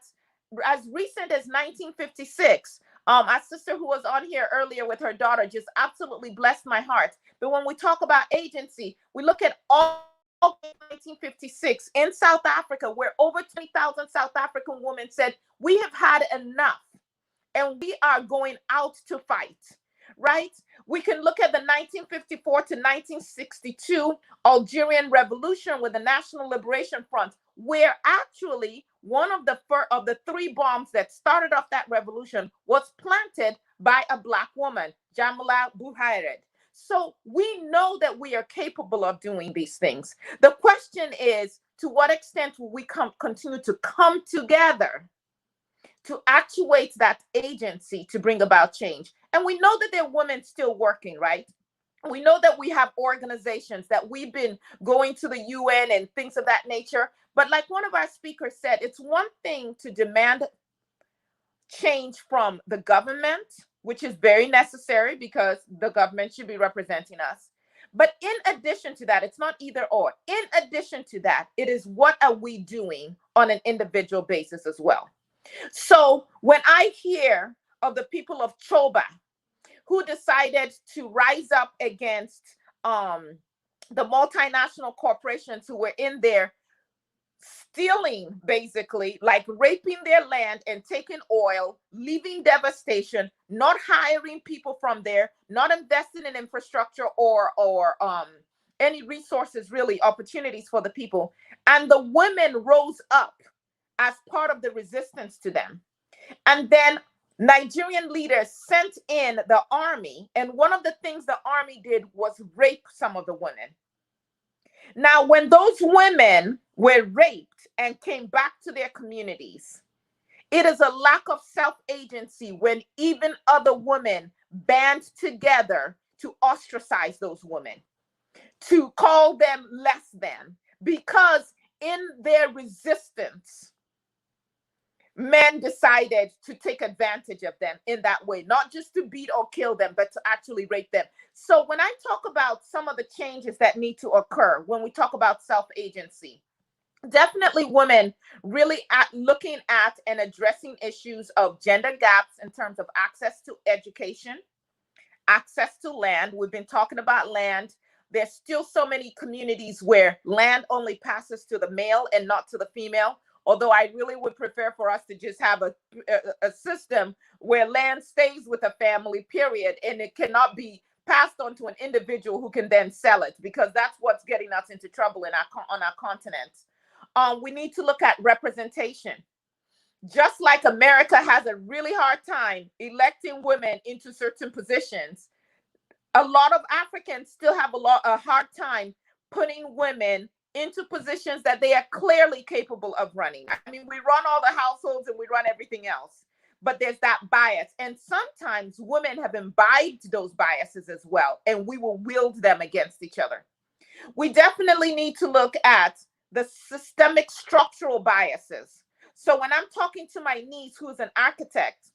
as recent as 1956. Our sister who was on here earlier with her daughter just absolutely blessed my heart. But when we talk about agency, we look at all 1956 in South Africa, where over 20,000 South African women said, we have had enough and we are going out to fight, right? We can look at the 1954 to 1962 Algerian Revolution with the National Liberation Front, where actually one of the three bombs that started off that revolution was planted by a Black woman, Jamila Buhaired. So we know that we are capable of doing these things. The question is, to what extent will we continue to come together to actuate that agency to bring about change? And we know that there are women still working, right? We know that we have organizations, that we've been going to the UN and things of that nature. But like one of our speakers said, it's one thing to demand change from the government, which is very necessary because the government should be representing us. But in addition to that, it's not either or. In addition to that, it is what are we doing on an individual basis as well. So when I hear of the people of Choba, who decided to rise up against the multinational corporations who were in there stealing, basically, like raping their land and taking oil, leaving devastation, not hiring people from there, not investing in infrastructure or any resources, really, opportunities for the people. And the women rose up as part of the resistance to them. And then Nigerian leaders sent in the army, and one of the things the army did was rape some of the women. Now, when those women were raped and came back to their communities, it is a lack of self-agency when even other women band together to ostracize those women, to call them less than, because in their resistance, men decided to take advantage of them in that way, not just to beat or kill them, but to actually rape them. So when I talk about some of the changes that need to occur, when we talk about self-agency, definitely women really looking at and addressing issues of gender gaps in terms of access to education, access to land. We've been talking about land. There's still so many communities where land only passes to the male and not to the female. Although I really would prefer for us to just have a system where land stays with a family, period, and it cannot be passed on to an individual who can then sell it, because that's what's getting us into trouble on our continent. We need to look at representation. Just like America has a really hard time electing women into certain positions, a lot of Africans still have a hard time putting women into positions that they are clearly capable of running. I mean, we run all the households and we run everything else, but there's that bias. And sometimes women have imbibed those biases as well, and we will wield them against each other. We definitely need to look at the systemic structural biases. So when I'm talking to my niece, who is an architect,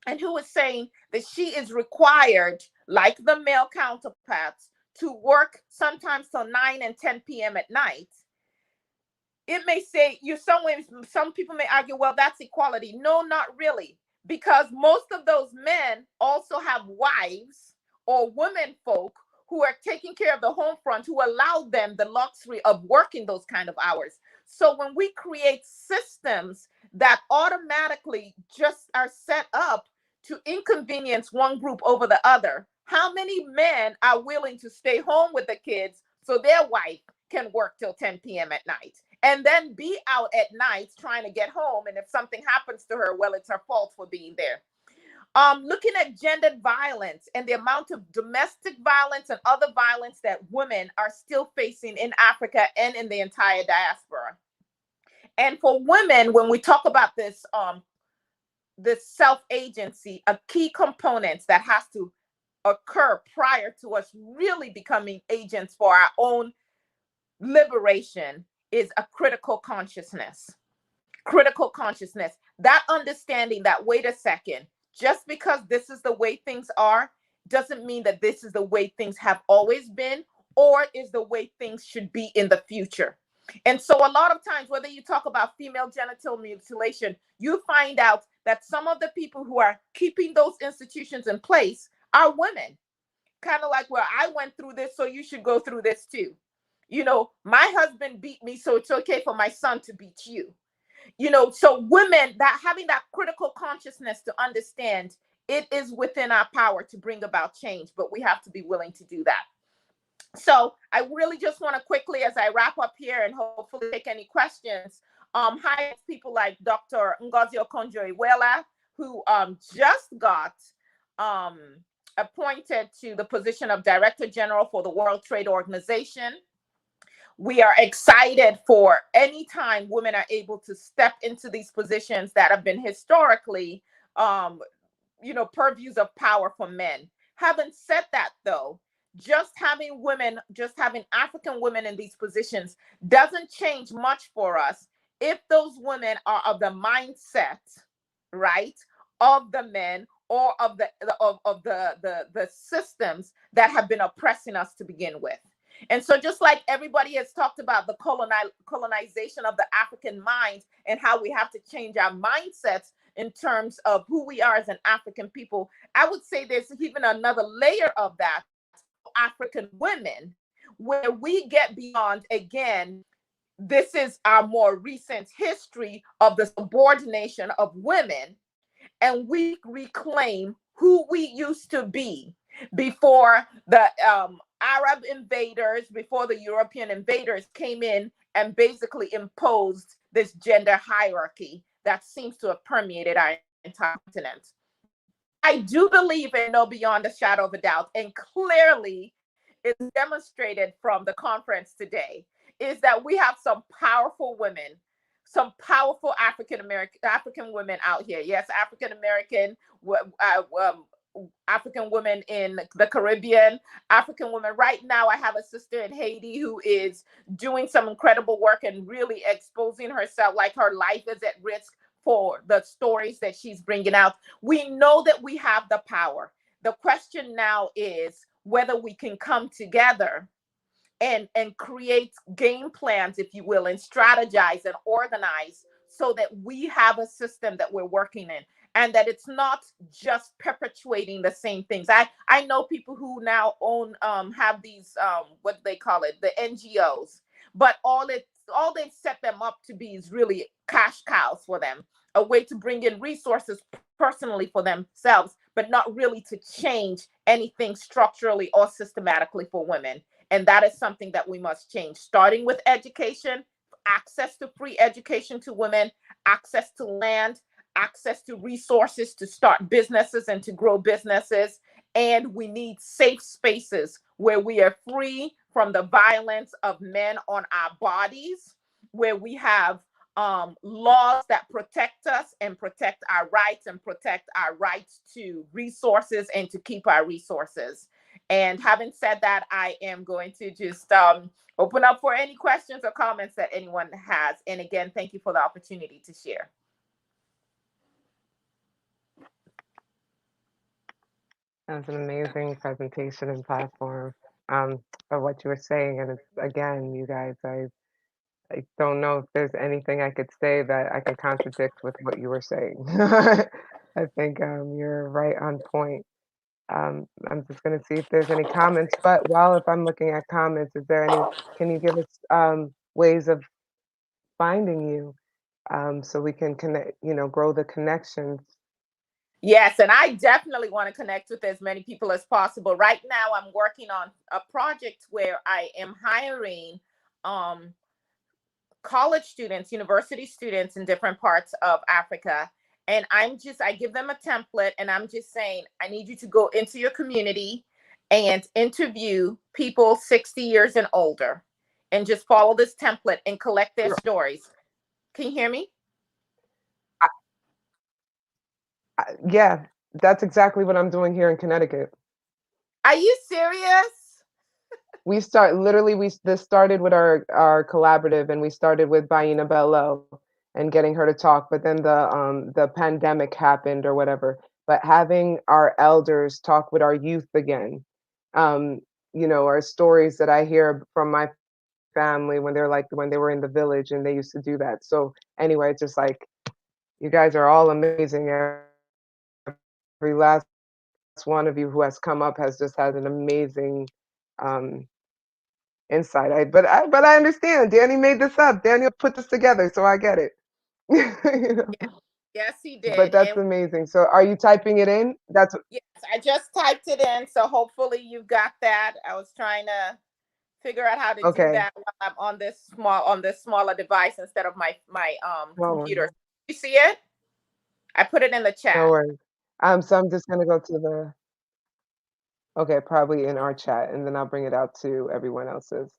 and who is saying that she is required, like the male counterparts, to work sometimes till 9 and 10 p.m. at night, it may say, some people may argue, well, that's equality. No, not really, because most of those men also have wives or women folk who are taking care of the home front, who allow them the luxury of working those kind of hours. So when we create systems that automatically just are set up to inconvenience one group over the other, how many men are willing to stay home with the kids so their wife can work till 10 p.m. at night and then be out at night trying to get home? And if something happens to her, well, it's her fault for being there. Looking at gendered violence and the amount of domestic violence and other violence that women are still facing in Africa and in the entire diaspora. And for women, when we talk about this self-agency, a key component that has to occur prior to us really becoming agents for our own liberation is a critical consciousness. Critical consciousness, that understanding that, wait a second, just because this is the way things are doesn't mean that this is the way things have always been or is the way things should be in the future. And so a lot of times, whether you talk about female genital mutilation, you find out that some of the people who are keeping those institutions in place are women. Kind of like, well, I went through this, so you should go through this too. You know, my husband beat me, so it's okay for my son to beat you. You know, so women, that having that critical consciousness to understand it is within our power to bring about change, but we have to be willing to do that. So I really just want to quickly, as I wrap up here and hopefully take any questions, highlight people like Dr. Ngozi Okonjo-Iweala, who just got appointed to the position of Director General for the World Trade Organization. We are excited for any time women are able to step into these positions that have been historically, purviews of power for men. Having said that, though, just having African women in these positions doesn't change much for us if those women are of the mindset, right, of the men or of the systems that have been oppressing us to begin with. And so just like everybody has talked about the colonization of the African mind and how we have to change our mindsets in terms of who we are as an African people. I would say there's even another layer of that, African women, where we get beyond, again, this is our more recent history of the subordination of women, and we reclaim who we used to be before the Arab invaders, before the European invaders came in and basically imposed this gender hierarchy that seems to have permeated our entire continent. I do believe and know beyond a shadow of a doubt, and clearly it's demonstrated from the conference today, is that we have some powerful women, some powerful African women out here. Yes, African American, African women in the Caribbean, African women. Right now, I have a sister in Haiti who is doing some incredible work and really exposing herself, like her life is at risk for the stories that she's bringing out. We know that we have the power. The question now is whether we can come together and create game plans, if you will, and strategize and organize so that we have a system that we're working in, and that it's not just perpetuating the same things. I know people who now own have these what do they call it, the NGOs, but all they've set them up to be is really cash cows for them, a way to bring in resources personally for themselves, but not really to change anything structurally or systematically for women. And that is something that we must change, starting with education, access to free education to women, access to land, access to resources to start businesses and to grow businesses. And we need safe spaces where we are free from the violence of men on our bodies, where we have laws that protect us and protect our rights and protect our rights to resources and to keep our resources. And having said that, I am going to just open up for any questions or comments that anyone has. And again, thank you for the opportunity to share. That was an amazing presentation and platform of what you were saying. And it's, again, you guys, I don't know if there's anything I could say that I could contradict with what you were saying. I think you're right on point. I'm just going to see if there's any comments. But if I'm looking at comments, is there any? Can you give us ways of finding you so we can connect? Grow the connections. Yes, and I definitely want to connect with as many people as possible. Right now, I'm working on a project where I am hiring college students, university students in different parts of Africa. And I give them a template and I'm just saying, I need you to go into your community and interview people 60 years and older and just follow this template and collect their stories. Can you hear me? Yeah, that's exactly what I'm doing here in Connecticut. Are you serious? This started with our collaborative, and we started with Baina Bello and getting her to talk, but then the pandemic happened or whatever. But having our elders talk with our youth again, our stories that I hear from my family when they were in the village and they used to do that. So anyway, just like, you guys are all amazing. Every last one of you who has come up has just had an amazing insight. But I understand. Danny made this up. Daniel put this together, so I get it. Yes, he did. But that's amazing. So are you typing it in? Yes, I just typed it in. So hopefully you got that. I was trying to figure out how to do that while I'm on this smaller device instead of my computer. You see it? I put it in the chat. No worries. So I'm just gonna go to probably in our chat, and then I'll bring it out to everyone else's.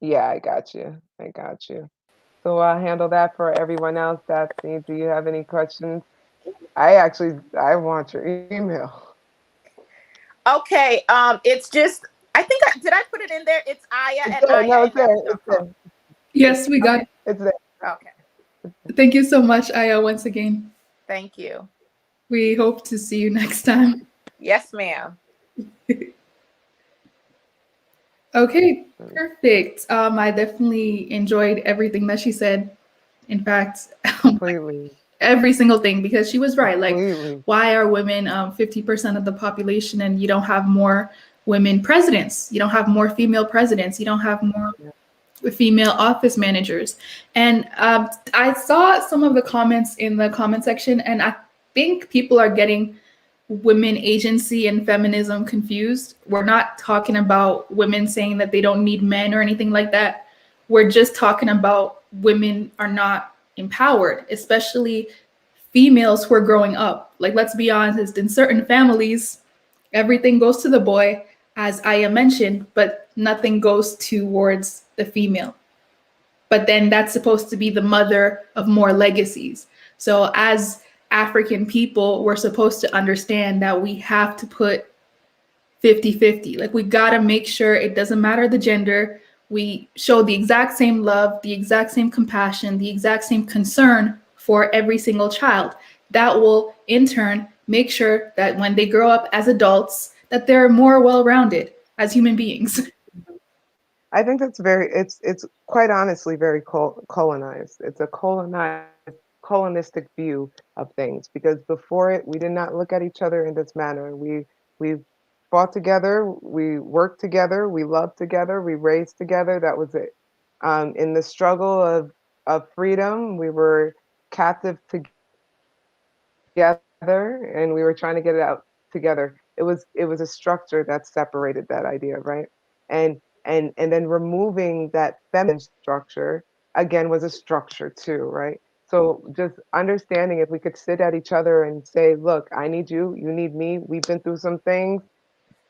Yeah, I got you. So I'll handle that for everyone else. Daphne, do you have any questions? I want your email. Okay. It's just, did I put it in there? It's Aya at Aya. No, it's there. Yes, we got it. It's there. Okay. Thank you so much, Aya, once again. Thank you. We hope to see you next time. Yes, ma'am. Okay, perfect. I definitely enjoyed everything that she said. In fact, completely. every single thing, because she was right. Like, Completely. why are women 50% of the population and you don't have more women presidents? You don't have more female presidents. You don't have more female office managers. And I saw some of the comments in the comment section, and I think people are getting women agency and feminism confused. We're not talking about women saying that they don't need men or anything like that. We're just talking about women are not empowered, especially females who are growing up. Like, let's be honest, in certain families, everything goes to the boy, as Aya mentioned, but nothing goes towards the female. But then that's supposed to be the mother of more legacies. So as African people, we're supposed to understand that we have to put 50-50. Like, we got to make sure it doesn't matter the gender. We show the exact same love, the exact same compassion, the exact same concern for every single child. That will in turn make sure that when they grow up as adults, that they're more well-rounded as human beings. I think that's it's quite honestly very colonized. It's a colonistic view of things, because before it, we did not look at each other in this manner. We fought together, we worked together, we loved together, we raised together. That was it. In the struggle of freedom, we were captive together, and we were trying to get it out together. It was a structure that separated that idea, right? And then removing that feminine structure again was a structure too, right? So just understanding, if we could sit at each other and say, look, I need you, you need me, we've been through some things,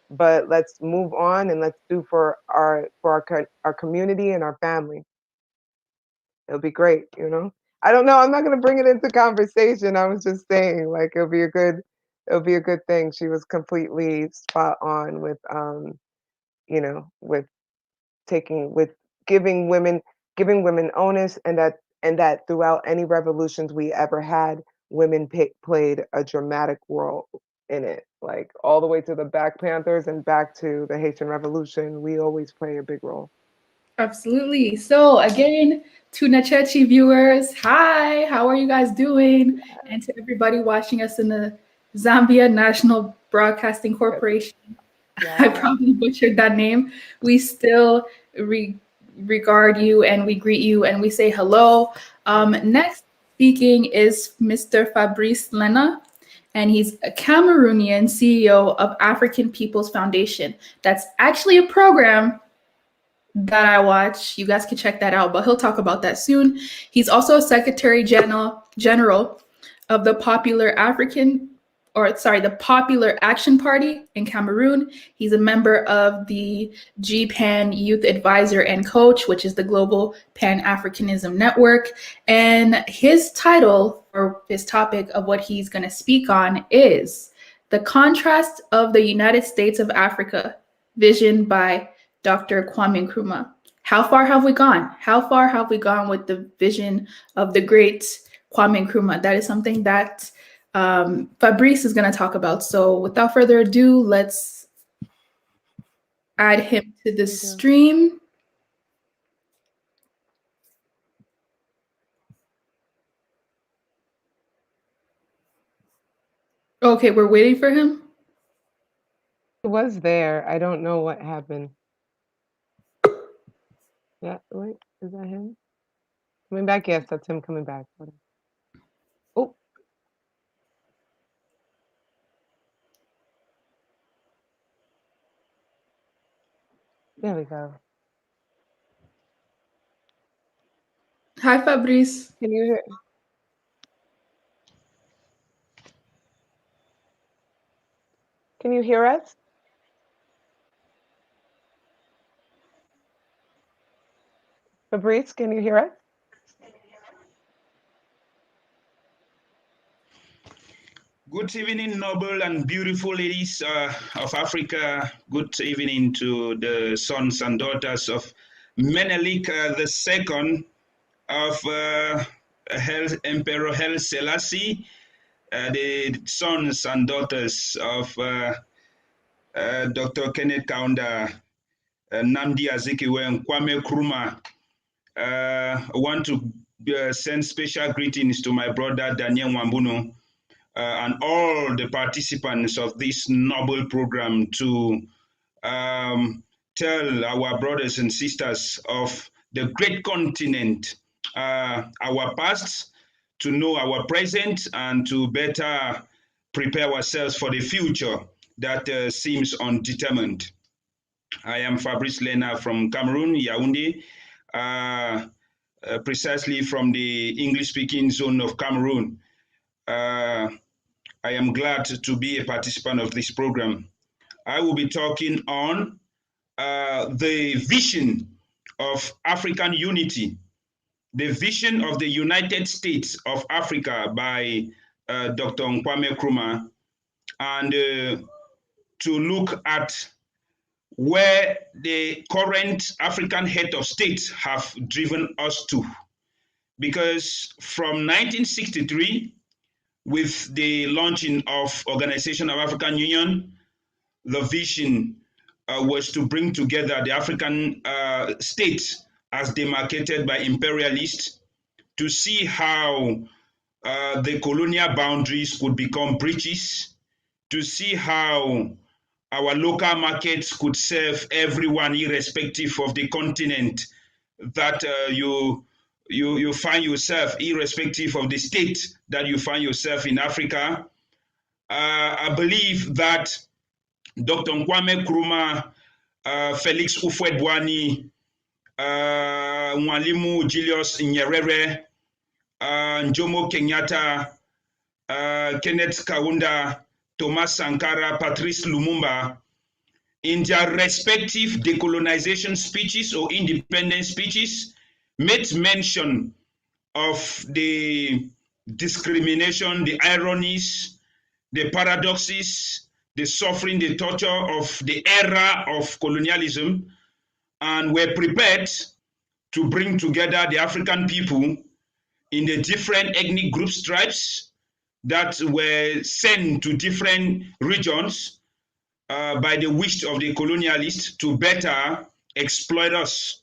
but let's move on and let's do for our community and our family. It'll be great, you know? I don't know, I'm not gonna bring it into conversation. I was just saying, like, it'll be a good thing. She was completely spot on with you know, with giving women onus, and that throughout any revolutions we ever had, women played a dramatic role in it. Like, all the way to the Black Panthers and back to the Haitian Revolution, we always play a big role. Absolutely. So again, to Nachechi viewers, hi, how are you guys doing? And to everybody watching us in the Zambia National Broadcasting Corporation, I probably butchered that name. We still regard you, and we greet you, and we say hello. Next speaking is Mr. Fabrice Lena, and he's a Cameroonian CEO of African People's Foundation. That's actually a program that I watch. You guys can check that out, but he'll talk about that soon. He's also a Secretary General of the Popular Action Party in Cameroon. He's a member of the G-Pan Youth Advisor and Coach, which is the global Pan Africanism network. And his title, or his topic of what he's going to speak on, is The Contrast of the United States of Africa, Vision by Dr. Kwame Nkrumah. How far have we gone? How far have we gone with the vision of the great Kwame Nkrumah? That is something that Fabrice is going to talk about. So without further ado, let's add him to the stream. Okay, we're waiting for him. He was there. I don't know what happened. Yeah, wait, is that him? Coming back? Yes, that's him coming back. Oh. There we go. Hi, Fabrice. Can you hear? Can you hear us? Fabrice, can you hear us? Good evening, noble and beautiful ladies of Africa. Good evening to the sons and daughters of Menelik II of Emperor Haile Selassie, the sons and daughters of Dr. Kenneth Kaunda, Nnamdi Azikiwe, and Kwame Nkrumah. I want to send special greetings to my brother Daniel Wambuno and all the participants of this noble program to tell our brothers and sisters of the great continent, our past, to know our present, and to better prepare ourselves for the future that seems undetermined. I am Fabrice Lena from Cameroon, Yaoundé, precisely from the English-speaking zone of Cameroon. I am glad to be a participant of this program. I will be talking on the vision of African unity, the vision of the United States of Africa by Dr. Kwame Nkrumah, and to look at where the current African head of state have driven us to. Because from 1963, with the launching of Organization of African Union, the vision was to bring together the African states as demarcated by imperialists, to see how the colonial boundaries could become breaches, to see how our local markets could serve everyone irrespective of the continent that you find yourself, irrespective of the state that you find yourself in Africa. I believe that Dr. Kwame Nkrumah, Felix Houphouët-Boigny, Mwalimu Julius Nyerere, Jomo Kenyatta, Kenneth Kaunda, Thomas Sankara, Patrice Lumumba, in their respective decolonization speeches or independence speeches, made mention of the discrimination, the ironies, the paradoxes, the suffering, the torture of the era of colonialism, and were prepared to bring together the African people in the different ethnic groups, tribes that were sent to different regions by the wish of the colonialists to better exploit us.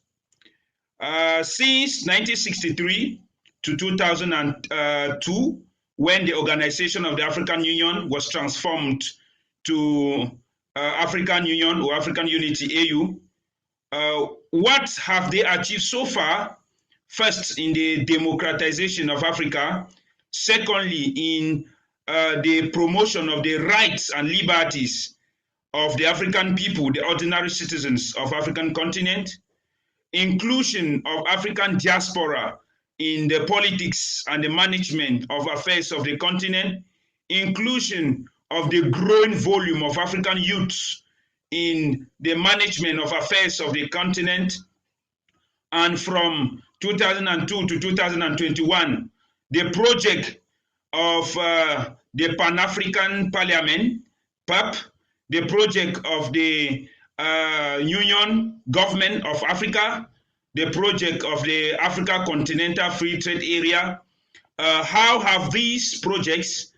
Since 1963 to 2002, when the Organization of the African Union was transformed to African Union or African Unity, AU, what have they achieved so far? First, in the democratization of Africa. Secondly, in the promotion of the rights and liberties of the African people, the ordinary citizens of African continent. Inclusion of African diaspora in the politics and the management of affairs of the continent. Inclusion of the growing volume of African youths in the management of affairs of the continent. And from 2002 to 2021, the project of the Pan African Parliament, PAP, the project of the Union Government of Africa, the project of the Africa Continental Free Trade Area. How have these projects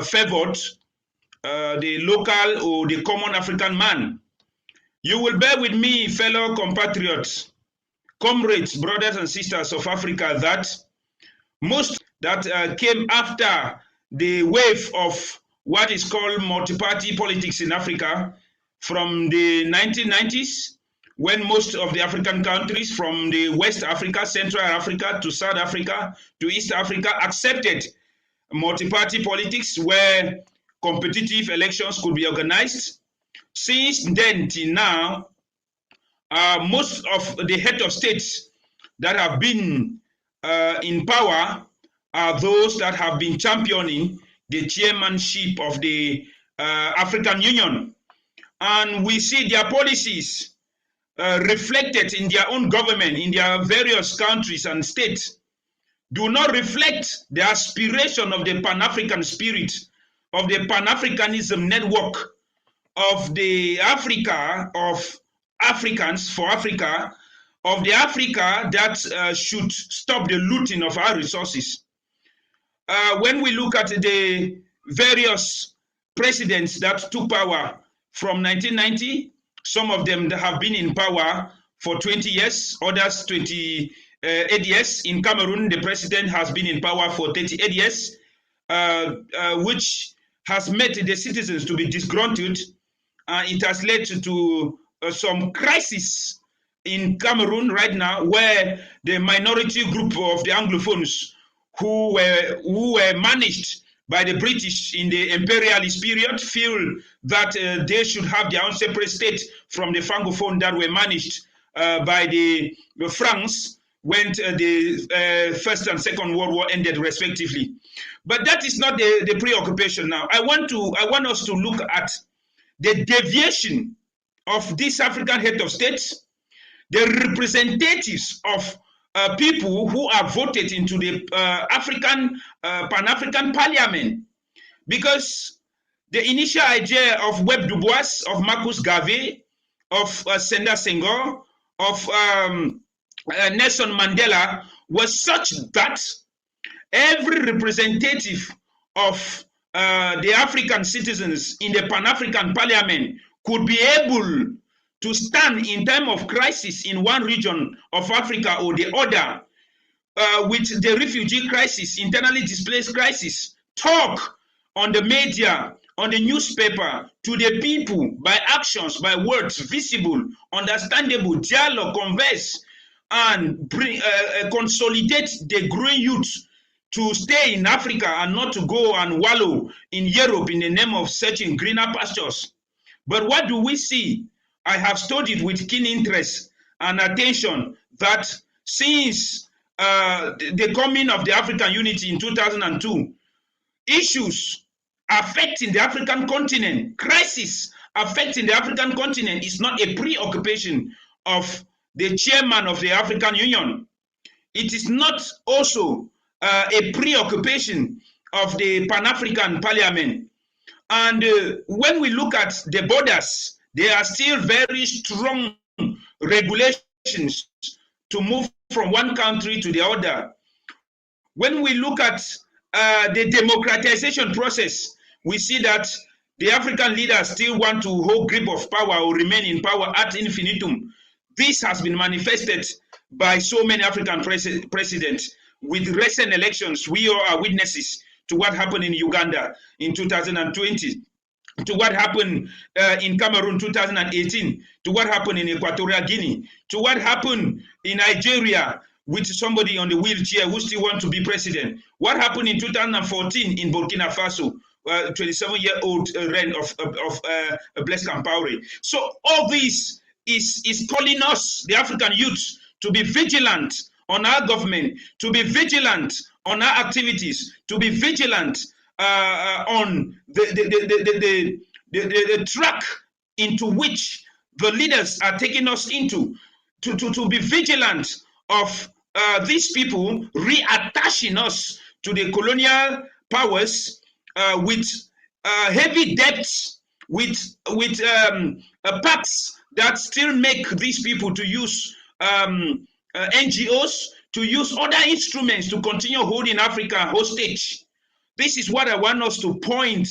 favored the local or the common African man? You will bear with me, fellow compatriots, comrades, brothers and sisters of Africa, that most that came after the wave of what is called multi-party politics in Africa from the 1990s, when most of the African countries from the West Africa, Central Africa to South Africa to East Africa accepted multi-party politics where competitive elections could be organized. Since then till now, most of the head of states that have been in power are those that have been championing the chairmanship of the African Union. And we see their policies reflected in their own government, in their various countries and states, do not reflect the aspiration of the Pan-African spirit, of the Pan-Africanism network, of the Africa of Africans for Africa, of the Africa that should stop the looting of our resources. When we look at the various presidents that took power from 1990, some of them have been in power for 20 years, others 20 years. In Cameroon, the president has been in power for 38 years, which has made the citizens to be disgruntled. It has led to some crisis in Cameroon right now, where the minority group of the Anglophones who were managed by the British in the imperialist period feel that they should have their own separate state from the Francophone that were managed by the France when the First and Second World War ended respectively. But that is not the preoccupation now. I want us to look at the deviation of this African head of states, the representatives of people who are voted into the Pan African Parliament, because the initial idea of Webb Du Bois, of Marcus Garvey, of Senda Senghor, of Nelson Mandela was such that every representative of the African citizens in the Pan African Parliament could be able to stand in time of crisis in one region of Africa or the other, with the refugee crisis, internally displaced crisis, talk on the media, on the newspaper, to the people, by actions, by words, visible, understandable, dialogue, converse, and bring, consolidate the growing youth to stay in Africa and not to go and wallow in Europe in the name of searching greener pastures. But what do we see? I have studied with keen interest and attention that since the coming of the African unity in 2002, issues affecting the African continent, crisis affecting the African continent is not a preoccupation of the chairman of the African Union. It is not also a preoccupation of the Pan-African Parliament. And when we look at the borders, there are still very strong regulations to move from one country to the other. When we look at the democratization process, we see that the African leaders still want to hold grip of power or remain in power ad infinitum. This has been manifested by so many African presidents. With recent elections, we all are witnesses to what happened in Uganda in 2020, to what happened in Cameroon 2018, to what happened in Equatorial Guinea, to what happened in Nigeria with somebody on the wheelchair who still wants to be president. What happened in 2014 in Burkina Faso, 27-year-old reign of Blaise Compaoré. So all this is calling us, the African youth, to be vigilant on our government, to be vigilant on our activities, to be vigilant on the track into which the leaders are taking us into, to be vigilant of these people reattaching us to the colonial powers with heavy debts, with pacts that still make these people to use NGOs, to use other instruments to continue holding Africa hostage. This is what I want us to point,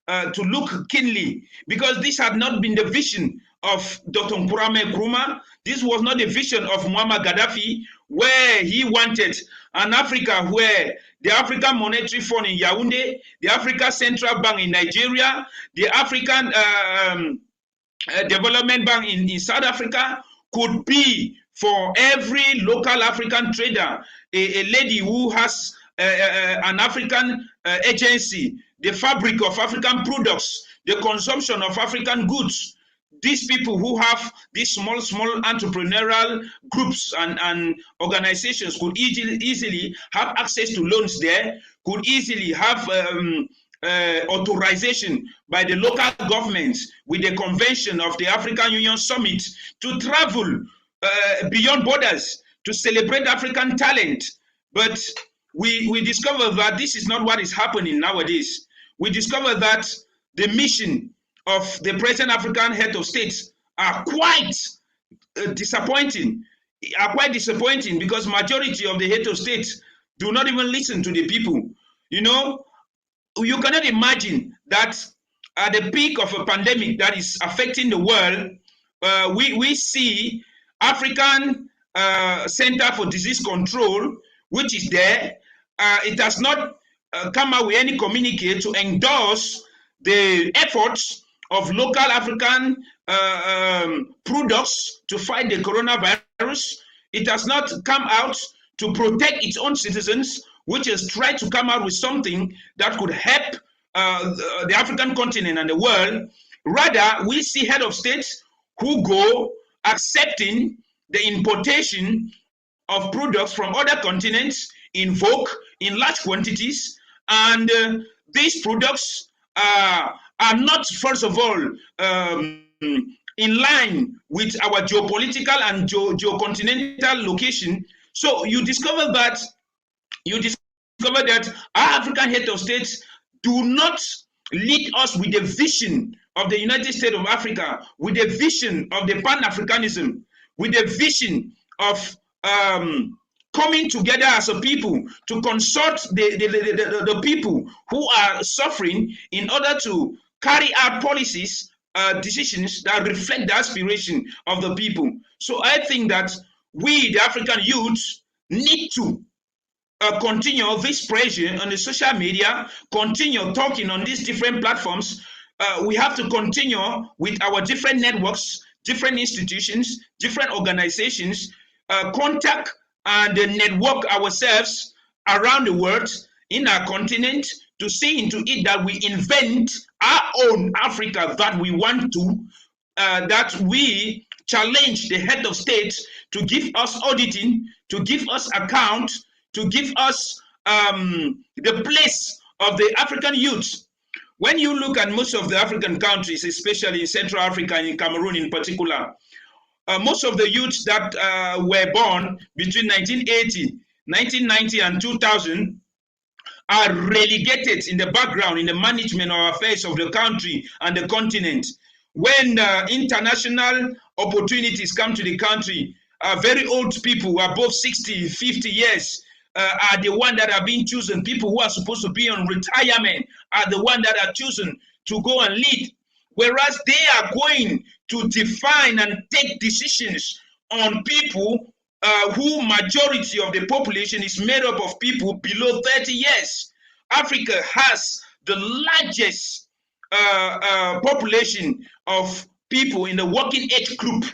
to look keenly, because this had not been the vision of Dr. Nkrumah Nkrumah. This was not the vision of Muammar Gaddafi, where he wanted an Africa where the African Monetary Fund in Yaoundé, the African Central Bank in Nigeria, the African Development Bank in South Africa could be for every local African trader, a lady who has an African agency, the fabric of African products, the consumption of African goods. These people who have these small entrepreneurial groups and organizations could easily have access to loans there, could easily have authorization by the local governments with the convention of the African Union Summit to travel beyond borders to celebrate African talent. But we discover that this is not what is happening nowadays. We discover that the mission of the present African head of states are quite disappointing. Because majority of the head of states do not even listen to the people. You know, you cannot imagine that at the peak of a pandemic that is affecting the world, we see African Center for Disease Control, which is there. It has not come out with any communique to endorse the efforts of local African products to fight the coronavirus. It has not come out to protect its own citizens, which has tried to come out with something that could help the African continent and the world. Rather, we see head of states who go accepting the importation of products from other continents in vogue in large quantities, and these products are not, first of all, in line with our geopolitical and geocontinental location. So you discover that our African head of states do not lead us with the vision of the United States of Africa, with the vision of the Pan Africanism, with the vision of coming together as a people to consult the people who are suffering in order to carry out policies, decisions that reflect the aspiration of the people. So I think that we, the African youth, need to continue this pressure on the social media, continue talking on these different platforms. We have to continue with our different networks, different institutions, different organizations, contact and network ourselves around the world in our continent to see into it that we invent our own Africa that we want to, that we challenge the head of state to give us auditing, to give us account, to give us the place of the African youth. When you look at most of the African countries, especially in Central Africa and in Cameroon in particular, most of the youths that were born between 1980, 1990 and 2000 are relegated in the background in the management of affairs of the country and the continent. When international opportunities come to the country, very old people, above 60, 50 years, are the one that are being chosen. People who are supposed to be on retirement are the one that are chosen to go and lead. Whereas they are going to define and take decisions on people who majority of the population is made up of people below 30 years. Africa has the largest population of people in the working age group,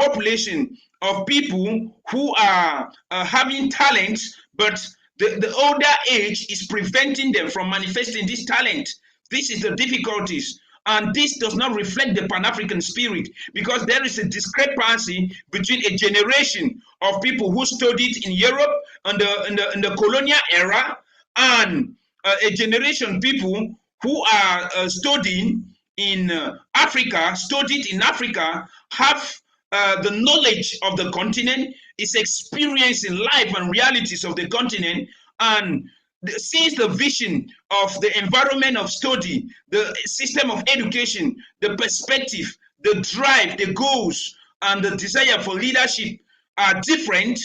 population of people who are having talents, but the older age is preventing them from manifesting this talent. This is the difficulties. And this does not reflect the Pan-African spirit, because there is a discrepancy between a generation of people who studied in Europe in the colonial era and a generation of people who are studying in Africa, studied in Africa, have the knowledge of the continent, is experiencing life and realities of the continent, and sees the vision of the environment of study, the system of education, the perspective, the drive, the goals, and the desire for leadership are different.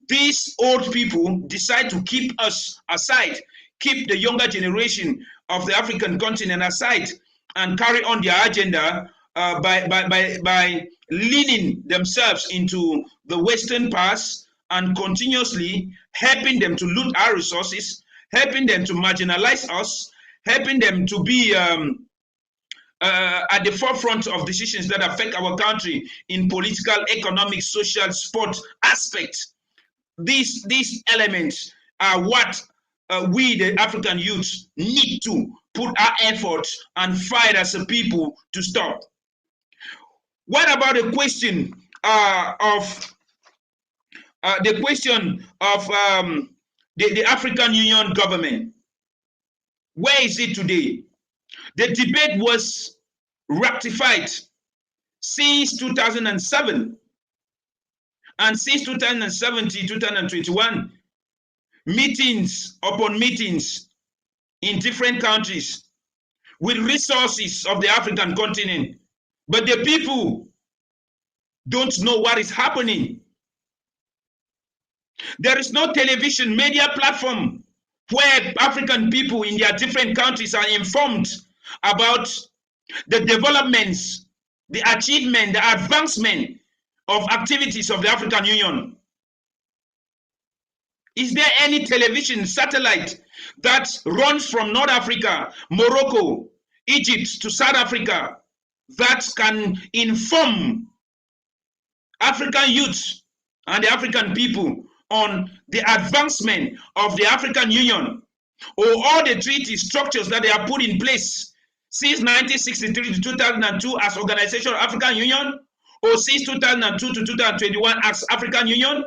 These old people decide to keep us aside, keep the younger generation of the African continent aside, and carry on their agenda by leaning themselves into the Western past and continuously helping them to loot our resources, helping them to marginalize us, helping them to be at the forefront of decisions that affect our country in political, economic, social, sport aspects. These elements are what we, the African youth, need to put our efforts and fight as a people to stop. What about the question of the African Union government? Where is it today? The debate was rectified since 2007, and since 2017, 2021, meetings upon meetings in different countries with resources of the African continent. But the people don't know what is happening. There is no television media platform where African people in their different countries are informed about the developments, the achievement, the advancement of activities of the African Union. Is there any television satellite that runs from North Africa, Morocco, Egypt to South Africa that can inform African youth and the African people on the advancement of the African Union, or all the treaty structures that they have put in place since 1963 to 2002 as Organization of African Union, or since 2002 to 2021 as African Union?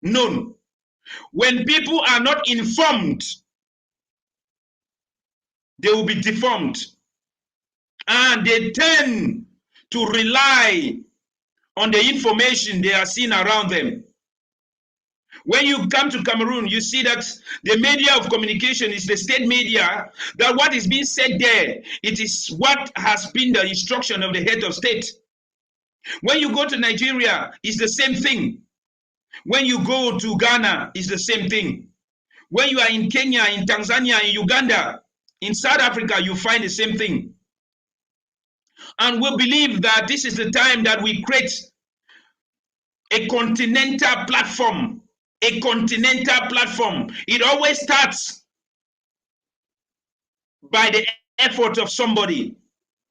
None. When people are not informed, they will be deformed, and they tend to rely on the information they are seeing around them. When you come to Cameroon, you see that the media of communication is the state media, that what is being said there, it is what has been the instruction of the head of state. When you go to Nigeria, it's the same thing. When you go to Ghana, it's the same thing. When you are in Kenya, in Tanzania, in Uganda, in South Africa, you find the same thing. And we believe that this is the time that we create a continental platform. A continental platform. It always starts by the effort of somebody.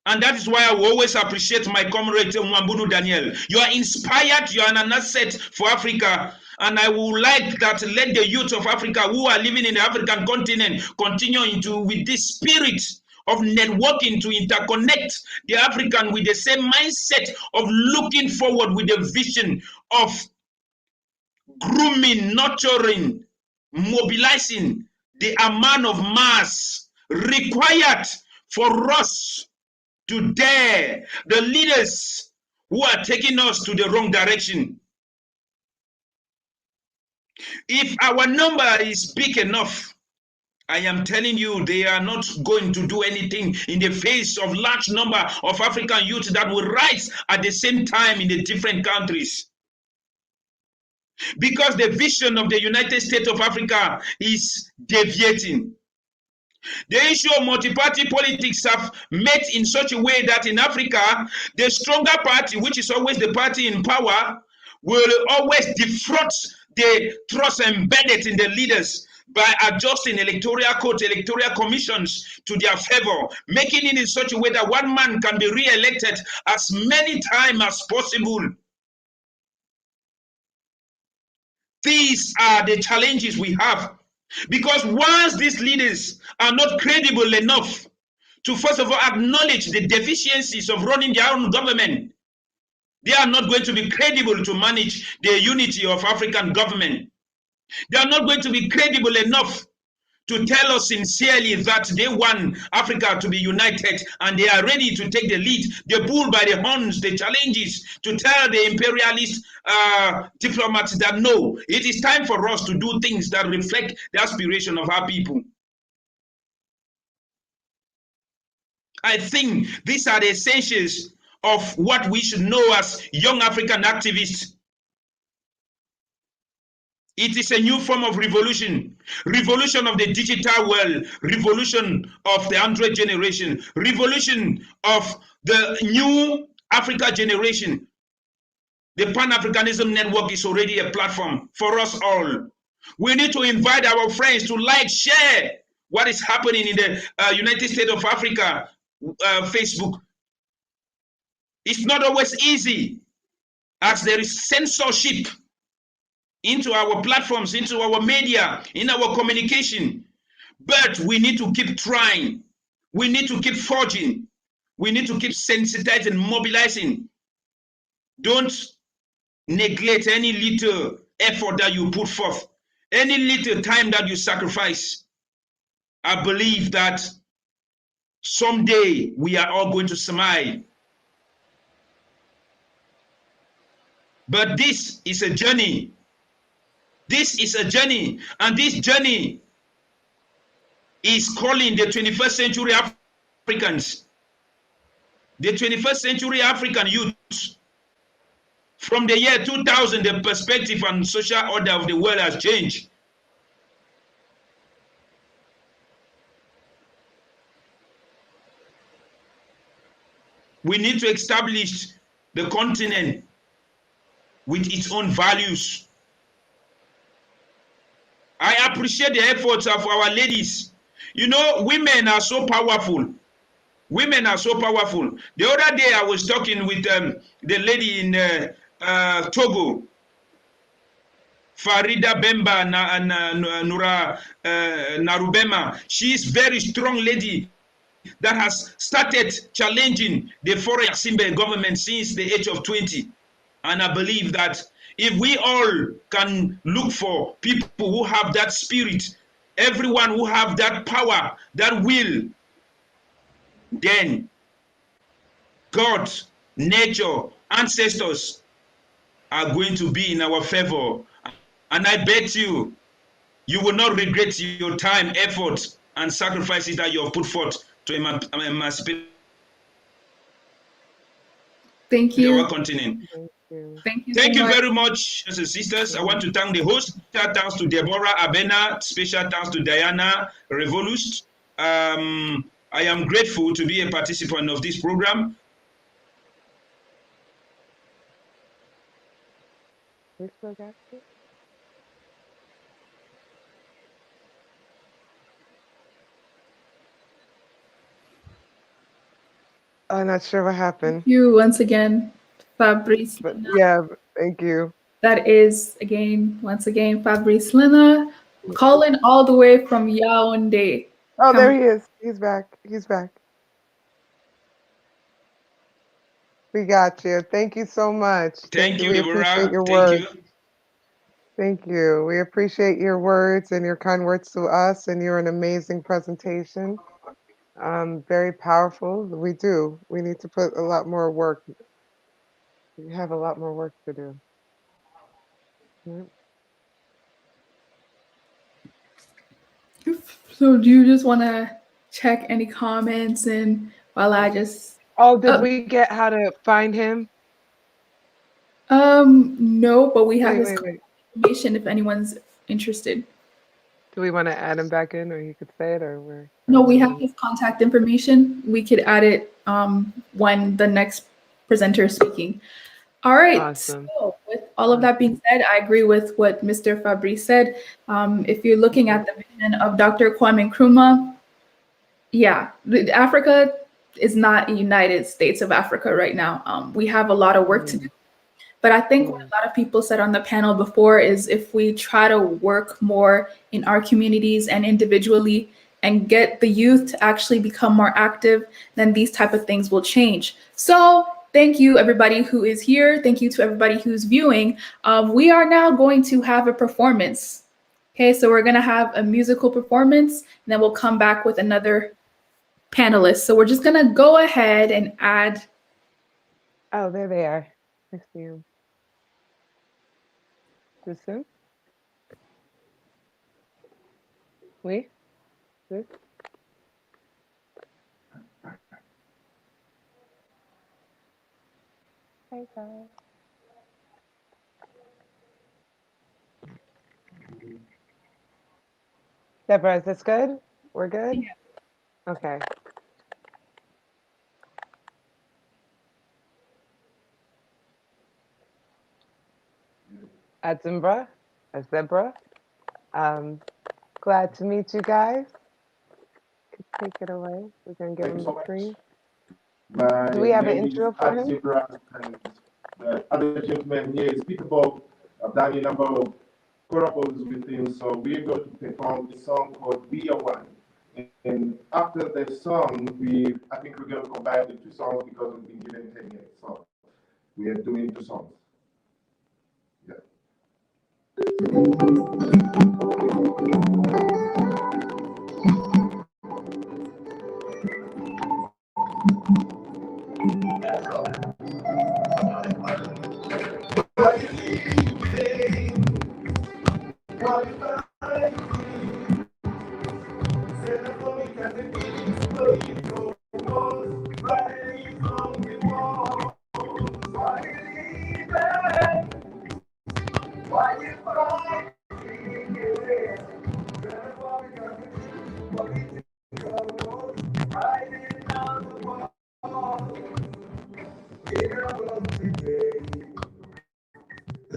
And that is why I will always appreciate my comrade Mwambunu Daniel. You are inspired, you are an asset for Africa. And I would like that let the youth of Africa who are living in the African continent continue with this spirit of networking to interconnect the African with the same mindset of looking forward with the vision of grooming, nurturing, mobilizing the amount of mass required for us to dare the leaders who are taking us to the wrong direction. If our number is big enough, I am telling you, they are not going to do anything in the face of large number of African youth that will rise at the same time in the different countries. Because the vision of the United States of Africa is deviating. The issue of multi-party politics have met in such a way that in Africa, the stronger party, which is always the party in power, will always defraud the trust embedded in the leaders by adjusting electoral codes, electoral commissions to their favor, making it in such a way that one man can be re-elected as many times as possible. These are the challenges we have. Because once these leaders are not credible enough to first of all acknowledge the deficiencies of running their own government, they are not going to be credible to manage the unity of African government. They are not going to be credible enough to tell us sincerely that they want Africa to be united and they are ready to take the lead, the bull by the horns, the challenges, to tell the imperialist diplomats that no, it is time for us to do things that reflect the aspiration of our people. I think these are the essentials of what we should know as young African activists. It is a new form of revolution. Revolution of the digital world. Revolution of the Android generation. Revolution of the new Africa generation. The Pan Africanism network is already a platform for us all. We need to invite our friends to like, share what is happening in the United States of Africa Facebook. It's not always easy, as there is censorship into our platforms, into our media, in our communication. But we need to keep trying. We need to keep forging. We need to keep sensitizing, mobilizing. Don't neglect any little effort that you put forth, any little time that you sacrifice. I believe that someday we are all going to smile. But this is a journey. This is a journey, and this journey is calling the 21st century Africans, the 21st century African youth. From the year 2000, the perspective and social order of the world has changed. We need to establish the continent with its own values. I appreciate the efforts of our ladies. You know, women are so powerful. Women are so powerful. The other day I was talking with the lady in Togo, Farida Bemba Nura Narubema. She is very strong lady that has started challenging the foreign Simba government since the age of 20. And I believe that if we all can look for people who have that spirit, everyone who have that power, that will, then God, nature, ancestors are going to be in our favor. And I bet you, you will not regret your time, effort, and sacrifices that you have put forth to emancipate Thank you. our continent. Thank you. Thank so you much. very much, brothers and sisters. I want to thank the host. Special thanks to Deborah Abena. Special thanks to Diana Revolust. I am grateful to be a participant of this program. I'm not sure what happened. Thank you once again, Fabrice. But yeah, thank you. That is, once again, Fabrice Lena, calling all the way from Yaoundé. Oh, there he is. He's back. He's back. We got you. Thank you so much. Thank you, We Deborah. appreciate your Thank words. you. Thank you. We appreciate your words and your kind words to us, and you're an amazing presentation. Very powerful. We do. We need to put a lot more work. We have a lot more work to do. Yeah. So do you just want to check any comments and while I just... Oh, did we get how to find him? No, but we have his Wait. information if anyone's interested. Do we want to add him back in, or you could say it, or we're... No, we have his contact information. We could add it when the next presenter is speaking. All right. Awesome. So with all of that being said, I agree with what Mr. Fabrice said. If you're looking at the vision of Dr. Kwame Nkrumah, yeah, Africa is not a United States of Africa right now. We have a lot of work to do. But I think what a lot of people said on the panel before is if we try to work more in our communities and individually and get the youth to actually become more active, then these type of things will change. So thank you, everybody who is here. Thank you to everybody who's viewing. We are now going to have a performance. Okay, so we're gonna have a musical performance, and then we'll come back with another panelist. So we're just gonna go ahead and add. Oh, there they are. I see them. Too soon? Oui? Good? Hey, guys. Deborah, is this good? We're good? Yeah. Okay. Zebra. Glad to meet you guys. Take it away. We're going to give him the screen. Do we have an intro for him? And the other gentleman here is Peter Bob. I've done a number of chorables with him, so we're going to perform a song called We Are One. And after the song, I think we're going to combine the two songs because we've been given 10 minutes. So we are doing two songs. Yeah.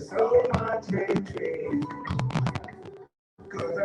So much hatred, 'cause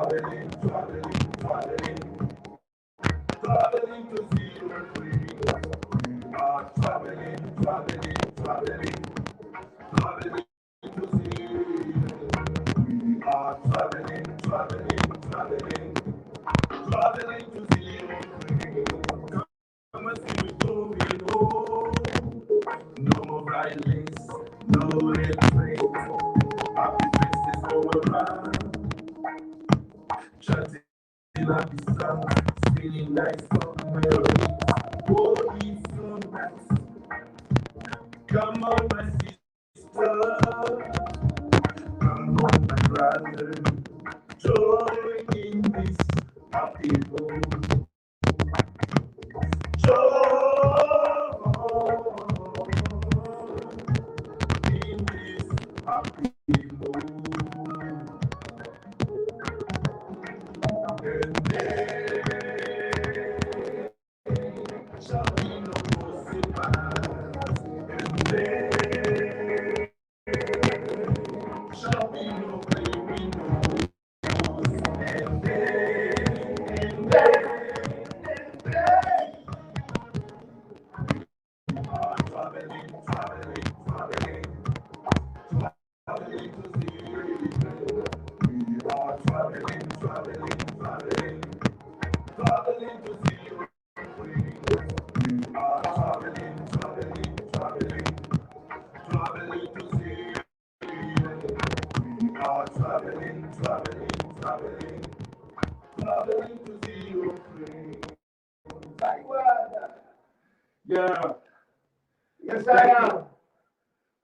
traveling, traveling, traveling, traveling to see your freedom. We are traveling, traveling, traveling, traveling to see. We are traveling, traveling, traveling, traveling to see your freedom. Come and see me going home. No more violence, no hatred. Happy faces all around. Chanting happy songs, spinning nice song melodies. Oh, it's so nice. Come on, my sister. Come on, my brother. Join in this happy mood. In this happy mood. And there shall be no more setbacks. And there shall be no blaming. And there traveling, traveling, traveling, traveling to see. We are traveling, traveling, traveling, traveling to see. We are traveling, traveling, traveling, traveling to see. We are traveling, traveling, traveling, traveling to see your friend. Like what? Yeah. Yes, I am.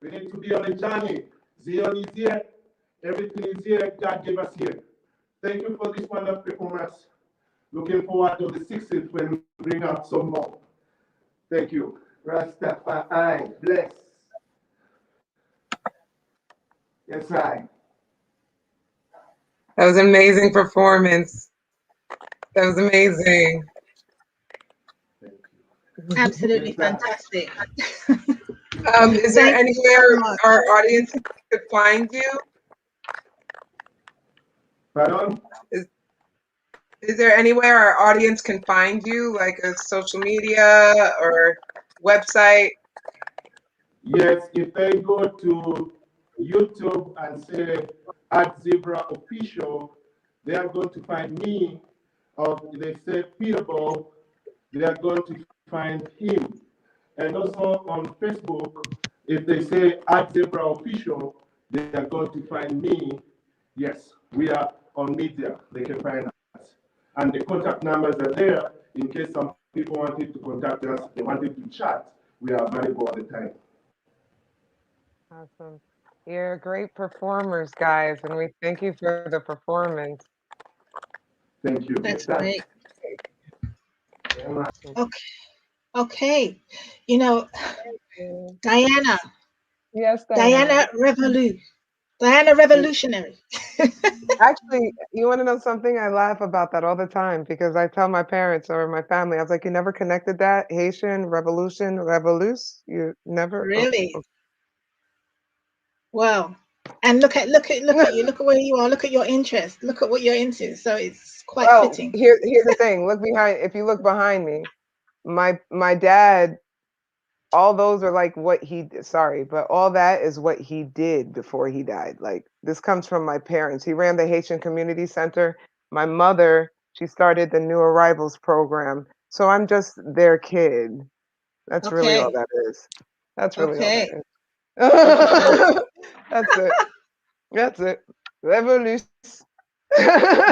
We need to be on a journey. Zion is here. Everything is here. God gave us here. Thank you for this wonderful performance. Looking forward to the 16th when we bring out some more. Thank you. Rastafari, bless. Yes, I. That was an amazing performance. That was amazing. Absolutely fantastic. Is there Thank you so anywhere much. our audience could find you? Pardon? Is there anywhere our audience can find you, like a social media or website? Yes, if they go to YouTube and say @Zebra Official, they are going to find me. Or they say Peterball, they are going to find him. And also on Facebook, if they say @Zebra Official, they are going to find me. Yes, we are on media. They can find us. And the contact numbers are there in case some people wanted to contact us, they wanted to chat. We are available all the time. Awesome. You're great performers, guys, and we thank you for the performance. Thank you. That's great. Okay. Okay. You know, Diana. Yes, Diana Diana Revolutionary. Actually, you want to know something? I laugh about that all the time because I tell my parents or my family, I was like, you never connected that? Haitian revolution, revolus? You never? Really? Wow. And look at you, look at where you are, look at your interest, look at what you're into. So it's quite fitting. Here's the thing. Look behind. If you look behind me, my dad, all those are like what he. Sorry, but all that is what he did before he died. Like this comes from my parents. He ran the Haitian Community Center. My mother, she started the New Arrivals program. So I'm just their kid. That's really all Okay. that is. That's really all that Okay. is. Okay. That's it. That's it. Revolution.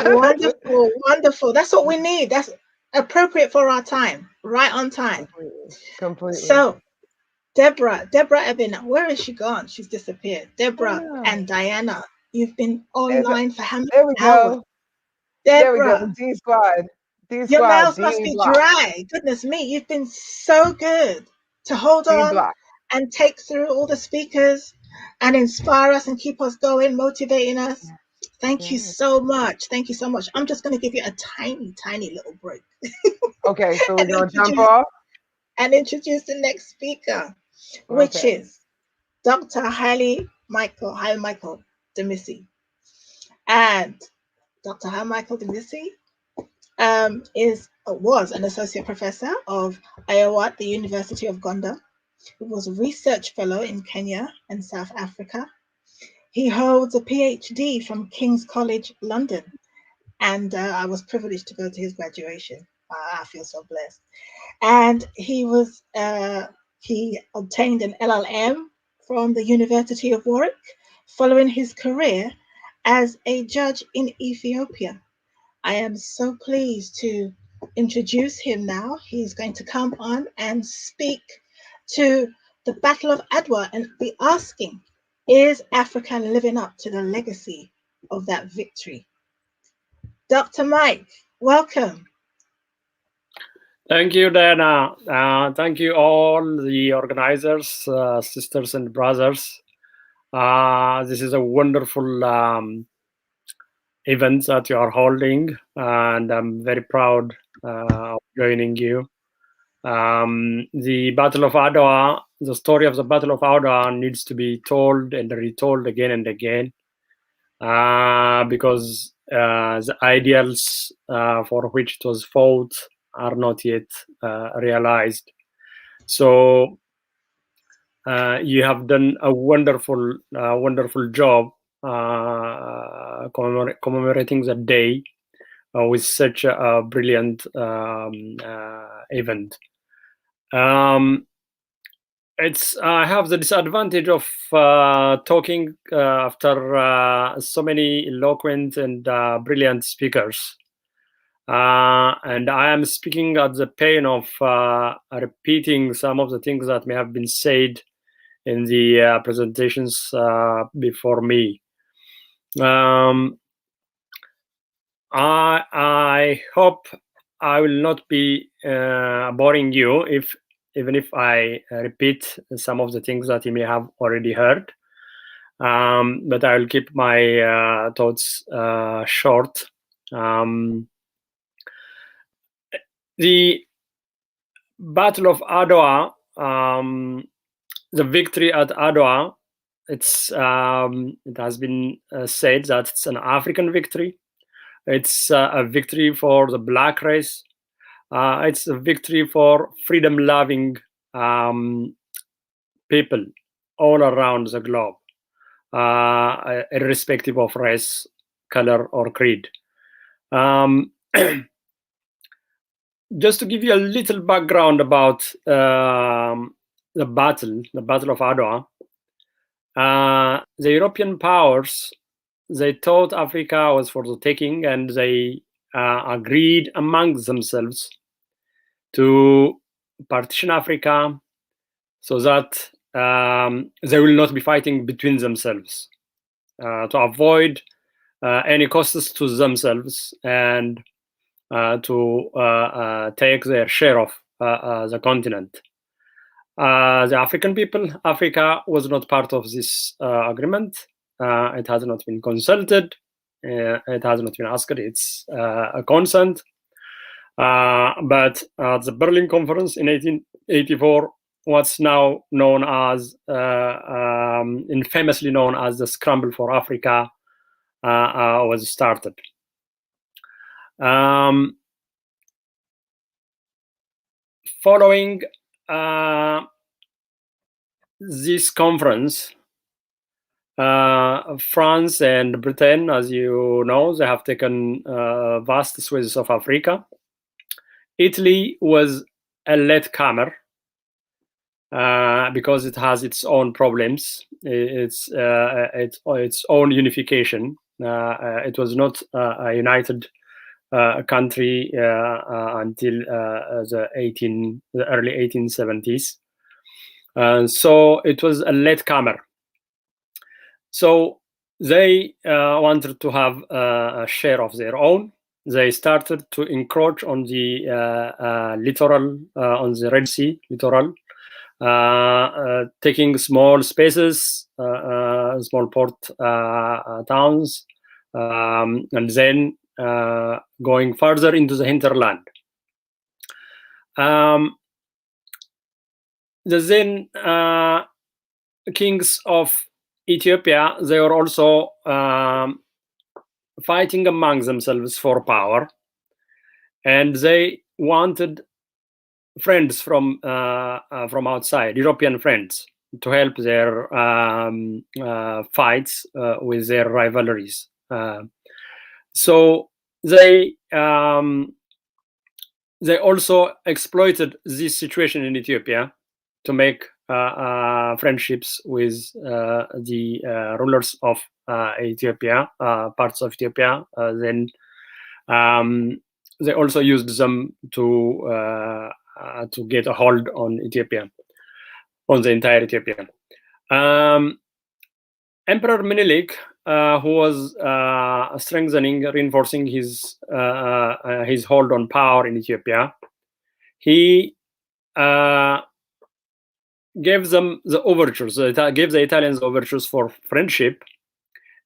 Wonderful, wonderful. That's what we need. That's appropriate for our time, right on time. Completely. So, Deborah Ebina, where is she gone? She's disappeared. Deborah and Diana, you've been online for how many There we hours? go. There we go. Deborah, D Squad. D your Squad. mouth must D be Block. dry. Goodness me, you've been so good to hold D on Block. and take through all the speakers and inspire us and keep us going, motivating us. Thank you so much. Thank you so much. I'm just going to give you a tiny, tiny little break. Okay, so we're and going to jump off? And introduce the next speaker, which Okay. is Dr. Haile Michael Demissi. And Dr. Michael Dimisi was an associate professor of Adwa at the University of Gonda. He was a research fellow in Kenya and South Africa. He holds a PhD from King's College London, and I was privileged to go to his graduation. I feel so blessed. And he obtained an LLM from the University of Warwick following his career as a judge in Ethiopia. I am so pleased to introduce him now. He's going to come on and speak to the Battle of Adwa and be asking, is Africa living up to the legacy of that victory? Dr. Mike, welcome. Thank you, Dana. Thank you all the organizers, sisters and brothers. This is a wonderful event that you are holding, and I'm very proud of joining you. The Battle of Adwa, the story of the Battle of Adwa needs to be told and retold again and again, because the ideals for which it was fought are not yet realized. So you have done a wonderful job commemorating the day with such a brilliant event. I have the disadvantage of talking after so many eloquent and brilliant speakers. And I am speaking at the pain of repeating some of the things that may have been said in the presentations before me. I hope I will not be boring you even if I repeat some of the things that you may have already heard. But I will keep my thoughts short. The Battle of Adwa, the victory at Adwa, it has been said that it's an African victory. It's a victory for the black race. It's a victory for freedom-loving people all around the globe, irrespective of race, color, or creed. Just to give you a little background about the Battle of Adwa, the European powers, they thought Africa was for the taking, and they agreed amongst themselves to partition Africa so that they will not be fighting between themselves, to avoid any costs to themselves, and to take their share of the continent. The African people, Africa was not part of this agreement. It has not been consulted. It has not been asked its consent. But at the Berlin Conference in 1884, what's now known as, infamously known as the Scramble for Africa, was started. Following this conference, France and Britain, as you know, they have taken vast swathes of Africa. Italy was a latecomer because it has its own problems, its own unification. It was not a united country until the early 1870s. So it was a latecomer. So they wanted to have a share of their own. They started to encroach on the littoral, on the Red Sea littoral, taking small spaces, small port towns, and then going further into the hinterland. The then kings of Ethiopia, they were also fighting among themselves for power, and they wanted friends from outside, European friends, to help their fights with their rivalries. So they also exploited this situation in Ethiopia to make friendships with the rulers of Ethiopia, parts of Ethiopia. Then they also used them to get a hold on Ethiopia, on the entire Ethiopia. Emperor Menelik, who was reinforcing his hold on power in Ethiopia, he gave them the overtures, gave the Italians overtures for friendship,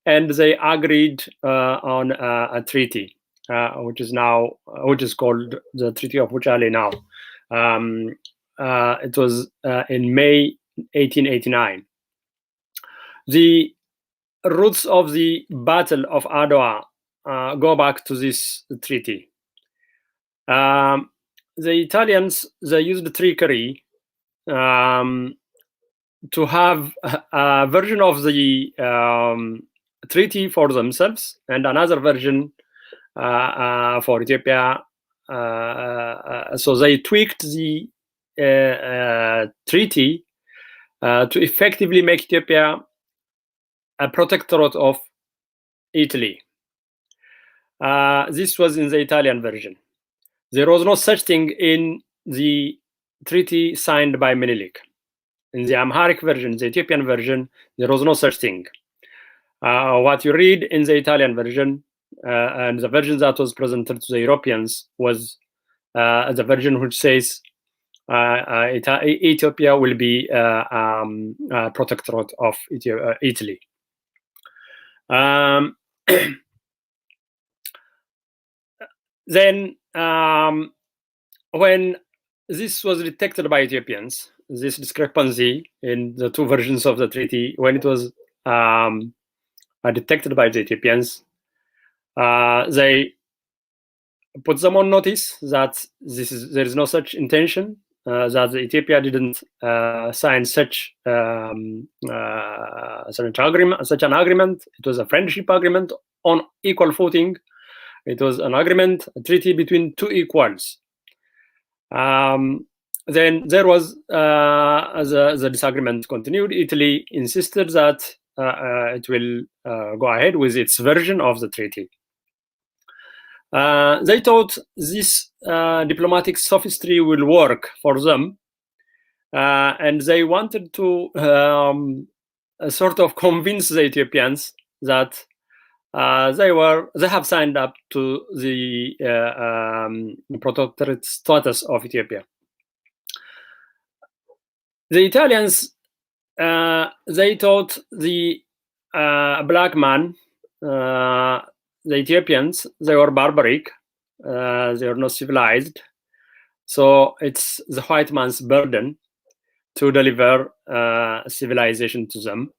and they agreed on a treaty, which is called the Treaty of Wuchale now. It was in May 1889. The roots of the Battle of Adwa go back to this treaty. The Italians, they used trickery to have a version of the treaty for themselves and another version for Ethiopia. So they tweaked the treaty to effectively make Ethiopia a protectorate of Italy. This was in the Italian version. There was no such thing in the treaty signed by Menelik. In the Amharic version, the Ethiopian version, there was no such thing. What you read in the Italian version and the version that was presented to the Europeans was the version which says Ethiopia will be a protectorate of Italy. Then, when this was detected by Ethiopians, this discrepancy in the two versions of the treaty, when it was detected by the Ethiopians, they put them on notice that there is no such intention, that Ethiopia didn't sign such an agreement. It was a friendship agreement on equal footing. It was an agreement, a treaty between two equals. Then there was the disagreement continued. Italy insisted that it will go ahead with its version of the treaty. They thought this diplomatic sophistry will work for them, and they wanted to sort of convince the Ethiopians that they have signed up to the protectorate status of Ethiopia. The Italians, they thought the black man, the Ethiopians, they were barbaric, they were not civilized. So it's the white man's burden to deliver civilization to them.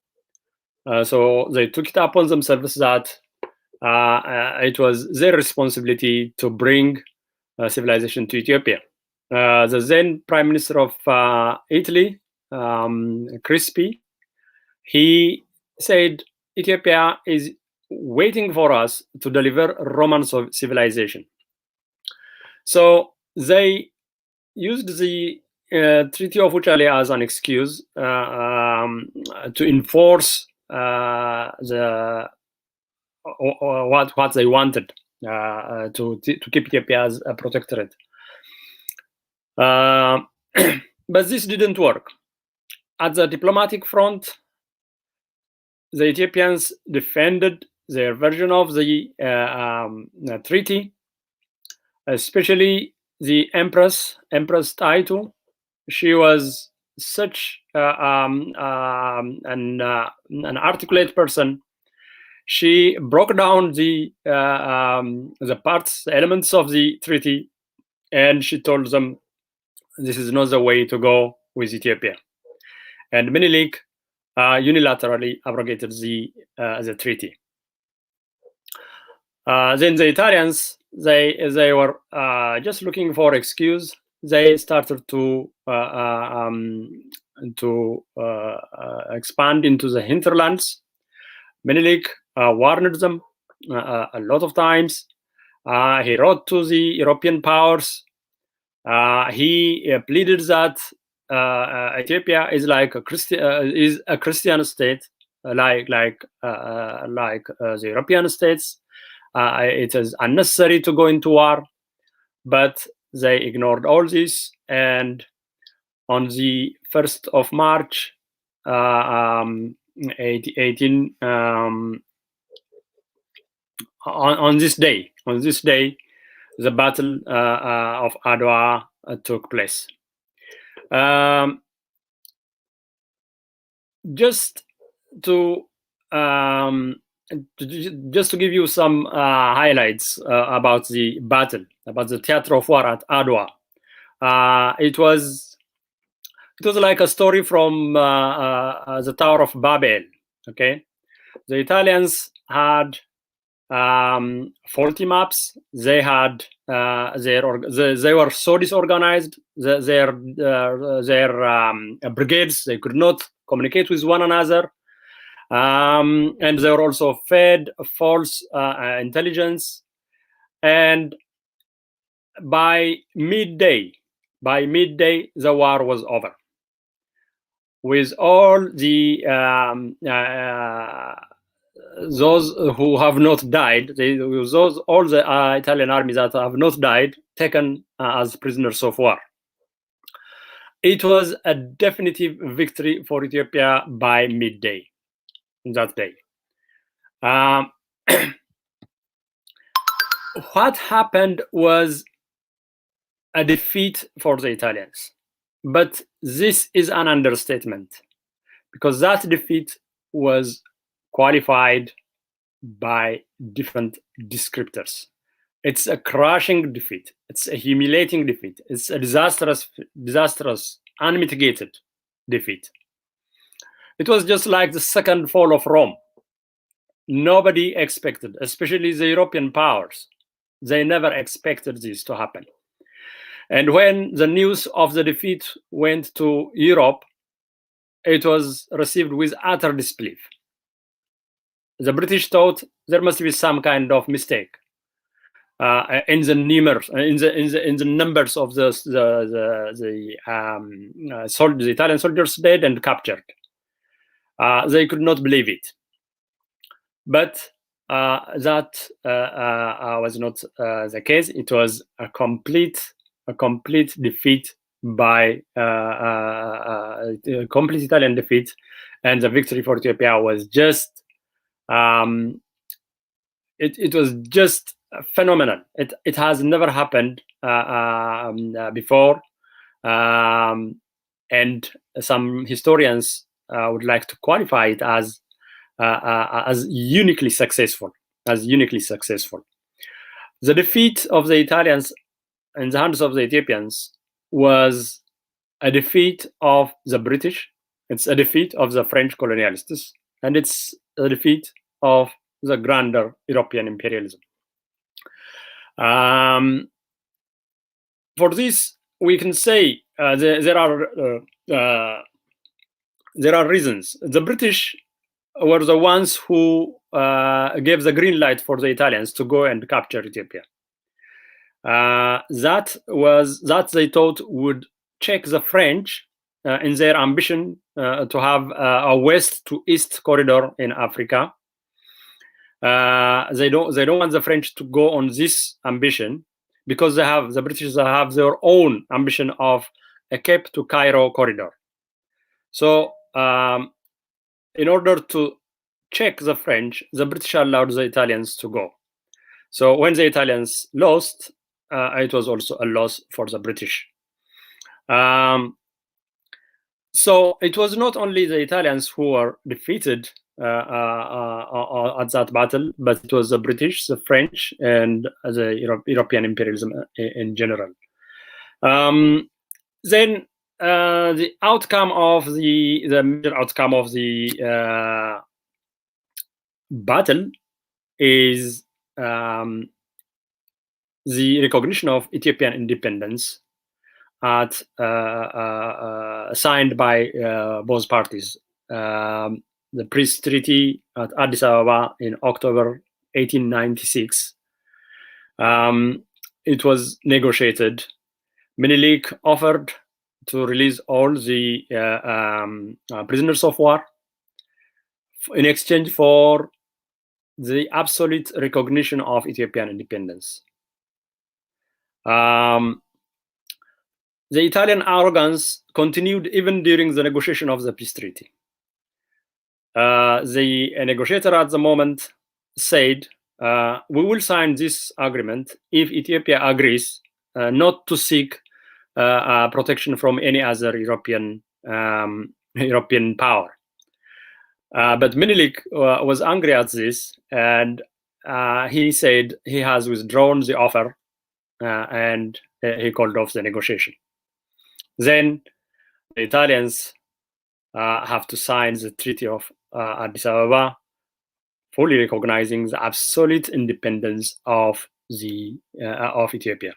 So they took it upon themselves that it was their responsibility to bring civilization to Ethiopia. The then Prime Minister of Italy, Crispi, he said Ethiopia is waiting for us to deliver Roman civilization. So they used the Treaty of Wuchale as an excuse to enforce what they wanted to keep Ethiopia as a protectorate. But this didn't work. At the diplomatic front, the Ethiopians defended their version of the treaty, especially the Empress Taitu. She was such an articulate person. She broke down the parts, the elements of the treaty, and she told them this is not the way to go with Ethiopia. And Menelik unilaterally abrogated the treaty. Then the Italians, they were just looking for excuse. They started to expand into the hinterlands. Menelik warned them a lot of times. He wrote to the European powers. He pleaded that Ethiopia is like a Christian state, like the European states. It is unnecessary to go into war, but they ignored all this. And on the 1st of March, 18, on this day, the Battle of Adwa took place. Just to give you some highlights about the battle, about the theater of war at Adwa. It was like a story from the Tower of Babel. Okay, the Italians had faulty maps. They had they were so disorganized. Their brigades, they could not communicate with one another, and they were also fed false intelligence. And by midday, the war was over. With all the those who have not died, all the Italian armies that have not died, taken as prisoners of war. It was a definitive victory for Ethiopia by midday that day. What happened was a defeat for the Italians, but this is an understatement, because that defeat was qualified by different descriptors. It's a crushing defeat. It's a humiliating defeat. It's a disastrous, unmitigated defeat. It was just like the second fall of Rome. Nobody expected, especially the European powers. They never expected this to happen. And when the news of the defeat went to Europe, it was received with utter disbelief. The British thought there must be some kind of mistake in the numbers of the Italian soldiers dead and captured. They could not believe it, but that was not the case. It was a complete defeat by a complete Italian defeat, and the victory for Ethiopia was just it was just phenomenal. It has never happened before, and some historians would like to qualify it as uniquely successful. The defeat of the Italians in the hands of the Ethiopians was a defeat of the British. It's a defeat of the French colonialists, and it's a defeat of the grander European imperialism. For this, we can say there are reasons. The British were the ones who gave the green light for the Italians to go and capture Ethiopia. That they thought would check the French in their ambition to have a west to east corridor in Africa. They don't want the French to go on this ambition, because the British have their own ambition of a Cape to Cairo corridor. So in order to check the French, the British allowed the Italians to go. So when the Italians lost, it was also a loss for the British. So it was not only the Italians who were defeated at that battle, but it was the British, the French, and the European imperialism in general. Then the outcome of the major outcome of the battle is the recognition of Ethiopian independence at signed by both parties. The peace treaty at Addis Ababa in October 1896. It was negotiated. Menelik offered to release all the prisoners of war in exchange for the absolute recognition of Ethiopian independence. The Italian arrogance continued even during the negotiation of the peace treaty. The negotiator at the moment said, we will sign this agreement if Ethiopia agrees not to seek protection from any other European power. But Menelik was angry at this, and he said he has withdrawn the offer, and he called off the negotiation. Then the Italians have to sign the Treaty of Addis Ababa, fully recognizing the absolute independence of Ethiopia.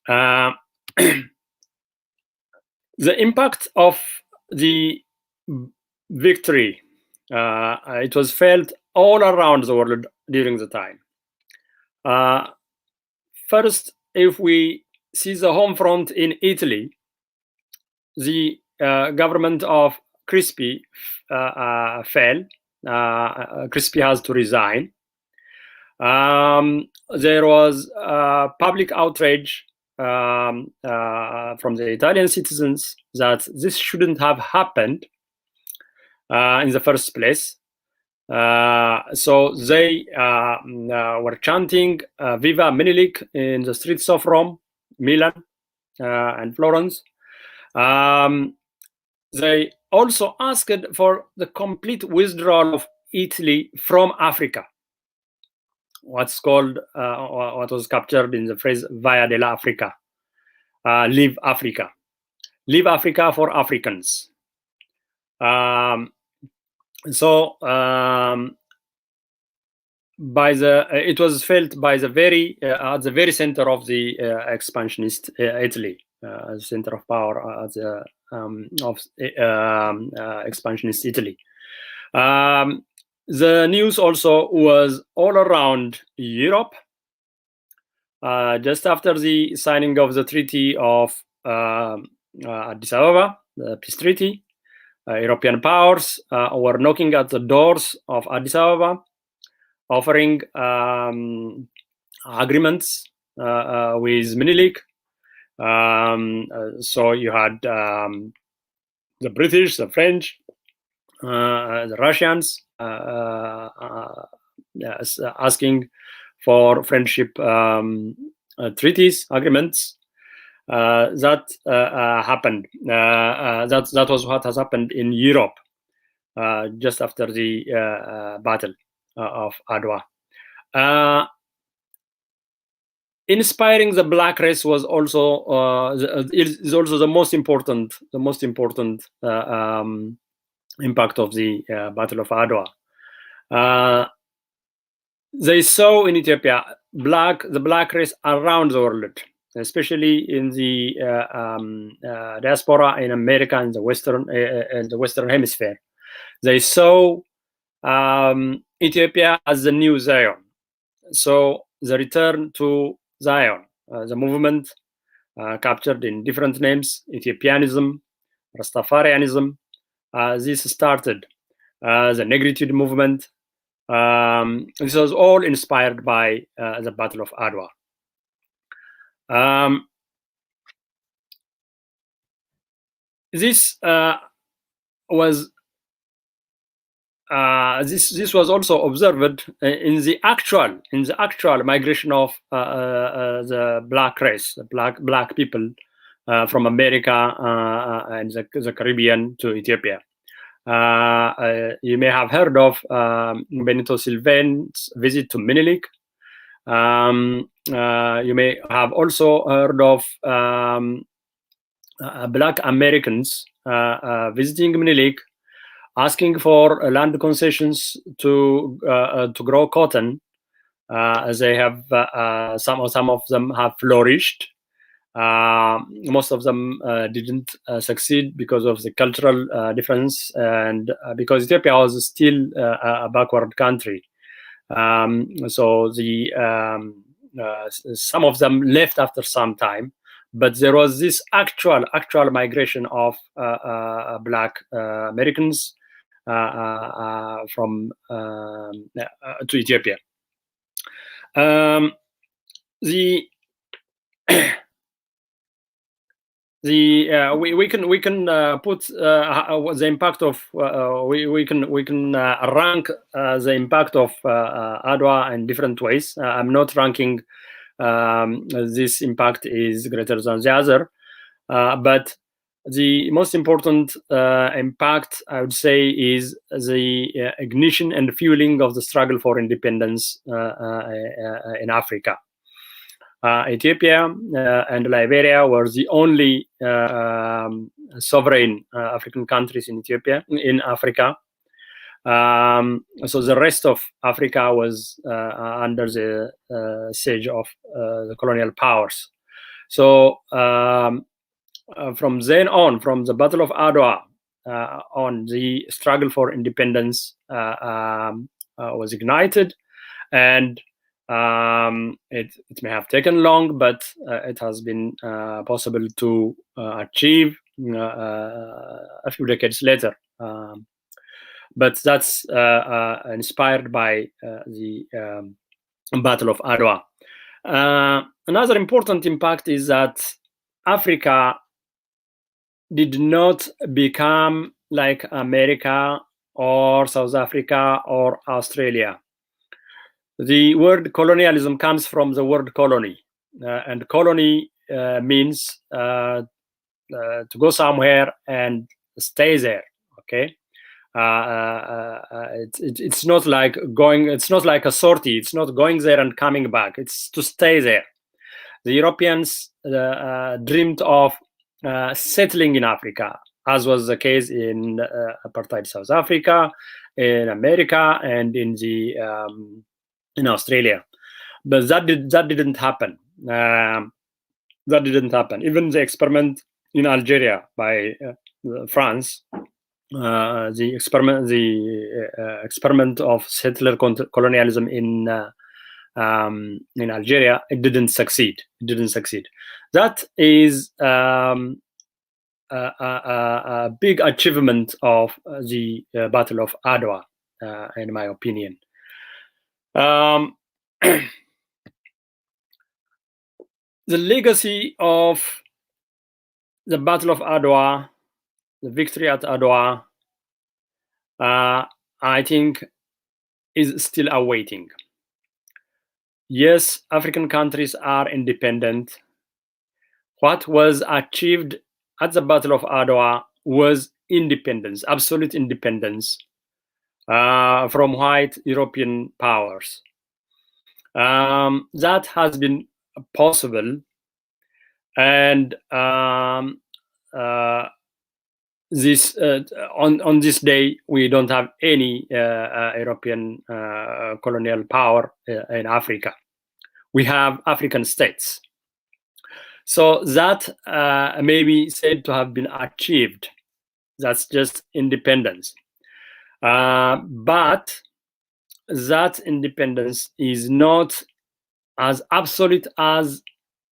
The impact of the victory, it was felt all around the world during the time. First, if we see the home front in Italy, the government of Crispi fell. Crispi has to resign. There was public outrage from the Italian citizens that this shouldn't have happened in the first place. So they were chanting Viva Menelik in the streets of Rome, Milan, and Florence. They also asked for the complete withdrawal of Italy from Africa. What's called, what was captured in the phrase Via dell'Africa, leave Africa. Leave Africa for Africans. It was felt by the very at the very center of the expansionist Italy, center of power at the expansionist Italy. The news also was all around Europe. Just after the signing of the Treaty of Addis Ababa, the peace treaty, European powers were knocking at the doors of Addis Ababa, offering agreements with Menelik. So you had the British, the French, the Russians asking for friendship treaties, agreements. That happened. That was what has happened in Europe just after the battle of Adwa. Inspiring the black race was also is also the most important impact of the Battle of Adwa. They saw in Ethiopia the black race around the world, especially in the diaspora in America and the Western Hemisphere. They saw Ethiopia as the new Zion. So the return to Zion, the movement captured in different names, Ethiopianism, Rastafarianism. This started the Negritude movement. This was all inspired by the Battle of Adwa. This was also observed in the actual migration of the black race, the black people from America and the Caribbean to Ethiopia. You may have heard of Benito Sylvain's visit to Menelik. You may have also heard of black Americans visiting Menelik, asking for land concessions to grow cotton They have some of them have flourished. Most of them didn't succeed because of the cultural difference, and because Ethiopia was still a backward country. So some of them left after some time, but there was this actual migration of Black Americans from to Ethiopia. We can put the impact of we can rank the impact of Adwa in different ways. I'm not ranking this impact is greater than the other, but the most important impact, I would say, is the ignition and fueling of the struggle for independence in Africa. Ethiopia and Liberia were the only sovereign African countries in Africa. So the rest of Africa was under the siege of the colonial powers. So from then on, from the Battle of Adwa on, the struggle for independence was ignited, and it may have taken long, but it has been possible to achieve a few decades later. But that's inspired by the Battle of Adwa. Another important impact is that Africa did not become like America or South Africa or Australia. The word colonialism comes from the word colony, and colony means to go somewhere and stay there. Okay, it's not like going. It's not like a sortie. It's not going there and coming back. It's to stay there. The Europeans dreamed of settling in Africa, as was the case in apartheid South Africa, in America, and in Australia, but that didn't happen. That didn't happen. Even the experiment in Algeria by France, the experiment of settler colonialism in Algeria, it didn't succeed. That is a big achievement of the Battle of Adwa, in my opinion. The legacy of the Battle of Adwa, the victory at Adwa, I think is still awaiting. Yes, African countries are independent. What was achieved at the Battle of Adwa was independence, absolute independence from white European powers. That has been possible, and this on this day we don't have any European colonial power in Africa. We have African states. So that may be said to have been achieved. That's just independence. But that independence is not as absolute as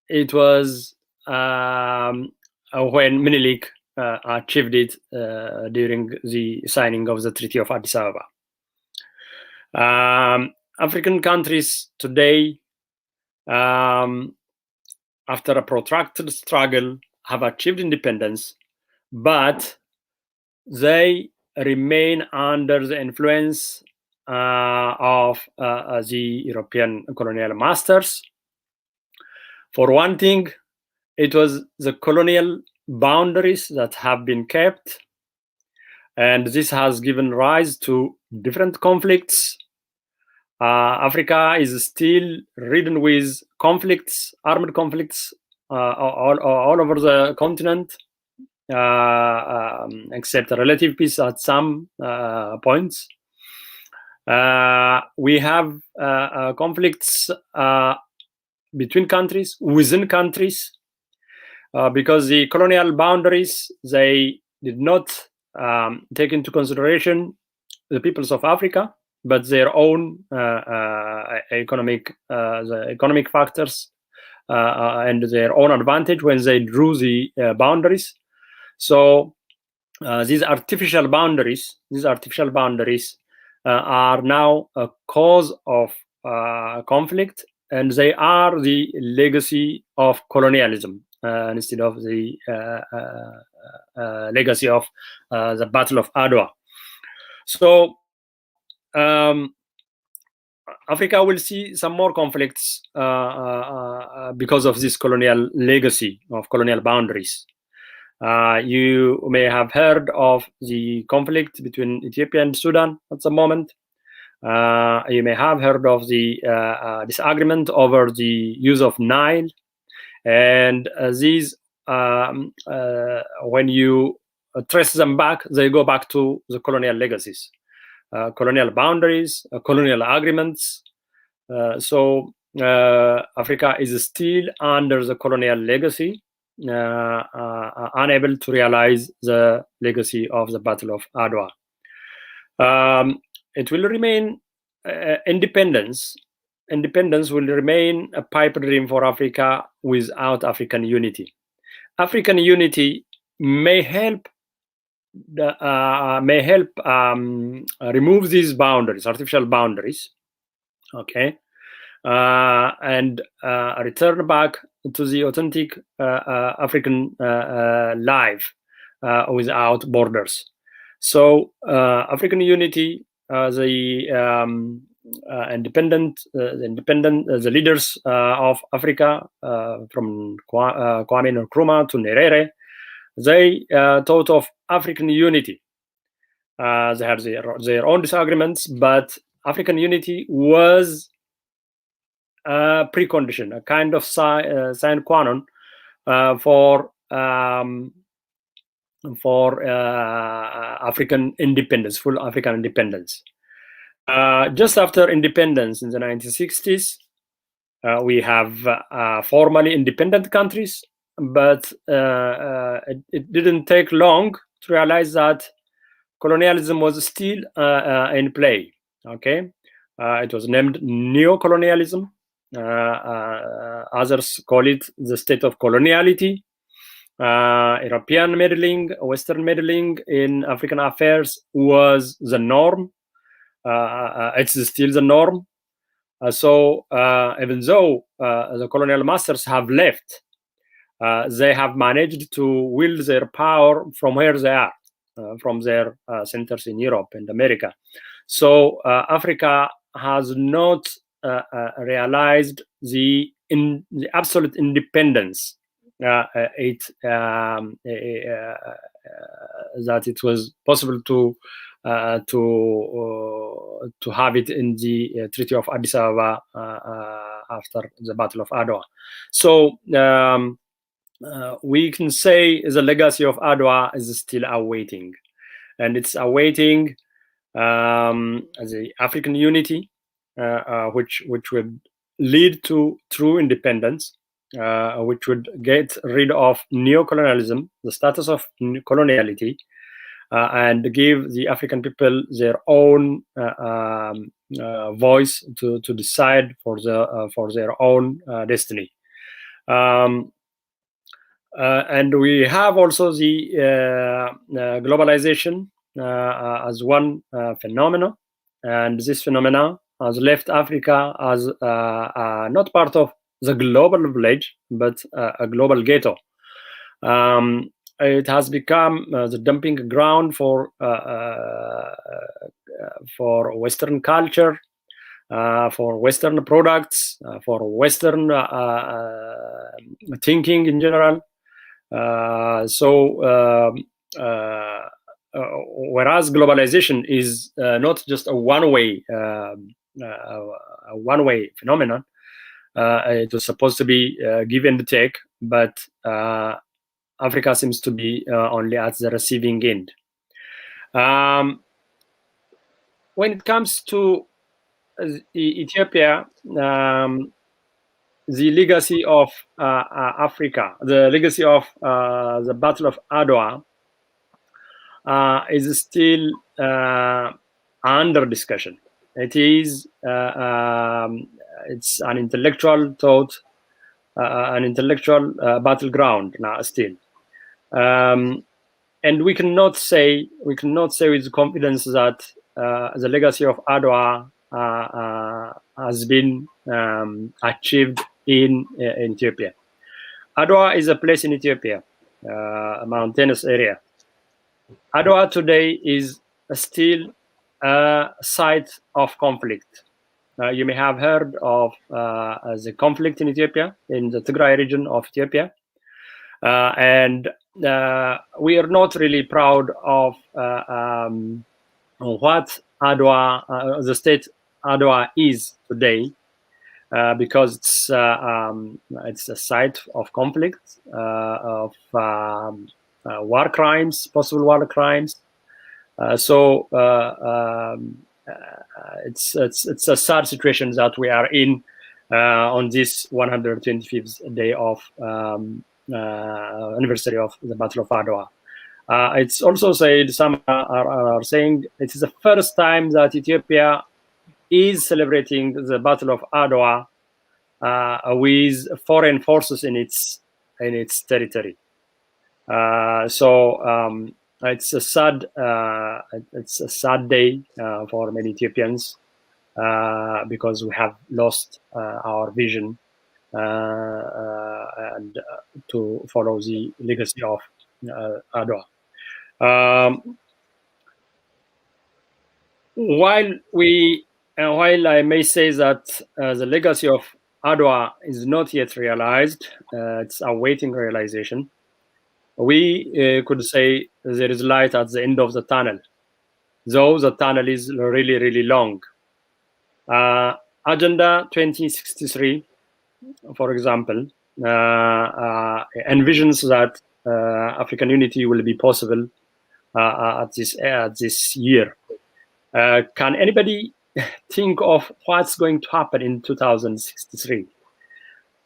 it was when Menelik achieved it during the signing of the Treaty of Addis Ababa. African countries today, after a protracted struggle, have achieved independence, but they remain under the influence of the European colonial masters. For one thing, it was the colonial boundaries that have been kept, and this has given rise to different conflicts. Africa is still ridden with conflicts, armed conflicts, all over the continent, except a relative peace at some points. We have conflicts between countries, within countries, because the colonial boundaries, they did not take into consideration the peoples of Africa, but their own economic factors and their own advantage when they drew the boundaries. So these artificial boundaries are now a cause of conflict, and they are the legacy of colonialism instead of the legacy of the Battle of Adwa. So Africa will see some more conflicts because of this colonial legacy of colonial boundaries. You may have heard of the conflict between Ethiopia and Sudan at the moment. You may have heard of the disagreement over the use of Nile. And these, when you trace them back, they go back to the colonial legacies, colonial boundaries, colonial agreements. So Africa is still under the colonial legacy, unable to realize the legacy of the Battle of Adwa. It will remain independence. Independence will remain a pipe dream for Africa without African unity. African unity may help remove these boundaries, artificial boundaries, okay, and return back to the authentic African life without borders. So African unity, the leaders of Africa, from Kwame Nkrumah to Nyerere, they thought of African unity. They had their own disagreements, but African unity was a precondition, a kind of sine qua non for African independence, full African independence. Just after independence in the 1960s, we have formally independent countries, but it didn't take long to realize that colonialism was still in play. Okay, it was named neo-colonialism. Others call it the state of coloniality. European meddling, Western meddling in African affairs was the norm. It's still the norm. So even though the colonial masters have left, they have managed to wield their power from where they are, from their centers in Europe and America. So Africa has not realized the absolute independence that it was possible to have it in the Treaty of Addis Ababa after the Battle of Adwa. So we can say the legacy of Adwa is still awaiting, and it's awaiting the African unity, which would lead to true independence, which would get rid of neo-colonialism, the status of coloniality, and give the African people their own voice to decide for their own destiny. And we have also the globalization as one phenomenon, and this phenomenon has left Africa as not part of the global village, but a global ghetto. It has become the dumping ground for Western culture, for Western products, for Western thinking in general. Whereas globalization is not just a one-way phenomenon, it was supposed to be give and take, but Africa seems to be only at the receiving end. when it comes to Ethiopia, the legacy of Africa, the legacy of the Battle of Adwa is still under discussion. It is it's an intellectual thought, an intellectual battleground now still, and we cannot say with confidence that the legacy of Adwa has been achieved in Ethiopia. Adwa is a place in Ethiopia, a mountainous area. Adwa today is still a site of conflict. You may have heard of the conflict in Ethiopia, in the Tigray region of Ethiopia. And we are not really proud of what Adwa, the state Adwa is today, because it's a site of conflict, of war crimes, possible war crimes. So it's a sad situation that we are in on this 125th day of anniversary of the Battle of Adwa. It's also said, some are saying it is the first time that Ethiopia is celebrating the Battle of Adwa with foreign forces in its territory. So it's a sad day for many Ethiopians because we have lost our vision and to follow the legacy of Adwa. While I may say that the legacy of Adwa is not yet realized, it's awaiting realization, we could say there is light at the end of the tunnel, though the tunnel is really, really long. Agenda 2063, for example, envisions that African unity will be possible at this year. Can anybody think of what's going to happen in 2063?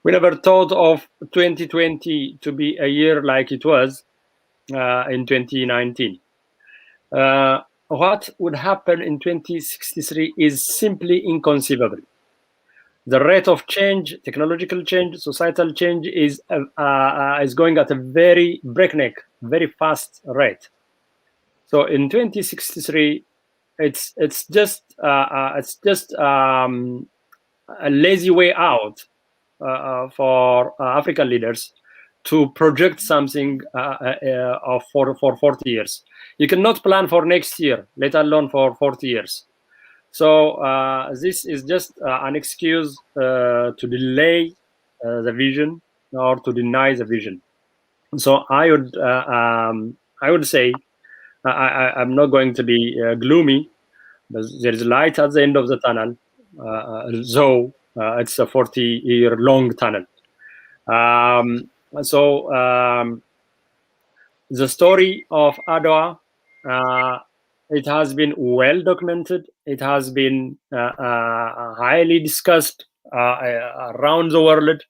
We never thought of 2020 to be a year like it was in 2019. What would happen in 2063 is simply inconceivable. The rate of change, technological change, societal change is going at a very breakneck, very fast rate. So in 2063, it's just a lazy way out for African leaders to project something for 40 years. You cannot plan for next year, let alone for 40 years. So this is just an excuse to delay the vision or to deny the vision. So I would say I'm not going to be gloomy, but there is light at the end of the tunnel, though it's a 40-year long tunnel. The story of Adwa, it has been well documented. It has been highly discussed around the world,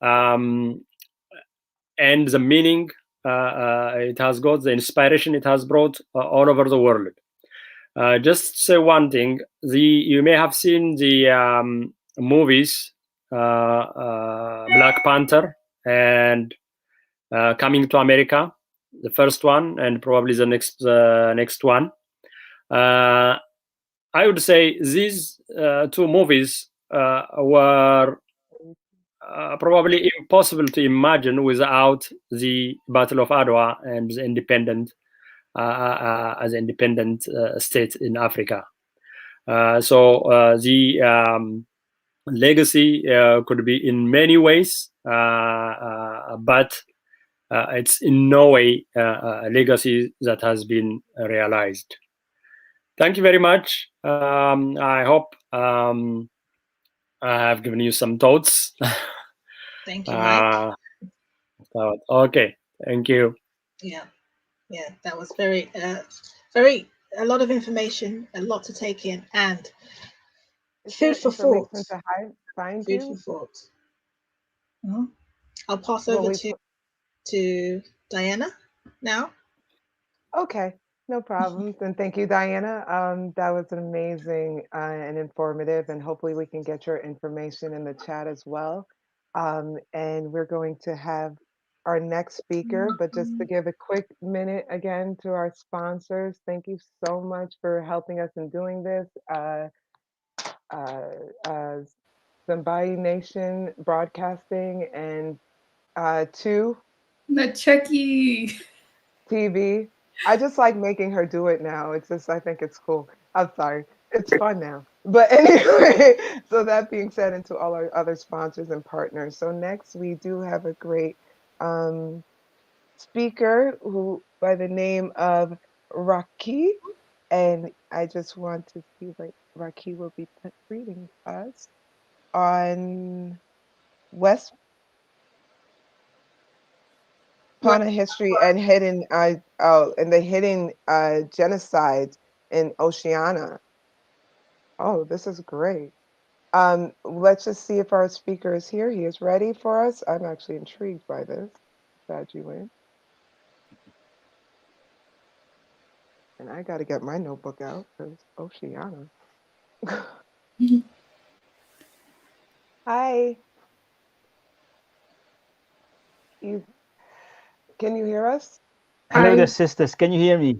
and the meaning it has got, the inspiration it has brought all over the world. Just say one thing: you may have seen the movies Black Panther and Coming to America, the first one, and probably the next one. I would say these two movies were probably impossible to imagine without the Battle of Adwa and the independent as an independent state in Africa. So the legacy could be in many ways, but it's in no way a legacy that has been realized. Thank you very much. I hope I have given you some thoughts. Thank you, Mike. Okay, thank you. Yeah, that was very a lot of information, a lot to take in, and Is food there for thought. information to find Food for you? thought. Mhm. I'll pass Will over we to Diana now. Okay, no problems. And thank you, Diana. That was amazing and informative, and hopefully we can get your information in the chat as well. And we're going to have our next speaker, but just to give a quick minute again to our sponsors, thank you so much for helping us in doing this. Zimbabwe Nation Broadcasting and to Nacheki TV. I just like making her do it now. It's just, I think it's cool. I'm sorry. It's fun now. But anyway, so that being said, and to all our other sponsors and partners. So next we do have a great speaker who by the name of Raki. And I just want to see what Raki will be reading us on West Pana history and hidden and the hidden genocide in Oceania. Oh, this is great. Let's just see if our speaker is here. He is ready for us. I'm actually intrigued by this. Glad you in. And I got to get my notebook out because Oceania. Hi. Can you hear us? Hello there, sisters. Can you hear me?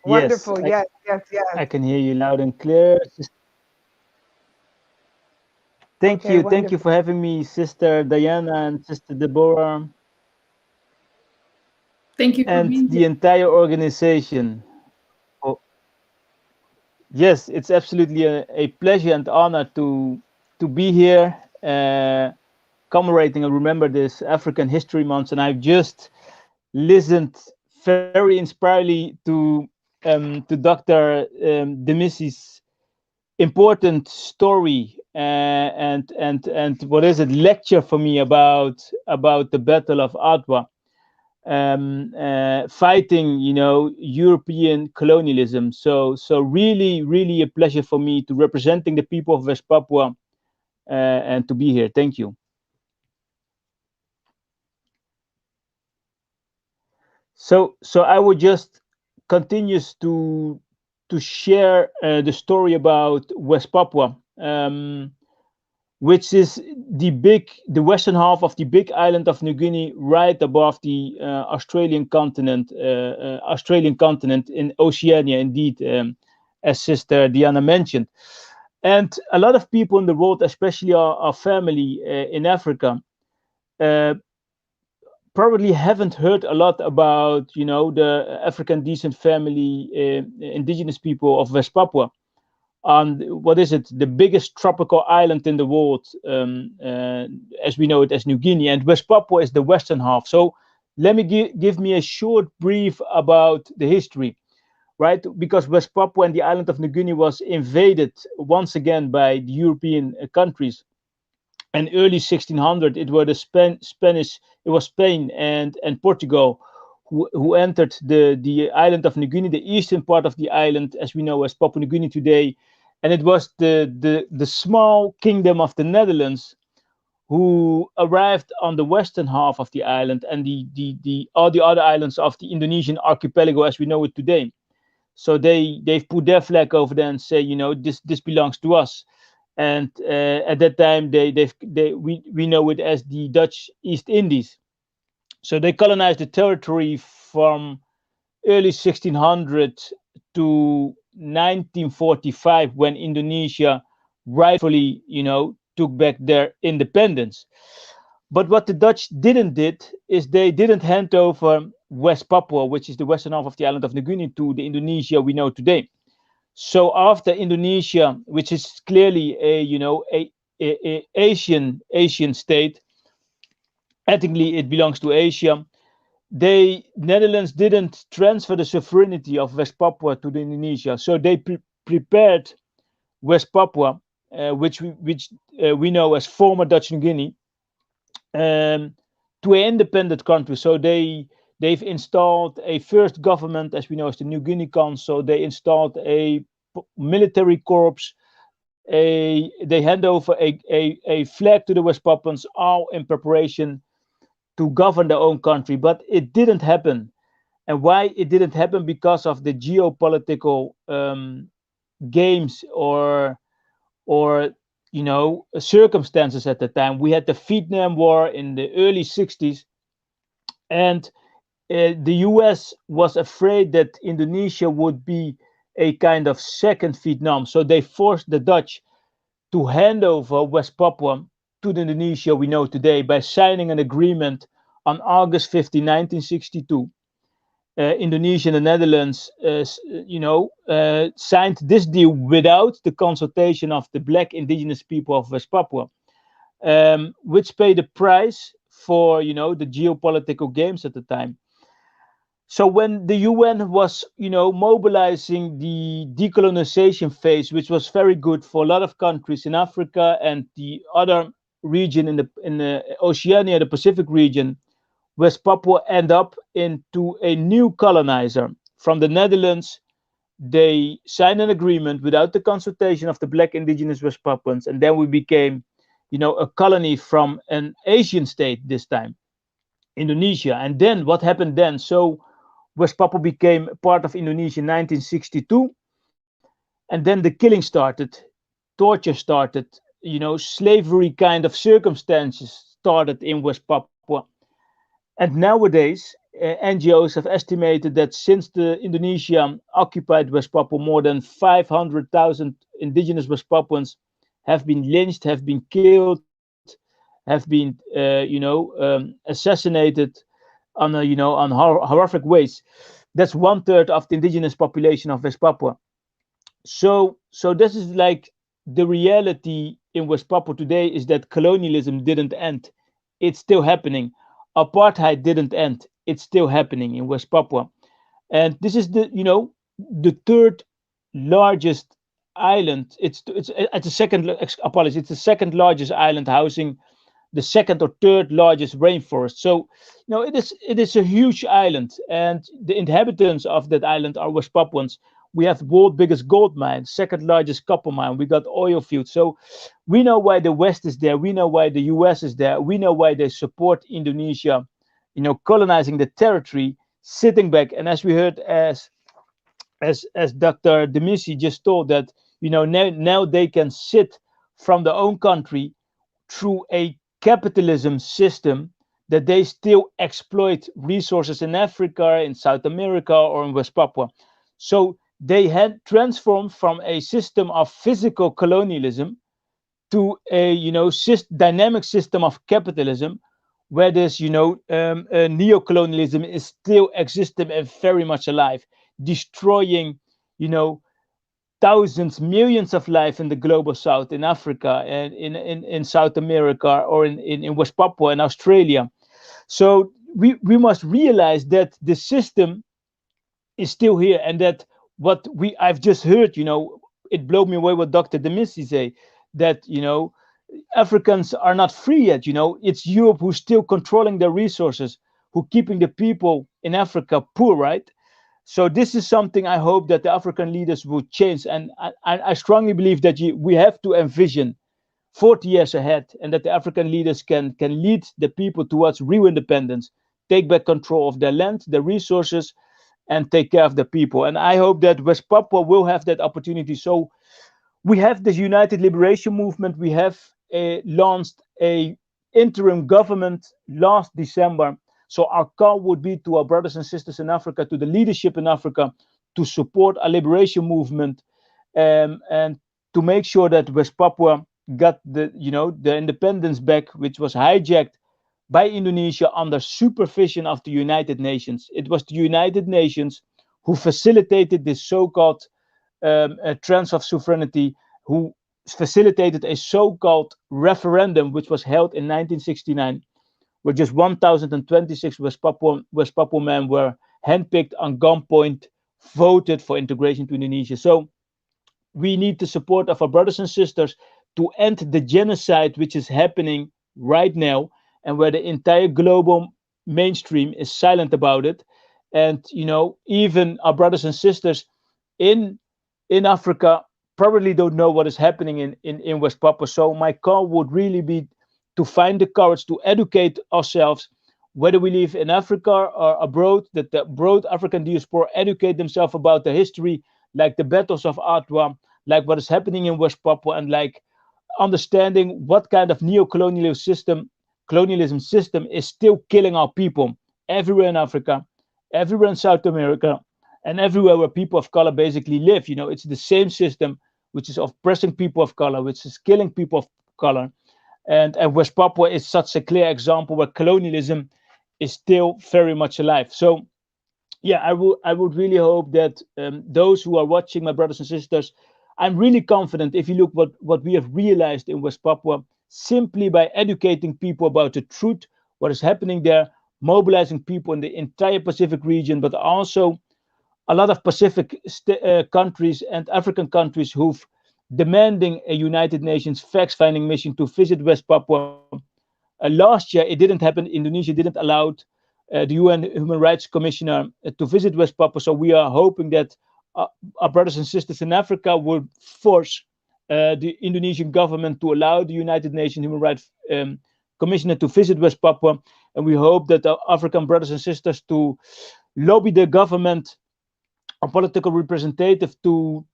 Wonderful. Yes, yes. I can hear you loud and clear. Thank Okay, you. Thank you wonderful. for having me, Sister Diana and Sister Deborah. Thank you for And being the here. entire organization. Oh, yes, it's absolutely a pleasure and honor to be here, commemorating and remember this African History Month. And I've just listened very inspiringly to Dr. Demissi's important story and what is it, lecture for me about the Battle of Adwa, fighting European colonialism. So really a pleasure for me to representing the people of West Papua and to be here. Thank you. So I would just continue to share the story about West Papua, which is the western half of the big island of New Guinea, right above the Australian continent in Oceania, indeed, as Sister Diana mentioned. And a lot of people in the world, especially our family in Africa, probably haven't heard a lot about the African descent family, indigenous people of West Papua. On what is it, the biggest tropical island in the world, as we know it as New Guinea, and West Papua is the western half. So let me give me a short brief about the history, right? Because West Papua and the island of New Guinea was invaded once again by the European countries. And early 1600, it were the Spanish. It was Spain and Portugal who entered the island of New Guinea, the eastern part of the island, as we know as Papua New Guinea today. And it was the small kingdom of the Netherlands who arrived on the western half of the island and all the other islands of the Indonesian archipelago as we know it today. So they've put their flag over there and say, this belongs to us. And at that time, we know it as the Dutch East Indies. So they colonized the territory from early 1600 to 1945, when Indonesia rightfully, took back their independence. But what the Dutch didn't did is they didn't hand over West Papua, which is the western half of the island of New Guinea, to the Indonesia we know today. So after Indonesia, which is clearly a Asian state, ethnically it belongs to Asia, Netherlands didn't transfer the sovereignty of West Papua to the Indonesia. So they prepared West Papua, which we know as former Dutch New Guinea, to an independent country. So they They've installed a first government, as we know, as the New Guinea Council. They installed a military corps. They hand over a flag to the West Papuans, all in preparation to govern their own country. But it didn't happen. And why it didn't happen? Because of the geopolitical games or circumstances at the time. We had the Vietnam War in the early 60s, and the US was afraid that Indonesia would be a kind of second Vietnam. So they forced the Dutch to hand over West Papua to the Indonesia we know today by signing an agreement on August 15, 1962. Indonesia and the Netherlands, signed this deal without the consultation of the black indigenous people of West Papua, which paid the price for, the geopolitical games at the time. So when the UN was, mobilizing the decolonization phase, which was very good for a lot of countries in Africa and the other region in the Oceania, the Pacific region, West Papua end up into a new colonizer. From the Netherlands, they signed an agreement without the consultation of the black indigenous West Papuans, and then we became, a colony from an Asian state this time, Indonesia. And then what happened then? So West Papua became part of Indonesia in 1962, and then the killing started, torture started, slavery kind of circumstances started in West Papua. And nowadays, NGOs have estimated that since the Indonesia occupied West Papua, more than 500,000 indigenous West Papuans have been lynched, have been killed, have been, assassinated on horrific ways. That's 1/3 of the indigenous population of West Papua. So this is like the reality in West Papua today, is that colonialism didn't end. It's still happening. Apartheid didn't end. It's still happening in West Papua. And this is the third largest island. It's at the second, apologies, it's the second largest island, housing the second or third largest rainforest. So, it is a huge island, and the inhabitants of that island are West Papuans. We have the world's biggest gold mine, second largest copper mine. We got oil fields. So we know why the West is there. We know why the US is there. We know why they support Indonesia, colonizing the territory, sitting back. And as we heard, as Dr. Demisi just told, that, now they can sit from their own country through a capitalism system that they still exploit resources in Africa, in South America, or in West Papua. So they had transformed from a system of physical colonialism to a dynamic system of capitalism, where this neocolonialism is still existing and very much alive, destroying thousands, millions of life in the global south, in Africa, and in South America, or in West Papua and Australia. So we must realize that the system is still here, and that I've just heard, it blew me away what Dr. Demisi say, that Africans are not free yet. It's Europe who's still controlling their resources, who keeping the people in Africa poor, right? So this is something I hope that the African leaders will change, and I strongly believe that we have to envision 40 years ahead, and that the African leaders can lead the people towards real independence, take back control of their land, their resources, and take care of the people. And I hope that West Papua will have that opportunity. So we have this United Liberation Movement. We have launched a interim government last December. So our call would be to our brothers and sisters in Africa, to the leadership in Africa, to support a liberation movement, and to make sure that West Papua got the independence back, which was hijacked by Indonesia under supervision of the United Nations. It was the United Nations who facilitated this so-called transfer of sovereignty, who facilitated a so-called referendum, which was held in 1969, where just 1,026 West Papua men were handpicked on gunpoint, voted for integration to Indonesia. So we need the support of our brothers and sisters to end the genocide which is happening right now, and where the entire global mainstream is silent about it. And even our brothers and sisters in Africa probably don't know what is happening in West Papua. So my call would really be to find the courage to educate ourselves, whether we live in Africa or abroad, that the broad African diaspora educate themselves about the history, like the battles of Adwa, like what is happening in West Papua, and like understanding what kind of colonialism system is still killing our people everywhere in Africa, everywhere in South America, and everywhere where people of color basically live. It's the same system which is oppressing people of color, which is killing people of color. And West Papua is such a clear example where colonialism is still very much alive. So yeah, I would really hope that those who are watching, my brothers and sisters, I'm really confident if you look what we have realized in West Papua, simply by educating people about the truth, what is happening there, mobilizing people in the entire Pacific region, but also a lot of Pacific countries and African countries who've demanding a United Nations fact-finding mission to visit West Papua. Last year, it didn't happen. Indonesia didn't allow the UN Human Rights Commissioner to visit West Papua. So we are hoping that our brothers and sisters in Africa will force the Indonesian government to allow the United Nations Human Rights Commissioner to visit West Papua. And we hope that our African brothers and sisters to lobby the government, a political representative, to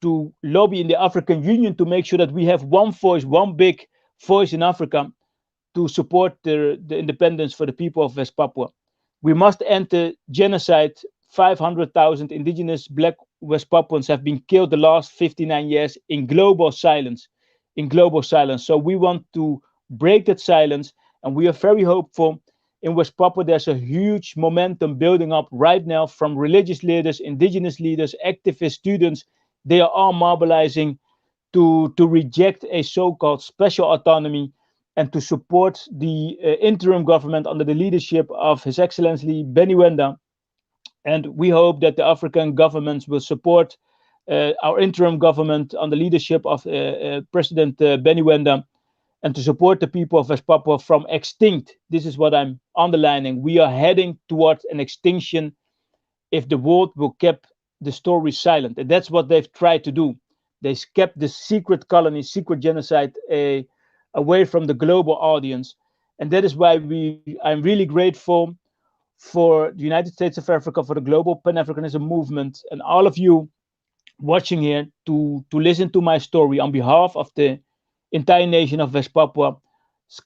lobby in the African Union to make sure that we have one voice, one big voice in Africa to support the independence for the people of West Papua. We must end the genocide. 500,000 indigenous Black West Papuans have been killed the last 59 years in global silence. So we want to break that silence, and we are very hopeful. In West Papua, there's a huge momentum building up right now from religious leaders, indigenous leaders, activists, students. They are all mobilizing to reject a so-called special autonomy and to support the interim government under the leadership of His Excellency Benny Wenda. And we hope that the African governments will support our interim government under the leadership of President Benny Wenda, and to support the people of West Papua from extinct. This is what I'm underlining. We are heading towards an extinction if the world will keep the story silent. And that's what they've tried to do. They kept the secret colony, secret genocide away from the global audience. And that is why I'm really grateful for the United States of Africa, for the global Pan Africanism movement, and all of you watching here to listen to my story on behalf of the entire nation of West Papua.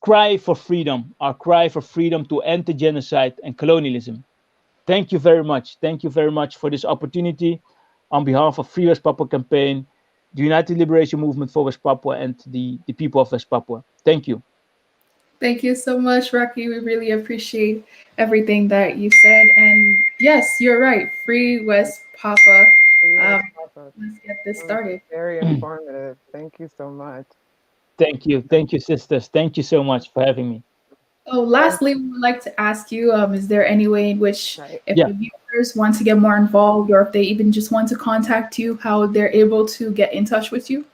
Cry for freedom, our cry for freedom to end the genocide and colonialism. Thank you very much. Thank you very much for this opportunity on behalf of Free West Papua Campaign, the United Liberation Movement for West Papua, and the people of West Papua. Thank you. Thank you so much, Rocky. We really appreciate everything that you said. And yes, you're right. Free West Papua. Let's get this started. Very informative. Thank you so much. Thank you. Thank you, sisters. Thank you so much for having me. Oh, lastly, we would like to ask you, is there any way in which if the viewers want to get more involved, or if they even just want to contact you, how they're able to get in touch with you?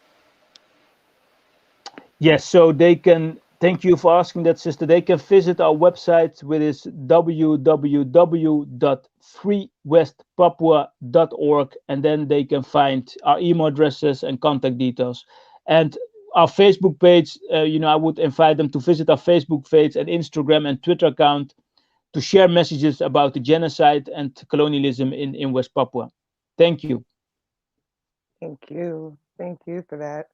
Yes, so they can, thank you for asking that, sister. They can visit our website, which is www.freewestpapua.org, and then they can find our email addresses and contact details. And our Facebook page, I would invite them to visit our Facebook page and Instagram and Twitter account to share messages about the genocide and colonialism in West Papua. Thank you. Thank you. Thank you for that.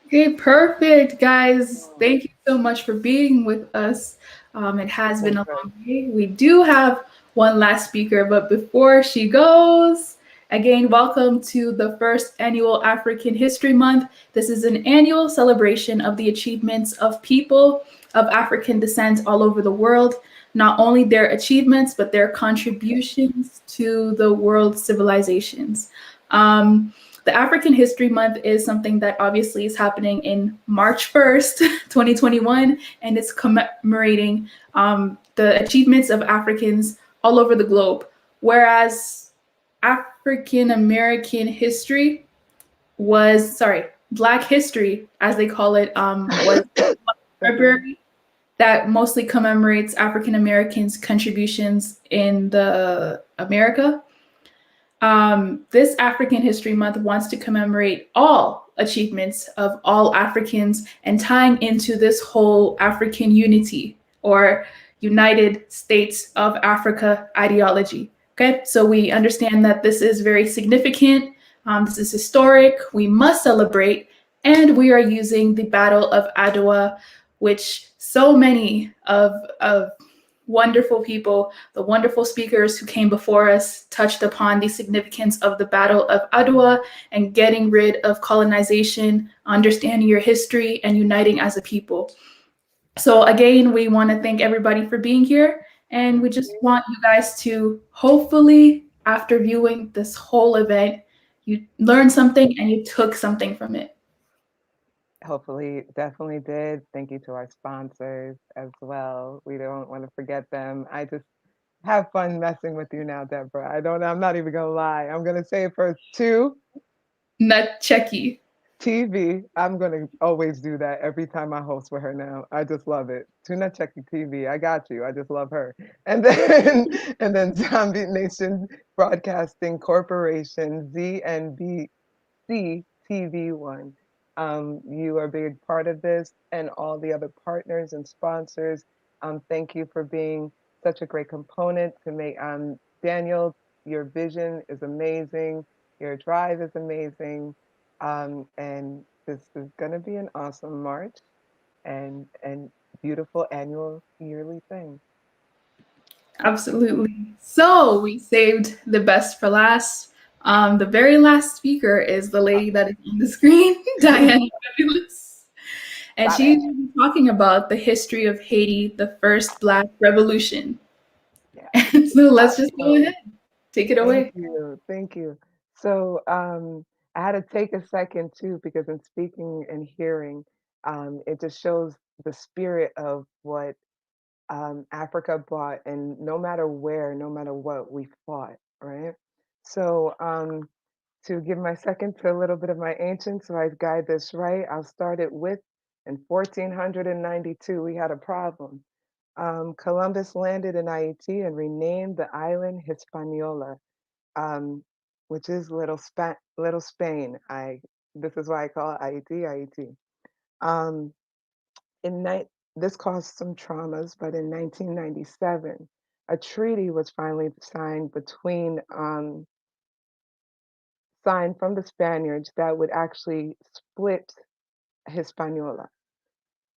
Okay, perfect, guys. Thank you so much for being with us. It has been a long day. We do have one last speaker, but before she goes, again, welcome to the first annual African History Month. This is an annual celebration of the achievements of people of African descent all over the world, not only their achievements, but their contributions to the world's civilizations. The African History Month is something that obviously is happening in March 1st, 2021, and it's commemorating the achievements of Africans all over the globe. Whereas African American history Black history, as they call it, was February that mostly commemorates African Americans' contributions in the America. This African History Month wants to commemorate all achievements of all Africans and tying into this whole African unity or United States of Africa ideology. Okay, so we understand that this is very significant. This is historic. We must celebrate, and we are using the Battle of Adwa, which so many of wonderful people, the wonderful speakers who came before us touched upon the significance of the Battle of Adwa and getting rid of colonization, understanding your history, and uniting as a people. So again, we want to thank everybody for being here, and we just want you guys to hopefully, after viewing this whole event, you learned something and you took something from it. Hopefully, definitely did. Thank you to our sponsors as well. We don't want to forget them. I just have fun messing with you now, Deborah. I'm not even gonna lie. I'm gonna say it first. Nutchecky TV. I'm gonna always do that every time I host with her now. I just love it. Tuna Checky TV. I got you. I just love her. And then Zombie Nation Broadcasting Corporation, ZNBC TV1. You are a big part of this, and all the other partners and sponsors. Thank you for being such a great component to make. Daniel, your vision is amazing. Your drive is amazing. And this is going to be an awesome March and beautiful annual yearly thing. Absolutely. So we saved the best for last. The very last speaker is the lady that is on the screen, Diana Fabulous. And she's talking about the history of Haiti, the first Black Revolution. Yeah. So let's just go ahead. Take it away. Thank you. So I had to take a second too, because in speaking and hearing, it just shows the spirit of what Africa brought, and no matter where, no matter what, we fought, right? So to give my second to a little bit of my ancient, so I guide this right, I'll start it with, in 1492, we had a problem. Columbus landed in Haiti and renamed the island Hispaniola, which is Little Spain. This is why I call it Haiti. This caused some traumas, but in 1997, a treaty was finally signed from the Spaniards that would actually split Hispaniola.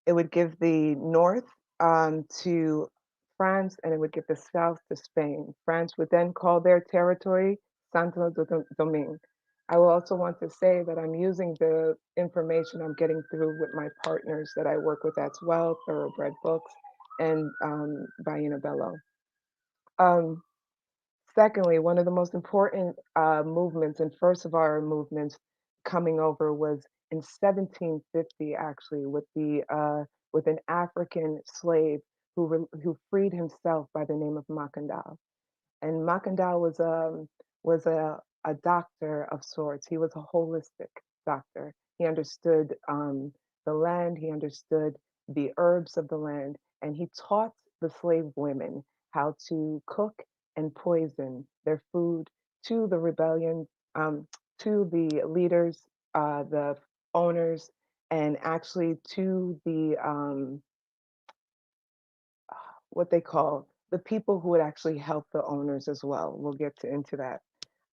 It would give the north to France, and it would give the south to Spain. France would then call their territory Santo Domingue. I will also want to say that I'm using the information I'm getting through with my partners that I work with as well, Thoroughbred Books and Baina Bello. Secondly, one of the most important movements and first of our movements coming over was in 1750, actually, with an African slave who freed himself by the name of Makandal. And Makandal was a doctor of sorts. He was a holistic doctor. He understood the land. He understood the herbs of the land, and he taught the slave women how to cook and poison their food to the rebellion, to the leaders, the owners, and actually to the what they call the people who would actually help the owners as well. We'll get into that.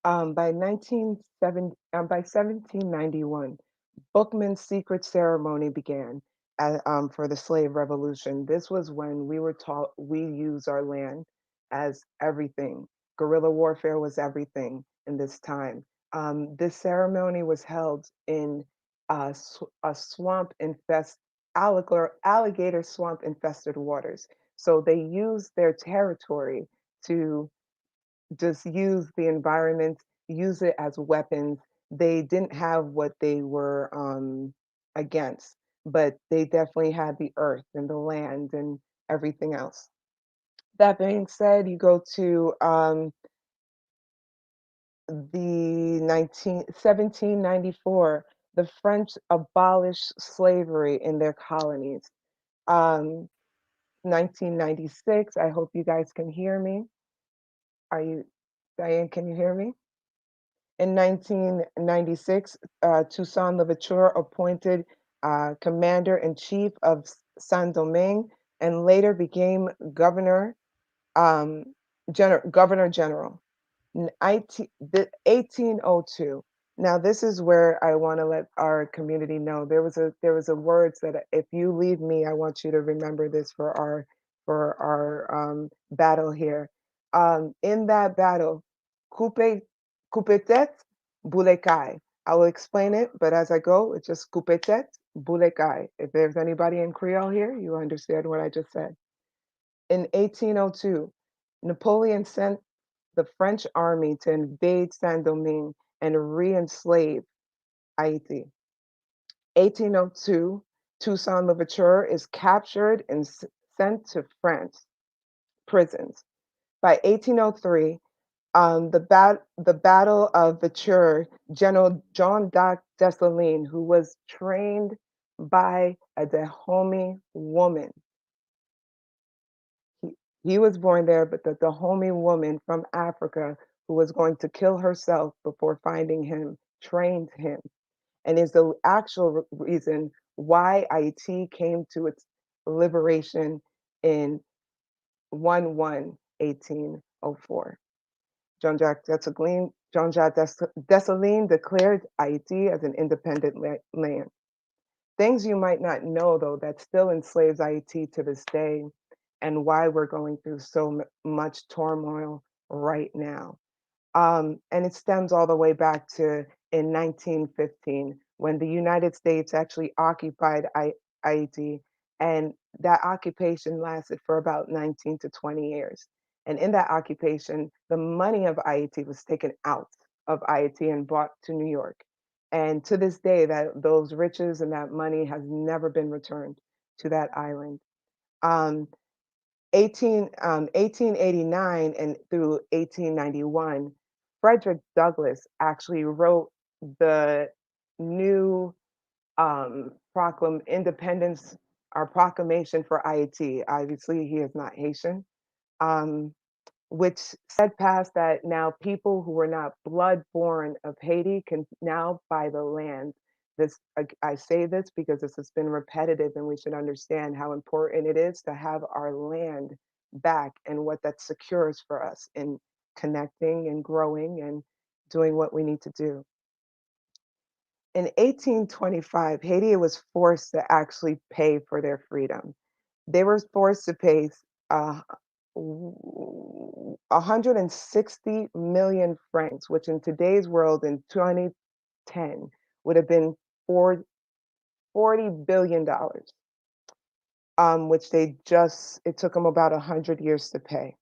By 1791, Bookman's secret ceremony began for the slave revolution. This was when we were taught we use our land as everything. Guerrilla warfare was everything in this time. This ceremony was held in a swamp alligator swamp infested waters. So they used their territory to just use the environment, use it as weapons. They didn't have what they were against, but they definitely had the earth and the land and everything else. That being said, you go to the 1794, the French abolished slavery in their colonies. 1996, I hope you guys can hear me. Diane, can you hear me? In 1996, Toussaint Louverture appointed Commander-in-Chief of Saint-Domingue and later became Governor General. 1802. Now this is where I want to let our community know there was a words that if you leave me, I want you to remember this for our battle here. In that battle, coupe tête, boule caille. I will explain it, but as I go, it's just coupe tête, boule caille. If there's anybody in Creole here, you understand what I just said. In 1802, Napoleon sent the French army to invade Saint-Domingue and re-enslave Haiti. 1802, Toussaint Louverture is captured and sent to France prisons. By 1803, the Battle of Viture, General John-Jacques Dessalines, who was trained by a Dahomey woman. He was born there, but the Dahomey woman from Africa who was going to kill herself before finding him, trained him, and is the actual reason why Haiti came to its liberation in 1804. Jean-Jacques Dessalines declared Haiti as an independent land. Things you might not know, though, that still enslaves Haiti to this day, and why we're going through so much turmoil right now. And it stems all the way back to in 1915, when the United States actually occupied Haiti, and that occupation lasted for about 19 to 20 years. And in that occupation, the money of Haiti was taken out of Haiti and brought to New York. And to this day, that those riches and that money has never been returned to that island. 1889 and through 1891, Frederick Douglass actually wrote the new independence or proclamation for Haiti. Obviously, he is not Haitian, which said past that now people who were not blood-born of Haiti can now buy the land. I say this because this has been repetitive, and we should understand how important it is to have our land back and what that secures for us in connecting and growing and doing what we need to do. In 1825, Haiti was forced to actually pay for their freedom. They were forced to pay 160 million francs, which in today's world in 2010 would have been $40 billion, which it took them about 100 years to pay.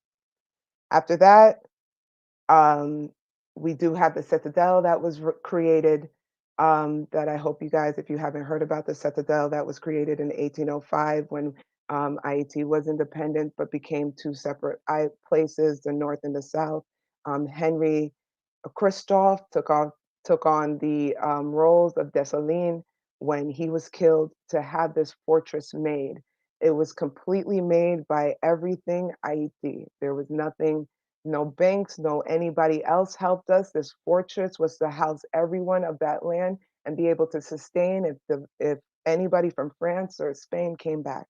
After that, we do have the Citadel that was created, that I hope you guys, if you haven't heard about the Citadel, that was created in 1805 when Haiti was independent, but became two separate places, the North and the South. Henry Christophe took on the roles of Dessalines when he was killed to have this fortress made. It was completely made by everything Haiti. There was nothing, no banks, no anybody else helped us. This fortress was to house everyone of that land and be able to sustain if anybody from France or Spain came back.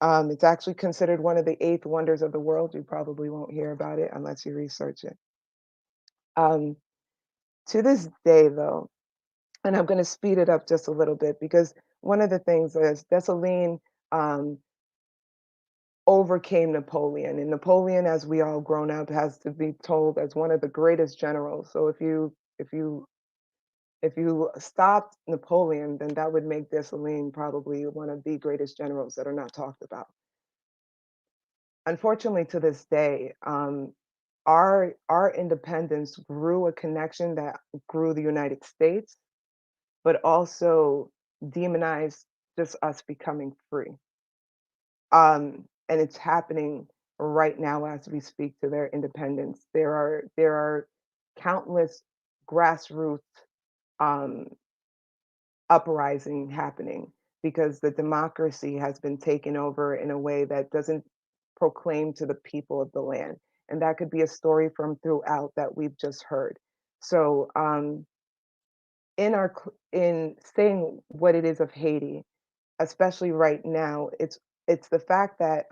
It's actually considered one of the 8 wonders of the world. You probably won't hear about it unless you research it. To this day, though, and I'm going to speed it up just a little bit because one of the things is Dessalines overcame Napoleon, and Napoleon, as we all grown up, has to be told as one of the greatest generals. So if you stopped Napoleon, then that would make Dessalines probably one of the greatest generals that are not talked about. Unfortunately, to this day, our independence grew a connection that grew the United States, but also demonized just us becoming free. And it's happening right now as we speak to their independence. There are countless grassroots uprising happening. because the democracy has been taken over in a way that doesn't proclaim to the people of the land. And that could be a story from throughout that we've just heard. So in saying what it is of Haiti, especially right now, it's the fact that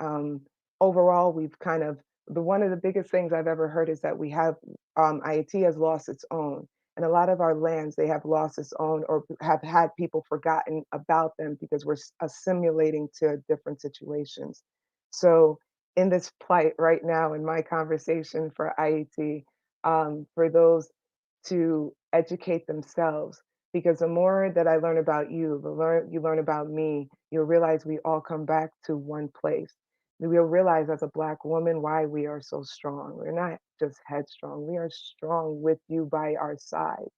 overall we've kind of one of the biggest things I've ever heard is that we have Haiti has lost its own, and a lot of our lands they have lost its own or have had people forgotten about them because we're assimilating to different situations. So in this plight right now, in my conversation for Haiti, for those to educate themselves, because the more that I learn about you, you learn about me, you'll realize we all come back to one place. We'll realize as a Black woman why we are so strong. We're not just headstrong, we are strong with you by our side.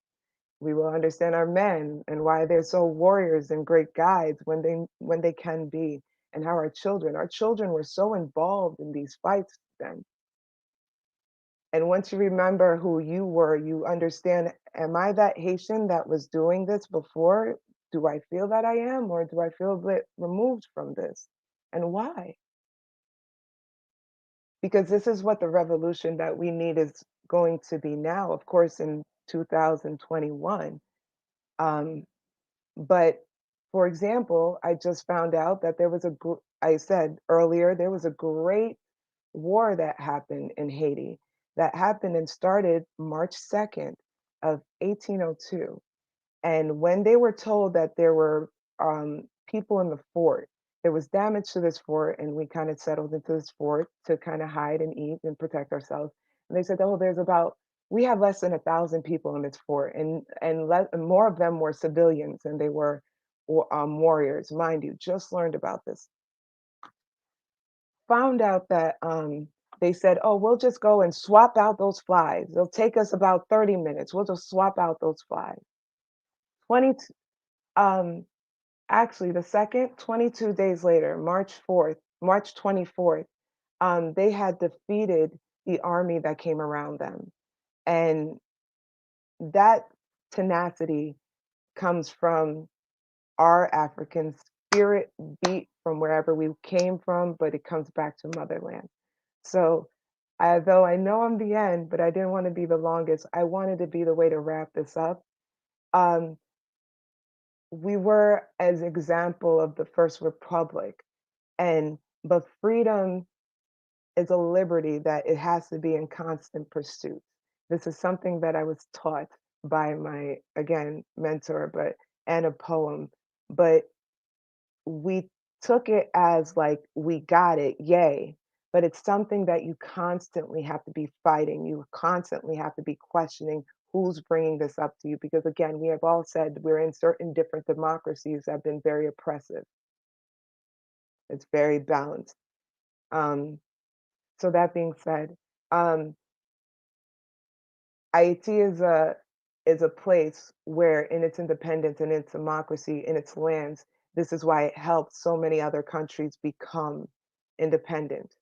We will understand our men and why they're so warriors and great guides when they can be, and how our children were so involved in these fights then. And once you remember who you were, you understand, am I that Haitian that was doing this before? Do I feel that I am, or do I feel a bit removed from this? And why? Because this is what the revolution that we need is going to be now, of course, in 2021. But for example, I just found out that there was I said earlier, there was a great war that happened in Haiti that happened and started March 2nd of 1802. And when they were told that there were people in the fort, there was damage to this fort, and we kind of settled into this fort to kind of hide and eat and protect ourselves. And they said, oh, we have less than 1,000 people in this fort, and more of them were civilians than they were warriors. Mind you, just learned about this. Found out that they said, oh, we'll just go and swap out those flies. It'll take us about 30 minutes. We'll just swap out those flies. Actually, the second, 22 days later, March 24th, they had defeated the army that came around them. And that tenacity comes from our African spirit beat from wherever we came from, but it comes back to motherland. So though I know I'm the end, but I didn't want to be the longest, I wanted to be the way to wrap this up. We were as example of the first republic, but freedom is a liberty that it has to be in constant pursuit. This is something that I was taught by my, again, mentor, and a poem, but we took it as like, we got it, yay. But it's something that you constantly have to be fighting. You constantly have to be questioning who's bringing this up to you. Because again, we have all said we're in certain different democracies that have been very oppressive. It's very balanced. So that being said, Haiti is a place where in its independence and its democracy, in its lands, this is why it helped so many other countries become independent.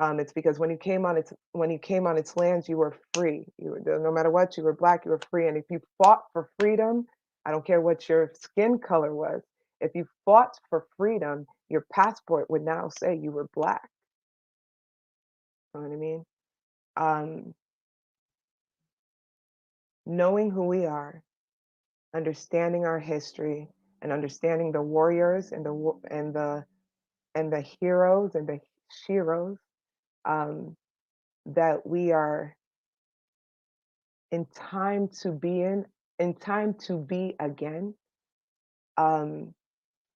It's because when you came on its lands, you were free. No matter what, you were Black, you were free. And if you fought for freedom, I don't care what your skin color was, if you fought for freedom, your passport would now say you were Black. You know what I mean? Knowing who we are, understanding our history, and understanding the warriors and the heroes and the sheroes that we are in time to be again,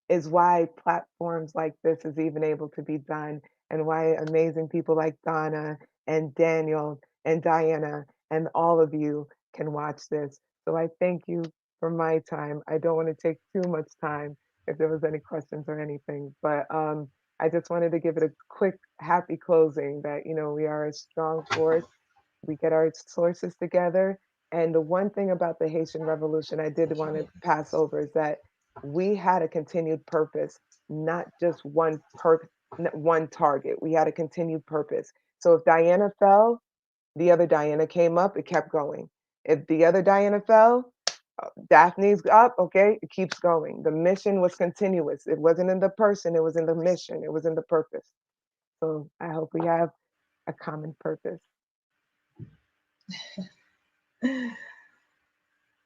is why platforms like this is even able to be done, and why amazing people like Donna and Daniel and Diana and all of you can watch this. So I thank you for my time. I don't want to take too much time if there was any questions or anything, but I just wanted to give it a quick, happy closing that, we are a strong force. We get our sources together. And the one thing about the Haitian Revolution I did want to pass over is that we had a continued purpose, not just one target. We had a continued purpose. So if Diana fell, the other Diana came up, it kept going. If the other Diana fell, Daphne's up, okay, it keeps going. The mission was continuous. It wasn't in the person, it was in the mission, it was in the purpose. So I hope we have a common purpose.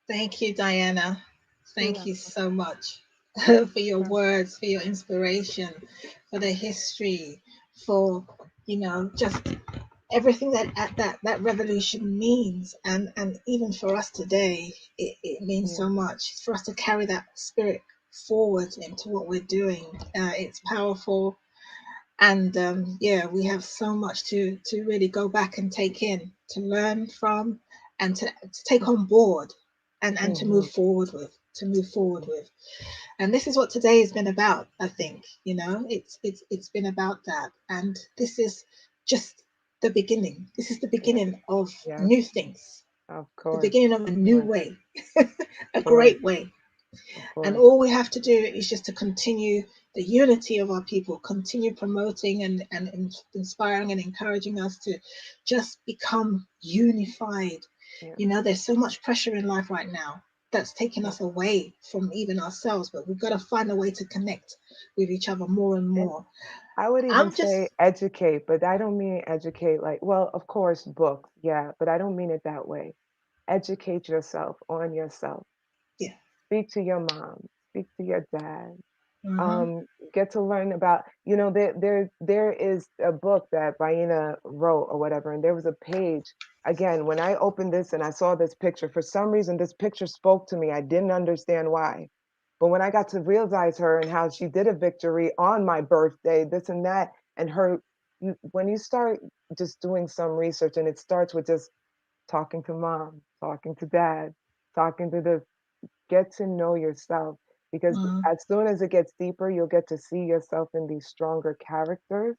Thank you, Diana. Thank you so much for your words, for your inspiration, for the history, for, you know, just everything that revolution means, and even for us today, it means so much for us to carry that spirit forward into what we're doing. It's powerful, and yeah, we have so much to really go back and take in, to learn from, and to take on board, and to move forward with, and this is what today has been about. I think, you know, it's been about that, and this is just the beginning. This is the beginning of new things. Of course. The beginning of a new way, a great way. And all we have to do is just to continue the unity of our people, continue promoting and inspiring and encouraging us to just become unified. You know, there's so much pressure in life right now that's taking us away from even ourselves, but we've got to find a way to connect with each other more and more. I would even say educate, but I don't mean educate like, well, of course, books, yeah, but I don't mean it that way. Educate yourself on yourself. Yeah. Speak to your mom, speak to your dad. Mhm. Get to learn about, you know, there is a book that Baina wrote or whatever, and there was a page. Again, when I opened this and I saw this picture, for some reason, this picture spoke to me. I didn't understand why. But when I got to realize her and how she did a victory on my birthday, this and that, and her, when you start just doing some research, and it starts with just talking to mom, talking to dad, talking to this, get to know yourself, because as soon as it gets deeper, you'll get to see yourself in these stronger characters.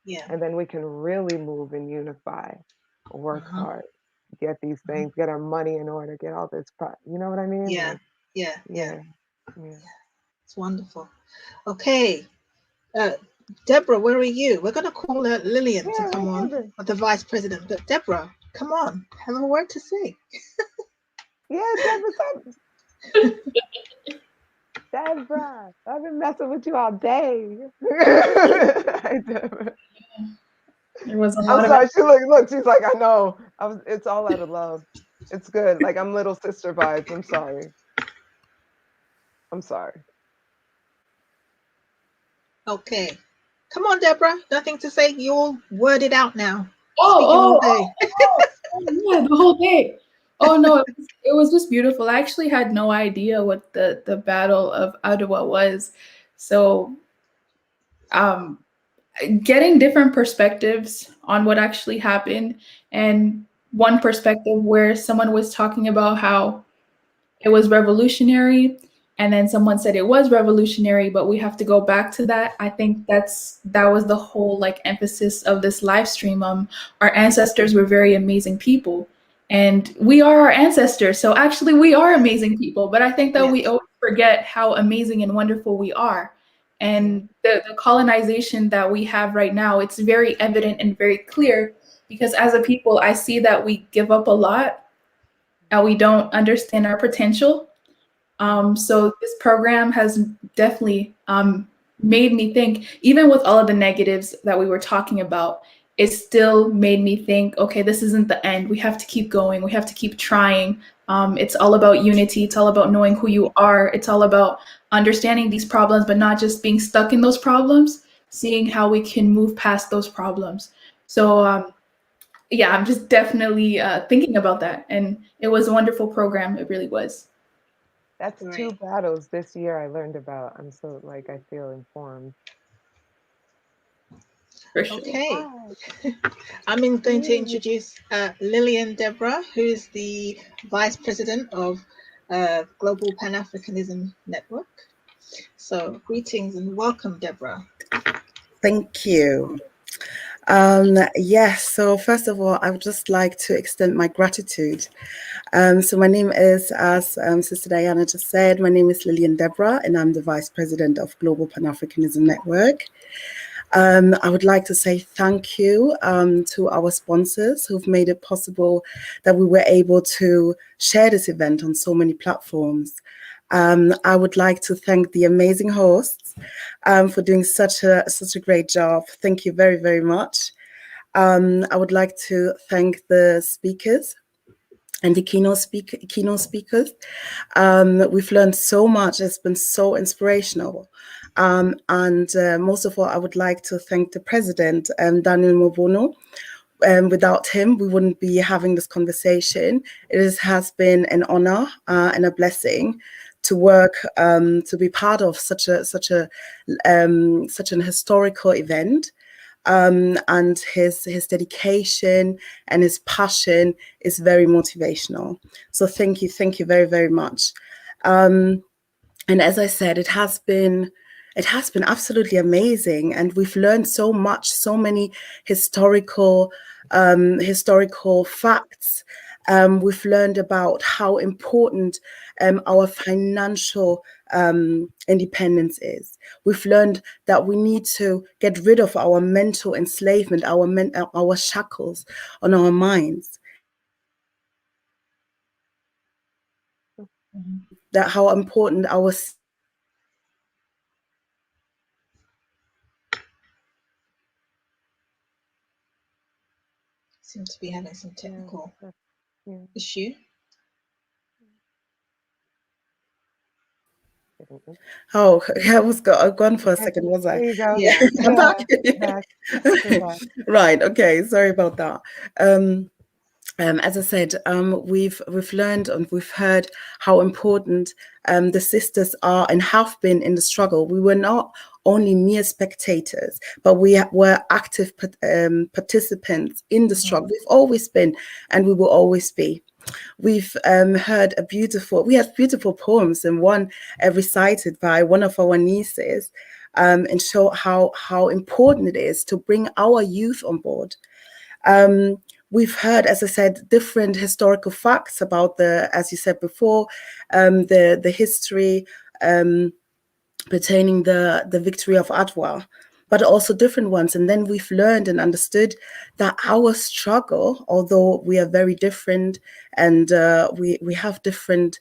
Yeah. And then we can really move and unify, work hard, get these things, get our money in order, get all this, you know what I mean? Yeah. Like, Yeah. yeah. It's wonderful. Okay. Deborah, where are you? We're going to call Lillian to come on, the vice president. But Deborah, come on, have a word to say. Yeah, Deborah, I've been messing with you all day. Hi, Deborah. There was a I'm lot sorry. of She look. She's like, I know. It's all out of love. It's good. Like, I'm little sister vibes. I'm sorry. Okay. Come on, Deborah. Nothing to say. You all word it out now. Oh, Speaking yeah, the whole day. Oh no, it was just beautiful. I actually had no idea what the Battle of Adwa was. So getting different perspectives on what actually happened, and one perspective where someone was talking about how it was revolutionary, and then someone said it was revolutionary, but we have to go back to that. I think that was the whole like emphasis of this live stream. Our ancestors were very amazing people, and we are our ancestors, so actually we are amazing people, but I think that we always forget how amazing and wonderful we are. And the colonization that we have right now, it's very evident and very clear, because as a people, I see that we give up a lot and we don't understand our potential. So this program has definitely made me think, even with all of the negatives that we were talking about, it still made me think, okay, this isn't the end. We have to keep going. We have to keep trying. It's all about unity. It's all about knowing who you are. It's all about understanding these problems, but not just being stuck in those problems, seeing how we can move past those problems. So yeah, I'm just definitely thinking about that. And it was a wonderful program. It really was. That's 2 battles this year I learned about. I'm so, like, I feel informed. For sure. Okay. I'm going to introduce Lillian Deborah, who is the Vice President of Global Pan Africanism Network. So greetings and welcome, Deborah. Thank you. Yes, so first of all, I would just like to extend my gratitude. So my name is, as Sister Diana just said, my name is Lillian Deborah, and I'm the Vice President of Global Pan Africanism Network. I would like to say thank you to our sponsors who've made it possible that we were able to share this event on so many platforms. I would like to thank the amazing hosts for doing such a great job. Thank you very, very much. I would like to thank the speakers and the keynote speakers. We've learned so much. It's been so inspirational. And most of all, I would like to thank the president, Daniel Mobono. Without him, we wouldn't be having this conversation. Has been an honor and a blessing to work, to be part of such an historical event. And his dedication and his passion is very motivational. So thank you very, very much. And as I said, it has been absolutely amazing, and we've learned so much, so many historical facts. We've learned about how important our financial independence is. We've learned that we need to get rid of our mental enslavement, our shackles on our minds. That how important our Seem to be having some technical issue. Oh, I was gone for a second, was I? There you go. Yeah. I'm back. You're back. Right. Okay. Sorry about that. As I said, we've learned and we've heard how important the sisters are and have been in the struggle. We were not only mere spectators, but we were active participants in the struggle. We've always been, and we will always be. We've heard we have beautiful poems, and one recited by one of our nieces, and show how important it is to bring our youth on board. We've heard, as I said, different historical facts about as you said before, the history pertaining the victory of Adwa, but also different ones. And then we've learned and understood that our struggle, although we are very different and we have different,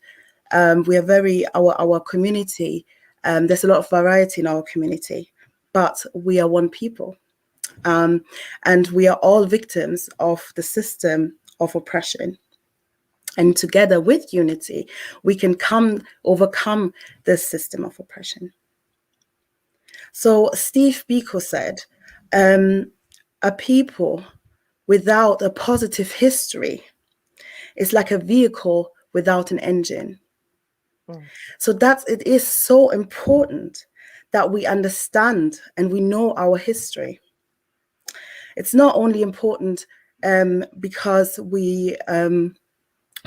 we are our community, there's a lot of variety in our community, but we are one people. And we are all victims of the system of oppression. And together with unity, we can overcome this system of oppression. So Steve Biko said, a people without a positive history is like a vehicle without an engine. So it is so important that we understand and we know our history. It's not only important because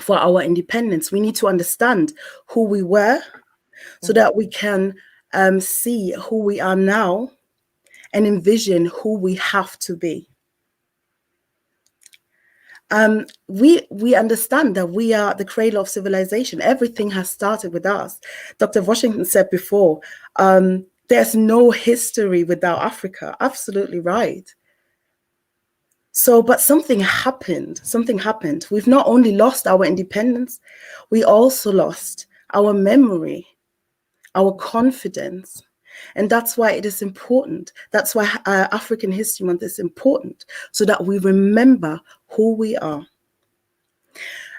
for our independence, we need to understand who we were so that we can see who we are now and envision who we have to be. We understand that we are the cradle of civilization. Everything has started with us. Dr. Washington said before, there's no history without Africa. Absolutely right. So, but something happened. We've not only lost our independence, we also lost our memory, our confidence. And that's why it is important. That's why African History Month is important, so that we remember who we are.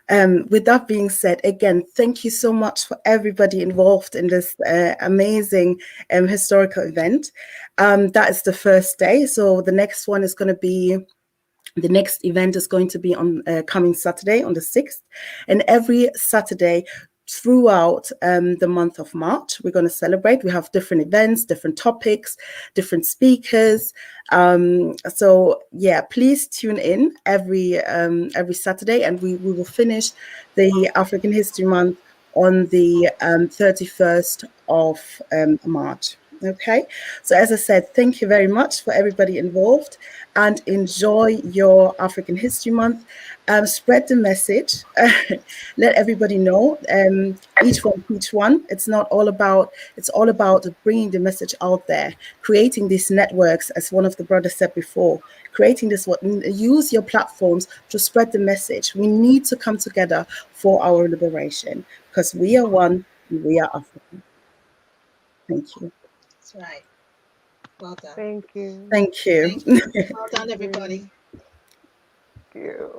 With that being said, again, thank you so much for everybody involved in this amazing historical event. That is the first day. So the next one is going to be the next event is going to be on coming Saturday on the 6th. And every Saturday throughout the month of March, we're going to celebrate. We have different events, different topics, different speakers. So yeah, please tune in every Saturday, and we will finish the African History Month on the 31st of March. Okay, so as I said, thank you very much for everybody involved, and enjoy your African History Month. Spread the message. Let everybody know. Each one teach one. It's all about bringing the message out there, creating these networks, as one of the brothers said before. Creating this, use your platforms to spread the message. We need to come together for our liberation, because we are one and we are African. Thank you. That's right. Well done. Thank you. Thank you. Well done, everybody. Thank you.